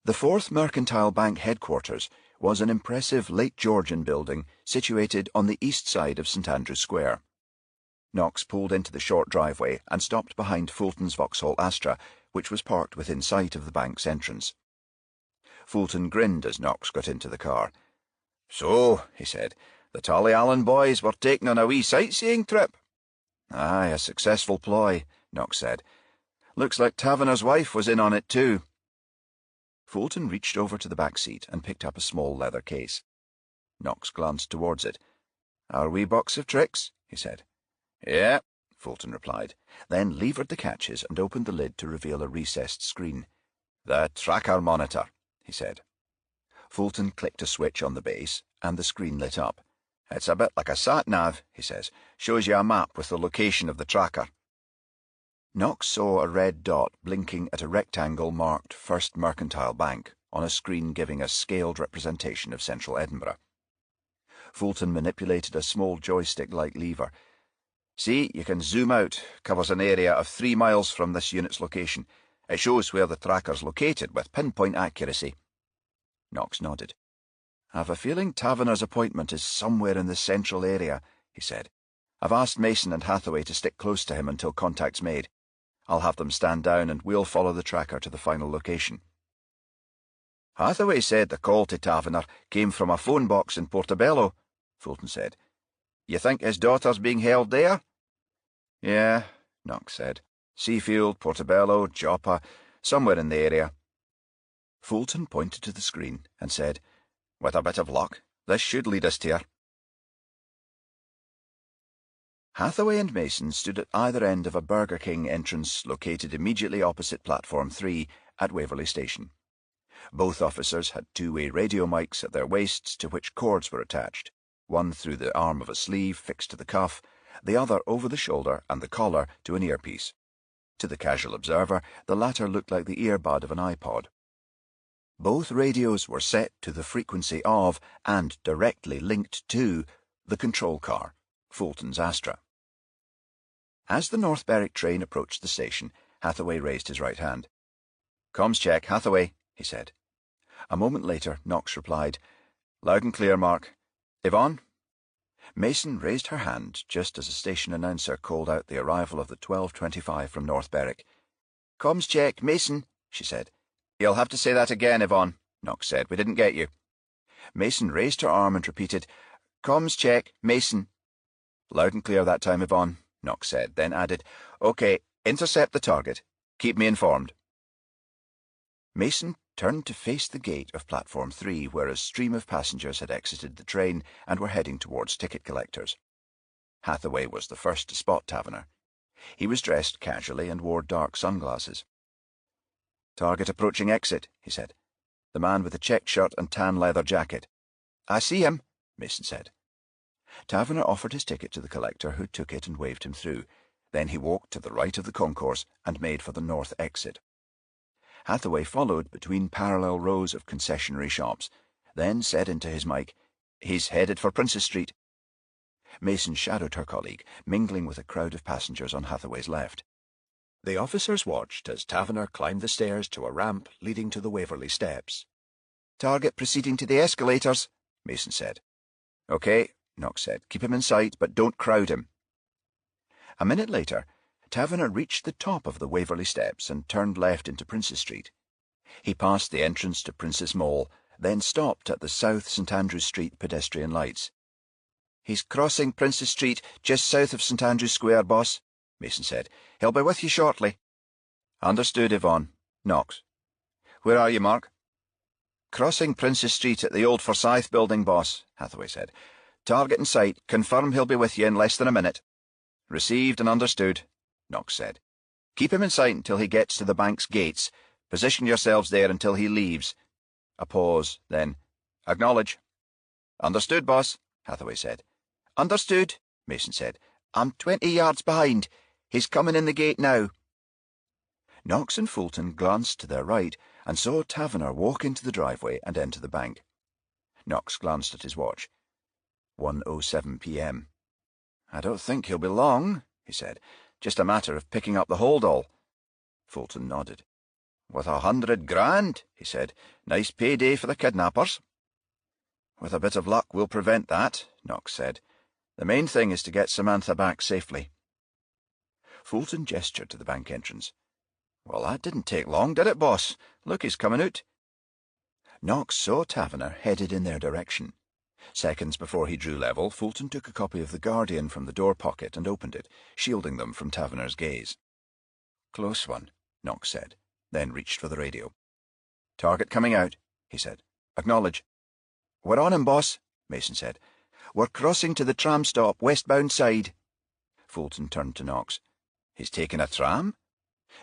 The 4th Mercantile Bank headquarters was an impressive late Georgian building situated on the east side of St. Andrew's Square. Knox pulled into the short driveway and stopped behind Fulton's Vauxhall Astra, which was parked within sight of the bank's entrance. Fulton grinned as Knox got into the car. So, he said, the Tully Allen boys were taken on a wee sightseeing trip. Aye, a successful ploy, Knox said. Looks like Taverner's wife was in on it too. Fulton reached over to the back seat and picked up a small leather case. Knox glanced towards it. Our wee box of tricks, he said. Yeah, Fulton replied, then levered the catches and opened the lid to reveal a recessed screen. The tracker monitor, he said. Fulton clicked a switch on the base, and the screen lit up. It's a bit like a sat-nav, he says. Shows you a map with the location of the tracker. Knox saw a red dot blinking at a rectangle marked First Mercantile Bank on a screen giving a scaled representation of central Edinburgh. Fulton manipulated a small joystick-like lever. See, you can zoom out. Covers an area of 3 miles from this unit's location. It shows where the tracker's located with pinpoint accuracy. Knox nodded. I've a feeling Taverner's appointment is somewhere in the central area, he said. I've asked Mason and Hathaway to stick close to him until contact's made. I'll have them stand down and we'll follow the tracker to the final location. Hathaway said the call to Taverner came from a phone box in Portobello, Fulton said. You think his daughter's being held there? Yeah, Knox said. Seafield, Portobello, Joppa, somewhere in the area. Fulton pointed to the screen and said, With a bit of luck, this should lead us to her. Hathaway and Mason stood at either end of a Burger King entrance located immediately opposite Platform 3 at Waverley Station. Both officers had two-way radio mics at their waists to which cords were attached, one through the arm of a sleeve fixed to the cuff, the other over the shoulder and the collar to an earpiece. To the casual observer, the latter looked like the earbud of an iPod. Both radios were set to the frequency of, and directly linked to, the control car, Fulton's Astra. As the North Berwick train approached the station, Hathaway raised his right hand. Comms check, Hathaway, he said. A moment later, Knox replied, Loud and clear, Mark. Yvonne? Mason raised her hand just as a station announcer called out the arrival of the 12:25 from North Berwick. Comms check, Mason, she said. You'll have to say that again, Yvonne, Knox said. We didn't get you. Mason raised her arm and repeated, Comms check, Mason. Loud and clear that time, Yvonne, Knox said, then added, OK, intercept the target. Keep me informed. Mason turned to face the gate of Platform 3, where a stream of passengers had exited the train and were heading towards ticket collectors. Hathaway was the first to spot Taverner. He was dressed casually and wore dark sunglasses. Target approaching exit, he said. The man with the checked shirt and tan leather jacket. I see him, Mason said. Taverner offered his ticket to the collector, who took it and waved him through. Then he walked to the right of the concourse and made for the north exit. Hathaway followed between parallel rows of concessionary shops, then said into his mic, He's headed for Princess Street. Mason shadowed her colleague, mingling with a crowd of passengers on Hathaway's left. The officers watched as Taverner climbed the stairs to a ramp leading to the Waverley steps. Target proceeding to the escalators, Mason said. OK, Knox said. Keep him in sight, but don't crowd him. A minute later, Taverner reached the top of the Waverley steps and turned left into Princess Street. He passed the entrance to Princess Mall, then stopped at the South St Andrew Street pedestrian lights. "He's crossing Princes Street just south of St Andrew Square, boss," Mason said. "He'll be with you shortly." "Understood, Yvonne." Knox. "Where are you, Mark?" "Crossing Princes Street at the old Forsyth building, boss," Hathaway said. "Target in sight. Confirm he'll be with you in less than a minute." "Received and understood," Knox said. "Keep him in sight until he gets to the bank's gates. Position yourselves there until he leaves." A pause, then, "Acknowledge." "Understood, boss," Hathaway said. "Understood," Mason said. "I'm 20 yards behind. He's coming in the gate now." Knox and Fulton glanced to their right and saw Taverner walk into the driveway and enter the bank. Knox glanced at his watch. 1:07 p.m. "I don't think he'll be long," he said. "Just a matter of picking up the holdall." Fulton nodded. "With 100 grand," he said. "Nice payday for the kidnappers." "With a bit of luck we'll prevent that," Knox said. "The main thing is to get Samantha back safely." Fulton gestured to the bank entrance. "Well, that didn't take long, did it, boss? Look, he's coming out." Knox saw Taverner headed in their direction. Seconds before he drew level, Fulton took a copy of The Guardian from the door pocket and opened it, shielding them from Taverner's gaze. "Close one," Knox said, then reached for the radio. "Target coming out," he said. "Acknowledge." "We're on him, boss," Mason said. "We're crossing to the tram stop, westbound side." Fulton turned to Knox. "He's taken a tram?"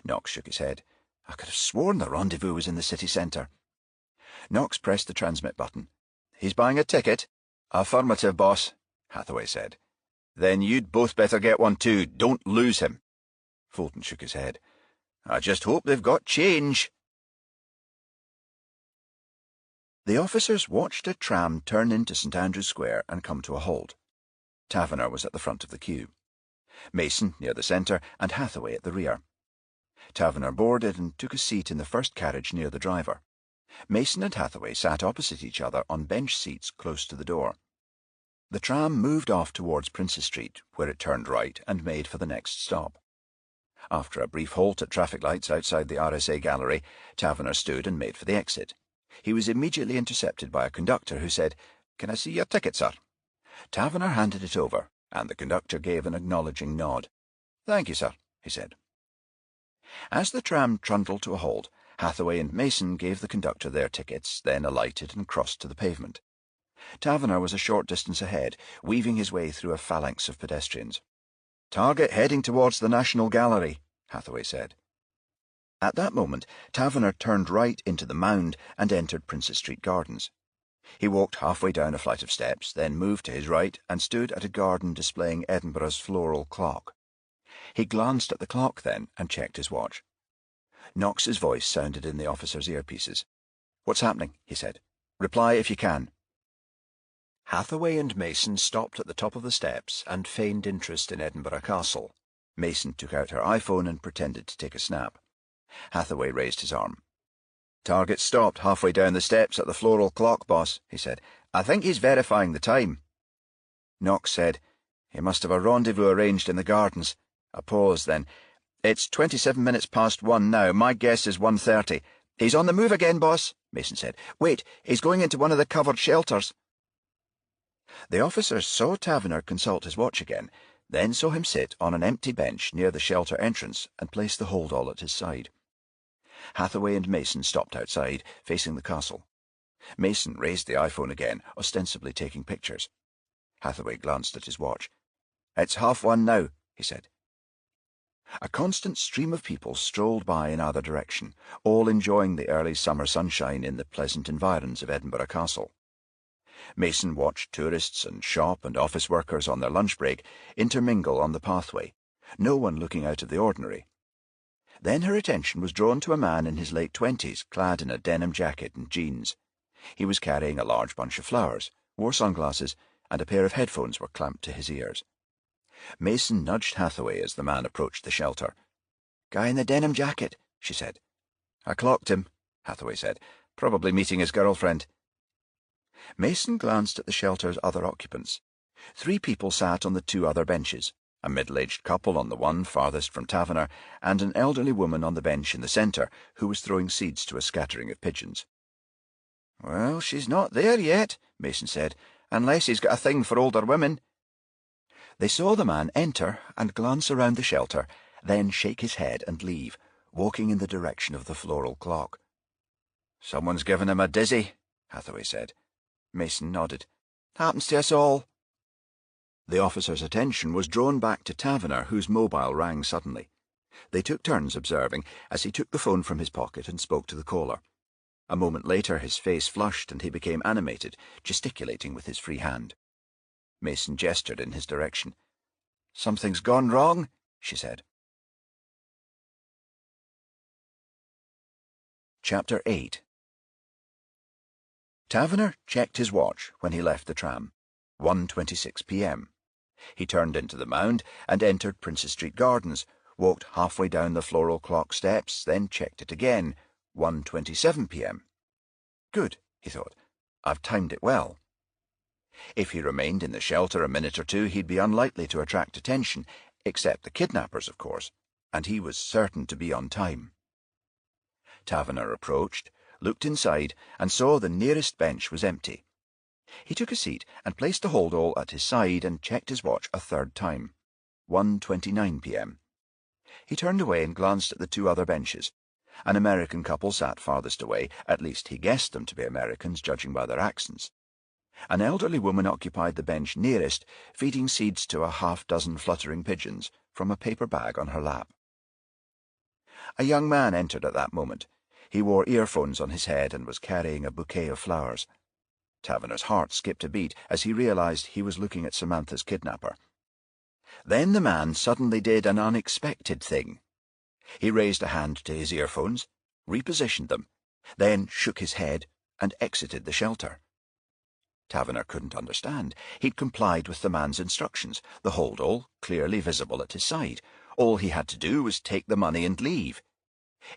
Knox shook his head. "I could have sworn the rendezvous was in the city centre." Knox pressed the transmit button. "He's buying a ticket?" "Affirmative, boss," Hathaway said. "Then you'd both better get one too. Don't lose him." Fulton shook his head. "I just hope they've got change." The officers watched a tram turn into St Andrew Square and come to a halt. Taverner was at the front of the queue, Mason near the centre, and Hathaway at the rear. Taverner boarded and took a seat in the first carriage near the driver. Mason and Hathaway sat opposite each other on bench seats close to the door. The tram moved off towards Princes Street, where it turned right and made for the next stop. After a brief halt at traffic lights outside the RSA gallery, Taverner stood and made for the exit. He was immediately intercepted by a conductor who said, "Can I see your ticket, sir?" Taverner handed it over, and the conductor gave an acknowledging nod. "Thank you, sir," he said. As the tram trundled to a halt, Hathaway and Mason gave the conductor their tickets, then alighted and crossed to the pavement. Taverner was a short distance ahead, weaving his way through a phalanx of pedestrians. "Target heading towards the National Gallery," Hathaway said. At that moment, Taverner turned right into the Mound and entered Princes Street Gardens. He walked halfway down a flight of steps, then moved to his right and stood at a garden displaying Edinburgh's floral clock. He glanced at the clock then and checked his watch. Knox's voice sounded in the officer's earpieces. "What's happening?" he said. "Reply if you can." Hathaway and Mason stopped at the top of the steps and feigned interest in Edinburgh Castle. Mason took out her iPhone and pretended to take a snap. Hathaway raised his arm. "Target stopped halfway down the steps at the floral clock, boss," he said. "I think he's verifying the time." Knox said, "He must have a rendezvous arranged in the gardens." A pause, then. "It's 27 minutes past 1 now. My guess is 1:30. "He's on the move again, boss," Mason said. "Wait, he's going into one of the covered shelters." The officers saw Taverner consult his watch again, then saw him sit on an empty bench near the shelter entrance and place the holdall at his side. Hathaway and Mason stopped outside, facing the castle. Mason raised the iPhone again, ostensibly taking pictures. Hathaway glanced at his watch. "It's 1:30 now," he said. A constant stream of people strolled by in either direction, all enjoying the early summer sunshine in the pleasant environs of Edinburgh Castle. Mason watched tourists and shop and office workers on their lunch break intermingle on the pathway, no one looking out of the ordinary. Then her attention was drawn to a man in his late 20s, clad in a denim jacket and jeans. He was carrying a large bunch of flowers, wore sunglasses, and a pair of headphones were clamped to his ears. Mason nudged Hathaway as the man approached the shelter. "Guy in the denim jacket," she said. "I clocked him," Hathaway said. "Probably meeting his girlfriend." Mason glanced at the shelter's other occupants. 3 people sat on the 2 other benches, a middle-aged couple on the one farthest from Taverner, and an elderly woman on the bench in the centre, who was throwing seeds to a scattering of pigeons. Well, she's not there yet, Mason said, unless he's got a thing for older women. They saw the man enter and glance around the shelter, then shake his head and leave, walking in the direction of the floral clock. Someone's given him a dizzy, Hathaway said. Mason nodded. Happens to us all. The officer's attention was drawn back to Taverner, whose mobile rang suddenly. They took turns observing as he took the phone from his pocket and spoke to the caller. A moment later his face flushed and he became animated, gesticulating with his free hand. Mason gestured in his direction. Something's gone wrong, she said. Chapter 8. Taverner checked his watch when he left the tram. 1:26 p.m. He turned into the Mound and entered Princess Street Gardens, walked halfway down the floral clock steps, then checked it again. 1:27 p.m. Good, he thought. I've timed it well. If he remained in the shelter a minute or two, he'd be unlikely to attract attention, except the kidnappers, of course, and he was certain to be on time. Taverner approached, looked inside, and saw the nearest bench was empty. He took a seat and placed the holdall at his side and checked his watch a third time. 1:29 p.m. He turned away and glanced at the two other benches. An American couple sat farthest away, at least he guessed them to be Americans, judging by their accents. An elderly woman occupied the bench nearest, feeding seeds to a half-dozen fluttering pigeons from a paper bag on her lap. A young man entered at that moment. He wore earphones on his head and was carrying a bouquet of flowers. Taverner's heart skipped a beat as he realized he was looking at Samantha's kidnapper. Then the man suddenly did an unexpected thing. He raised a hand to his earphones, repositioned them, then shook his head and exited the shelter. Taverner couldn't understand. He'd complied with the man's instructions, the holdall clearly visible at his side. All he had to do was take the money and leave.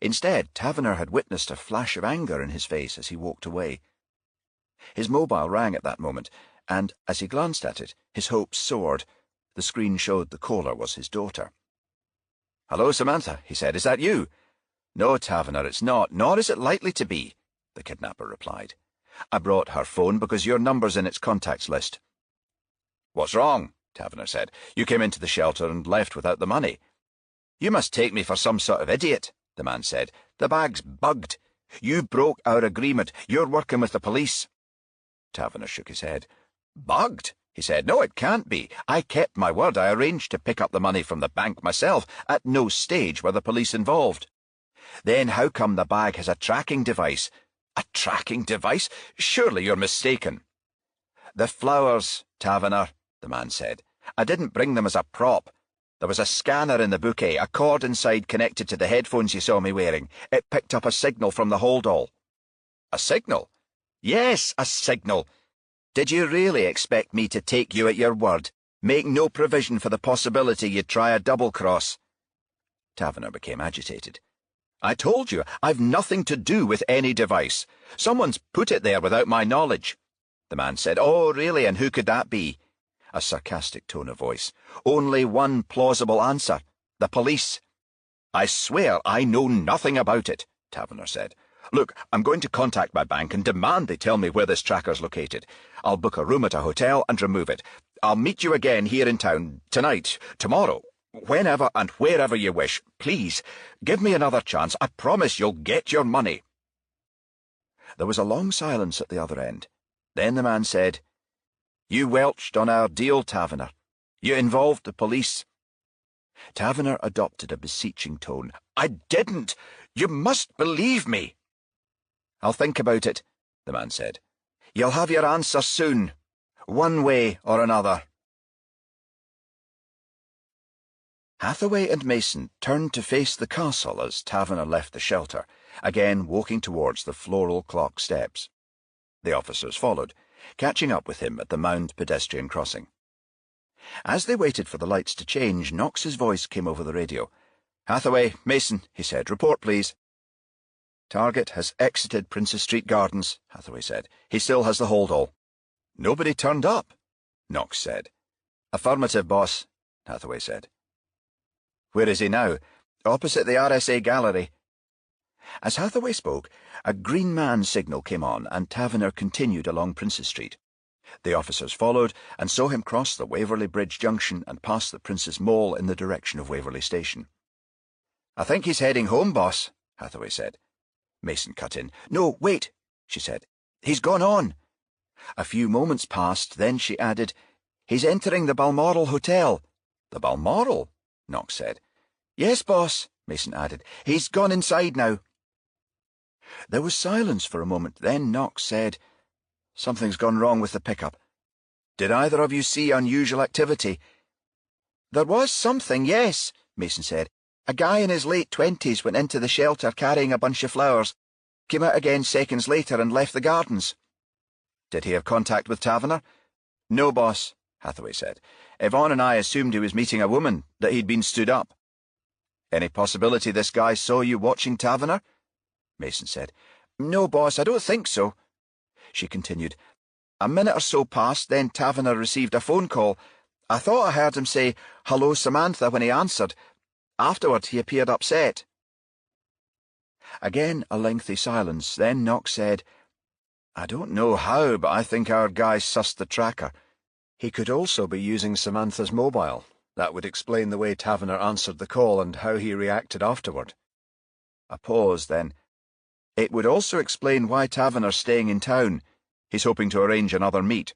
Instead, Taverner had witnessed a flash of anger in his face as he walked away. His mobile rang at that moment, and as he glanced at it, his hopes soared. The screen showed the caller was his daughter. "Hello, Samantha," he said. "Is that you?" "No, Taverner, it's not, nor is it likely to be," the kidnapper replied. "I brought her phone because your number's in its contacts list." "What's wrong?" Taverner said. "You came into the shelter and left without the money." "You must take me for some sort of idiot," the man said. "The bag's bugged. You broke our agreement. You're working with the police." Taverner shook his head. "Bugged?" he said. "No, it can't be. I kept my word. I arranged to pick up the money from the bank myself. At no stage were the police involved." "Then how come the bag has a tracking device?" "A tracking device? Surely you're mistaken." "The flowers, Taverner," the man said. "I didn't bring them as a prop. There was a scanner in the bouquet, a cord inside connected to the headphones you saw me wearing. It picked up a signal from the holdall." "A signal?" "Yes, a signal. Did you really expect me to take you at your word? Make no provision for the possibility you'd try a double-cross?" Taverner became agitated. "I told you, I've nothing to do with any device. Someone's put it there without my knowledge." The man said. "Oh, really, and who could that be?" A sarcastic tone of voice. "Only one plausible answer. The police." "I swear I know nothing about it," Taverner said. "Look, I'm going to contact my bank and demand they tell me where this tracker's located. I'll book a room at a hotel and remove it. I'll meet you again here in town, tonight, tomorrow, whenever and wherever you wish. Please, give me another chance. I promise you'll get your money." There was a long silence at the other end. Then the man said, "You welched on our deal, Taverner. You involved the police." Taverner adopted a beseeching tone. "I didn't. You must believe me." "I'll think about it," the man said. "You'll have your answer soon, one way or another." Hathaway and Mason turned to face the castle as Taverner left the shelter, again walking towards the floral clock steps. The officers followed, catching up with him at the Mound pedestrian crossing. As they waited for the lights to change, Knox's voice came over the radio. "Hathaway, Mason," he said. "Report, please." "Target has exited Princess Street Gardens," Hathaway said. "He still has the holdall." "Nobody turned up," Knox said. "Affirmative, boss," Hathaway said. "Where is he now?" "Opposite the RSA gallery." As Hathaway spoke, a green man signal came on and Taverner continued along Princes Street. The officers followed and saw him cross the Waverley Bridge junction and pass the Prince's Mole in the direction of Waverley Station. "I think he's heading home, boss," Hathaway said. Mason cut in. "No, wait," she said. "He's gone on." A few moments passed, then she added, "He's entering the Balmoral Hotel." "The Balmoral?" Knox said. "Yes, boss," Mason added. "He's gone inside now." There was silence for a moment, then Knox said, "Something's gone wrong with the pickup. Did either of you see unusual activity?" "There was something, yes," Mason said. "A guy in his late 20s went into the shelter carrying a bunch of flowers, came out again seconds later and left the gardens." "Did he have contact with Taverner?" "No, boss," Hathaway said. "Yvonne and I assumed he was meeting a woman, that he'd been stood up." "Any possibility this guy saw you watching Taverner?" Mason said. "No, boss, I don't think so." She continued, "A minute or so passed, then Taverner received a phone call. I thought I heard him say, 'Hello, Samantha,' when he answered. Afterward, he appeared upset." Again a lengthy silence, then Knox said, "I don't know how, but I think our guy sussed the tracker. He could also be using Samantha's mobile. That would explain the way Taverner answered the call and how he reacted afterward." A pause, then. "It would also explain why Taverner's staying in town. He's hoping to arrange another meet."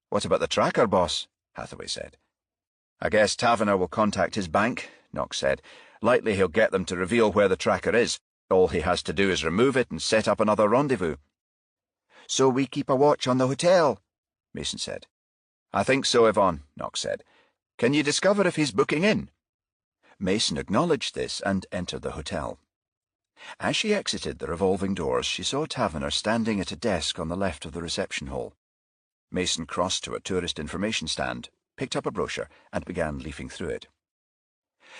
"What about the tracker, boss?" Hathaway said. "I guess Taverner will contact his bank," Knox said. "Likely he'll get them to reveal where the tracker is. All he has to do is remove it and set up another rendezvous." "So we keep a watch on the hotel," Mason said. "I think so, Yvonne," Knox said. "Can you discover if he's booking in?" Mason acknowledged this and entered the hotel. As she exited the revolving doors, she saw Taverner standing at a desk on the left of the reception hall. Mason crossed to a tourist information stand, picked up a brochure, and began leafing through it.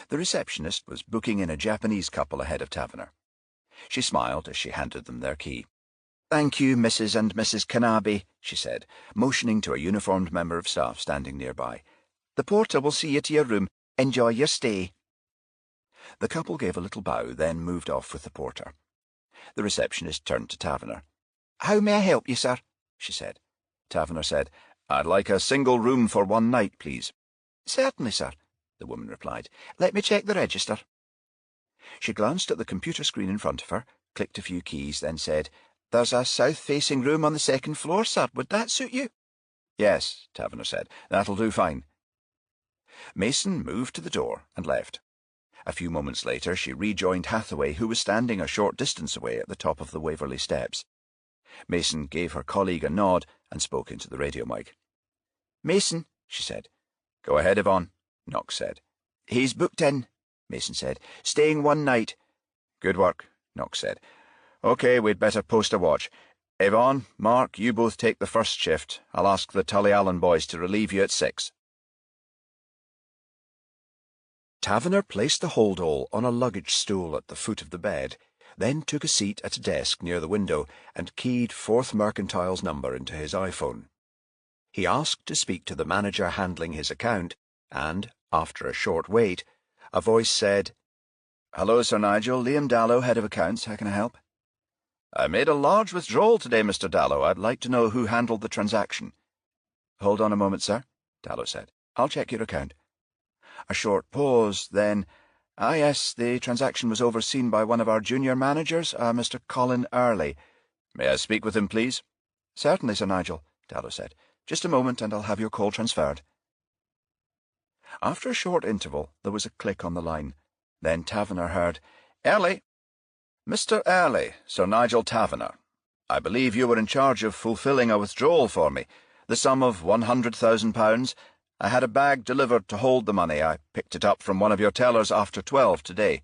The receptionist was booking in a Japanese couple ahead of Taverner. She smiled as she handed them their key. "Thank you, Mrs. and Mrs. Kanabe," she said, motioning to a uniformed member of staff standing nearby. "The porter will see you to your room. Enjoy your stay." The couple gave a little bow, then moved off with the porter. The receptionist turned to Taverner. "How may I help you, sir?" she said. Taverner said, "I'd like a single room for one night, please." "Certainly, sir," the woman replied. "Let me check the register." She glanced at the computer screen in front of her, clicked a few keys, then said, "There's a south-facing room on the second floor, sir. Would that suit you?" "Yes," Taverner said. "That'll do fine." Mason moved to the door and left. A few moments later she rejoined Hathaway, who was standing a short distance away at the top of the Waverley steps. Mason gave her colleague a nod and spoke into the radio mic. "Mason," she said. "Go ahead, Yvonne," Knox said. "He's booked in," Mason said. "Staying one night." "Good work," Knox said. "OK, we'd better post a watch. Yvonne, Mark, you both take the first shift. I'll ask the Tully Allen boys to relieve you at 6. Taverner placed the hold-all on a luggage stool at the foot of the bed, then took a seat at a desk near the window and keyed Fourth Mercantile's number into his iPhone. He asked to speak to the manager handling his account, and, after a short wait, a voice said, "Hello, Sir Nigel. Liam Dallow, head of accounts. How can I help?" "I made a large withdrawal today, Mr. Dallow. I'd like to know who handled the transaction." "Hold on a moment, sir," Dallow said. "I'll check your account." A short pause, then, yes, the transaction was overseen by one of our junior managers, Mr. Colin Early." "May I speak with him, please?" "Certainly, Sir Nigel," Dallow said. "Just a moment, and I'll have your call transferred." After a short interval, there was a click on the line. Then Taverner heard, "Early." "Mr. Early, Sir Nigel Taverner. I believe you were in charge of fulfilling a withdrawal for me, the sum of £100,000. I had a bag delivered to hold the money. I picked it up from one of your tellers after 12 today."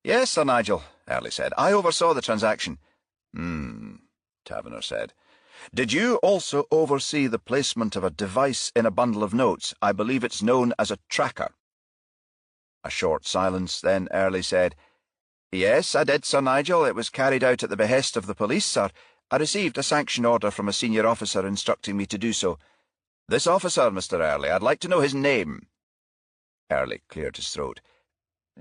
"Yes, Sir Nigel," Early said. "I oversaw the transaction." Taverner said. "Did you also oversee the placement of a device in a bundle of notes? I believe it's known as a tracker." A short silence, then Early said, "Yes, I did, Sir Nigel. It was carried out at the behest of the police, sir. I received a sanction order from a senior officer instructing me to do so." "This officer, Mr. Early, I'd like to know his name." Early cleared his throat.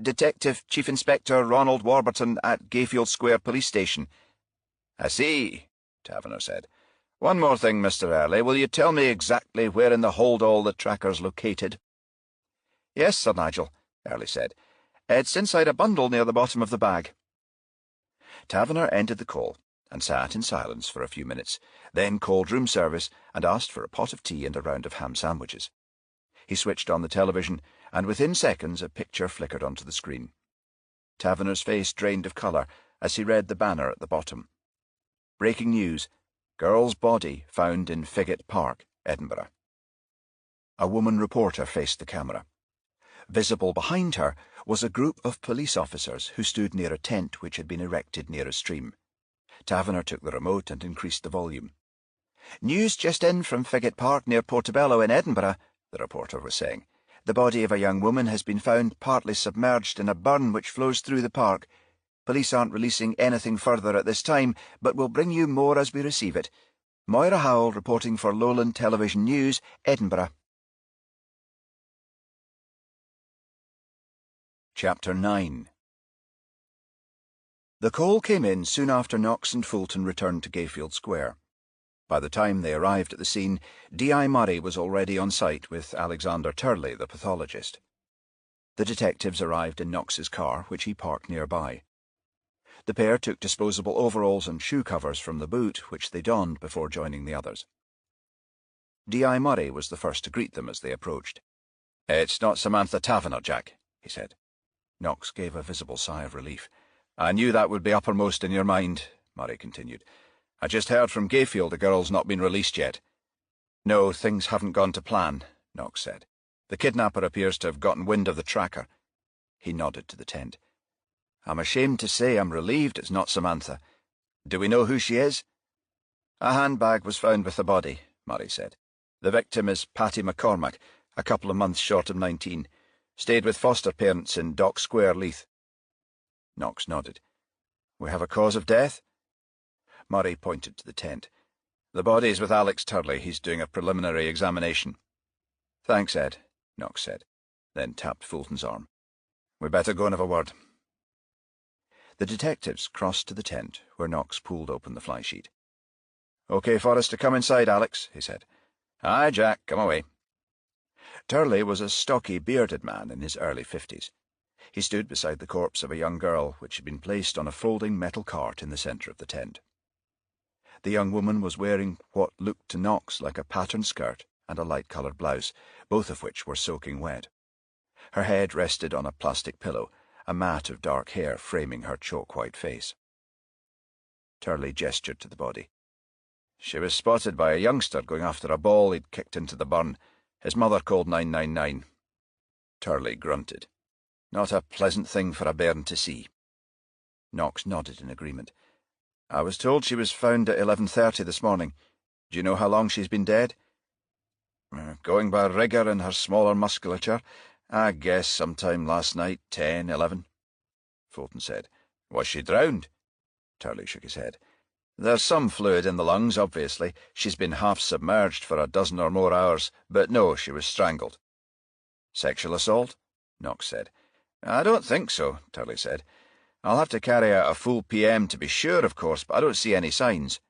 Detective Chief Inspector Ronald Warburton at Gayfield Square Police Station. I see, Taverner said. One more thing, Mr. Early. Will you tell me exactly where in the hold-all the tracker's located? Yes, Sir Nigel, Early said. It's inside a bundle near the bottom of the bag. Taverner ended the call and sat in silence for a few minutes, then called room service and asked for a pot of tea and a round of ham sandwiches. He switched on the television, and within seconds a picture flickered onto the screen. Taverner's face drained of colour as he read the banner at the bottom. Breaking news: girl's body found in Figget Park, Edinburgh. A woman reporter faced the camera. Visible behind her was a group of police officers who stood near a tent which had been erected near a stream. Taverner took the remote and increased the volume. "News just in from Figget Park near Portobello in Edinburgh," the reporter was saying. "The body of a young woman has been found partly submerged in a burn which flows through the park. Police aren't releasing anything further at this time, but will bring you more as we receive it. Moira Howell reporting for Lowland Television News, Edinburgh." Chapter 9. The call came in soon after Knox and Fulton returned to Gayfield Square. By the time they arrived at the scene, D.I. Murray was already on site with Alexander Turley, the pathologist. The detectives arrived in Knox's car, which he parked nearby. The pair took disposable overalls and shoe covers from the boot, which they donned before joining the others. D.I. Murray was the first to greet them as they approached. "It's not Samantha Taverner, Jack," he said. Knox gave a visible sigh of relief. "I knew that would be uppermost in your mind," Murray continued. "I just heard from Gayfield the girl's not been released yet." "No, things haven't gone to plan," Knox said. "The kidnapper appears to have gotten wind of the tracker." He nodded to the tent. "I'm ashamed to say I'm relieved it's not Samantha. Do we know who she is?" "A handbag was found with the body," Murray said. "The victim is Patty McCormack, a couple of months short of 19. Stayed with foster parents in Dock Square, Leith." Knox nodded. "We have a cause of death?" Murray pointed to the tent. "The body's with Alex Turley. He's doing a preliminary examination." "Thanks, Ed," Knox said, then tapped Fulton's arm. "We better go and have a word." The detectives crossed to the tent, where Knox pulled open the flysheet. "OK for us to come inside, Alex," he said. "Aye, Jack, come away." Turley was a stocky, bearded man in his early 50s. He stood beside the corpse of a young girl, which had been placed on a folding metal cart in the centre of the tent. The young woman was wearing what looked to Knox like a patterned skirt and a light-coloured blouse, both of which were soaking wet. Her head rested on a plastic pillow, a mat of dark hair framing her chalk-white face. Turley gestured to the body. "She was spotted by a youngster going after a ball he'd kicked into the burn. His mother called 999. Turley grunted. "Not a pleasant thing for a bairn to see." Knox nodded in agreement. "I was told she was found at 11:30 this morning. Do you know how long she's been dead?" "Going by rigour in her smaller musculature, I guess sometime last night, 10, 11. Fulton said. "Was she drowned?" Turley shook his head. "There's some fluid in the lungs, obviously. She's been half submerged for a dozen or more hours, but no, she was strangled." "Sexual assault?" Knox said. "I don't think so," Turley said. "I'll have to carry out a full PM to be sure, of course, but I don't see any signs."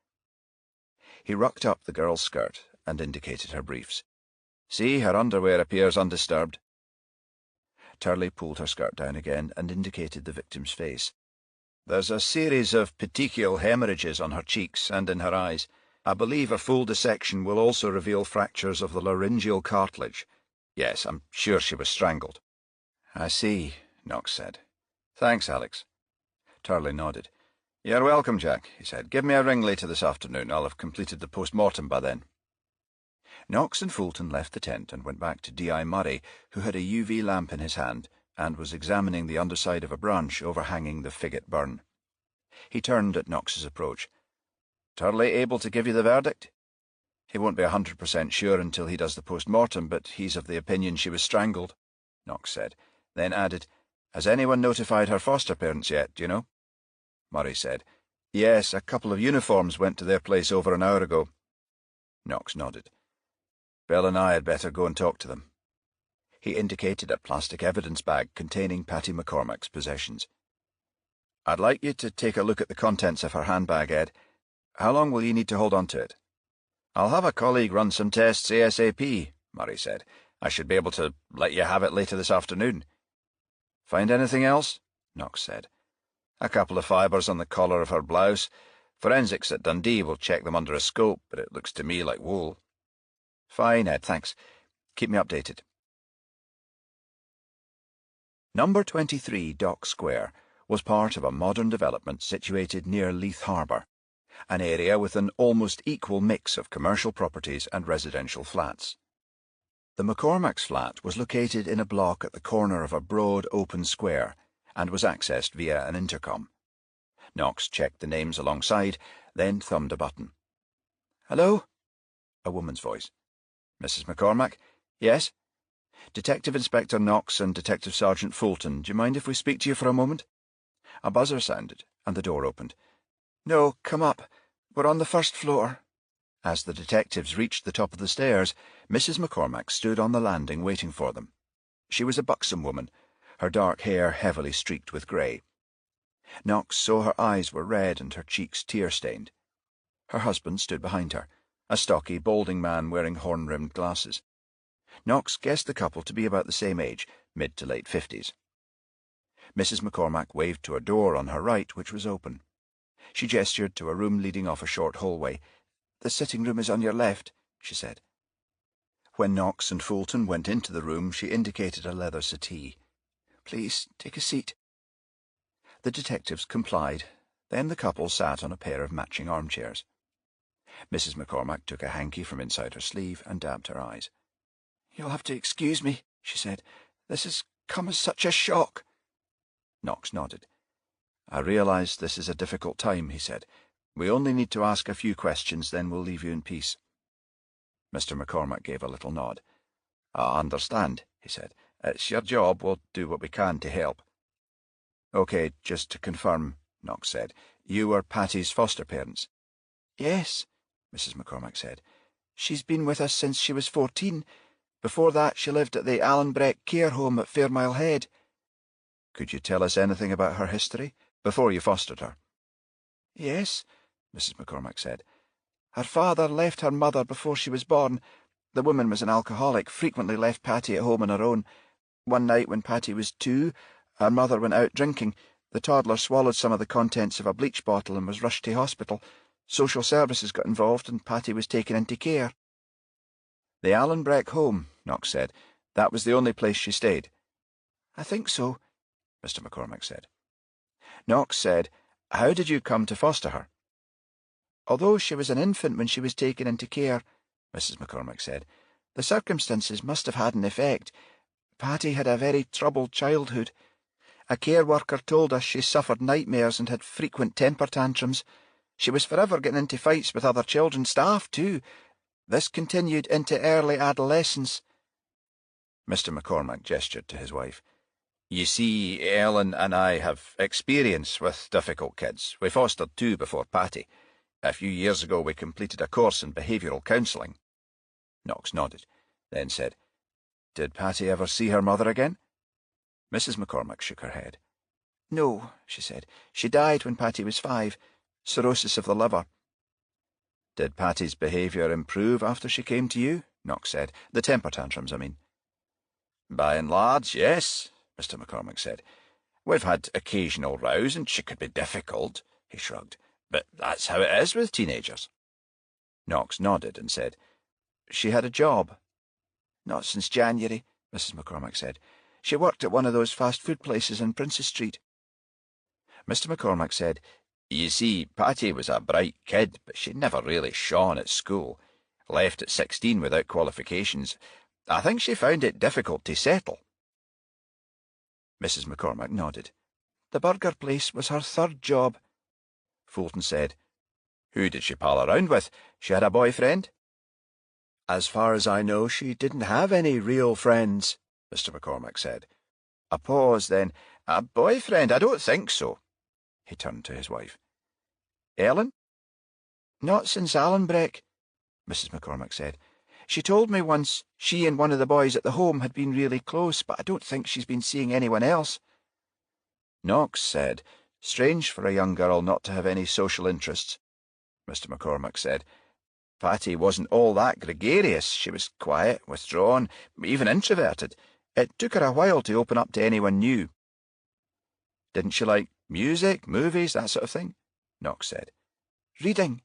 He rucked up the girl's skirt and indicated her briefs. "See, her underwear appears undisturbed." Turley pulled her skirt down again and indicated the victim's face. "There's a series of petechial hemorrhages on her cheeks and in her eyes. I believe a full dissection will also reveal fractures of the laryngeal cartilage. Yes, I'm sure she was strangled." "I see," Knox said. "Thanks, Alex." Turley nodded. "You're welcome, Jack," he said. "Give me a ring later this afternoon. I'll have completed the post-mortem by then." Knox and Fulton left the tent and went back to D.I. Murray, who had a UV lamp in his hand and was examining the underside of a branch overhanging the Figget burn. He turned at Knox's approach. "Turley able to give you the verdict?" "He won't be 100% sure until he does the post-mortem, but he's of the opinion she was strangled," Knox said, then added, "Has anyone notified her foster parents yet, do you know?" Murray said, "Yes, a couple of uniforms went to their place over an hour ago." Knox nodded. "Bill and I had better go and talk to them." He indicated a plastic evidence bag containing Patty McCormack's possessions. "I'd like you to take a look at the contents of her handbag, Ed. How long will you need to hold on to it?" "I'll have a colleague run some tests ASAP," Murray said. "I should be able to let you have it later this afternoon." "Find anything else?" Knox said. "A couple of fibres on the collar of her blouse. Forensics at Dundee will check them under a scope, but it looks to me like wool." "Fine, Ed, thanks. Keep me updated." Number 23 Dock Square was part of a modern development situated near Leith Harbour, an area with an almost equal mix of commercial properties and residential flats. The McCormack's flat was located in a block at the corner of a broad open square and was accessed via an intercom. Knox checked the names alongside, then thumbed a button. "Hello?" A woman's voice. "Mrs. McCormack?" "Yes?" "Detective Inspector Knox and Detective Sergeant Fulton, do you mind if we speak to you for a moment?" A buzzer sounded, and the door opened. "No, come up. We're on the first floor." As the detectives reached the top of the stairs, Mrs. McCormack stood on the landing waiting for them. She was a buxom woman, her dark hair heavily streaked with grey. Knox saw her eyes were red and her cheeks tear-stained. Her husband stood behind her, a stocky, balding man wearing horn-rimmed glasses. Knox guessed the couple to be about the same age, mid to late 50s. Mrs. McCormack waved to a door on her right, which was open. She gestured to a room leading off a short hallway. "The sitting room is on your left," she said. When Knox and Fulton went into the room, she indicated a leather settee. "Please, take a seat." The detectives complied. Then the couple sat on a pair of matching armchairs. Mrs. McCormack took a hanky from inside her sleeve and dabbed her eyes. "You'll have to excuse me," she said. "This has come as such a shock." Knox nodded. "I realise this is a difficult time," he said. "We only need to ask a few questions, then we'll leave you in peace." Mr. McCormack gave a little nod. "I understand," he said. "It's your job. We'll do what we can to help." "OK, just to confirm," Knox said, "you were Patty's foster parents?" "Yes," Mrs. McCormack said. "She's been with us since she was 14. Before that, she lived at the Allenbreck care home at Fairmile Head." "Could you tell us anything about her history, before you fostered her?" "Yes," Mrs. McCormack said. "Her father left her mother before she was born. The woman was an alcoholic, frequently left Patty at home on her own. One night when Patty was 2, her mother went out drinking. The toddler swallowed some of the contents of a bleach bottle and was rushed to hospital. Social services got involved and Patty was taken into care." "The Allenbreck home," Knox said. "That was the only place she stayed?" "I think so," Mr. McCormack said. Knox said, "How did you come to foster her?" "Although she was an infant when she was taken into care," Mrs. McCormack said, "the circumstances must have had an effect. Patty had a very troubled childhood. A care worker told us she suffered nightmares and had frequent temper tantrums. She was forever getting into fights with other children, staff too. This continued into early adolescence." Mr. McCormack gestured to his wife. "You see, Ellen and I have experience with difficult kids. We fostered 2 before Patty. A few years ago we completed a course in behavioural counselling." Knox nodded, then said, "Did Patty ever see her mother again?" Mrs. McCormack shook her head. "No," she said. "She died when Patty was 5. Cirrhosis of the liver." "Did Patty's behaviour improve after she came to you?" Knox said. "The temper tantrums, I mean." "By and large, yes," Mr. McCormack said. "We've had occasional rows, and she could be difficult," he shrugged. "But that's how it is with teenagers." Knox nodded and said, "She had a job?" "Not since January," Mrs. McCormack said. "She worked at one of those fast food places in Princess Street." Mr. McCormack said, "You see, Patty was a bright kid, but she never really shone at school. Left at 16 without qualifications. I think she found it difficult to settle." Mrs. McCormack nodded. "The burger place was her 3rd job." Fulton said, "Who did she pal around with? She had a boyfriend?" "As far as I know, she didn't have any real friends," Mr. McCormack said. A pause, then, "A boyfriend? I don't think so." He turned to his wife. "Ellen?" "Not since Allenbreck," Mrs. McCormack said. She told me once she and one of the boys at the home had been really close, but I don't think she's been seeing anyone else. Knox said, "Strange for a young girl not to have any social interests." Mr. McCormack said, "Patty wasn't all that gregarious. She was quiet, withdrawn, even introverted. It took her a while to open up to anyone new." "Didn't she like music, movies, that sort of thing?" Knox said. "Reading,"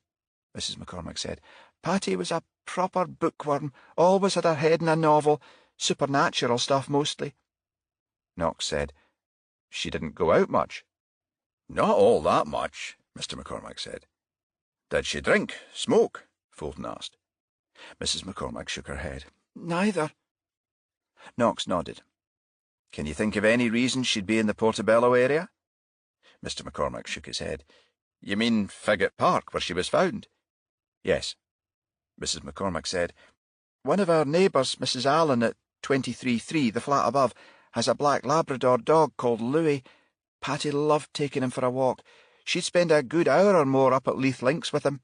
Mrs. McCormack said. "Patty was a proper bookworm, always had her head in a novel, supernatural stuff mostly." Knox said, "She didn't go out much?" "Not all that much," Mr. McCormack said. "Did she drink, smoke?" Fulton asked. Mrs. McCormack shook her head. "Neither." Knox nodded. "Can you think of any reason she'd be in the Portobello area?" Mr. McCormack shook his head. "You mean Figget Park, where she was found?" "Yes." Mrs. McCormack said, "One of our neighbours, Mrs. Allen, at 23-3, the flat above, has a black Labrador dog called Louis. Patty loved taking him for a walk. She'd spend a good hour or more up at Leith Links with him."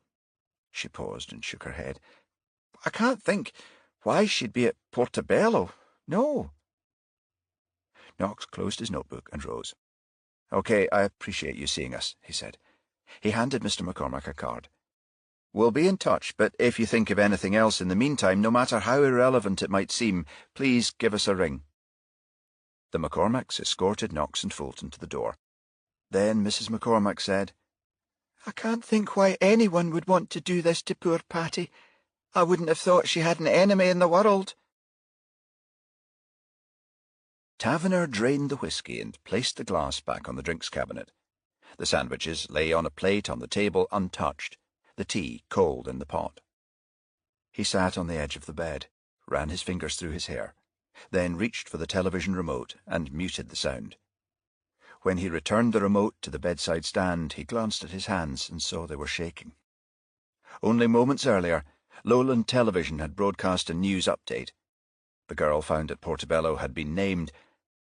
She paused and shook her head. "I can't think why she'd be at Portobello. No." Knox closed his notebook and rose. "OK, I appreciate you seeing us," he said. He handed Mr. McCormack a card. "We'll be in touch, but if you think of anything else in the meantime, no matter how irrelevant it might seem, please give us a ring." The McCormacks escorted Knox and Fulton to the door. Then Mrs. McCormack said, "I can't think why anyone would want to do this to poor Patty. I wouldn't have thought she had an enemy in the world." Taverner drained the whisky and placed the glass back on the drinks cabinet. The sandwiches lay on a plate on the table untouched, the tea cold in the pot. He sat on the edge of the bed, ran his fingers through his hair, then reached for the television remote and muted the sound. When he returned the remote to the bedside stand, he glanced at his hands and saw they were shaking. Only moments earlier, Lowland Television had broadcast a news update. The girl found at Portobello had been named,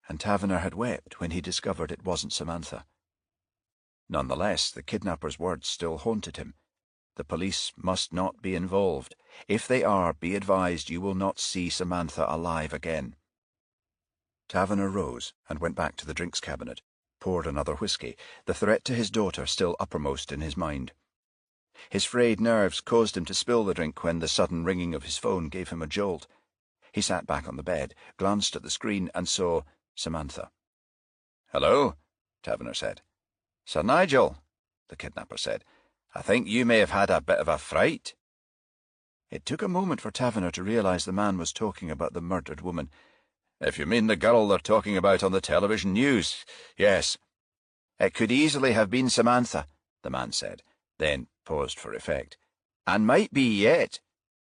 and Taverner had wept when he discovered it wasn't Samantha. Nonetheless, the kidnapper's words still haunted him. The police must not be involved. If they are, be advised you will not see Samantha alive again. Taverner rose and went back to the drinks cabinet, poured another whisky, the threat to his daughter still uppermost in his mind. His frayed nerves caused him to spill the drink when the sudden ringing of his phone gave him a jolt. He sat back on the bed, glanced at the screen, and saw Samantha. "Hello," Taverner said. "Sir Nigel," the kidnapper said, "I think you may have had a bit of a fright." It took a moment for Taverner to realize the man was talking about the murdered woman. "If you mean the girl they're talking about on the television news, yes." "It could easily have been Samantha," the man said, then paused for effect. "And might be yet."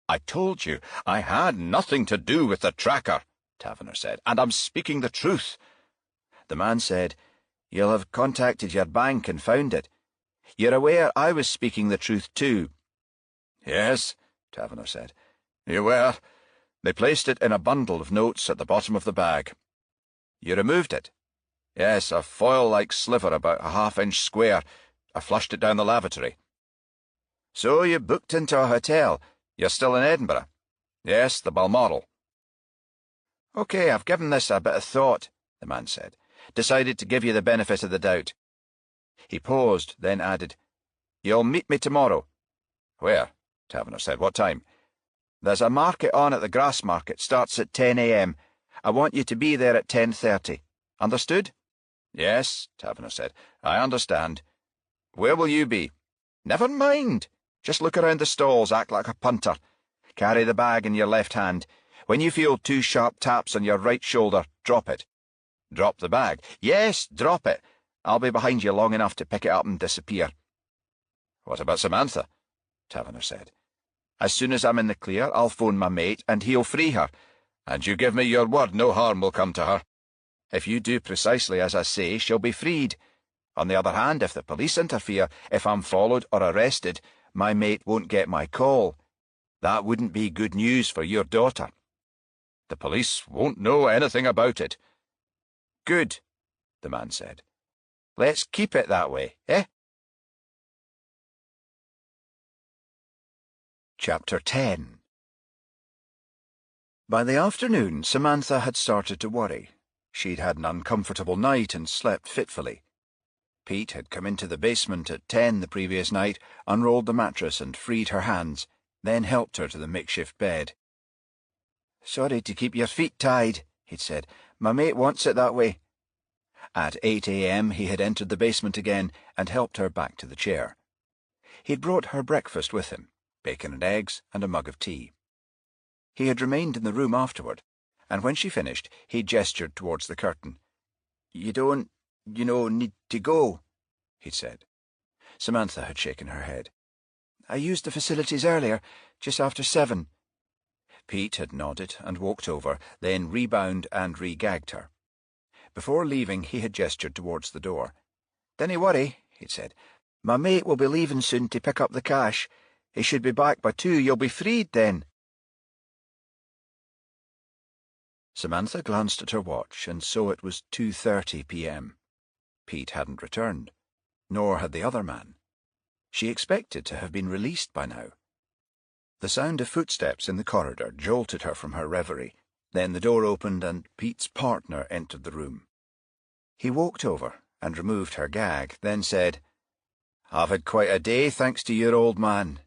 "I told you I had nothing to do with the tracker," Taverner said, "and I'm speaking the truth." The man said, "You'll have contacted your bank and found it. You're aware I was speaking the truth too." "Yes," Taverner said. "You were. They placed it in a bundle of notes at the bottom of the bag." "You removed it?" "Yes, a foil-like sliver about a half-inch square. I flushed it down the lavatory." "So you booked into a hotel. You're still in Edinburgh?" "Yes, the Balmoral." "OK, I've given this a bit of thought," the man said. "Decided to give you the benefit of the doubt." He paused, then added, "You'll meet me tomorrow." "Where?" Taverner said. "What time?" "There's a market on at the Grass Market. Starts at 10 a.m. I want you to be there at 10:30. Understood?" "Yes," Taverner said. "I understand. Where will you be?" "Never mind. Just look around the stalls, act like a punter. Carry the bag in your left hand. When you feel 2 sharp taps on your right shoulder, drop it." "Drop the bag?" "Yes, drop it. I'll be behind you long enough to pick it up and disappear." "What about Samantha?" Taverner said. "As soon as I'm in the clear, I'll phone my mate, and he'll free her. And you give me your word no harm will come to her." "If you do precisely as I say, she'll be freed. On the other hand, if the police interfere, if I'm followed or arrested, my mate won't get my call. That wouldn't be good news for your daughter." "The police won't know anything about it." "Good," the man said. "Let's keep it that way, eh?" Chapter 10 By the afternoon, Samantha had started to worry. She'd had an uncomfortable night and slept fitfully. Pete had come into the basement at 10 the previous night, unrolled the mattress and freed her hands, then helped her to the makeshift bed. "Sorry to keep your feet tied," he'd said. "My mate wants it that way." At 8 a.m. he had entered the basement again and helped her back to the chair. He'd brought her breakfast with him, bacon and eggs and a mug of tea. He had remained in the room afterward, and when she finished, he gestured towards the curtain. "You don't, need to go," he'd said. Samantha had shaken her head. "I used the facilities earlier, just after 7. Pete had nodded and walked over, then rebound and re-gagged her. Before leaving, he had gestured towards the door. "Dinna worry," he'd said. "My mate will be leaving soon to pick up the cash. He should be back by 2. You'll be freed then." Samantha glanced at her watch and saw it was 2:30 p.m. Pete hadn't returned, nor had the other man. She expected to have been released by now. The sound of footsteps in the corridor jolted her from her reverie. Then the door opened and Pete's partner entered the room. He walked over and removed her gag, then said, "I've had quite a day, thanks to your old man."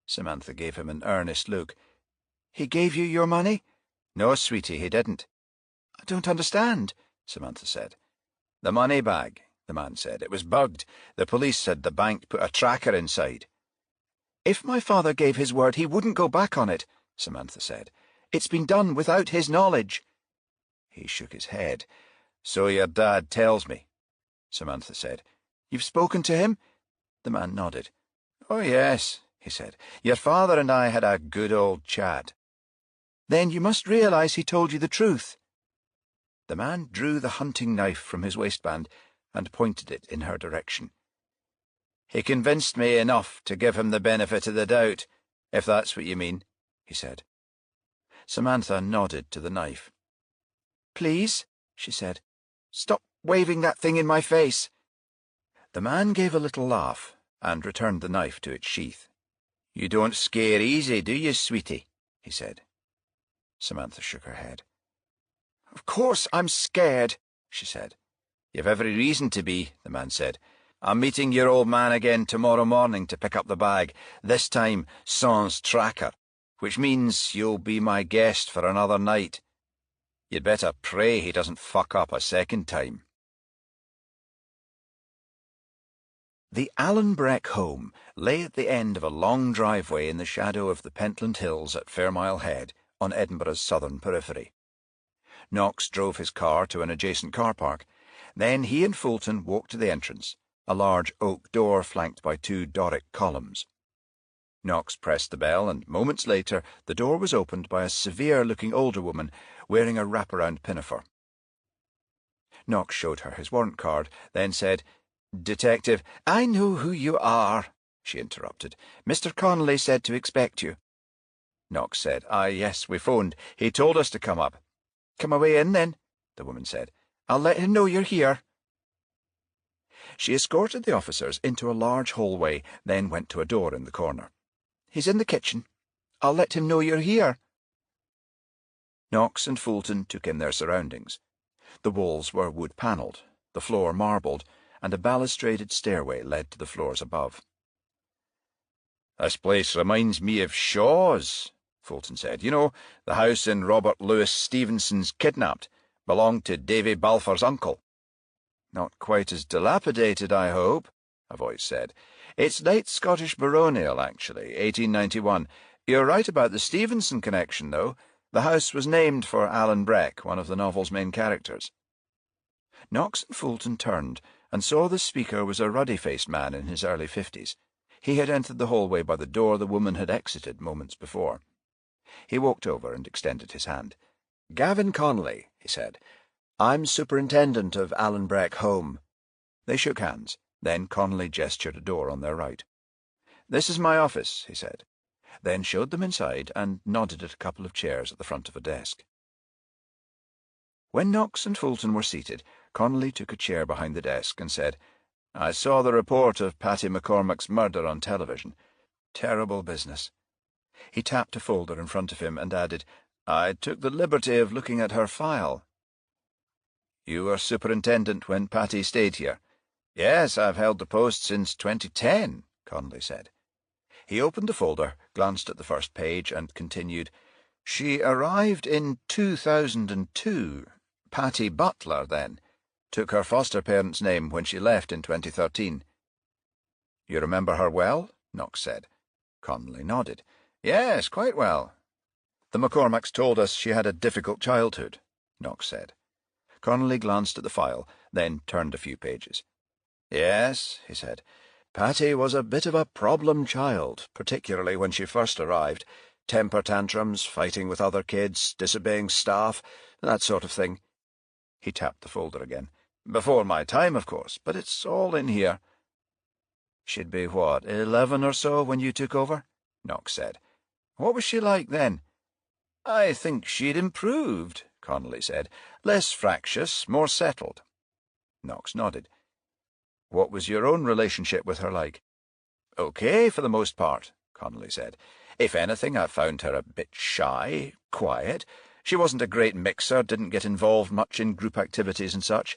Samantha gave him an earnest look. "He gave you your money?" "No, sweetie, he didn't." "I don't understand," Samantha said. "The money bag," the man said. "It was bugged. The police said the bank put a tracker inside." "If my father gave his word, he wouldn't go back on it," Samantha said. "It's been done without his knowledge." He shook his head. "So your dad tells me," Samantha said. "You've spoken to him?" The man nodded. "Oh, yes," he said. "Your father and I had a good old chat." "Then you must realize he told you the truth." The man drew the hunting knife from his waistband and pointed it in her direction. "He convinced me enough to give him the benefit of the doubt, if that's what you mean," he said. Samantha nodded to the knife. "Please," she said, "stop waving that thing in my face." The man gave a little laugh and returned the knife to its sheath. "You don't scare easy, do you, sweetie?" he said. Samantha shook her head. "Of course I'm scared," she said. "You've every reason to be," the man said. "I'm meeting your old man again tomorrow morning to pick up the bag, this time sans tracker, which means you'll be my guest for another night. You'd better pray he doesn't fuck up a second time." The Alan Breck home lay at the end of a long driveway in the shadow of the Pentland Hills at Fairmile Head, on Edinburgh's southern periphery. Knox drove his car to an adjacent car park. Then he and Fulton walked to the entrance, a large oak door flanked by 2 Doric columns. Knox pressed the bell, and moments later the door was opened by a severe-looking older woman wearing a wraparound pinafore. Knox showed her his warrant card, then said, "Detective—" "I know who you are," she interrupted. "Mr. Connolly said to expect you." Knox said, "Yes, we phoned. He told us to come up." "Come away in, then," the woman said. "I'll let him know you're here." She escorted the officers into a large hallway, then went to a door in the corner. "He's in the kitchen. I'll let him know you're here." Knox and Fulton took in their surroundings. The walls were wood-panelled, the floor marbled, and a balustraded stairway led to the floors above. "This place reminds me of Shaw's," Fulton said. "You know, the house in Robert Louis Stevenson's Kidnapped belonged to Davy Balfour's uncle." "Not quite as dilapidated, I hope," a voice said. "It's late Scottish baronial, actually, 1891. You're right about the Stevenson connection, though. The house was named for Alan Breck, one of the novel's main characters." Knox and Fulton turned and saw the speaker was a ruddy-faced man in his early 50s. He had entered the hallway by the door the woman had exited moments before. He walked over and extended his hand. "Gavin Connolly," he said. "I'm superintendent of Alan Breck Home." They shook hands. Then Connolly gestured a door on their right. "This is my office," he said, then showed them inside and nodded at a couple of chairs at the front of a desk. When Knox and Fulton were seated, Connolly took a chair behind the desk and said, "I saw the report of Patty McCormack's murder on television. Terrible business." He tapped a folder in front of him and added, I took the liberty of looking at her file. You were superintendent when Patty stayed here? Yes, I've held the post since 2010, Connolly said. He opened the folder, glanced at the first page, and continued, She arrived in 2002. Patty Butler, then. Took her foster parents' name when she left in 2013. You remember her well? Knox said. Connolly nodded. Yes, quite well. The McCormacks told us she had a difficult childhood, Knox said. Connolly glanced at the file, then turned a few pages. Yes, he said. Patty was a bit of a problem child, particularly when she first arrived. Temper tantrums, fighting with other kids, disobeying staff, that sort of thing. He tapped the folder again. Before my time, of course, but it's all in here. She'd be, 11 or so when you took over? Knox said. What was she like then? I think she'd improved, Connolly said. Less fractious, more settled. Knox nodded. What was your own relationship with her like? Okay, for the most part, Connolly said. If anything, I found her a bit shy, quiet. She wasn't a great mixer, didn't get involved much in group activities and such.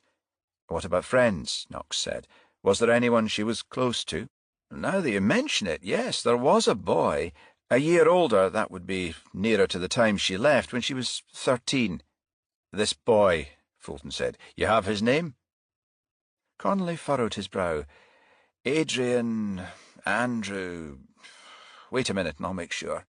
What about friends? Knox said. Was there anyone she was close to? Now that you mention it, yes, there was a boy. A year older, that would be nearer to the time she left, when she was 13. This boy, Fulton said. You have his name? Connolly furrowed his brow. Adrian, Andrew... Wait a minute and I'll make sure.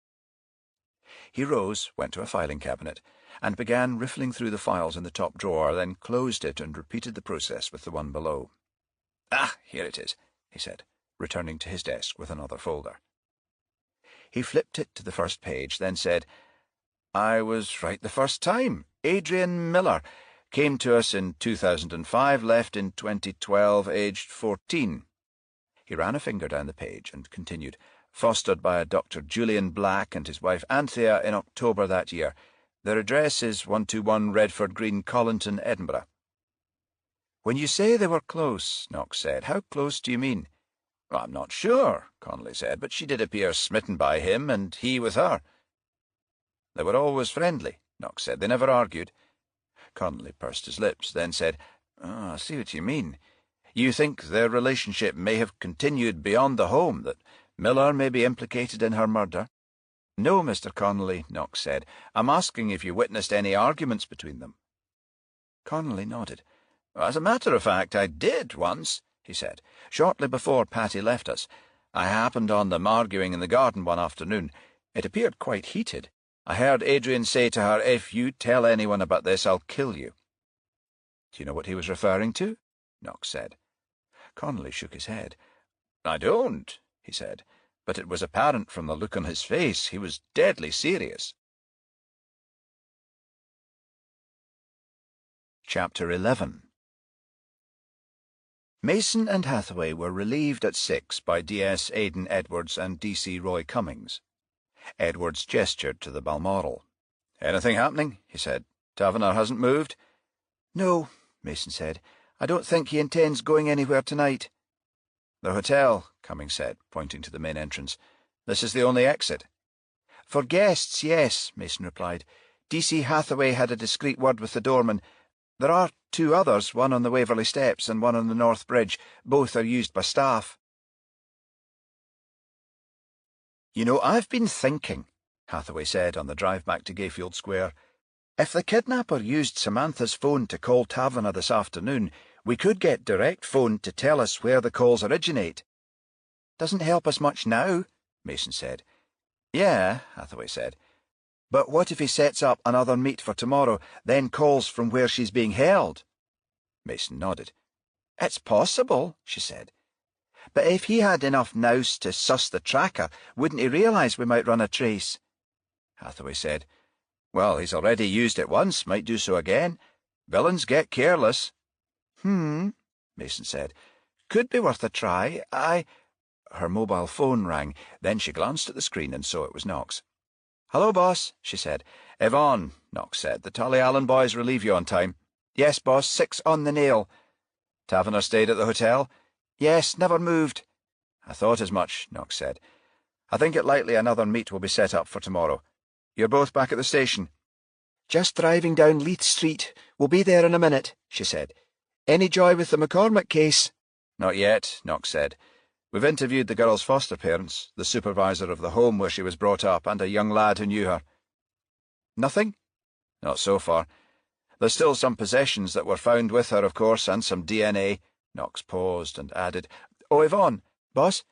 He rose, went to a filing cabinet, and began riffling through the files in the top drawer, then closed it and repeated the process with the one below. Ah, here it is, he said, returning to his desk with another folder. He flipped it to the first page, then said, I was right the first time. Adrian Miller came to us in 2005, left in 2012, aged 14. He ran a finger down the page and continued, fostered by a Dr. Julian Black and his wife Anthea in October that year. Their address is 121 Redford Green, Collington, Edinburgh. When you say they were close, Knox said, how close do you mean? Well, I'm not sure, Connolly said, but she did appear smitten by him, and he with her. They were always friendly, Knox said. They never argued. Connolly pursed his lips, then said, I see what you mean. You think their relationship may have continued beyond the home, that Miller may be implicated in her murder? No, Mr. Connolly, Knox said. I'm asking if you witnessed any arguments between them. Connolly nodded. As a matter of fact, I did once, he said. Shortly before Patty left us, I happened on them arguing in the garden one afternoon. It appeared quite heated. I heard Adrian say to her, if you tell anyone about this, I'll kill you. Do you know what he was referring to? Knox said. Connolly shook his head. I don't, he said, but it was apparent from the look on his face he was deadly serious. Chapter 11. Mason and Hathaway were relieved at 6 by D.S. Aidan Edwards and D.C. Roy Cummings. Edwards gestured to the Balmoral. Anything happening? He said. Taverner hasn't moved? No, Mason said. I don't think he intends going anywhere tonight. The hotel, Cummings said, pointing to the main entrance. This is the only exit. For guests, yes, Mason replied. D.C. Hathaway had a discreet word with the doorman. There are 2 others, one on the Waverley Steps and one on the North Bridge. Both are used by staff. You know, I've been thinking, Hathaway said on the drive back to Gayfield Square. If the kidnapper used Samantha's phone to call Taverner this afternoon, we could get direct phone to tell us where the calls originate. Doesn't help us much now, Mason said. Yeah, Hathaway said. But what if he sets up another meet for tomorrow, then calls from where she's being held? Mason nodded. It's possible, she said. But if he had enough nous to suss the tracker, wouldn't he realise we might run a trace? Hathaway said. Well, he's already used it once, might do so again. Villains get careless. Mason said. Could be worth a try. Her mobile phone rang. Then she glanced at the screen and saw it was Knox. Hello, boss, she said. Yvonne, Knox said. The Tully Allen boys relieve you on time. Yes, boss, 6 on the nail. Taverner stayed at the hotel? Yes, never moved. I thought as much, Knox said. I think it likely another meet will be set up for tomorrow. You're both back at the station. "Just driving down Leith Street. We'll be there in a minute," she said. "Any joy with the McCormack case?" "Not yet," Knox said. "We've interviewed the girl's foster parents, the supervisor of the home where she was brought up, and a young lad who knew her." "Nothing?" "Not so far. There's still some possessions that were found with her, of course, and some DNA. Knox paused and added, "Oh, Yvonne." "Boss?"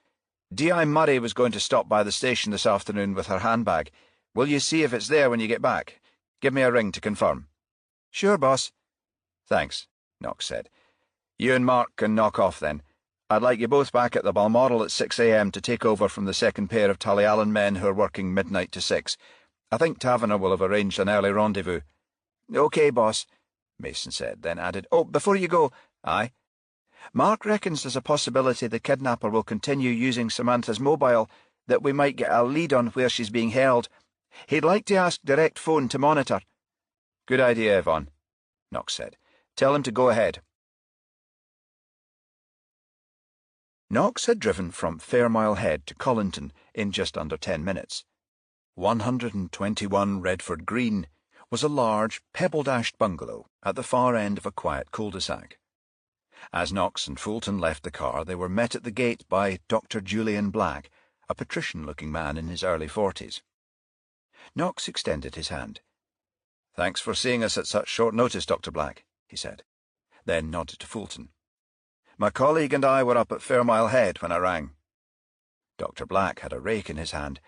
"D.I. Murray was going to stop by the station this afternoon with her handbag. Will you see if it's there when you get back? Give me a ring to confirm." "Sure, boss." "Thanks," Knox said. "You and Mark can knock off then. I'd like you both back at the Balmoral at 6 a.m. to take over from the second pair of Tullyallen men who are working midnight to 6. I think Taverner will have arranged an early rendezvous." "OK, boss," Mason said, then added, "Oh, before you go, "Aye?" Mark reckons there's a possibility the kidnapper will continue using Samantha's mobile, that we might get a lead on where she's being held. He'd like to ask direct phone to monitor." "Good idea, Yvonne," Knox said. "Tell him to go ahead." Knox had driven from Fairmile Head to Colinton in just under 10 minutes. 121 Redford Green was a large, pebble-dashed bungalow at the far end of a quiet cul-de-sac. As Knox and Fulton left the car, they were met at the gate by Dr. Julian Black, a patrician-looking man in his early 40s. Knox extended his hand. "Thanks for seeing us at such short notice, Dr. Black," he said, then nodded to Fulton. "My colleague and I were up at Fairmile Head when I rang." Dr. Black had a rake in his hand.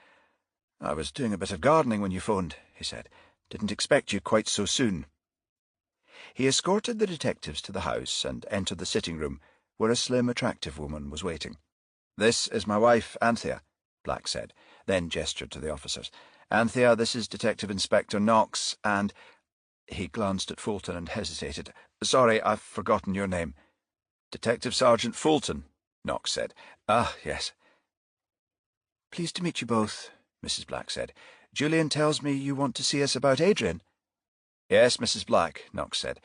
"I was doing a bit of gardening when you phoned," he said. "Didn't expect you quite so soon." He escorted the detectives to the house and entered the sitting room, where a slim, attractive woman was waiting. "This is my wife, Anthea," Black said, then gestured to the officers. "Anthea, this is Detective Inspector Knox, and—" He glanced at Fulton and hesitated. "Sorry, I've forgotten your name." "Detective Sergeant Fulton," Knox said. "Ah, yes." "Pleased to meet you both," Mrs. Black said. "Julian tells me you want to see us about Adrian." "Yes, Mrs. Black," Knox said.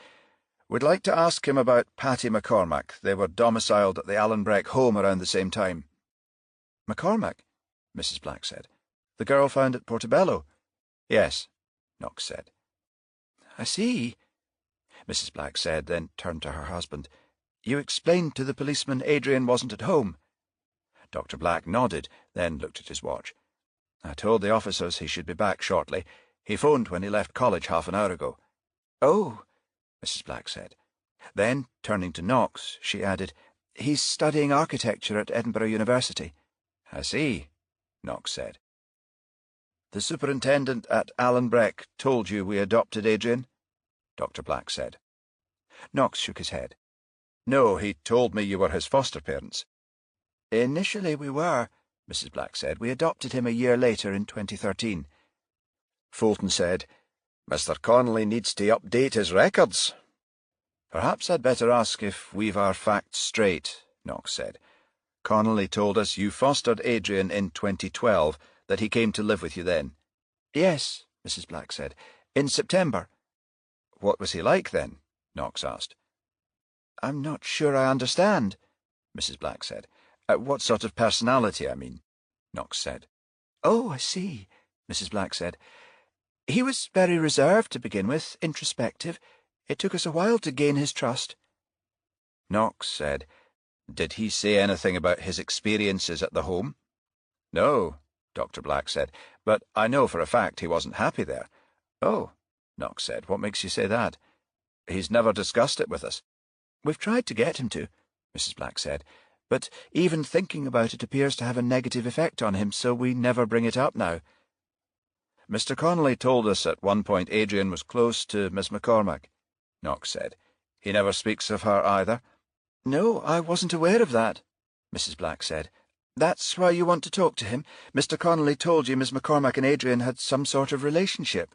"We'd like to ask him about Patty McCormack. They were domiciled at the Allenbreck home around the same time." "McCormack?" Mrs. Black said. "The girl found at Portobello?" "Yes," Knox said. "I see," Mrs. Black said, then turned to her husband. "You explained to the policeman Adrian wasn't at home?" Dr. Black nodded, then looked at his watch. "I told the officers he should be back shortly. He phoned when he left college half an hour ago." "Oh," Mrs. Black said. Then, turning to Knox, she added, "He's studying architecture at Edinburgh University." "I see," Knox said. "The superintendent at Allenbreck told you we adopted Adrian?" Dr. Black said. Knox shook his head. "No, he told me you were his foster parents." "Initially we were," Mrs. Black said. "We adopted him a year later in 2013. Fulton said, "Mr. Connolly needs to update his records." "Perhaps I'd better ask if we've our facts straight," Knox said. "Connolly told us you fostered Adrian in 2012, that he came to live with you then." "Yes," Mrs. Black said. "In September." "What was he like then?" Knox asked. "I'm not sure I understand," Mrs. Black said. "What sort of personality, I mean," Knox said. "Oh, I see," Mrs. Black said. "He was very reserved to begin with, introspective. It took us a while to gain his trust." Knox said, "Did he say anything about his experiences at the home?" "No," Dr. Black said, "but I know for a fact he wasn't happy there." "Oh," Knox said, "what makes you say that?" "He's never discussed it with us." "We've tried to get him to," Mrs. Black said, "but even thinking about it appears to have a negative effect on him, so we never bring it up now." "Mr. Connolly told us at one point Adrian was close to Miss McCormack," Knox said. "He never speaks of her either?" "No, I wasn't aware of that," Mrs. Black said. "That's why you want to talk to him? Mr. Connolly told you Miss McCormack and Adrian had some sort of relationship?"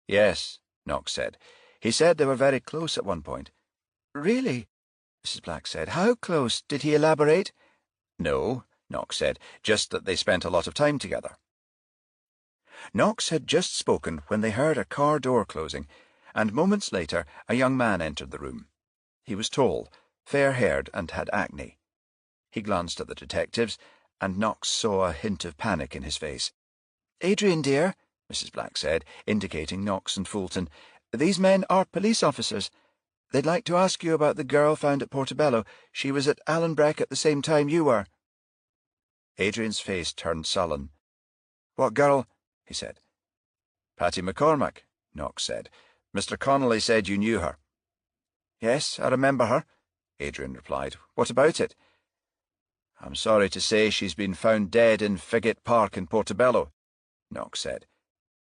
"Yes," Knox said. "He said they were very close at one point." "Really?" Mrs. Black said. "How close? Did he elaborate?" "No," Knox said, "just that they spent a lot of time together." Knox had just spoken when they heard a car door closing, and moments later a young man entered the room. He was tall, fair-haired, and had acne. He glanced at the detectives, and Knox saw a hint of panic in his face. "Adrian, dear," Mrs. Black said, indicating Knox and Fulton. "These men are police officers. They'd like to ask you about the girl found at Portobello. She was at Allenbreck at the same time you were." Adrian's face turned sullen. "What girl?" he said. "Patty McCormack," Knox said. "Mr. Connolly said you knew her." "Yes, I remember her," Adrian replied. "What about it?" "I'm sorry to say she's been found dead in Figget Park in Portobello," Knox said.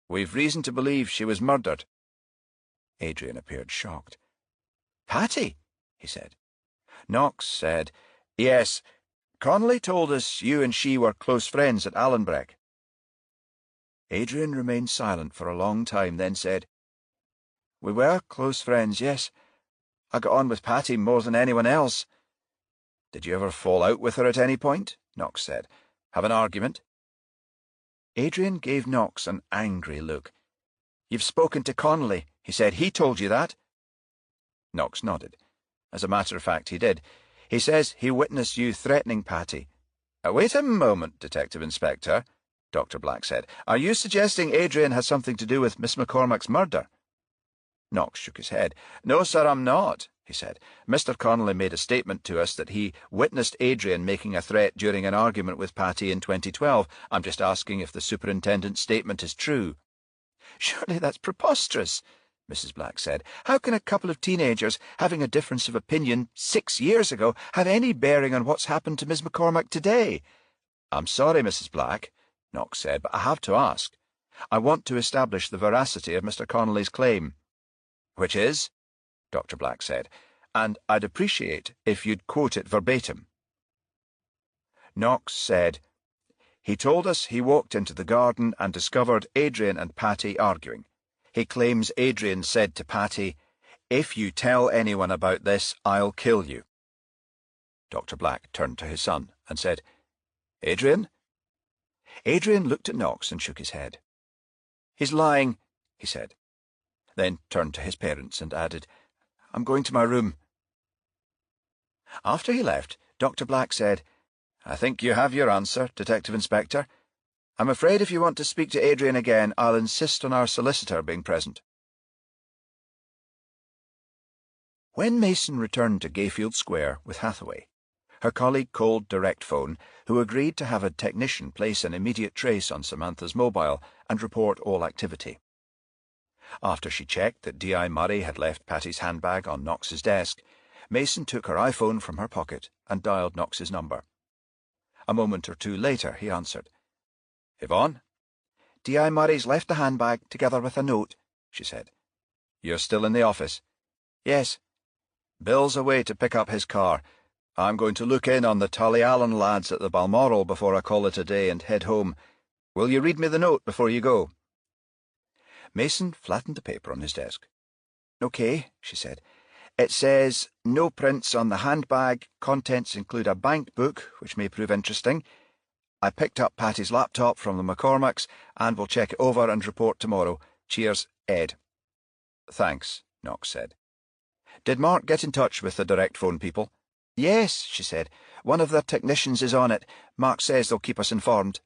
"We've reason to believe she was murdered." Adrian appeared shocked. "Patty?" he said. Knox said, "Yes, Connolly told us you and she were close friends at Allenbreck." Adrian remained silent for a long time, then said, "We were close friends, yes. I got on with Patty more than anyone else." "Did you ever fall out with her at any point?" Knox said. "Have an argument?" Adrian gave Knox an angry look. "You've spoken to Connolly," he said. "He told you that?" Knox nodded. As a matter of fact, he did. "He says he witnessed you threatening Patty." "Wait a moment, Detective Inspector," Dr. Black said. "Are you suggesting Adrian has something to do with Miss McCormack's murder?" Knox shook his head. "No, sir, I'm not," he said. "Mr. Connolly made a statement to us that he witnessed Adrian making a threat during an argument with Patty in 2012. I'm just asking if the superintendent's statement is true." "Surely that's preposterous," Mrs. Black said. "How can a couple of teenagers having a difference of opinion 6 years ago have any bearing on what's happened to Miss McCormack today?" "I'm sorry, Mrs. Black," Knox said, "but I have to ask. I want to establish the veracity of Mr. Connolly's claim." "Which is?" Dr. Black said, "and I'd appreciate if you'd quote it verbatim." Knox said, "He told us he walked into the garden and discovered Adrian and Patty arguing. He claims Adrian said to Patty, 'If you tell anyone about this, I'll kill you.'" Dr. Black turned to his son and said, "Adrian?" Adrian looked at Knox and shook his head. "He's lying," he said, then turned to his parents and added, "I'm going to my room." After he left, Dr. Black said, "I think you have your answer, Detective Inspector. I'm afraid if you want to speak to Adrian again, I'll insist on our solicitor being present." When Mason returned to Gayfield Square with Hathaway, her colleague called Direct Phone, who agreed to have a technician place an immediate trace on Samantha's mobile and report all activity. After she checked that D.I. Murray had left Patty's handbag on Knox's desk, Mason took her iPhone from her pocket and dialed Knox's number. A moment or two later he answered. "Yvonne?" "D.I. Murray's left the handbag together with a note," she said. "You're still in the office?" "Yes." "Bill's away to pick up his car. I'm going to look in on the Tullyallen lads at the Balmoral before I call it a day and head home. Will you read me the note before you go?" Mason flattened the paper on his desk. "Okay," she said. "It says, 'No prints on the handbag. Contents include a bank book, which may prove interesting. I picked up Patty's laptop from the McCormacks, and will check it over and report tomorrow. Cheers, Ed.'" "Thanks," Knox said. "Did Mark get in touch with the Direct Phone people?" "Yes," she said. "One of their technicians is on it. Mark says they'll keep us informed."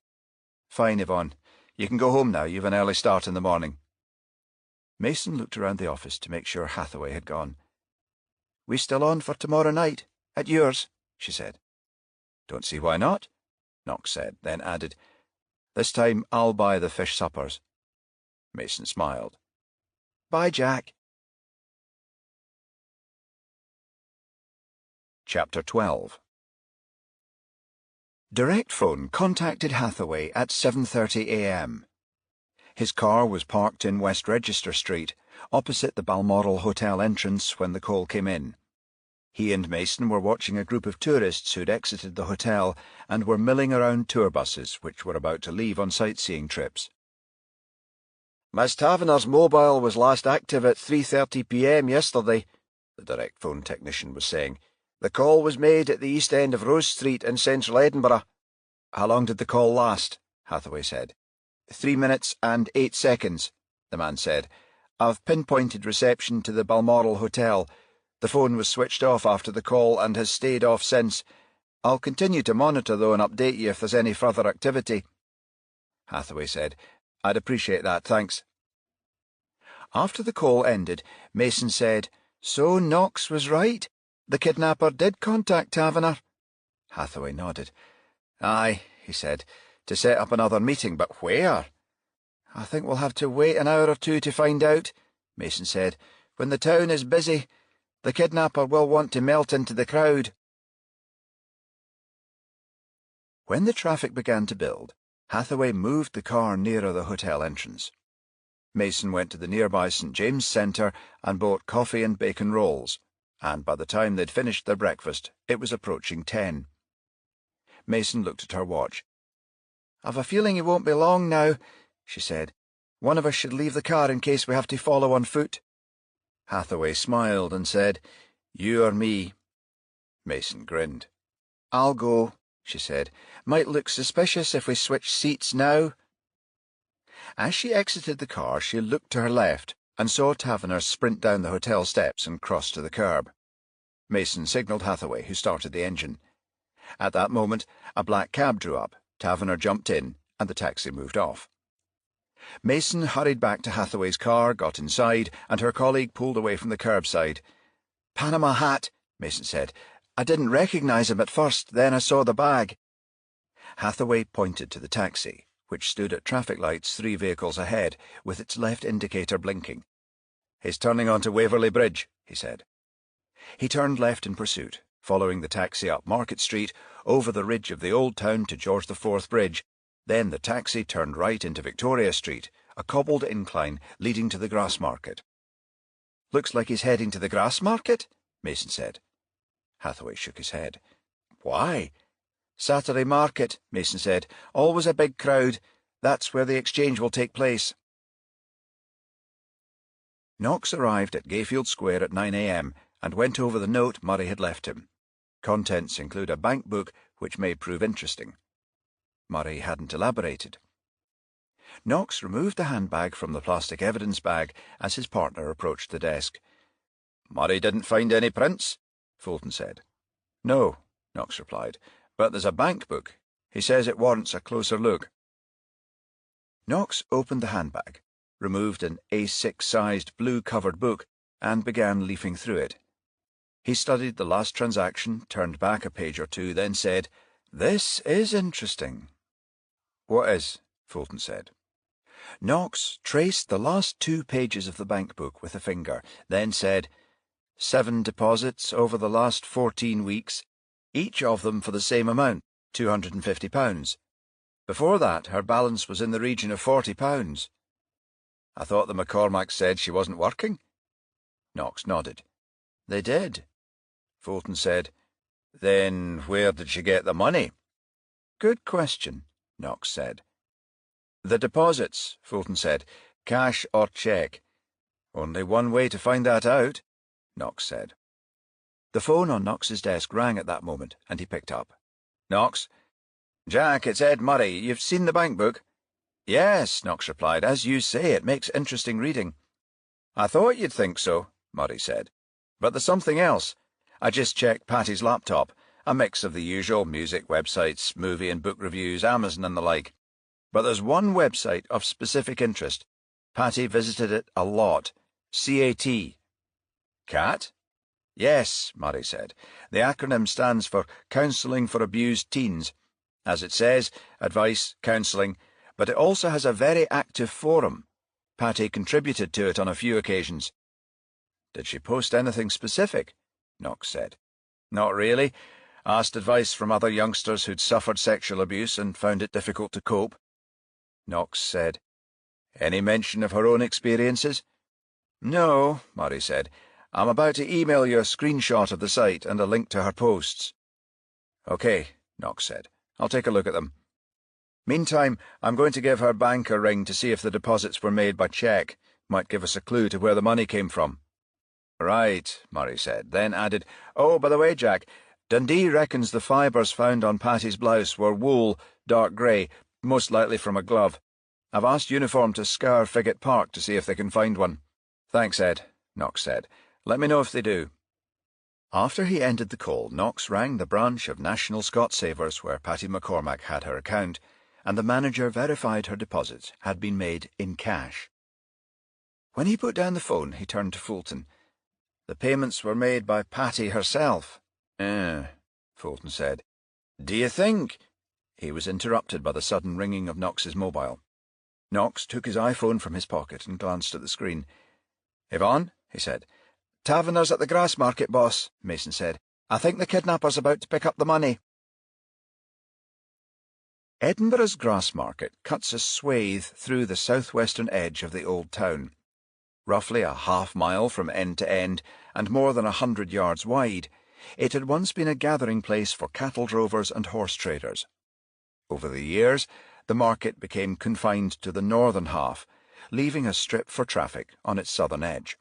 "Fine, Yvonne. You can go home now. You've an early start in the morning." Mason looked around the office to make sure Hathaway had gone. "We still on for tomorrow night? At yours?" she said. "Don't see why not," Knox said, then added, "This time I'll buy the fish suppers." Mason smiled. "Bye, Jack." Chapter 12. Direct Phone contacted Hathaway at 7:30 a.m. His car was parked in West Register Street, opposite the Balmoral Hotel entrance when the call came in. He and Mason were watching a group of tourists who'd exited the hotel and were milling around tour buses which were about to leave on sightseeing trips. "Miss Taverner's mobile was last active at 3:30 p.m. yesterday," the Direct Phone technician was saying. "The call was made at the east end of Rose Street in central Edinburgh." "How long did the call last?" Hathaway said. 3 minutes and 8 seconds, the man said. "I've pinpointed reception to the Balmoral Hotel. The phone was switched off after the call and has stayed off since. I'll continue to monitor, though, and update you if there's any further activity." Hathaway said, I'd appreciate that, thanks. After the call ended, Mason said, So Knox was right. The kidnapper did contact Taverner. Hathaway nodded. Aye, he said, to set up another meeting, but where? I think we'll have to wait an hour or two to find out, Mason said. When the town is busy, the kidnapper will want to melt into the crowd. When the traffic began to build, Hathaway moved the car nearer the hotel entrance. Mason went to the nearby St. James Centre and bought coffee and bacon rolls, and by the time they'd finished their breakfast, it was approaching 10. Mason looked at her watch. I've a feeling it won't be long now, she said. One of us should leave the car in case we have to follow on foot. Hathaway smiled and said, You or me? Mason grinned. I'll go, she said. Might look suspicious if we switch seats now. As she exited the car, she looked to her left and saw Taverner sprint down the hotel steps and cross to the curb. Mason signalled Hathaway, who started the engine. At that moment, a black cab drew up, Taverner jumped in, and the taxi moved off. Mason hurried back to Hathaway's car, got inside, and her colleague pulled away from the curbside. Panama hat, Mason said. I didn't recognise him at first, then I saw the bag. Hathaway pointed to the taxi, which stood at traffic lights 3 vehicles ahead, with its left indicator blinking. He's turning onto Waverley Bridge, he said. He turned left in pursuit, following the taxi up Market Street, over the ridge of the Old Town to George IV Bridge. Then the taxi turned right into Victoria Street, a cobbled incline leading to the Grassmarket. Looks like he's heading to the Grassmarket, Mason said. Hathaway shook his head. Why? Saturday market, Mason said. Always a big crowd. That's where the exchange will take place. Knox arrived at Gayfield Square at 9 a.m. and went over the note Murray had left him. Contents include a bank book which may prove interesting. Murray hadn't elaborated. Knox removed the handbag from the plastic evidence bag as his partner approached the desk. Murray didn't find any prints, Fulton said. No, Knox replied, but there's a bank book. He says it warrants a closer look. Knox opened the handbag, removed an A6-sized blue-covered book, and began leafing through it. He studied the last transaction, turned back a page or two, then said, This is interesting. What is? Fulton said. Knox traced the last 2 pages of the bank book with a finger, then said, 7 deposits over the last 14 weeks, each of them for the same amount, £250. Before that, her balance was in the region of £40. I thought the McCormacks said she wasn't working? Knox nodded. They did. Fulton said, Then where did she get the money? Good question, Knox said. The deposits, Fulton said, cash or cheque. Only one way to find that out, Knox said. The phone on Knox's desk rang at that moment, and he picked up. Knox? Jack, it's Ed Murray. You've seen the bank book? Yes, Knox replied. As you say, it makes interesting reading. I thought you'd think so, Murray said. But there's something else. I just checked Patty's laptop. A mix of the usual music websites, movie and book reviews, Amazon and the like. But there's one website of specific interest. Patty visited it a lot. CAT. CAT? Yes, Murray said. The acronym stands for Counselling for Abused Teens. As it says, advice, counselling, but it also has a very active forum. Patty contributed to it on a few occasions. Did she post anything specific? Knox said. Not really. Asked advice from other youngsters who'd suffered sexual abuse and found it difficult to cope. Knox said. Any mention of her own experiences? No, Murray said. I'm about to email you a screenshot of the site and a link to her posts. OK, Knox said. I'll take a look at them. Meantime, I'm going to give her bank a ring to see if the deposits were made by cheque. Might give us a clue to where the money came from. Right, Murray said, then added, Oh, by the way, Jack, Dundee reckons the fibres found on Patty's blouse were wool, dark grey, most likely from a glove. I've asked Uniform to scour Frigate Park to see if they can find one. Thanks, Ed, Knox said. Let me know if they do. After he ended the call, Knox rang the branch of National Scot Savers where Patty McCormack had her account, and the manager verified her deposits had been made in cash. When he put down the phone, he turned to Fulton. "The payments were made by Patty herself." Fulton said. "Do you think—" He was interrupted by the sudden ringing of Knox's mobile. Knox took his iPhone from his pocket and glanced at the screen. "Yvonne," he said. "Taverner's at the Grassmarket, boss," Mason said. "I think the kidnapper's about to pick up the money." Edinburgh's Grassmarket cuts a swathe through the southwestern edge of the old town. Roughly a half-mile from end to end, and more than 100 yards wide, it had once been a gathering place for cattle drovers and horse traders. Over the years, the market became confined to the northern half, leaving a strip for traffic on its southern edge.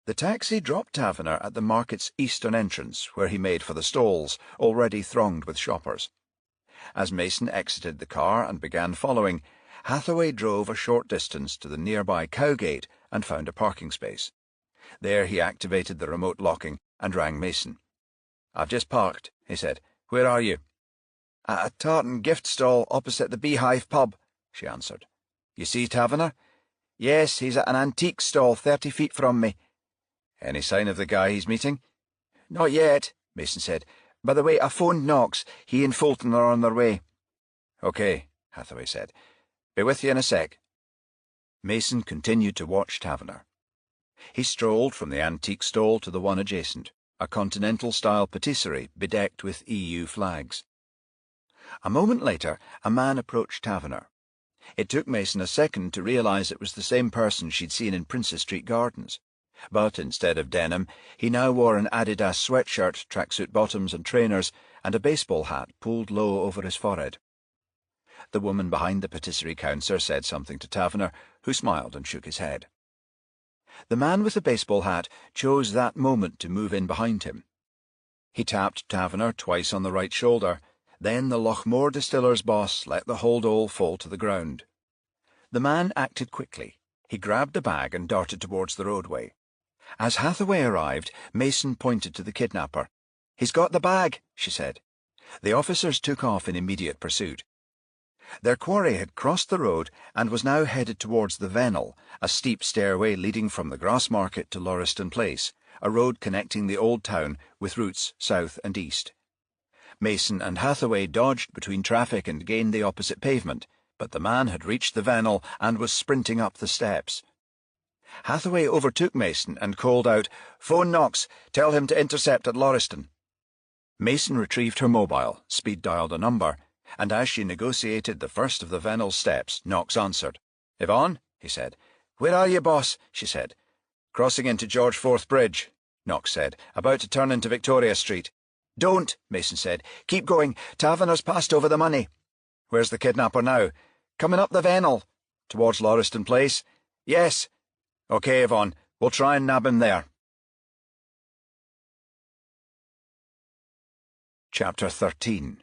The taxi dropped Taverner at the market's eastern entrance, where he made for the stalls, already thronged with shoppers. As Mason exited the car and began following, Hathaway drove a short distance to the nearby Cowgate and found a parking space. There he activated the remote locking and rang Mason. "I've just parked," he said. "Where are you?" "At a tartan gift stall opposite the Beehive pub," she answered. "You see Taverner?" "Yes, he's at an antique stall 30 feet from me." "Any sign of the guy he's meeting?" "Not yet," Mason said. "By the way, I phoned Knox. He and Fulton are on their way." "Okay," Hathaway said. "Be with you in a sec." Mason continued to watch Taverner. He strolled from the antique stall to the one adjacent, a continental-style patisserie bedecked with EU flags. A moment later, a man approached Taverner. It took Mason a second to realise it was the same person she'd seen in Princess Street Gardens. But instead of denim, he now wore an Adidas sweatshirt, tracksuit bottoms and trainers, and a baseball hat pulled low over his forehead. The woman behind the patisserie counter said something to Taverner, who smiled and shook his head. The man with the baseball hat chose that moment to move in behind him. He tapped Taverner twice on the right shoulder. Then the Lochmore distiller's boss let the holdall fall to the ground. The man acted quickly. He grabbed the bag and darted towards the roadway. As Hathaway arrived, Mason pointed to the kidnapper. "He's got the bag," she said. The officers took off in immediate pursuit. Their quarry had crossed the road and was now headed towards the Vennel, a steep stairway leading from the Grassmarket to Lauriston Place, a road connecting the old town with routes south and east. Mason and Hathaway dodged between traffic and gained the opposite pavement, but the man had reached the Vennel and was sprinting up the steps. Hathaway overtook Mason and called out, "Phone Knox, tell him to intercept at Lauriston." Mason retrieved her mobile, speed-dialed a number, and as she negotiated the first of the Vennel steps, Knox answered. "Yvonne," he said. "Where are you, boss?" she said. "Crossing into George Forth Bridge," Knox said, "about to turn into Victoria Street." "Don't," Mason said. "Keep going. Taverner's passed over the money." "Where's the kidnapper now?" "Coming up the Vennel." "Towards Lauriston Place?" "Yes." "Okay, Yvonne, we'll try and nab him there." Chapter 13.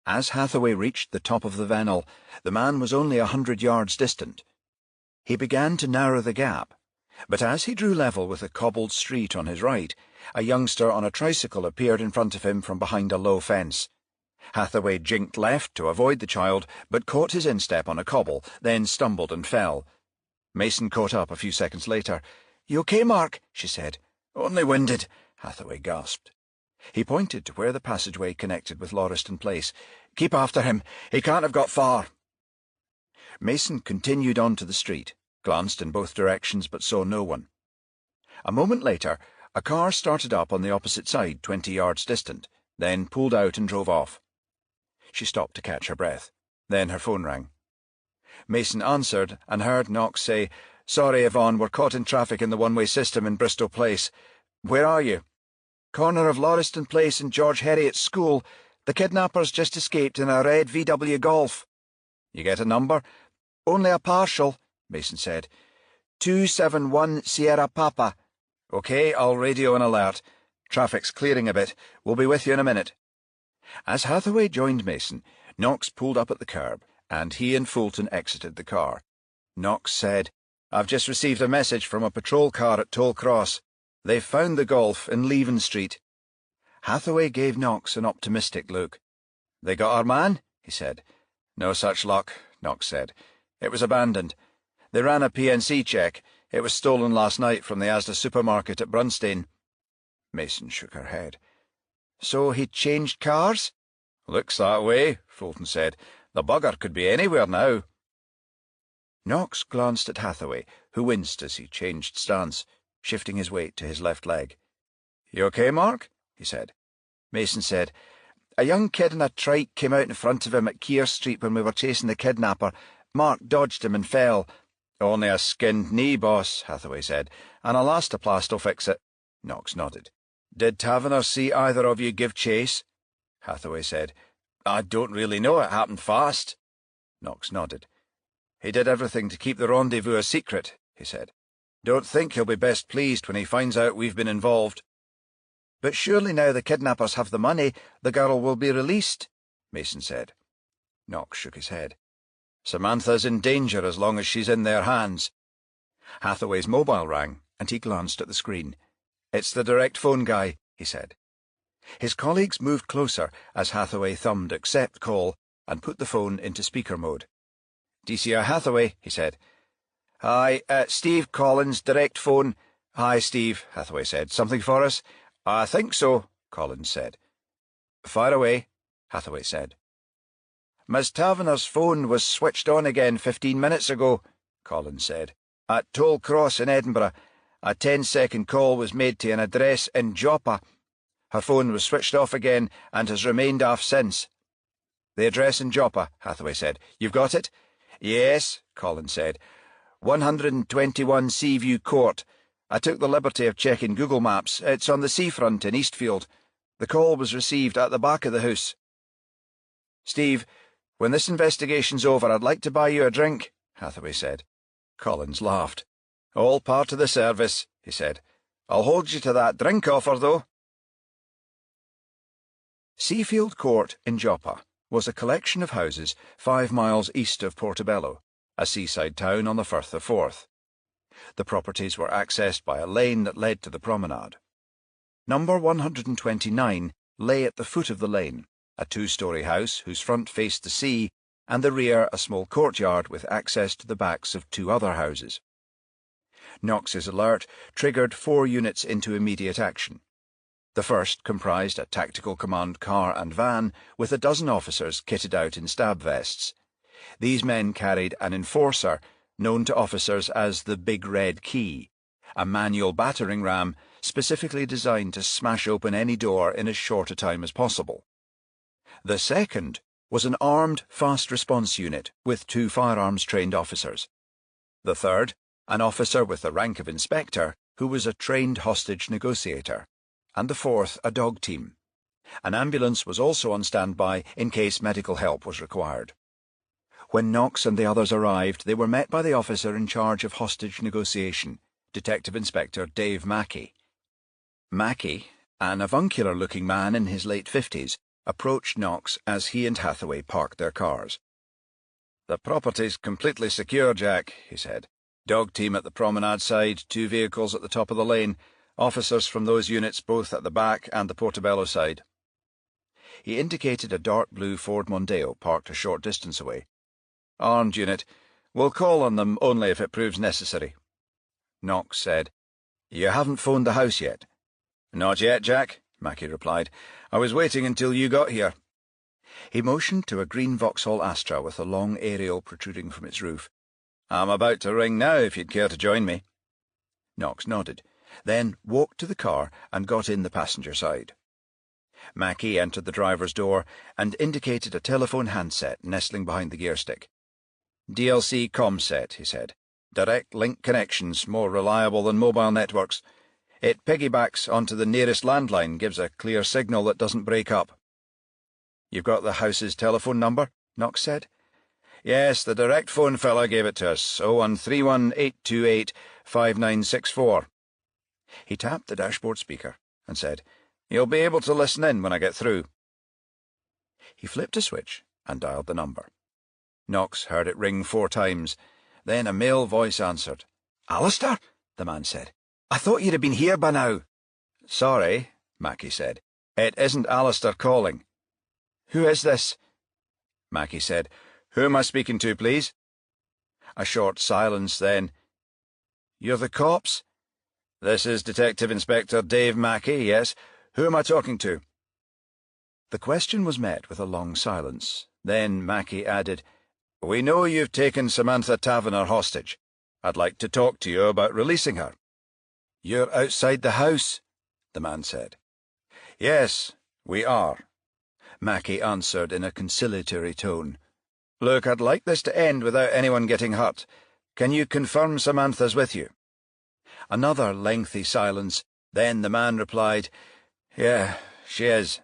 As Hathaway reached the top of the Vennel, the man was only 100 yards distant. He began to narrow the gap, but as he drew level with a cobbled street on his right, a youngster on a tricycle appeared in front of him from behind a low fence. Hathaway jinked left to avoid the child, but caught his instep on a cobble, then stumbled and fell. Mason caught up a few seconds later. "You okay, Mark?" she said. "Only winded," Hathaway gasped. He pointed to where the passageway connected with Lauriston Place. "Keep after him. He can't have got far." Mason continued on to the street, glanced in both directions but saw no one. A moment later, a car started up on the opposite side, 20 yards distant, then pulled out and drove off. She stopped to catch her breath. Then her phone rang. Mason answered and heard Knox say, "Sorry, Yvonne, we're caught in traffic in the one-way system in Bristol Place. Where are you?" "Corner of Lauriston Place and George Heriot's school. The kidnapper's just escaped in a red VW Golf." "You get a number?" "Only a partial," Mason said. 271 Sierra Papa. "Okay, I'll radio an alert. Traffic's clearing a bit. We'll be with you in a minute." As Hathaway joined Mason, Knox pulled up at the curb, and he and Fulton exited the car. Knox said, "I've just received a message from a patrol car at Toll Cross. They've found the Golf in Leven Street." Hathaway gave Knox an optimistic look. They got our man? He said. No such luck, Knox said. It was abandoned. They ran a PNC check. It was stolen last night from the Asda supermarket at Brunstein. Mason shook her head. So he'd changed cars? Looks that way, Fulton said. The bugger could be anywhere now. Knox glanced at Hathaway, who winced as he changed stance, shifting his weight to his left leg. You okay, Mark? He said. Mason said, A young kid in a trike came out in front of him at Keir Street when we were chasing the kidnapper. Mark dodged him and fell. Only a skinned knee, boss, Hathaway said, and Elastoplas'll fix it. Knox nodded. Did Taverner see either of you give chase? Hathaway said. I don't really know. It happened fast. Knox nodded. He did everything to keep the rendezvous a secret, he said. Don't think he'll be best pleased when he finds out we've been involved. But surely now the kidnappers have the money, the girl will be released, Mason said. Knox shook his head. Samantha's in danger as long as she's in their hands. Hathaway's mobile rang, and he glanced at the screen. It's the direct phone guy, he said. His colleagues moved closer as Hathaway thumbed accept call and put the phone into speaker mode. DCR Hathaway, he said. Hi, Steve Collins, direct phone. Hi, Steve, Hathaway said. Something for us? I think so, Collins said. Fire away, Hathaway said. Miss Taverner's phone was switched on again 15 minutes ago, Collins said. At Toll Cross in Edinburgh. A 10-second call was made to an address in Joppa. Her phone was switched off again and has remained off since. The address in Joppa, Hathaway said. You've got it? Yes, Collins said. 121 Seaview Court. I took the liberty of checking Google Maps. It's on the seafront in Eastfield. The call was received at the back of the house. Steve, when this investigation's over, I'd like to buy you a drink, Hathaway said. Collins laughed. All part of the service, he said. I'll hold you to that drink offer, though. Seafield Court in Joppa was a collection of houses 5 miles east of Portobello, a seaside town on the Firth of Forth. The properties were accessed by a lane that led to the promenade. Number 129 lay at the foot of the lane, a 2-story house whose front faced the sea, and the rear a small courtyard with access to the backs of 2 other houses. Knox's alert triggered 4 units into immediate action. The first comprised a tactical command car and van with a dozen officers kitted out in stab vests. These men carried an enforcer, known to officers as the Big Red Key, a manual battering ram specifically designed to smash open any door in as short a time as possible. The second was an armed fast response unit with 2 firearms-trained officers. The third, an officer with the rank of inspector who was a trained hostage negotiator, and the fourth a dog team. An ambulance was also on standby in case medical help was required. When Knox and the others arrived, they were met by the officer in charge of hostage negotiation, Detective Inspector Dave Mackey. Mackey, an avuncular-looking man in his late 50s, approached Knox as he and Hathaway parked their cars. "The property's completely secure, Jack," he said. "Dog team at the promenade side, 2 vehicles at the top of the lane, officers from those units both at the back and the Portobello side." He indicated a dark blue Ford Mondeo parked a short distance away. "Armed unit. We'll call on them only if it proves necessary." Knox said, "You haven't phoned the house yet?" "Not yet, Jack," Mackey replied. "I was waiting until you got here." He motioned to a green Vauxhall Astra with a long aerial protruding from its roof. "I'm about to ring now if you'd care to join me." Knox nodded, then walked to the car and got in the passenger side. Mackey entered the driver's door and indicated a telephone handset nestling behind the gear stick. "DLC ComSet," he said. "Direct link connections, more reliable than mobile networks. It piggybacks onto the nearest landline, gives a clear signal that doesn't break up." "You've got the house's telephone number?" Knox said. "Yes, the direct phone fella gave it to us, 01318285964. He tapped the dashboard speaker and said, "You'll be able to listen in when I get through." He flipped a switch and dialed the number. Knox heard it ring 4 times. Then a male voice answered. "Alistair?" the man said. "I thought you'd have been here by now." "Sorry," Mackey said. "It isn't Alistair calling." Who is this? Mackie said. Who am I speaking to, please? A short silence, then. You're the cops? This is Detective Inspector Dave Mackie, yes. Who am I talking to? The question was met with a long silence. Then Mackie added, We know you've taken Samantha Taverner hostage. I'd like to talk to you about releasing her. You're outside the house, the man said. Yes, we are, Mackie answered in a conciliatory tone. Look, I'd like this to end without anyone getting hurt. Can you confirm Samantha's with you? Another lengthy silence. Then the man replied, Yeah, she is.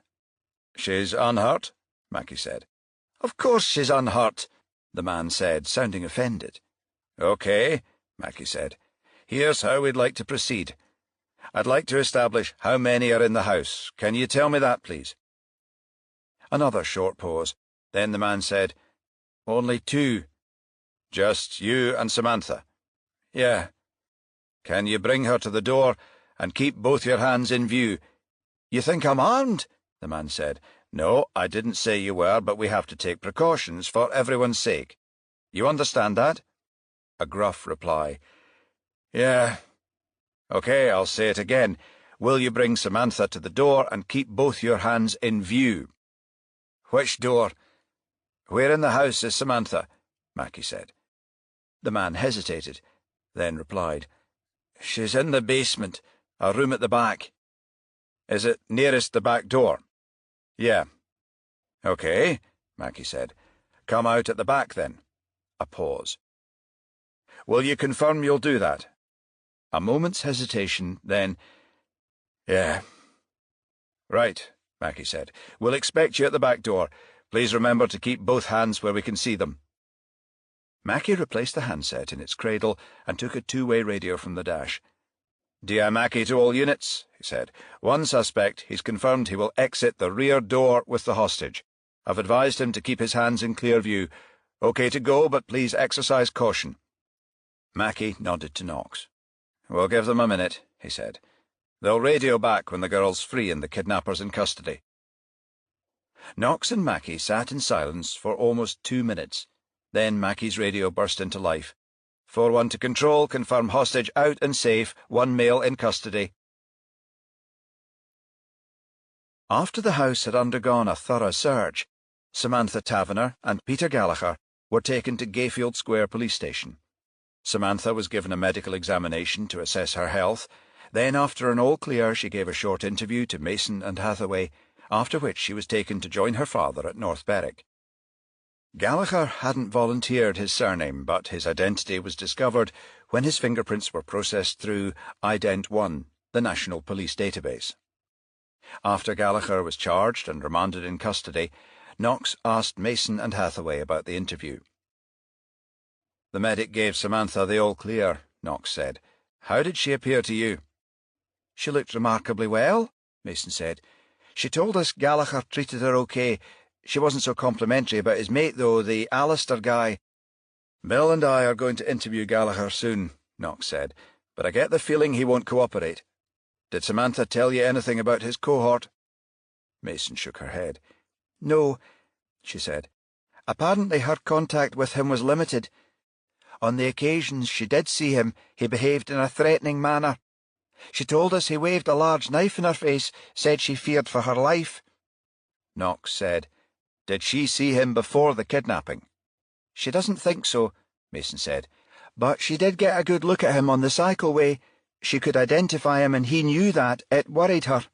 She's unhurt? Mackie said. Of course she's unhurt, the man said, sounding offended. OK, Mackie said. Here's how we'd like to proceed. I'd like to establish how many are in the house. Can you tell me that, please? Another short pause. Then the man said, Only 2. Just you and Samantha? Yeah. Can you bring her to the door and keep both your hands in view? You think I'm armed? The man said. No, I didn't say you were, but we have to take precautions for everyone's sake. You understand that? A gruff reply. Yeah. OK, I'll say it again. Will you bring Samantha to the door and keep both your hands in view? Which door? Where in the house is Samantha? Mackie said. The man hesitated, then replied, She's in the basement, a room at the back. Is it nearest the back door? Yeah. OK, Mackie said. Come out at the back, then. A pause. Will you confirm you'll do that? A moment's hesitation, then, Yeah. Right, Mackie said. We'll expect you at the back door. Please remember to keep both hands where we can see them. Mackie replaced the handset in its cradle and took a 2-way radio from the dash. DI Mackie to all units, he said. One suspect, he's confirmed he will exit the rear door with the hostage. I've advised him to keep his hands in clear view. OK to go, but please exercise caution. Mackie nodded to Knox. We'll give them a minute, he said. They'll radio back when the girl's free and the kidnapper's in custody. Knox and Mackie sat in silence for almost 2 minutes. Then Mackie's radio burst into life. 4-1 to control, confirm hostage out and safe, 1 male in custody. After the house had undergone a thorough search, Samantha Taverner and Peter Gallagher were taken to Gayfield Square Police Station. Samantha was given a medical examination to assess her health. Then, after an all clear, she gave a short interview to Mason and Hathaway, after which she was taken to join her father at North Berwick. Gallagher hadn't volunteered his surname, but his identity was discovered when his fingerprints were processed through Ident1, the National Police Database. After Gallagher was charged and remanded in custody, Knox asked Mason and Hathaway about the interview. The medic gave Samantha the all clear, Knox said. How did she appear to you? She looked remarkably well, Mason said. She told us Gallagher treated her OK. She wasn't so complimentary about his mate, though, the Alistair guy. Bill and I are going to interview Gallagher soon, Knox said, but I get the feeling he won't cooperate. Did Samantha tell you anything about his cohort? Mason shook her head. No, she said. Apparently her contact with him was limited. On the occasions she did see him, he behaved in a threatening manner. She told us he waved a large knife in her face, said she feared for her life. Knox said, Did she see him before the kidnapping? She doesn't think so, Mason said, but she did get a good look at him on the cycleway. She could identify him and he knew that. It worried her.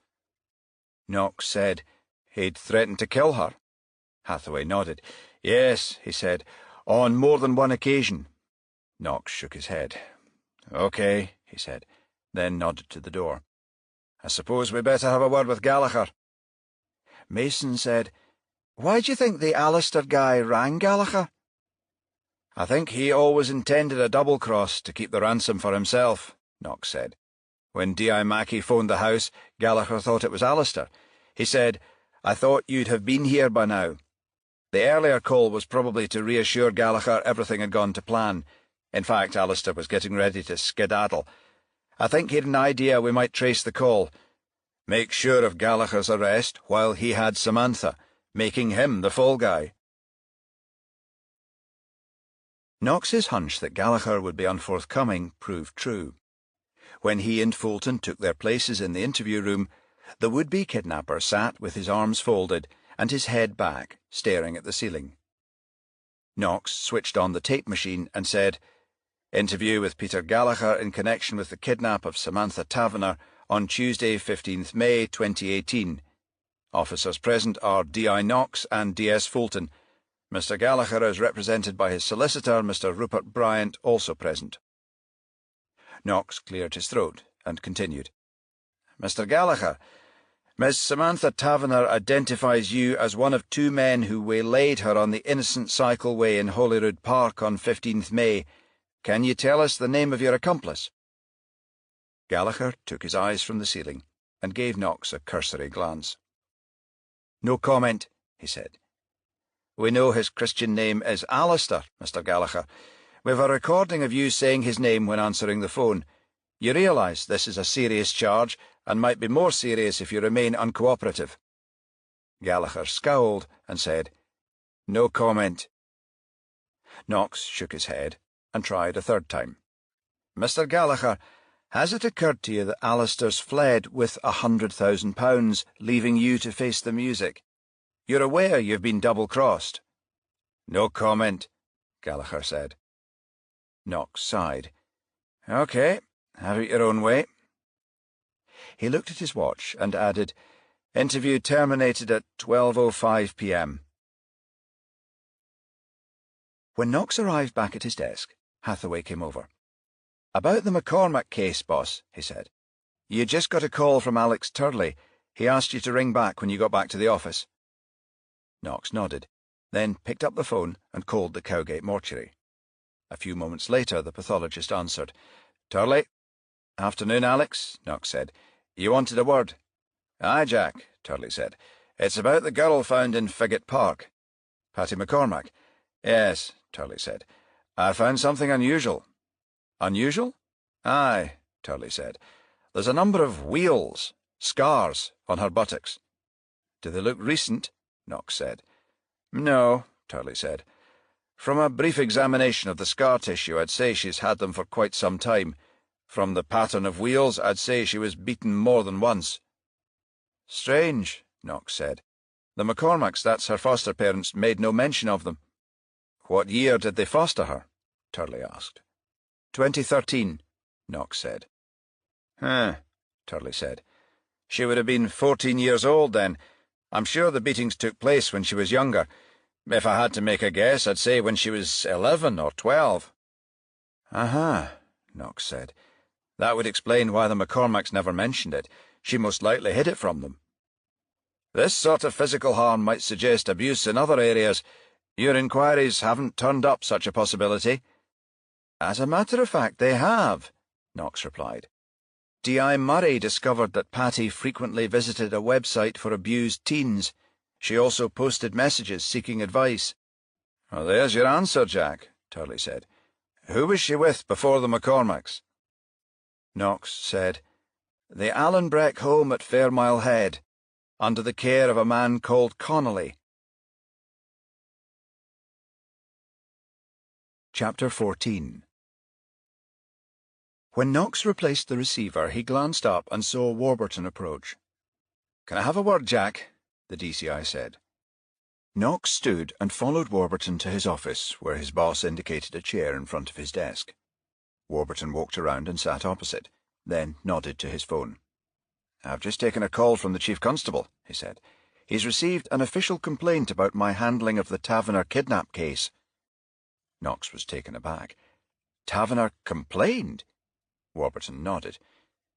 Knox said, He'd threatened to kill her. Hathaway nodded. Yes, he said, on more than one occasion. Knox shook his head. OK, he said, then nodded to the door. I suppose we better have a word with Gallagher. Mason said, Why do you think the Alistair guy rang Gallagher? I think he always intended a double-cross to keep the ransom for himself, Knox said. When D.I. Mackie phoned the house, Gallagher thought it was Alistair. He said, I thought you'd have been here by now. The earlier call was probably to reassure Gallagher everything had gone to plan. In fact, Alistair was getting ready to skedaddle. I think he'd an idea we might trace the call. Make sure of Gallagher's arrest while he had Samantha. making him the fall guy. Knox's hunch that Gallagher would be unforthcoming proved true. When he and Fulton took their places in the interview room, the would-be kidnapper sat with his arms folded and his head back, staring at the ceiling. Knox switched on the tape machine and said, "Interview with Peter Gallagher in connection with the kidnap of Samantha Taverner on Tuesday, 15th May 2018. Officers present are D.I. Knox and D.S. Fulton. Mr. Gallagher is represented by his solicitor, Mr. Rupert Bryant, also present." Knox cleared his throat and continued. "Mr. Gallagher, Miss Samantha Taverner identifies you as one of two men who waylaid her on the Innocent Cycleway in Holyrood Park on 15th May. Can you tell us the name of your accomplice?" Gallagher took his eyes from the ceiling and gave Knox a cursory glance. "No comment," he said. "We know his Christian name is Alistair, Mr. Gallagher. We've a recording of you saying his name when answering the phone. You realise this is a serious charge, and might be more serious if you remain uncooperative." Gallagher scowled and said, "No comment." Knox shook his head and tried a third time. "Mr. Gallagher, has it occurred to you that Alistair's fled with £100,000, leaving you to face the music? You're aware you've been double-crossed?" "No comment," Gallagher said. Knox sighed. "OK, have it your own way." He looked at his watch and added, "Interview terminated at 12:05 p.m. When Knox arrived back at his desk, Hathaway came over. "About the McCormack case, boss," he said. "You just got a call from Alex Turley. He asked you to ring back when you got back to the office." Knox nodded, then picked up the phone and called the Cowgate mortuary. A few moments later the pathologist answered. "Turley?" "Afternoon, Alex," Knox said. "You wanted a word?" "Aye, Jack," Turley said. "It's about the girl found in Figget Park." "Patty McCormack?" "Yes," Turley said. "I found something unusual." "Unusual?" "Aye," Turley said. "There's a number of wheals, scars, on her buttocks." "Do they look recent?" Knox said. "No," Turley said. "From a brief examination of the scar tissue, I'd say she's had them for quite some time. From the pattern of wheals, I'd say she was beaten more than once." "Strange," Knox said. "The McCormacks, that's her foster parents, made no mention of them." "What year did they foster her?" Turley asked. 2013, Knox said. "Huh," Turley said. "She would have been 14 years old then. I'm sure the beatings took place when she was younger. If I had to make a guess, I'd say when she was 11 or 12. "Uh-huh," Knox said. "That would explain why the McCormacks never mentioned it. She most likely hid it from them." "This sort of physical harm might suggest abuse in other areas. Your inquiries haven't turned up such a possibility." "As a matter of fact, they have," Knox replied. D.I. Murray discovered that Patty frequently visited a website for abused teens. She also posted messages seeking advice. "Well, there's your answer, Jack," Turley said. "Who was she with before the McCormacks?" Knox said, "The Allenbreck home at Fairmile Head, under the care of a man called Connolly." Chapter 14. When Knox replaced the receiver, he glanced up and saw Warburton approach. "Can I have a word, Jack?" the DCI said. Knox stood and followed Warburton to his office, where his boss indicated a chair in front of his desk. Warburton walked around and sat opposite, then nodded to his phone. "I've just taken a call from the Chief Constable," he said. "He's received an official complaint about my handling of the Taverner kidnap case." Knox was taken aback. "Taverner complained?" Warburton nodded.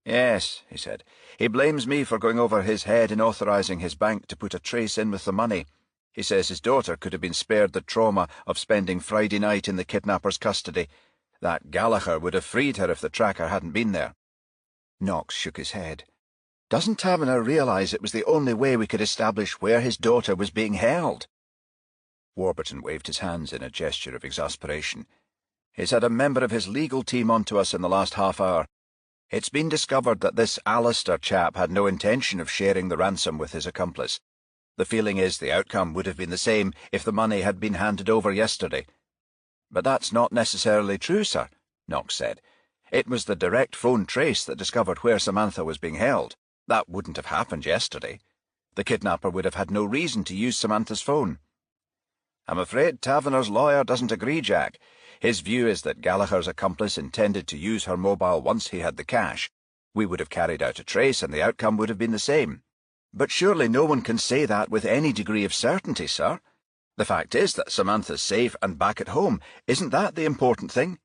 "Yes," he said. "He blames me for going over his head in authorising his bank to put a trace in with the money. He says his daughter could have been spared the trauma of spending Friday night in the kidnapper's custody. That Gallagher would have freed her if the tracker hadn't been there." Knox shook his head. "Doesn't Taverner realise it was the only way we could establish where his daughter was being held?" Warburton waved his hands in a gesture of exasperation. "He's had a member of his legal team onto us in the last half hour. It's been discovered that this Alistair chap had no intention of sharing the ransom with his accomplice. The feeling is the outcome would have been the same if the money had been handed over yesterday. But that's not necessarily true, sir, Knox said. It was the direct phone trace that discovered where Samantha was being held. That wouldn't have happened yesterday. The kidnapper would have had no reason to use Samantha's phone. I'm afraid Taverner's lawyer doesn't agree, Jack. His view is that Gallagher's accomplice intended to use her mobile once he had the cash. We would have carried out a trace and the outcome would have been the same. But surely no one can say that with any degree of certainty, sir. The fact is that Samantha's safe and back at home. Isn't that the important thing?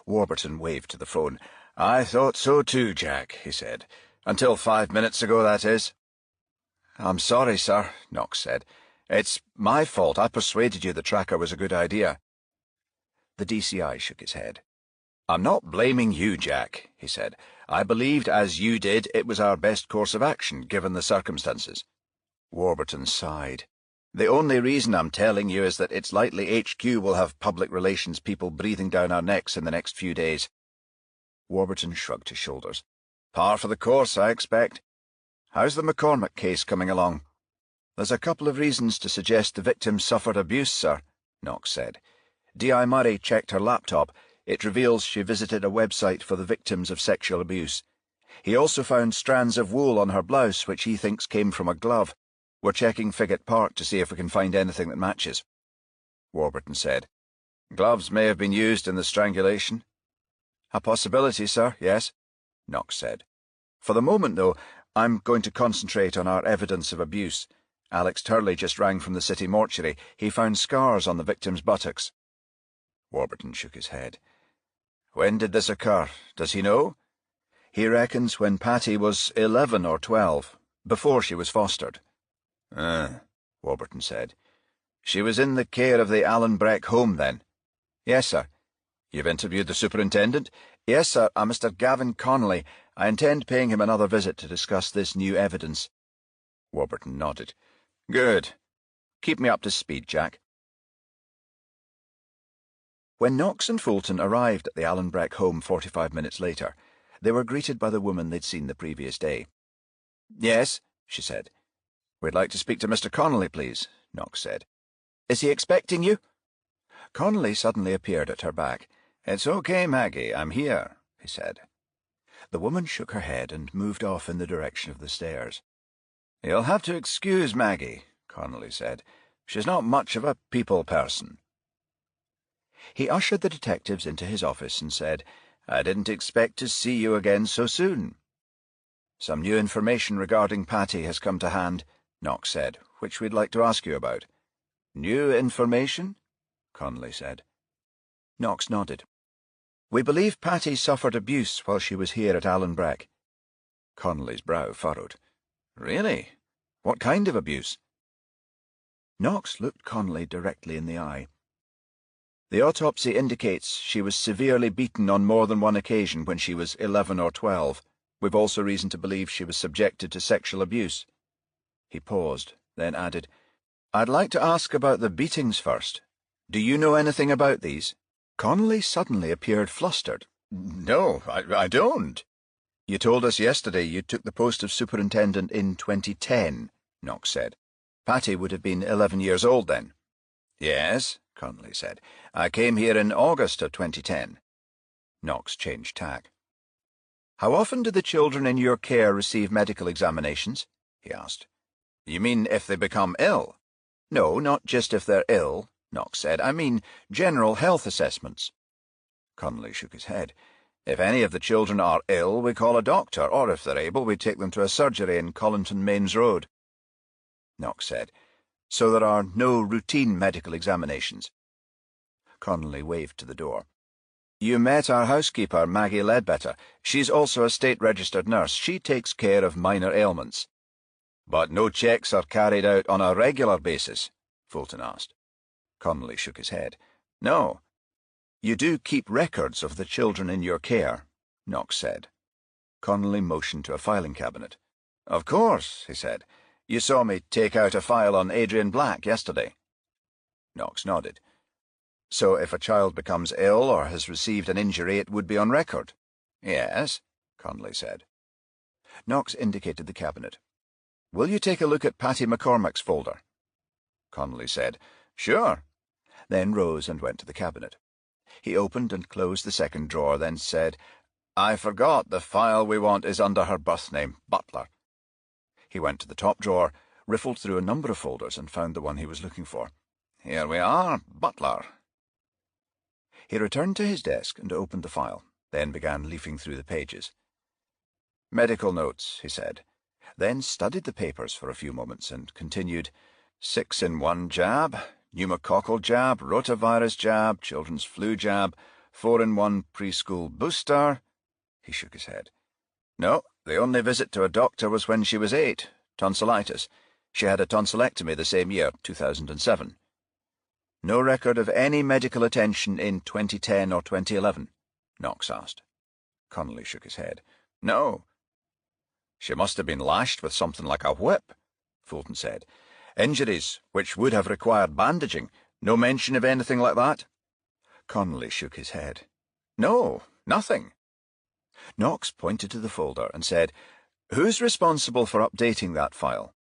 Warburton waved to the phone. I thought so too, Jack, he said. Until 5 minutes ago, that is. I'm sorry, sir, Knox said. It's my fault. I persuaded you the tracker was a good idea. The DCI shook his head. I'm not blaming you, Jack, he said. I believed, as you did, it was our best course of action, given the circumstances. Warburton sighed. The only reason I'm telling you is that it's likely HQ will have public relations people breathing down our necks in the next few days. Warburton shrugged his shoulders. Par for the course, I expect. How's the McCormick case coming along? There's a couple of reasons to suggest the victim suffered abuse, sir, Knox said. D.I. Murray checked her laptop. It reveals she visited a website for the victims of sexual abuse. He also found strands of wool on her blouse, which he thinks came from a glove. We're checking Figget Park to see if we can find anything that matches. Warburton said. Gloves may have been used in the strangulation. A possibility, sir, yes, Knox said. For the moment, though, I'm going to concentrate on our evidence of abuse. Alex Turley just rang from the city mortuary. He found scars on the victim's buttocks. Warburton shook his head. When did this occur? Does he know? He reckons when Patty was 11 or 12, before she was fostered. Warburton said. She was in the care of the Alan Breck home, then? Yes, sir. You've interviewed the superintendent? Yes, sir, Mr. Gavin Connolly. I intend paying him another visit to discuss this new evidence. Warburton nodded. Good. Keep me up to speed, Jack. When Knox and Fulton arrived at the Alan Breck home 45 minutes later, they were greeted by the woman they'd seen the previous day. Yes, she said. We'd like to speak to Mr. Connolly, please, Knox said. Is he expecting you? Connolly suddenly appeared at her back. It's okay, Maggie, I'm here, he said. The woman shook her head and moved off in the direction of the stairs. You'll have to excuse Maggie, Connolly said. She's not much of a people person. He ushered the detectives into his office and said, I didn't expect to see you again so soon. Some new information regarding Patty has come to hand, Knox said, which we'd like to ask you about. New information? Connolly said. Knox nodded. We believe Patty suffered abuse while she was here at Alan Breck. Connolly's brow furrowed. Really? What kind of abuse? Knox looked Connolly directly in the eye. The autopsy indicates she was severely beaten on more than one occasion when she was 11 or 12. We've also reason to believe she was subjected to sexual abuse. He paused, then added, I'd like to ask about the beatings first. Do you know anything about these? Connolly suddenly appeared flustered. No, I don't. You told us yesterday you took the post of superintendent in 2010, Knox said. Patty would have been 11 years old then. Yes, Connolly said. I came here in August of 2010. Knox changed tack. How often do the children in your care receive medical examinations? He asked. You mean if they become ill? No, not just if they're ill, Knox said. I mean general health assessments. Connolly shook his head. If any of the children are ill, we call a doctor, or if they're able, we take them to a surgery in Collington Mains Road. Knox said. So there are no routine medical examinations. Connolly waved to the door. You met our housekeeper, Maggie Ledbetter. She's also a state-registered nurse. She takes care of minor ailments. But no checks are carried out on a regular basis? Fulton asked. Connolly shook his head. No. You do keep records of the children in your care, Knox said. Connolly motioned to a filing cabinet. Of course, he said. You saw me take out a file on Adrian Black yesterday. Knox nodded. So if a child becomes ill or has received an injury, it would be on record? Yes, Connolly said. Knox indicated the cabinet. Will you take a look at Patty McCormack's folder? Connolly said, Sure, then rose and went to the cabinet. He opened and closed the second drawer, then said, I forgot the file we want is under her birth name, Butler. He went to the top drawer, riffled through a number of folders, and found the one he was looking for. Here we are, Butler. He returned to his desk and opened the file, then began leafing through the pages. Medical notes, he said, then studied the papers for a few moments and continued, 6-in-1 jab, pneumococcal jab, rotavirus jab, children's flu jab, 4-in-1 preschool booster. He shook his head. No, the only visit to a doctor was when she was 8, tonsillitis. She had a tonsillectomy the same year, 2007. No record of any medical attention in 2010 or 2011, Knox asked. Connolly shook his head. No. She must have been lashed with something like a whip, Fulton said. Injuries, which would have required bandaging. No mention of anything like that? Connolly shook his head. No, nothing. Knox pointed to the folder and said, Who's responsible for updating that file?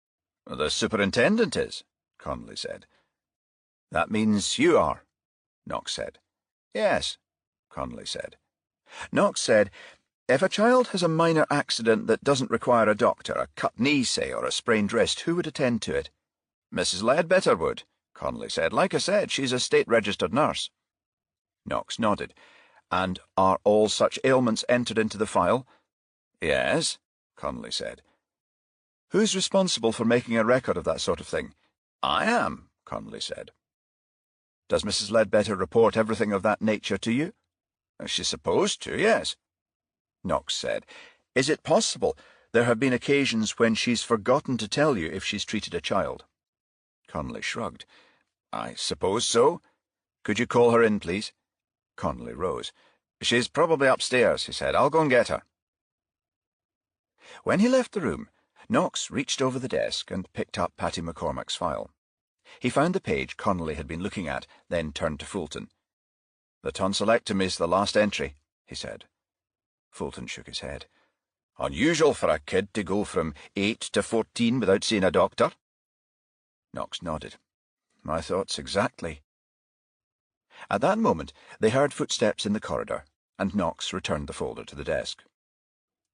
The superintendent is, Connolly said. That means you are, Knox said. Yes, Connolly said. Knox said, If a child has a minor accident that doesn't require a doctor, a cut knee, say, or a sprained wrist, who would attend to it? Mrs. Ledbetter would, Connolly said. Like I said, she's a state-registered nurse. Knox nodded. And are all such ailments entered into the file? Yes, Connolly said. Who's responsible for making a record of that sort of thing? I am, Connolly said. Does Mrs. Ledbetter report everything of that nature to you? She's supposed to, yes. Knox said, Is it possible there have been occasions when she's forgotten to tell you if she's treated a child? Connolly shrugged. I suppose so. Could you call her in, please? Connolly rose. She's probably upstairs, he said. I'll go and get her. When he left the room, Knox reached over the desk and picked up Patty McCormack's file. He found the page Connolly had been looking at, then turned to Fulton. The tonsillectomy's the last entry, he said. Fulton shook his head. Unusual for a kid to go from 8 to 14 without seeing a doctor. Knox nodded. My thoughts exactly. At that moment they heard footsteps in the corridor, and Knox returned the folder to the desk.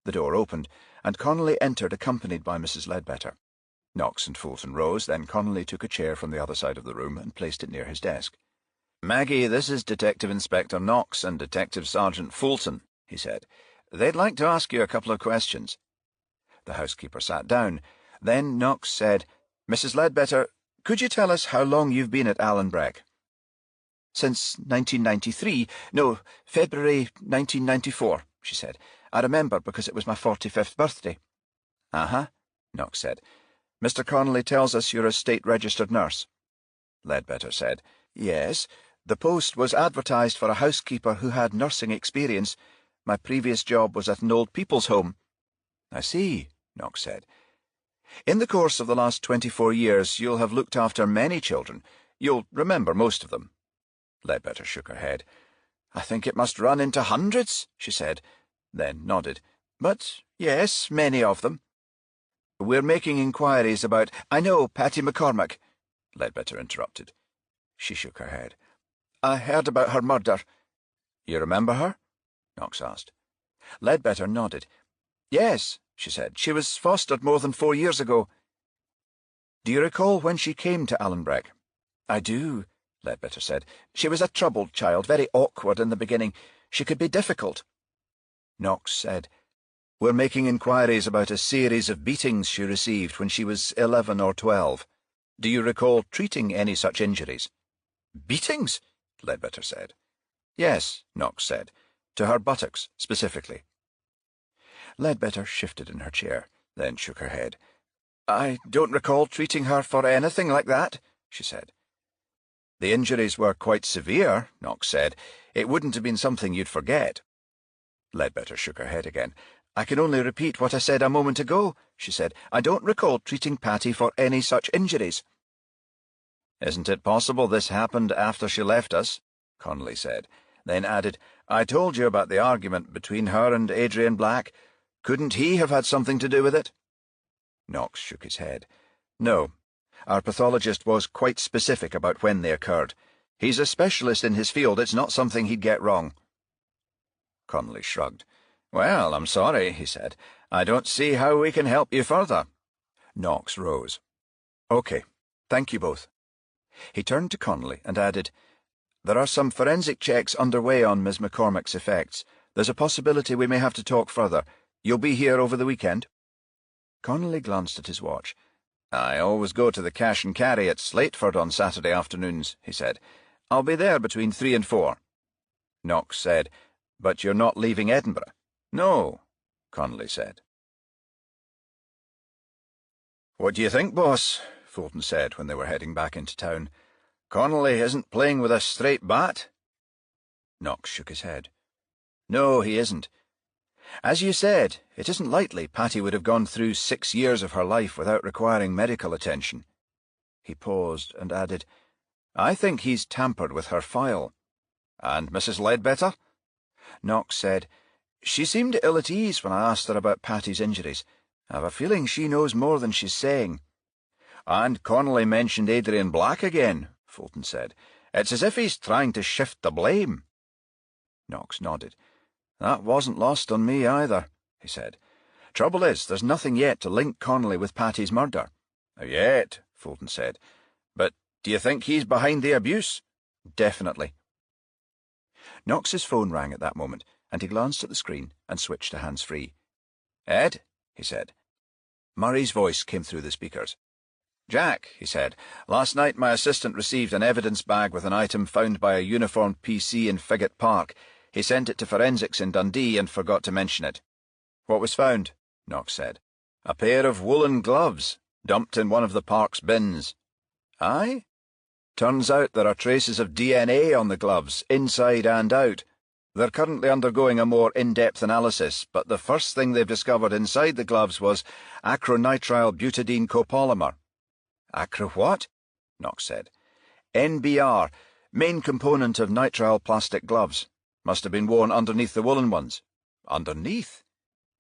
The door opened, and Connolly entered accompanied by Mrs. Ledbetter. Knox and Fulton rose, then Connolly took a chair from the other side of the room and placed it near his desk. Maggie, this is Detective Inspector Knox and Detective Sergeant Fulton, he said. They'd like to ask you a couple of questions. The housekeeper sat down. Then Knox said, Mrs. Ledbetter, could you tell us how long you've been at Allenbreck? Since 1993. No, February 1994, she said. I remember because it was my 45th birthday. Uh-huh, Knox said. Mr. Connolly tells us you're a state-registered nurse. Ledbetter said, Yes. The post was advertised for a housekeeper who had nursing experience. My previous job was at an old people's home. I see, Knox said. In the course of the last 24 years, you'll have looked after many children. You'll remember most of them. Ledbetter shook her head. I think it must run into hundreds, she said, then nodded. But, yes, many of them. We're making inquiries about— I know, Patty McCormack, Ledbetter interrupted. She shook her head. I heard about her murder. You remember her? Knox asked. Ledbetter nodded. Yes, she said. She was fostered more than 4 years ago. Do you recall when she came to Allenbreck? I do, Ledbetter said. She was a troubled child, very awkward in the beginning. She could be difficult. Knox said, We're making inquiries about a series of beatings she received when she was 11 or 12. Do you recall treating any such injuries? Beatings? Ledbetter said. Yes, Knox said. To her buttocks, specifically. Ledbetter shifted in her chair, then shook her head. I don't recall treating her for anything like that, she said. The injuries were quite severe, Knox said. It wouldn't have been something you'd forget. Ledbetter shook her head again. I can only repeat what I said a moment ago, she said. I don't recall treating Patty for any such injuries. Isn't it possible this happened after she left us? Connolly said, then added, I told you about the argument between her and Adrian Black. Couldn't he have had something to do with it? Knox shook his head. No. Our pathologist was quite specific about when they occurred. He's a specialist in his field. It's not something he'd get wrong. Connolly shrugged. Well, I'm sorry, he said. I don't see how we can help you further. Knox rose. OK. Thank you both. He turned to Connolly and added, There are some forensic checks underway on Miss McCormack's effects. There's a possibility we may have to talk further. You'll be here over the weekend? Connolly glanced at his watch. I always go to the cash and carry at Slateford on Saturday afternoons, he said. I'll be there between 3 and 4. Knox said, But you're not leaving Edinburgh? No, Connolly said. What do you think, boss? Fulton said when they were heading back into town. Connolly isn't playing with a straight bat? Knox shook his head. No, he isn't. As you said, it isn't likely Patty would have gone through 6 years of her life without requiring medical attention. He paused and added, I think he's tampered with her file. And Mrs. Ledbetter? Knox said, She seemed ill at ease when I asked her about Patty's injuries. I've a feeling she knows more than she's saying. And Connolly mentioned Adrian Black again, Fulton said. It's as if he's trying to shift the blame. Knox nodded. That wasn't lost on me either, he said. Trouble is, there's nothing yet to link Connolly with Patty's murder. Yet, Fulton said. But do you think he's behind the abuse? Definitely. Knox's phone rang at that moment, and he glanced at the screen and switched to hands-free. Ed, he said. Murray's voice came through the speakers. Jack, he said, last night my assistant received an evidence bag with an item found by a uniformed PC in Figget Park. He sent it to forensics in Dundee and forgot to mention it. What was found? Knox said. A pair of woolen gloves, dumped in one of the park's bins. Aye? Turns out there are traces of DNA on the gloves, inside and out. They're currently undergoing a more in-depth analysis, but the first thing they've discovered inside the gloves was acronitrile butadiene copolymer. Acro what? Knox said. NBR, main component of nitrile plastic gloves. Must have been worn underneath the woolen ones. Underneath?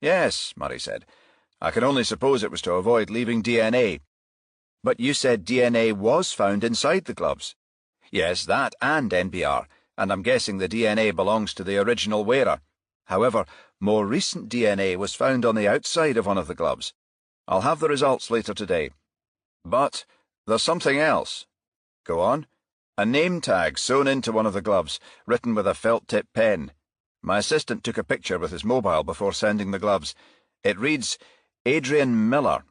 Yes, Murray said. I can only suppose it was to avoid leaving DNA. But you said DNA was found inside the gloves. Yes, that and NBR, and I'm guessing the DNA belongs to the original wearer. However, more recent DNA was found on the outside of one of the gloves. I'll have the results later today. But there's something else. Go on. A name tag sewn into one of the gloves, written with a felt-tip pen. My assistant took a picture with his mobile before sending the gloves. It reads, Adrian Miller.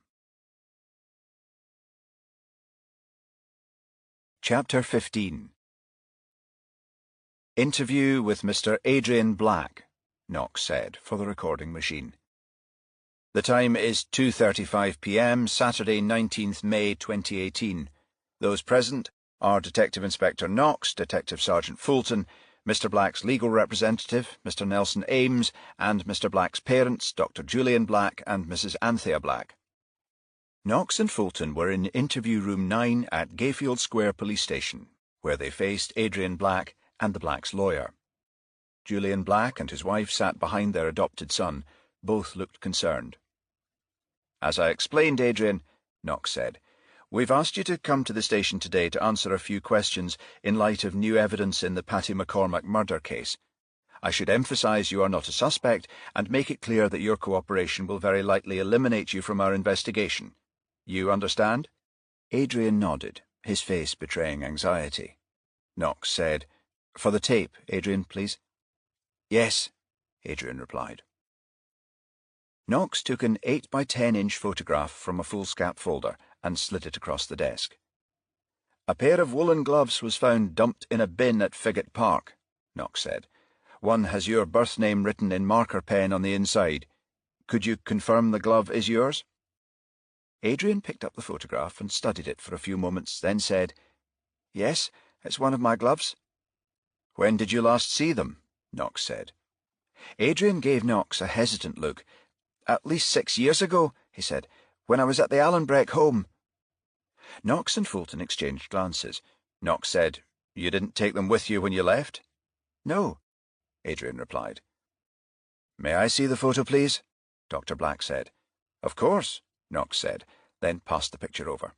Chapter 15. Interview with Mr. Adrian Black, Knox said, for the recording machine. The time is 2:35 p.m., Saturday, 19th May 2018. Those present are Detective Inspector Knox, Detective Sergeant Fulton, Mr. Black's legal representative, Mr. Nelson Ames, and Mr. Black's parents, Dr. Julian Black and Mrs. Anthea Black. Knox and Fulton were in interview room 9 at Gayfield Square Police Station, where they faced Adrian Black and the Black's lawyer. Julian Black and his wife sat behind their adopted son. Both looked concerned. As I explained, Adrian, Knox said, we've asked you to come to the station today to answer a few questions in light of new evidence in the Patty McCormack murder case. I should emphasize you are not a suspect and make it clear that your cooperation will very likely eliminate you from our investigation. You understand? Adrian nodded, his face betraying anxiety. Knox said, For the tape, Adrian, please. Yes, Adrian replied. Knox took an 8 by 10-inch photograph from a foolscap folder and slid it across the desk. A pair of woolen gloves was found dumped in a bin at Figget Park, Knox said. One has your birth name written in marker pen on the inside. Could you confirm the glove is yours? Adrian picked up the photograph and studied it for a few moments, then said, Yes, it's one of my gloves. When did you last see them? Knox said. Adrian gave Knox a hesitant look. At least 6 years ago, he said, when I was at the Allenbreck home. Knox and Fulton exchanged glances. Knox said, You didn't take them with you when you left? No, Adrian replied. May I see the photo, please? Dr. Black said. Of course, Knox said, then passed the picture over.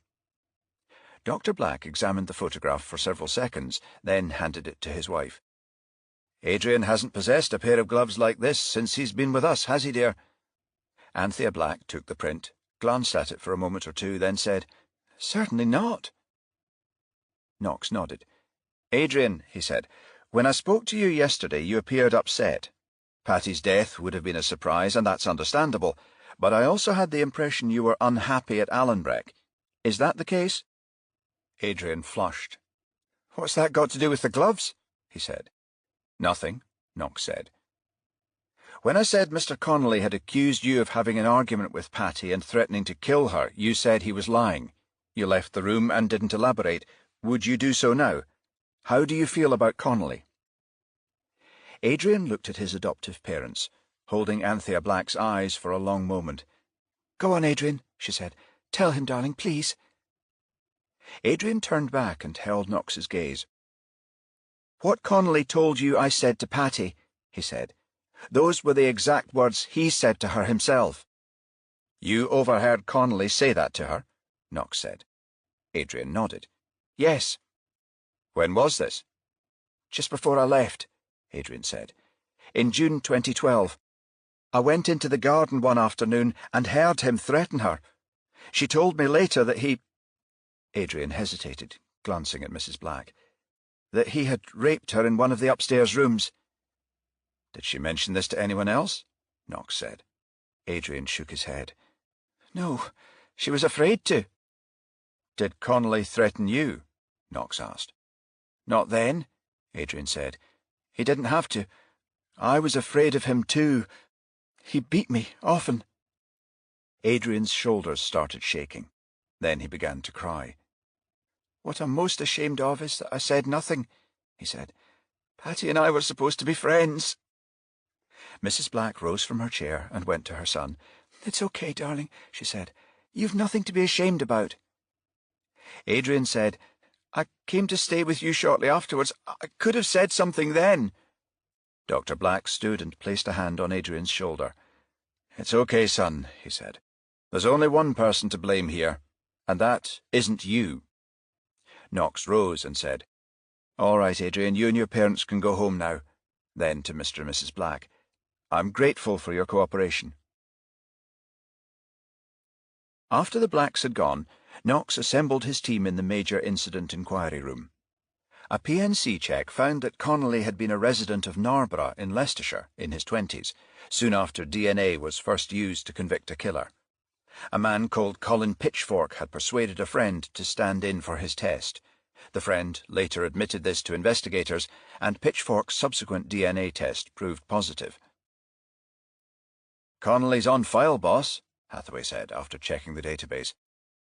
Dr. Black examined the photograph for several seconds, then handed it to his wife. Adrian hasn't possessed a pair of gloves like this since he's been with us, has he, dear? Anthea Black took the print, glanced at it for a moment or two, then said, "Certainly not." Knox nodded. "Adrian," he said, "when I spoke to you yesterday you appeared upset. Patty's death would have been a surprise, and that's understandable, but I also had the impression you were unhappy at Allenbreck. Is that the case?" Adrian flushed. "What's that got to do with the gloves?" he said. "Nothing," Knox said. "When I said Mr. Connolly had accused you of having an argument with Patty and threatening to kill her, you said he was lying. You left the room and didn't elaborate. Would you do so now? How do you feel about Connolly?" Adrian looked at his adoptive parents, holding Anthea Black's eyes for a long moment. "Go on, Adrian," she said. "Tell him, darling, please." Adrian turned back and held Knox's gaze. "What Connolly told you I said to Patty," he said. "Those were the exact words he said to her himself." "You overheard Connolly say that to her?" Knox said. Adrian nodded. "Yes." "When was this?" "Just before I left," Adrian said. "In June 2012. I went into the garden one afternoon and heard him threaten her. She told me later that he—" Adrian hesitated, glancing at Mrs. Black. "that he had raped her in one of the upstairs rooms." "Did she mention this to anyone else?" Knox said. Adrian shook his head. "No, she was afraid to." "Did Connolly threaten you?" Knox asked. "Not then," Adrian said. "He didn't have to. I was afraid of him too. He beat me, often." Adrian's shoulders started shaking. Then he began to cry. "What I'm most ashamed of is that I said nothing," he said. "Patty and I were supposed to be friends." Mrs. Black rose from her chair and went to her son. "It's okay, darling," she said. "You've nothing to be ashamed about." Adrian said, "I came to stay with you shortly afterwards. I could have said something then." Dr. Black stood and placed a hand on Adrian's shoulder. "It's okay, son," he said. "There's only one person to blame here, and that isn't you." Knox rose and said, "All right, Adrian, you and your parents can go home now." Then to Mr. and Mrs. Black, "I'm grateful for your cooperation." After the Blacks had gone, Knox assembled his team in the major incident inquiry room. A PNC check found that Connolly had been a resident of Narborough in Leicestershire in his 20s, soon after DNA was first used to convict a killer. A man called Colin Pitchfork had persuaded a friend to stand in for his test. The friend later admitted this to investigators, and Pitchfork's subsequent DNA test proved positive. "Connolly's on file, boss," Hathaway said after checking the database.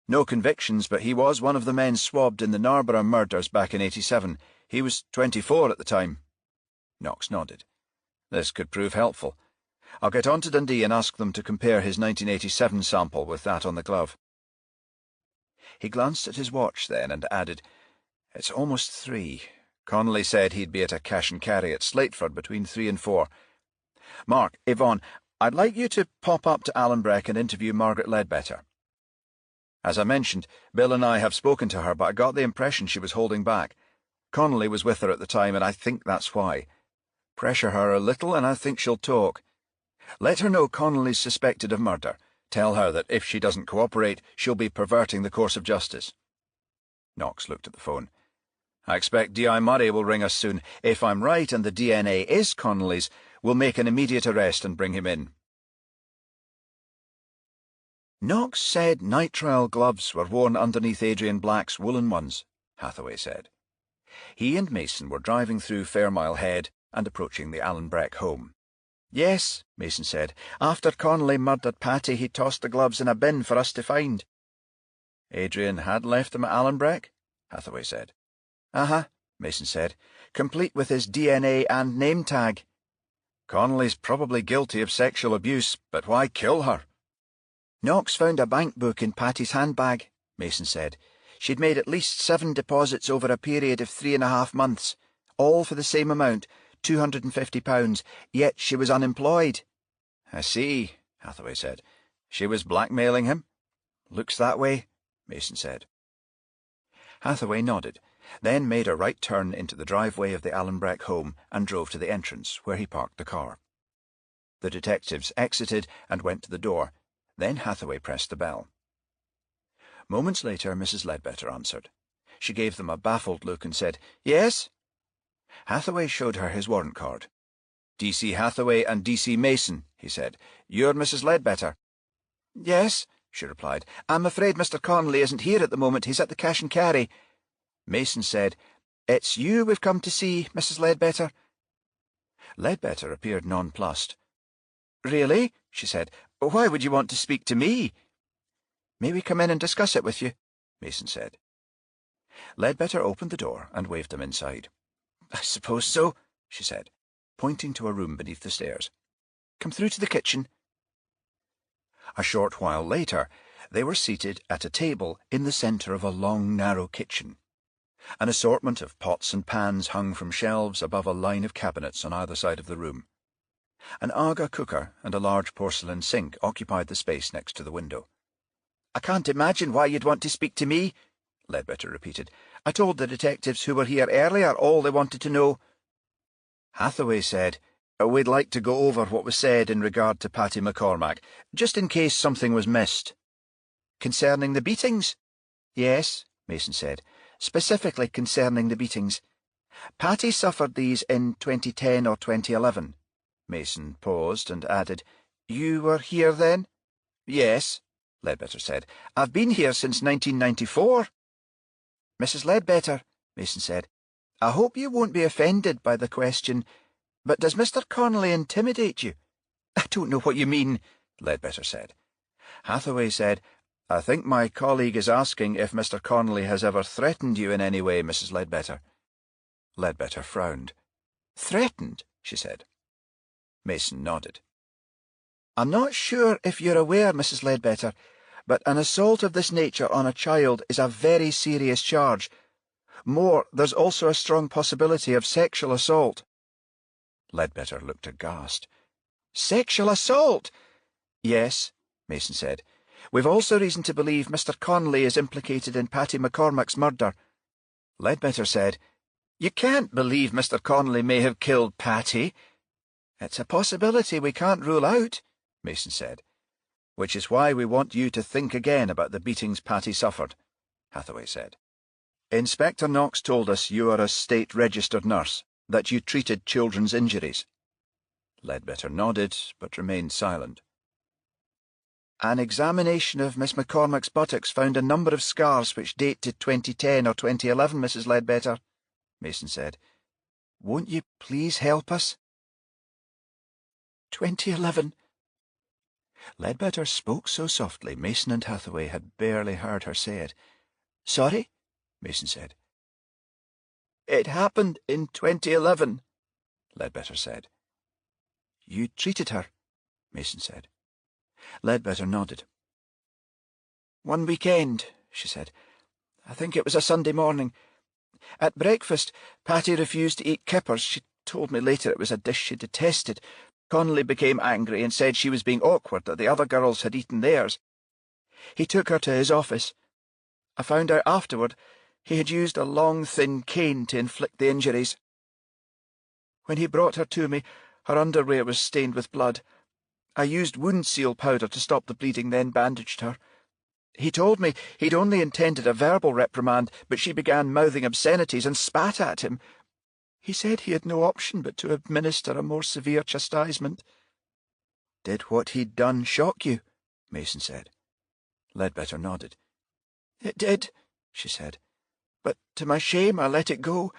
"No convictions, but he was one of the men swabbed in the Narborough murders back in '87. He was 24 at the time." Knox nodded. "This could prove helpful. I'll get on to Dundee and ask them to compare his 1987 sample with that on the glove." He glanced at his watch then and added, "It's almost 3. Connolly said he'd be at a cash and carry at Slateford between 3 and 4. Mark, Yvonne, I'd like you to pop up to Allenbreck and interview Margaret Ledbetter. As I mentioned, Bill and I have spoken to her, but I got the impression she was holding back. Connolly was with her at the time, and I think that's why. Pressure her a little, and I think she'll talk. Let her know Connolly's suspected of murder. Tell her that if she doesn't cooperate, she'll be perverting the course of justice." Knox looked at the phone. "I expect D.I. Murray will ring us soon. If I'm right and the DNA is Connolly's, we'll make an immediate arrest and bring him in." "Knox said nitrile gloves were worn underneath Adrian Black's woolen ones," Hathaway said. He and Mason were driving through Fairmile Head and approaching the Allenbreck home. "Yes," Mason said. "After Connolly murdered Patty, he tossed the gloves in a bin for us to find." "Adrian had left them at Allenbreck?" Hathaway said. "Uh-huh," Mason said, "complete with his DNA and name tag." "Connolly's probably guilty of sexual abuse, but why kill her?" "Knox found a bank book in Patty's handbag," Mason said. "She'd made at least 7 deposits over a period of 3.5 months, all for the same amount, £250, yet she was unemployed." "I see," Hathaway said. "She was blackmailing him?" "Looks that way," Mason said. Hathaway nodded, then made a right turn into the driveway of the Allenbreck home and drove to the entrance, where he parked the car. The detectives exited and went to the door. Then Hathaway pressed the bell. Moments later, Mrs. Ledbetter answered. She gave them a baffled look and said, "Yes?" Hathaway showed her his warrant card. "D.C. Hathaway and D.C. Mason," he said. "You're Mrs. Ledbetter." "Yes," she replied. "I'm afraid Mr. Connolly isn't here at the moment. He's at the cash and carry." Mason said, "It's you we've come to see, Mrs. Ledbetter." Ledbetter appeared nonplussed. "Really?" she said. "Why would you want to speak to me?" "May we come in and discuss it with you?" Mason said. Ledbetter opened the door and waved them inside. "I suppose so," she said, pointing to a room beneath the stairs. "Come through to the kitchen." A short while later, they were seated at a table in the centre of a long, narrow kitchen. An assortment of pots and pans hung from shelves above a line of cabinets on either side of the room. An Aga cooker and a large porcelain sink occupied the space next to the window. "I can't imagine why you'd want to speak to me," Ledbetter repeated. "I told the detectives who were here earlier all they wanted to know." Hathaway said, "We'd like to go over what was said in regard to Patty McCormack, just in case something was missed." "Concerning the beatings?" "Yes," Mason said, "specifically concerning the beatings. Patty suffered these in 2010 or 2011. Mason paused and added, "You were here then?" "Yes," Ledbetter said. "I've been here since 1994. "Mrs. Ledbetter," Mason said, "I hope you won't be offended by the question, but does Mr. Connolly intimidate you?" "I don't know what you mean," Ledbetter said. Hathaway said, "I think my colleague is asking if Mr. Connolly has ever threatened you in any way, Mrs. Ledbetter." Ledbetter frowned. "Threatened?" she said. Mason nodded. "I'm not sure if you're aware, Mrs. Ledbetter, but an assault of this nature on a child is a very serious charge. More, there's also a strong possibility of sexual assault." Ledbetter looked aghast. "Sexual assault?" "Yes," Mason said. "We've also reason to believe Mr. Connolly is implicated in Patty McCormack's murder." Ledbetter said, "You can't believe Mr. Connolly may have killed Patty." "It's a possibility we can't rule out," Mason said. "Which is why we want you to think again about the beatings Patty suffered," Hathaway said. "Inspector Knox told us you are a state-registered nurse, that you treated children's injuries." Ledbetter nodded, but remained silent. "An examination of Miss McCormack's buttocks found a number of scars which date to 2010 or 2011, Mrs. Ledbetter," Mason said. "Won't you please help us?" 2011. Ledbetter spoke so softly Mason and Hathaway had barely heard her say it. "Sorry?" Mason said. "It happened in 2011, Ledbetter said. "You treated her?" Mason said. Ledbetter nodded. "One weekend," she said. "I think it was a Sunday morning. At breakfast, Patty refused to eat kippers. She told me later it was a dish she detested. Connolly became angry and said she was being awkward, that the other girls had eaten theirs. He took her to his office. I found out afterward he had used a long, thin cane to inflict the injuries. When he brought her to me, her underwear was stained with blood. I used wound seal powder to stop the bleeding, then bandaged her. He told me he'd only intended a verbal reprimand, but she began mouthing obscenities and spat at him. He said he had no option but to administer a more severe chastisement." "Did what he'd done shock you?" Mason said. Ledbetter nodded. "It did," she said. "But to my shame I let it go.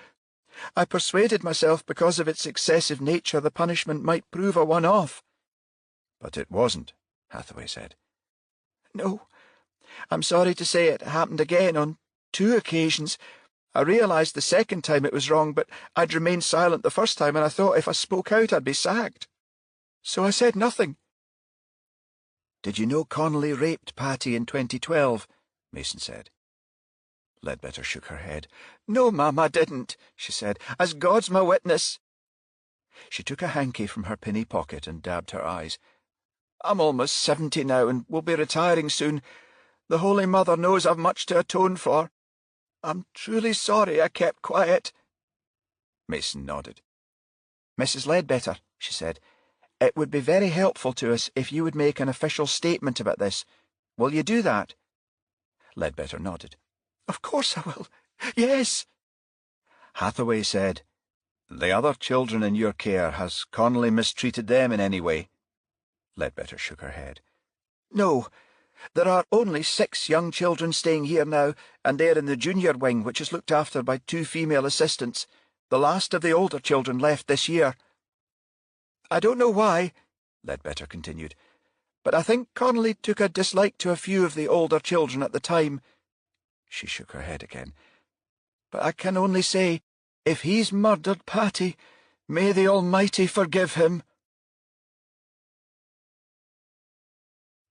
I persuaded myself because of its excessive nature the punishment might prove a one-off." "But it wasn't," Hathaway said. "No. I'm sorry to say it happened again on 2 occasions. I realised the second time it was wrong, but I'd remained silent the first time, and I thought if I spoke out I'd be sacked. So I said nothing." "Did you know Connolly raped Patty in 2012? Mason said. Ledbetter shook her head. "No, ma'am, I didn't," she said, "as God's my witness." She took a hanky from her pinny pocket and dabbed her eyes. "I'm almost 70 now, and will be retiring soon. The Holy Mother knows I've much to atone for. I'm truly sorry I kept quiet." Mason nodded. "Mrs. Ledbetter," she said, "it would be very helpful to us if you would make an official statement about this. Will you do that?" Ledbetter nodded. "Of course I will. Yes." Hathaway said, "The other children in your care, has Connolly mistreated them in any way?" Ledbetter shook her head. "No. There are only 6 young children staying here now, and they're in the junior wing, which is looked after by 2 female assistants. The last of the older children left this year. I don't know why," Ledbetter continued, "but I think Connolly took a dislike to a few of the older children at the time." She shook her head again. "But I can only say, if he's murdered Patty, may the Almighty forgive him."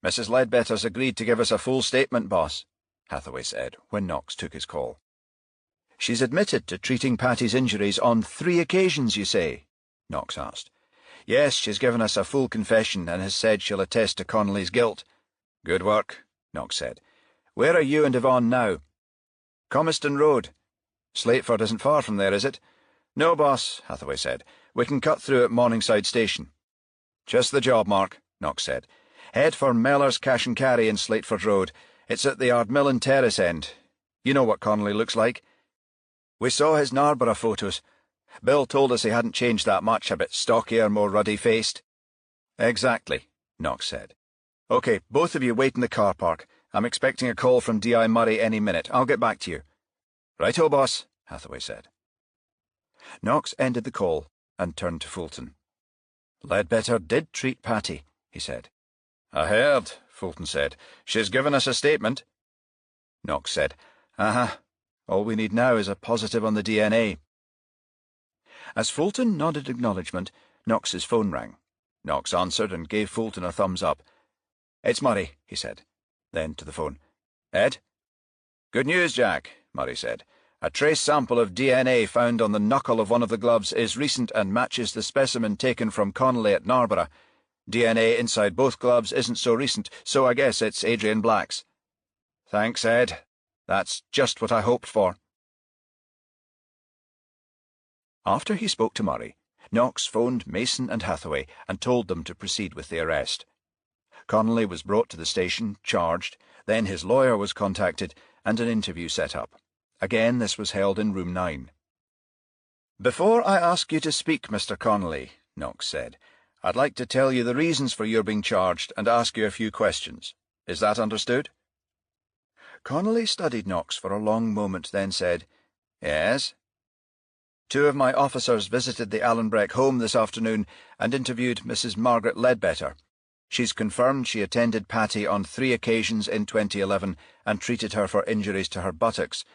"Mrs. Ledbetter's agreed to give us a full statement, boss," Hathaway said, when Knox took his call. "She's admitted to treating Patty's injuries on 3 occasions, you say?" Knox asked. "Yes, she's given us a full confession and has said she'll attest to Connolly's guilt." "Good work," Knox said. "Where are you and Yvonne now?" "Comiston Road. Slateford isn't far from there, is it?" "No, boss," Hathaway said. "We can cut through at Morningside Station." "Just the job, Mark," Knox said. "Head for Mellor's Cash and Carry in Slateford Road. It's at the Ardmillan Terrace end. You know what Connolly looks like. We saw his Narborough photos. Bill told us he hadn't changed that much, a bit stockier, more ruddy-faced." "Exactly," Knox said. "OK, both of you wait in the car park. I'm expecting a call from D.I. Murray any minute. I'll get back to you." "Righto, boss," Hathaway said. Knox ended the call and turned to Fulton. "Ledbetter did treat Patty," he said. "I heard," Fulton said. "She's given us a statement." Knox said, All we need now is a positive on the DNA." As Fulton nodded acknowledgement, Knox's phone rang. Knox answered and gave Fulton a thumbs up. "It's Murray," he said. Then to the phone. "Ed?" "Good news, Jack," Murray said. "A trace sample of DNA found on the knuckle of one of the gloves is recent and matches the specimen taken from Connolly at Narborough. DNA inside both gloves isn't so recent, so I guess it's Adrian Black's." "Thanks, Ed. That's just what I hoped for." After he spoke to Murray, Knox phoned Mason and Hathaway and told them to proceed with the arrest. Connolly was brought to the station, charged, then his lawyer was contacted, and an interview set up. Again, this was held in room 9. "Before I ask you to speak, Mr. Connolly," Knox said, "I'd like to tell you the reasons for your being charged and ask you a few questions. Is that understood?" Connolly studied Knox for a long moment, then said, "Yes." "2 of my officers visited the Allenbreck home this afternoon and interviewed Mrs. Margaret Ledbetter. She's confirmed she attended Patty on 3 occasions in 2011 and treated her for injuries to her buttocks.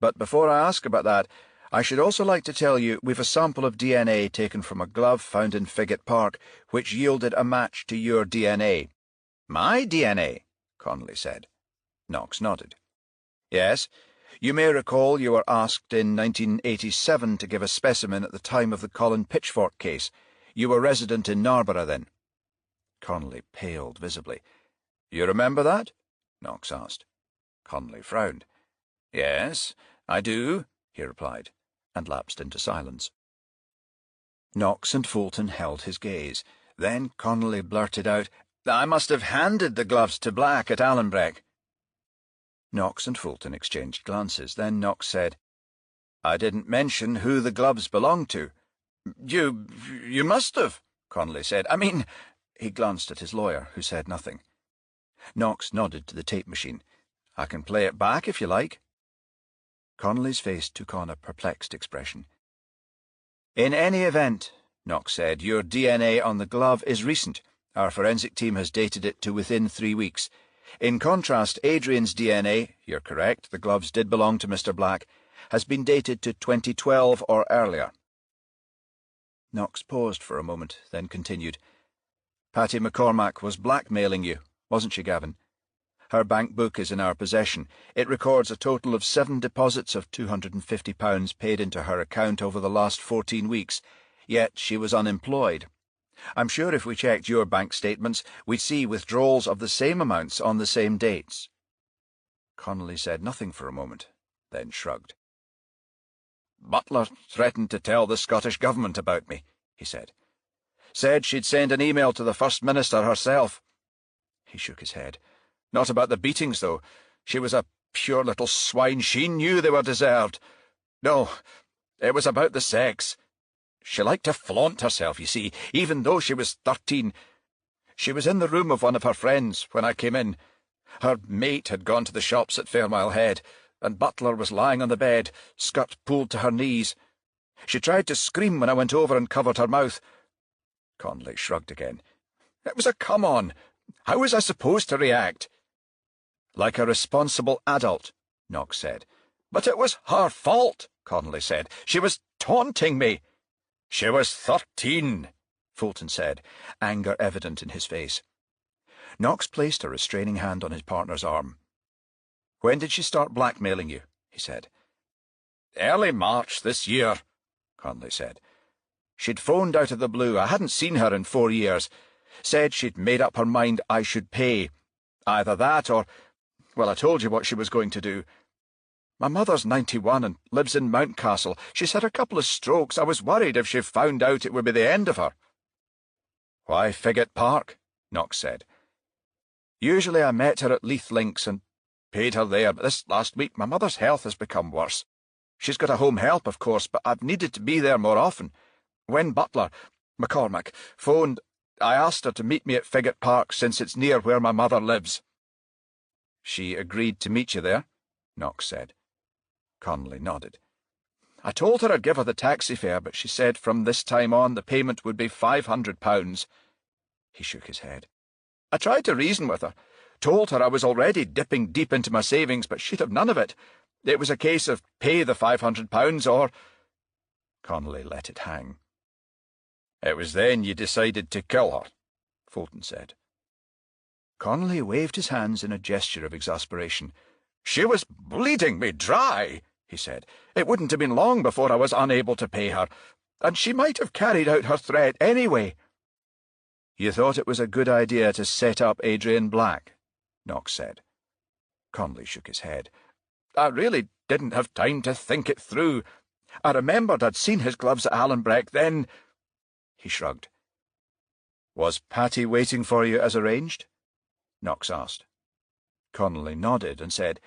But before I ask about that, I should also like to tell you we've a sample of DNA taken from a glove found in Figget Park, which yielded a match to your DNA." "My DNA?" Connolly said. Knox nodded. "Yes. You may recall you were asked in 1987 to give a specimen at the time of the Colin Pitchfork case. You were resident in Narborough then." Connolly paled visibly. "You remember that?" Knox asked. Connolly frowned. "Yes, I do," he replied, and lapsed into silence. Knox and Fulton held his gaze. Then Connolly blurted out, "I must have handed the gloves to Black at Allenbreck." Knox and Fulton exchanged glances. Then Knox said, "I didn't mention who the gloves belonged to." You must have," Connolly said. "I mean—" He glanced at his lawyer, who said nothing. Knox nodded to the tape machine. "I can play it back if you like." Connolly's face took on a perplexed expression. "In any event," Knox said, "your DNA on the glove is recent. Our forensic team has dated it to within 3 weeks. In contrast, Adrian's DNA, you're correct, the gloves did belong to Mr. Black, has been dated to 2012 or earlier." Knox paused for a moment, then continued. "Patty McCormack was blackmailing you, wasn't she, Gavin? Her bank book is in our possession. It records a total of 7 deposits of £250 paid into her account over the last 14 weeks, yet she was unemployed. I'm sure if we checked your bank statements, we'd see withdrawals of the same amounts on the same dates." Connolly said nothing for a moment, then shrugged. Butler threatened to tell the Scottish government about me, he said. Said she'd send an email to the First Minister herself. He shook his head. Not about the beatings, though. She was a pure little swine. She knew they were deserved. No, it was about the sex. She liked to flaunt herself, you see, even though she was 13. She was in the room of one of her friends when I came in. Her mate had gone to the shops at Fairmile Head, and Butler was lying on the bed, skirt pulled to her knees. She tried to scream when I went over and covered her mouth. Connolly shrugged again. It was a come-on. How was I supposed to react? Like a responsible adult, Knox said. But it was her fault, Connolly said. She was taunting me. She was 13, Fulton said, anger evident in his face. Knox placed a restraining hand on his partner's arm. When did she start blackmailing you? He said. Early March this year, Connolly said. She'd phoned out of the blue. I hadn't seen her in 4 years. Said she'd made up her mind I should pay. Either that or... Well, I told you what she was going to do. My mother's 91 and lives in Mountcastle. She's had a couple of strokes. I was worried if she found out it would be the end of her. Why Figget Park? Knox said. Usually I met her at Leith Links and paid her there, but this last week my mother's health has become worse. She's got a home help, of course, but I've needed to be there more often. When Butler, McCormack, phoned, I asked her to meet me at Figget Park since it's near where my mother lives. She agreed to meet you there? Knox said. Connolly nodded. I told her I'd give her the taxi fare, but she said from this time on the payment would be £500. He shook his head. I tried to reason with her, told her I was already dipping deep into my savings, but she'd have none of it. It was a case of pay the £500 or... Connolly let it hang. It was then you decided to kill her, Fulton said. Connolly waved his hands in a gesture of exasperation. She was bleeding me dry, he said. It wouldn't have been long before I was unable to pay her, and she might have carried out her threat anyway. You thought it was a good idea to set up Adrian Black? Knox said. Connolly shook his head. I really didn't have time to think it through. I remembered I'd seen his gloves at Allenbreck, then... He shrugged. Was Patty waiting for you as arranged? Knox asked. Connolly nodded and said,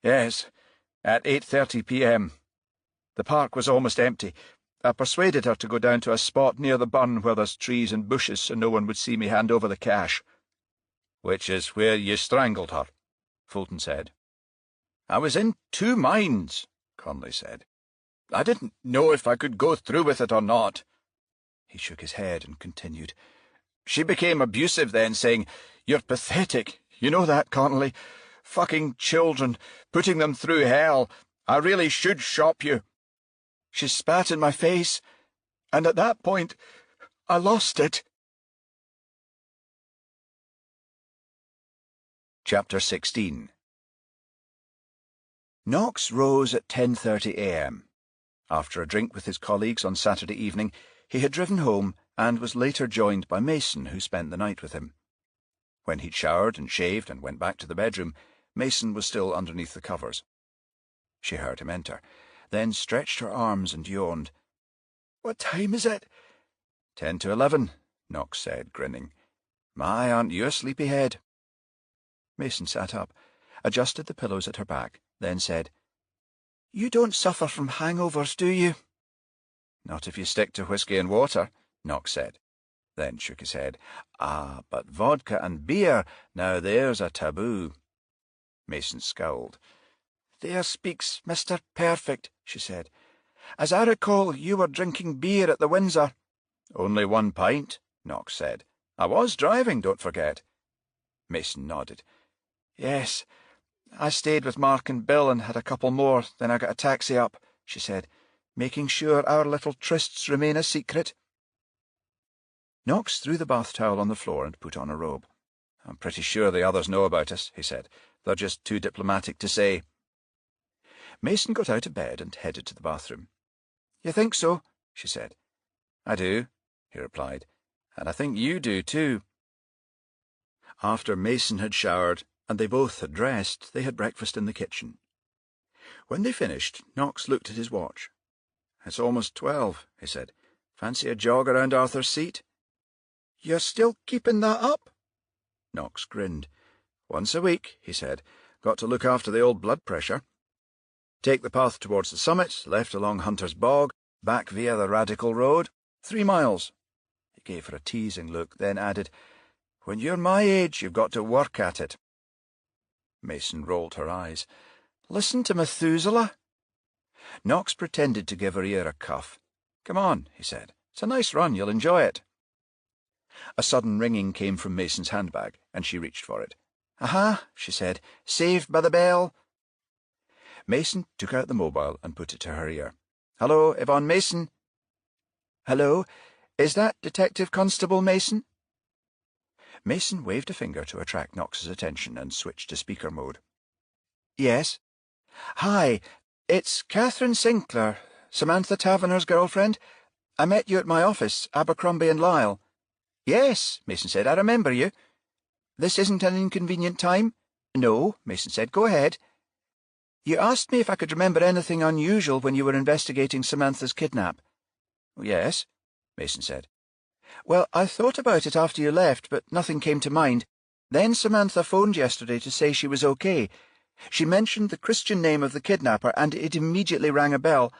Yes, at 8:30 p.m. The park was almost empty. I persuaded her to go down to a spot near the burn where there's trees and bushes so no one would see me hand over the cash. Which is where you strangled her, Fulton said. I was in two minds, Connolly said. I didn't know if I could go through with it or not. He shook his head and continued. She became abusive then, saying, You're pathetic. You know that, Connolly. Fucking children, putting them through hell. I really should shop you. She spat in my face, and at that point, I lost it. Chapter 16. Knox rose at 10:30 a.m. After a drink with his colleagues on Saturday evening, he had driven home and was later joined by Mason, who spent the night with him. When he'd showered and shaved and went back to the bedroom, Mason was still underneath the covers. She heard him enter, then stretched her arms and yawned. What time is it? 10 to 11, Knox said, grinning. My, aren't you a sleepyhead? Mason sat up, adjusted the pillows at her back, then said, You don't suffer from hangovers, do you? Not if you stick to whiskey and water, Knox said, then shook his head. Ah, but vodka and beer, now there's a taboo. Mason scowled. There speaks Mr. Perfect, she said. As I recall, you were drinking beer at the Windsor. Only 1 pint, Knox said. I was driving, don't forget. Mason nodded. Yes, I stayed with Mark and Bill and had a couple more, then I got a taxi up, she said, making sure our little trysts remain a secret. Knox threw the bath towel on the floor and put on a robe. I'm pretty sure the others know about us, he said. They're just too diplomatic to say. Mason got out of bed and headed to the bathroom. You think so? She said. I do, he replied, and I think you do too. After Mason had showered, and they both had dressed. They had breakfast in the kitchen. When they finished, Knox looked at his watch. "It's almost 12, he said. "Fancy a jog around Arthur's Seat?" "You're still keeping that up?" Knox grinned. "Once a week," he said. "Got to look after the old blood pressure. Take the path towards the summit, left along Hunter's Bog, back via the Radical Road. 3 miles. He gave her a teasing look, then added, "When you're my age, you've got to work at it." Mason rolled her eyes. "Listen to Methuselah." Knox pretended to give her ear a cuff. "Come on," he said. "It's a nice run. You'll enjoy it." A sudden ringing came from Mason's handbag, and she reached for it. "Aha," she said. "Saved by the bell." Mason took out the mobile and put it to her ear. "Hello, Yvonne Mason." "Hello, is that Detective Constable Mason?" Mason waved a finger to attract Knox's attention and switched to speaker mode. "Yes. Hi, it's Catherine Sinclair, Samantha Taverner's girlfriend. I met you at my office, Abercrombie and Lyle." "Yes," Mason said, "I remember you." "This isn't an inconvenient time?" "No," Mason said. "Go ahead." "You asked me if I could remember anything unusual when you were investigating Samantha's kidnap." "Yes," Mason said. "Well, I thought about it after you left, but nothing came to mind. Then Samantha phoned yesterday to say she was okay. She mentioned the Christian name of the kidnapper, and it immediately rang a bell.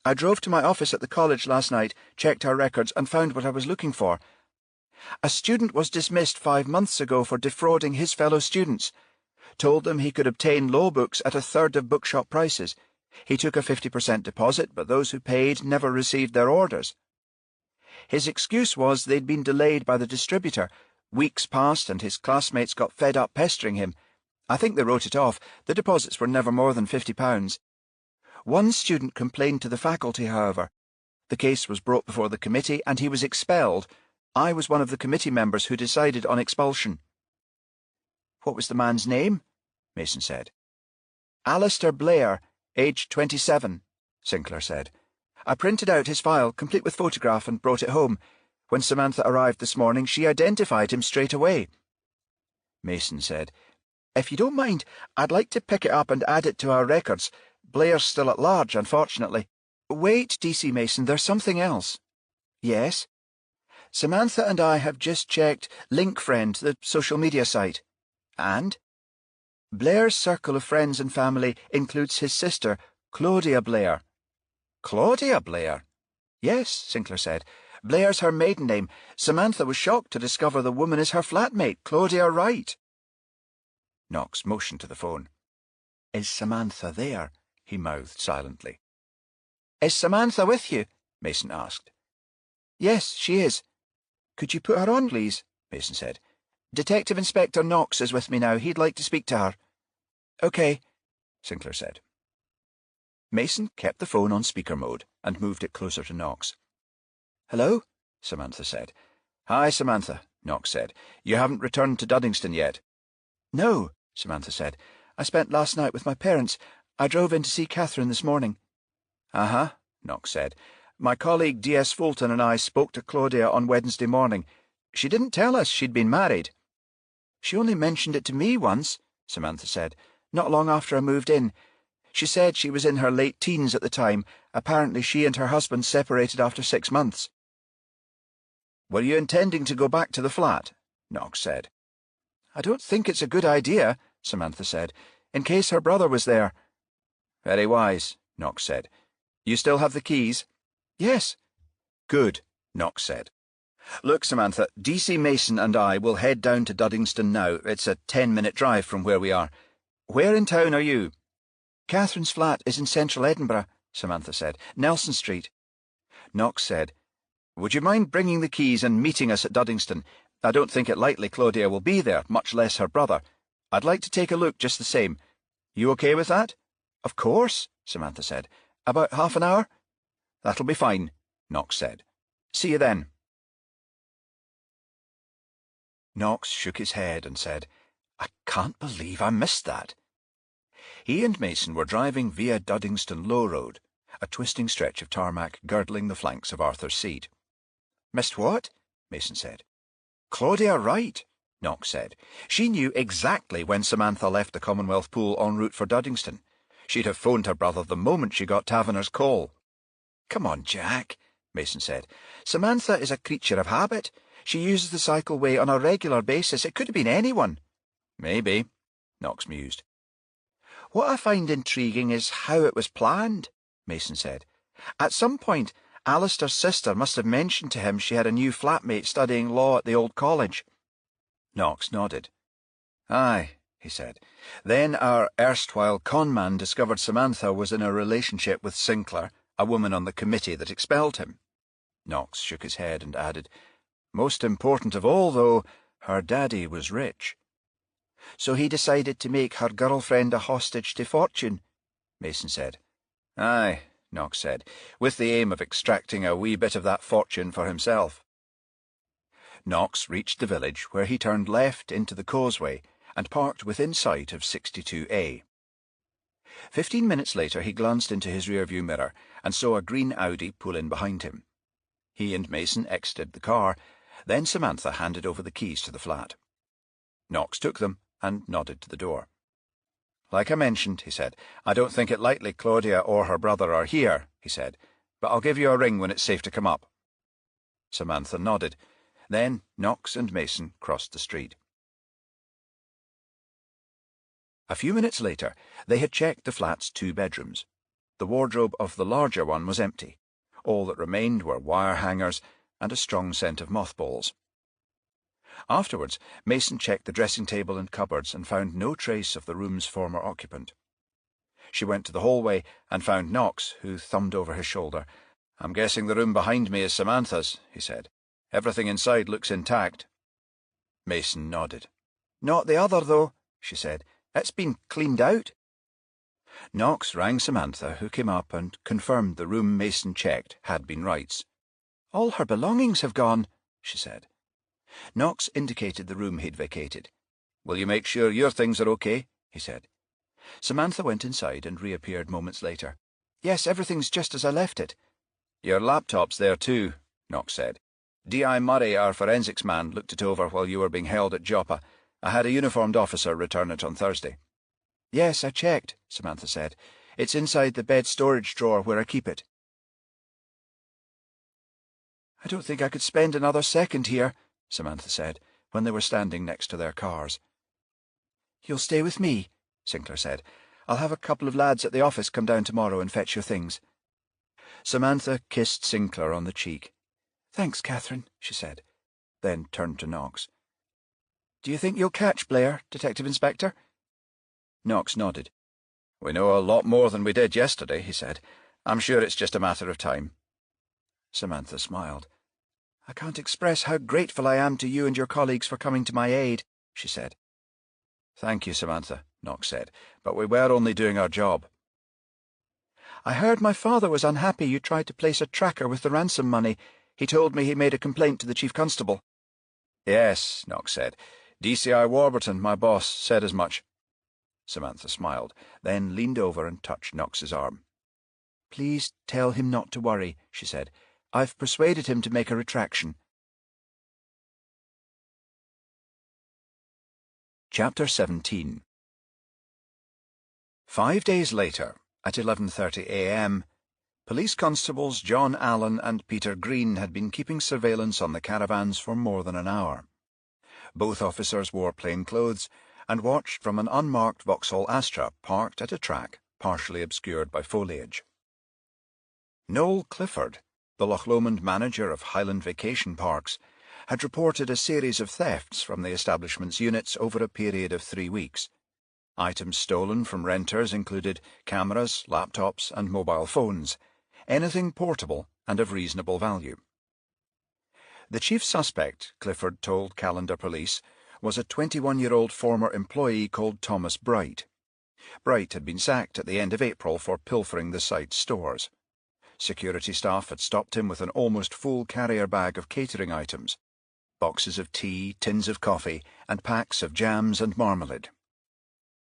I drove to my office at the college last night, checked our records, and found what I was looking for. A student was dismissed 5 months ago for defrauding his fellow students. Told them he could obtain law books at 1/3 of bookshop prices. He took a 50% deposit, but those who paid never received their orders. His excuse was they'd been delayed by the distributor. Weeks passed, and his classmates got fed up pestering him. I think they wrote it off. The deposits were never more than £50. One student complained to the faculty, however. The case was brought before the committee, and he was expelled. I was one of the committee members who decided on expulsion." "What was the man's name?" Mason said. "Alistair Blair, aged 27, Sinclair said. "I printed out his file, complete with photograph, and brought it home. When Samantha arrived this morning, she identified him straight away." Mason said, "If you don't mind, I'd like to pick it up and add it to our records. Blair's still at large, unfortunately." "Wait, DC Mason, there's something else." "Yes?" "Samantha and I have just checked LinkFriend, the social media site." "And?" "Blair's circle of friends and family includes his sister, Claudia Blair." "Claudia Blair?" "Yes," Sinclair said. "Blair's her maiden name. Samantha was shocked to discover the woman is her flatmate, Claudia Wright." Knox motioned to the phone. "Is Samantha there?" he mouthed silently. "Is Samantha with you?" Mason asked. "Yes, she is." "Could you put her on, please?" Mason said. "Detective Inspector Knox is with me now. He'd like to speak to her." "OK," Sinclair said. Mason kept the phone on speaker mode and moved it closer to Knox. "Hello?" Samantha said. "Hi, Samantha," Knox said. "You haven't returned to Duddingston yet?" "No," Samantha said. "I spent last night with my parents. I drove in to see Catherine this morning." "Uh-huh," Knox said. "My colleague D.S. Fulton and I spoke to Claudia on Wednesday morning. She didn't tell us she'd been married." "She only mentioned it to me once," Samantha said, "not long after I moved in. She said she was in her late teens at the time. Apparently she and her husband separated after 6 months." "Were you intending to go back to the flat?" Knox said. "I don't think it's a good idea," Samantha said, "in case her brother was there." "Very wise," Knox said. "You still have the keys?" "Yes." "Good," Knox said. "Look, Samantha, DC Mason and I will head down to Duddingston now. It's a 10-minute drive from where we are. Where in town are you?" "Catherine's flat is in central Edinburgh," Samantha said. "Nelson Street." Knox said, "Would you mind bringing the keys and meeting us at Duddingston? I don't think it likely Claudia will be there, much less her brother. I'd like to take a look just the same. You okay with that?" "Of course," Samantha said. "About half an hour?" "That'll be fine," Knox said. "See you then." Knox shook his head and said, "I can't believe I missed that." He and Mason were driving via Duddingston Low Road, a twisting stretch of tarmac girdling the flanks of Arthur's Seat. "Missed what?" Mason said. "Claudia Wright," Knox said. She knew exactly when Samantha left the Commonwealth Pool en route for Duddingston. She'd have phoned her brother the moment she got Taverner's call. Come on, Jack, Mason said. Samantha is a creature of habit. She uses the cycleway on a regular basis. It could have been anyone. Maybe, Knox mused. What I find intriguing is how it was planned, Mason said. At some point, Alistair's sister must have mentioned to him she had a new flatmate studying law at the old college. Knox nodded. Aye, he said. Then our erstwhile conman discovered Samantha was in a relationship with Sinclair, a woman on the committee that expelled him. Knox shook his head and added, Most important of all, though, her daddy was rich. So he decided to make her girlfriend a hostage to fortune, Mason said. Aye, Knox said, with the aim of extracting a wee bit of that fortune for himself. Knox reached the village, where he turned left into the causeway and parked within sight of 62A. 15 minutes later he glanced into his rearview mirror and saw a green Audi pull in behind him. He and Mason exited the car, then Samantha handed over the keys to the flat. Knox took them and nodded to the door. Like I mentioned, he said, I don't think it likely Claudia or her brother are here, he said, but I'll give you a ring when it's safe to come up. Samantha nodded. Then Knox and Mason crossed the street. A few minutes later, they had checked the flat's 2 bedrooms. The wardrobe of the larger one was empty. All that remained were wire hangers and a strong scent of mothballs. Afterwards, Mason checked the dressing table and cupboards and found no trace of the room's former occupant. She went to the hallway and found Knox, who thumbed over his shoulder. I'm guessing the room behind me is Samantha's, he said. Everything inside looks intact. Mason nodded. Not the other, though, she said. It's been cleaned out. Knox rang Samantha, who came up and confirmed the room Mason checked had been Wright's. All her belongings have gone, she said. Knox indicated the room he'd vacated. Will you make sure your things are okay? He said. Samantha went inside and reappeared moments later. Yes, everything's just as I left it. Your laptop's there too, Knox said. D.I. Murray, our forensics man, looked it over while you were being held at Joppa. I had a uniformed officer return it on Thursday. Yes, I checked, Samantha said. It's inside the bed storage drawer where I keep it. I don't think I could spend another second here, Samantha said, when they were standing next to their cars. You'll stay with me, Sinclair said. I'll have a couple of lads at the office come down tomorrow and fetch your things. Samantha kissed Sinclair on the cheek. Thanks, Catherine, she said, then turned to Knox. Do you think you'll catch Blair, Detective Inspector? Knox nodded. We know a lot more than we did yesterday, he said. I'm sure it's just a matter of time. Samantha smiled. I can't express how grateful I am to you and your colleagues for coming to my aid, she said. Thank you, Samantha, Knox said, but we were only doing our job. I heard my father was unhappy you tried to place a tracker with the ransom money. He told me he made a complaint to the Chief Constable. Yes, Knox said. DCI Warburton, my boss, said as much. Samantha smiled, then leaned over and touched Knox's arm. Please tell him not to worry, she said. I've persuaded him to make a retraction. Chapter 17. 5 days later, at 11:30 a.m., police constables John Allen and Peter Green had been keeping surveillance on the caravans for more than an hour. Both officers wore plain clothes and watched from an unmarked Vauxhall Astra parked at a track partially obscured by foliage. Noel Clifford, the Loch Lomond manager of Highland Vacation Parks, had reported a series of thefts from the establishment's units over a period of 3 weeks. Items stolen from renters included cameras, laptops, and mobile phones, anything portable and of reasonable value. The chief suspect, Clifford told Callander Police, was a 21-year-old former employee called Thomas Bright. Bright had been sacked at the end of April for pilfering the site's stores. Security staff had stopped him with an almost full carrier bag of catering items, boxes of tea, tins of coffee, and packs of jams and marmalade.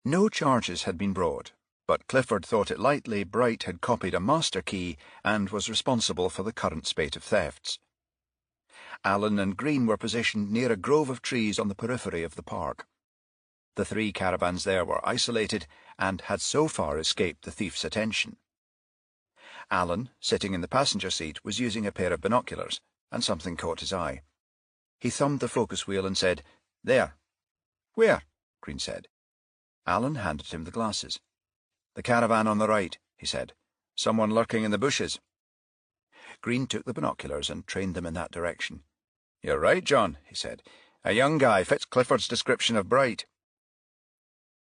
No charges had been brought, but Clifford thought it likely Bright had copied a master key and was responsible for the current spate of thefts. Allen and Green were positioned near a grove of trees on the periphery of the park. The 3 caravans there were isolated and had so far escaped the thief's attention. Allen, sitting in the passenger seat, was using a pair of binoculars, and something caught his eye. He thumbed the focus wheel and said, "There." "Where?" Green said. Allen handed him the glasses. "The caravan on the right," he said. "Someone lurking in the bushes." Green took the binoculars and trained them in that direction. "You're right, John," he said. "A young guy fits Clifford's description of bright."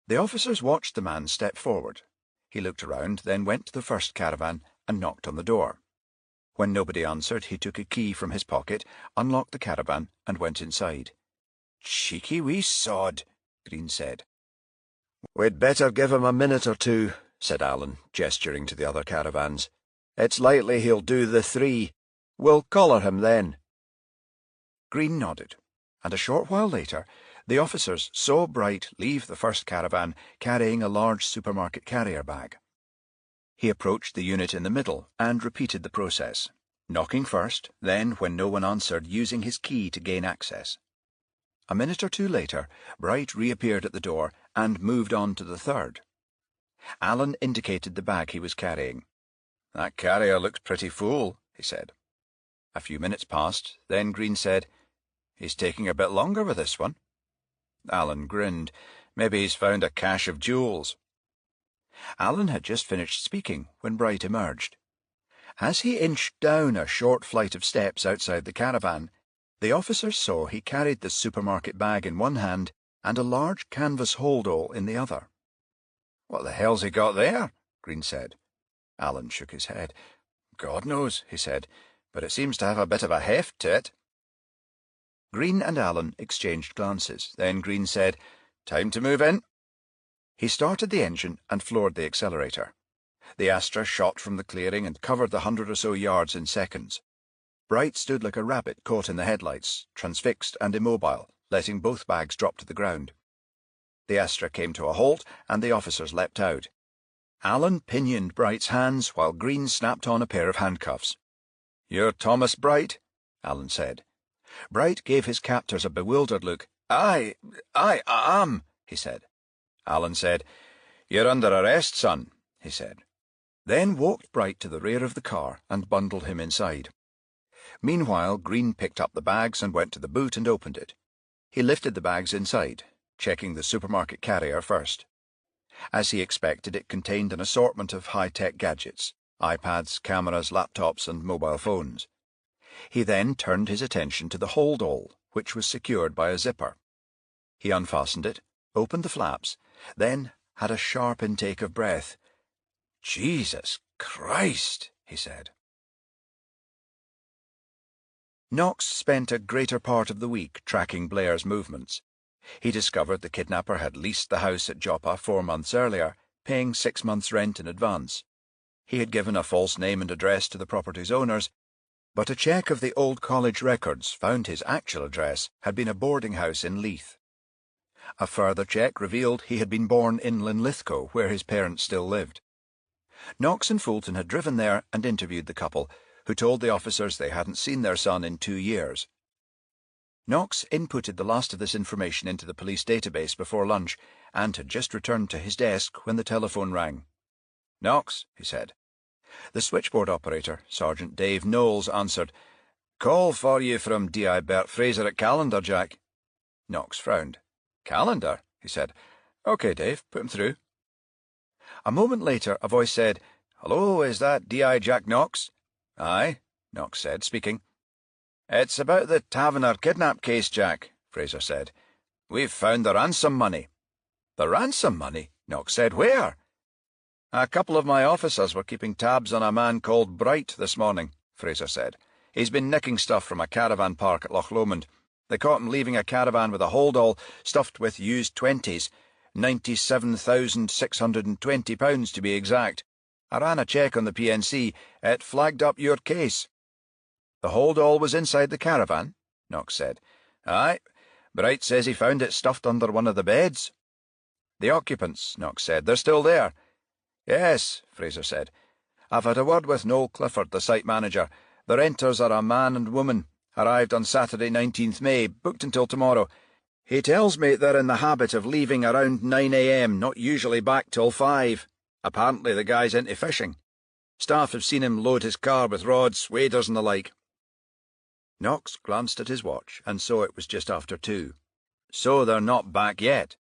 The officers watched the man step forward. He looked around, then went to the first caravan and knocked on the door. When nobody answered, he took a key from his pocket, unlocked the caravan, and went inside. "Cheeky wee sod," Green said. "We'd better give him a minute or two," said Allen, gesturing to the other caravans. "It's likely he'll do the 3. We'll collar him then." Green nodded, and a short while later the officers saw Bright leave the first caravan carrying a large supermarket carrier bag. He approached the unit in the middle and repeated the process, knocking first, then, when no one answered, using his key to gain access. A minute or two later, Bright reappeared at the door and moved on to the third. Allen indicated the bag he was carrying. "That carrier looks pretty full," he said. A few minutes passed, then Green said, "He's taking a bit longer with this one." Allen grinned. "Maybe he's found a cache of jewels." Allen had just finished speaking when Bright emerged. As he inched down a short flight of steps outside the caravan, the officers saw he carried the supermarket bag in one hand and a large canvas holdall in the other. "What the hell's he got there?" Green said. Allen shook his head. "God knows," he said, "but it seems to have a bit of a heft to it." Green and Allen exchanged glances. Then Green said, "Time to move in." He started the engine and floored the accelerator. The Astra shot from the clearing and covered the 100 or so yards in seconds. Bright stood like a rabbit caught in the headlights, transfixed and immobile, letting both bags drop to the ground. The Astra came to a halt, and the officers leapt out. Allen pinioned Bright's hands, while Green snapped on a pair of handcuffs. "You're Thomas Bright?" Allen said. Bright gave his captors a bewildered look. I am," he said. Allen said, "You're under arrest, son," he said. Then walked Bright to the rear of the car and bundled him inside. Meanwhile, Green picked up the bags and went to the boot and opened it. He lifted the bags inside, checking the supermarket carrier first. As he expected, it contained an assortment of high-tech gadgets, iPads, cameras, laptops, and mobile phones. He then turned his attention to the holdall, which was secured by a zipper. He unfastened it, opened the flaps, then had a sharp intake of breath. "Jesus Christ," he said. Knox spent a greater part of the week tracking Blair's movements. He discovered the kidnapper had leased the house at Joppa 4 months earlier, paying 6 months' rent in advance. He had given a false name and address to the property's owners, but a check of the old college records found his actual address had been a boarding house in Leith. A further check revealed he had been born in Linlithgow, where his parents still lived. Knox and Fulton had driven there and interviewed the couple, who told the officers they hadn't seen their son in 2 years. Knox inputted the last of this information into the police database before lunch and had just returned to his desk when the telephone rang. "Knox," he said. The switchboard operator, Sergeant Dave Knowles, answered. "Call for you from D.I. Bert Fraser at Callendar, Jack." Knox frowned. "Callendar?" he said. "OK, Dave, put him through." A moment later, a voice said, "Hello, is that D.I. Jack Knox?" "Aye," Knox said, speaking. "It's about the Taverner kidnap case, Jack," Fraser said. "We've found the ransom money." "The ransom money?" Knox said. "Where?" "A couple of my officers were keeping tabs on a man called Bright this morning," Fraser said. "He's been nicking stuff from a caravan park at Loch Lomond. They caught him leaving a caravan with a holdall stuffed with used 20s, £97,620 to be exact. I ran a check on the PNC. It flagged up your case." "The holdall was inside the caravan?" Knox said. "Aye. Bright says he found it stuffed under one of the beds." "The occupants," Knox said. "They're still there?" "Yes," Fraser said. "I've had a word with Noel Clifford, the site manager. The renters are a man and woman. Arrived on Saturday 19th May, booked until tomorrow. He tells me they're in the habit of leaving around 9 a.m, not usually back till 5. Apparently the guy's into fishing. Staff have seen him load his car with rods, waders and the like. Knox glanced at his watch and saw it was just after 2. So they're not back yet?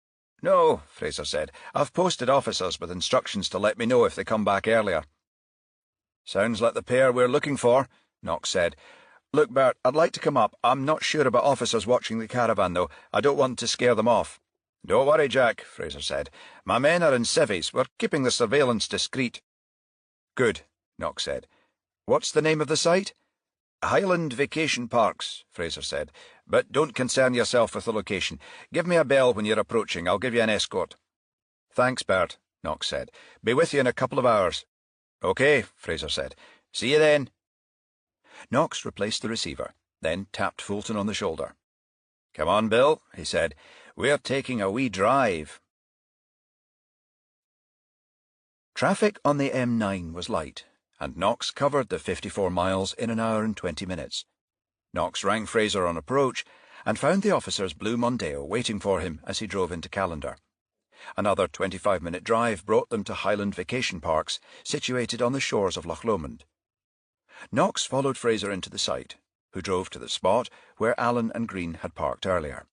No, Fraser said. I've posted officers with instructions to let me know if they come back earlier. Sounds like the pair we're looking for, Knox said. Look, Bert, I'd like to come up. I'm not sure about officers watching the caravan, though. I don't want to scare them off. Don't worry, Jack, Fraser said. My men are in civvies. We're keeping the surveillance discreet. Good, Knox said. What's the name of the site? Highland Vacation Parks, Fraser said. But don't concern yourself with the location. Give me a bell when you're approaching. I'll give you an escort. Thanks, Bert, Knox said. Be with you in a couple of hours. OK, Fraser said. See you then. Knox replaced the receiver, then tapped Fulton on the shoulder. Come on, Bill, he said. We're taking a wee drive. Traffic on the M9 was light, and Knox covered the 54 miles in an hour and 20 minutes. Knox rang Fraser on approach and found the officer's blue Mondeo waiting for him as he drove into Callander. Another 25-minute drive brought them to Highland Vacation Parks, situated on the shores of Loch Lomond. Knox followed Fraser into the site, who drove to the spot where Allen and Green had parked earlier.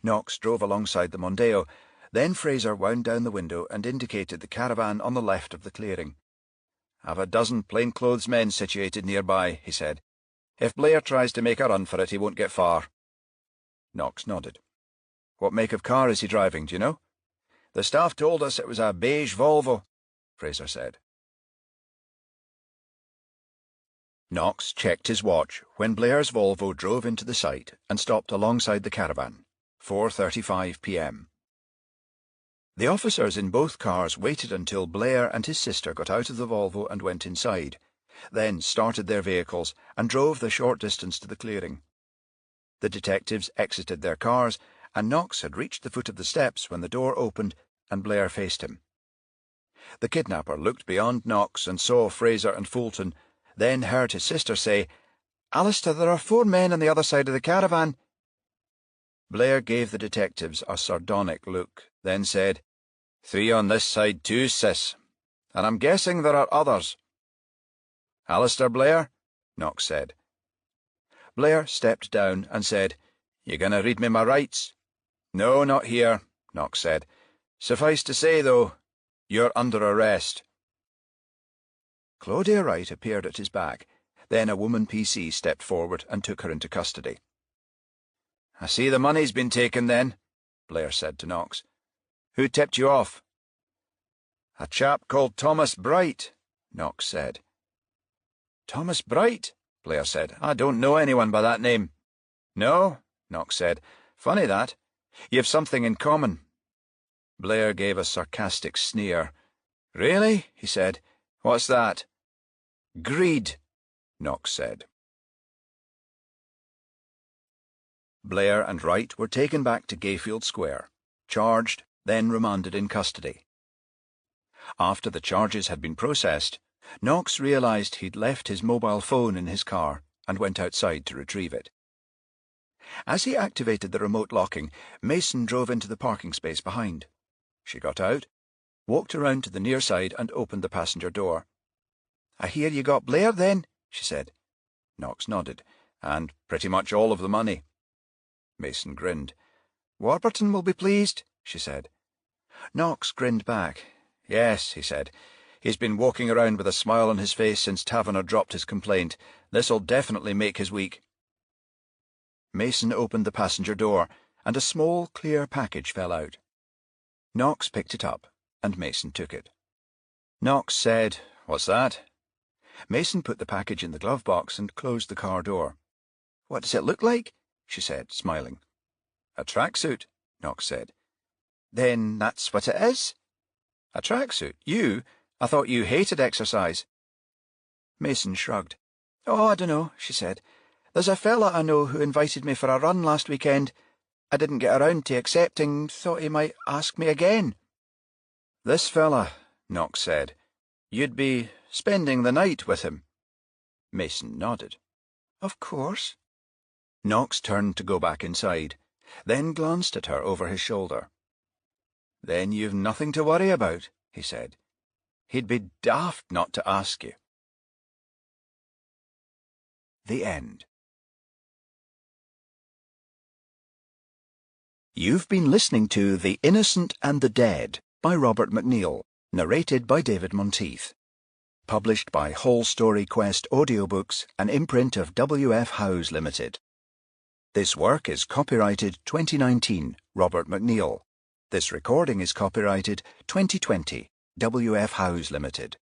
Knox drove alongside the Mondeo, then Fraser wound down the window and indicated the caravan on the left of the clearing. "I've a dozen plainclothes men situated nearby," he said. "If Blair tries to make a run for it, he won't get far." Knox nodded. "What make of car is he driving, do you know?" "The staff told us it was a beige Volvo," Fraser said. Knox checked his watch when Blair's Volvo drove into the site and stopped alongside the caravan, 4:35 p.m. The officers in both cars waited until Blair and his sister got out of the Volvo and went inside, then started their vehicles and drove the short distance to the clearing. The detectives exited their cars, and Knox had reached the foot of the steps when the door opened and Blair faced him. The kidnapper looked beyond Knox and saw Fraser and Fulton, then heard his sister say, "Alistair, there are 4 men on the other side of the caravan." Blair gave the detectives a sardonic look, then said, "3 on this side too, sis. And I'm guessing there are others." "Alistair Blair?" Knox said. Blair stepped down and said, "You gonna read me my rights?" "No, not here," Knox said. "Suffice to say, though, you're under arrest." Claudia Wright appeared at his back. Then a woman PC stepped forward and took her into custody. "I see the money's been taken, then," Blair said to Knox. "Who tipped you off?" "A chap called Thomas Bright," Knox said. "Thomas Bright?" Blair said. "I don't know anyone by that name." "No?" Knox said. "Funny that. You've something in common." Blair gave a sarcastic sneer. "Really?" he said. "What's that?" "Greed," Knox said. Blair and Wright were taken back to Gayfield Square, charged, then remanded in custody. After the charges had been processed, Knox realised he'd left his mobile phone in his car and went outside to retrieve it. As he activated the remote locking, Mason drove into the parking space behind. She got out, walked around to the near side and opened the passenger door. "I hear you got Blair, then," she said. Knox nodded. "And pretty much all of the money." Mason grinned. "Warburton will be pleased," she said. Knox grinned back. "Yes," he said. "He's been walking around with a smile on his face since Taverner dropped his complaint. This'll definitely make his week." Mason opened the passenger door, and a small, clear package fell out. Knox picked it up, and Mason took it. Knox said, "What's that?" Mason put the package in the glove box and closed the car door. "What does it look like?" she said, smiling. "A tracksuit," Knox said. "Then that's what it is?" "A tracksuit? You? I thought you hated exercise." Mason shrugged. "Oh, I dunno," she said. "There's a fella I know who invited me for a run last weekend. I didn't get around to accepting, thought he might ask me again." "This fella," Knox said. "You'd be spending the night with him." Mason nodded. Of course. Knox turned to go back inside, then glanced at her over his shoulder. Then you've nothing to worry about, he said. He'd be daft not to ask you. The end. You've been listening to The Innocent and the Dead by Robert McNeill, narrated by David Monteith. Published by Whole Story Quest Audiobooks, an imprint of W.F. Howes Limited. This work is copyrighted 2019, Robert McNeill. This recording is copyrighted 2020, W.F. Howes Limited.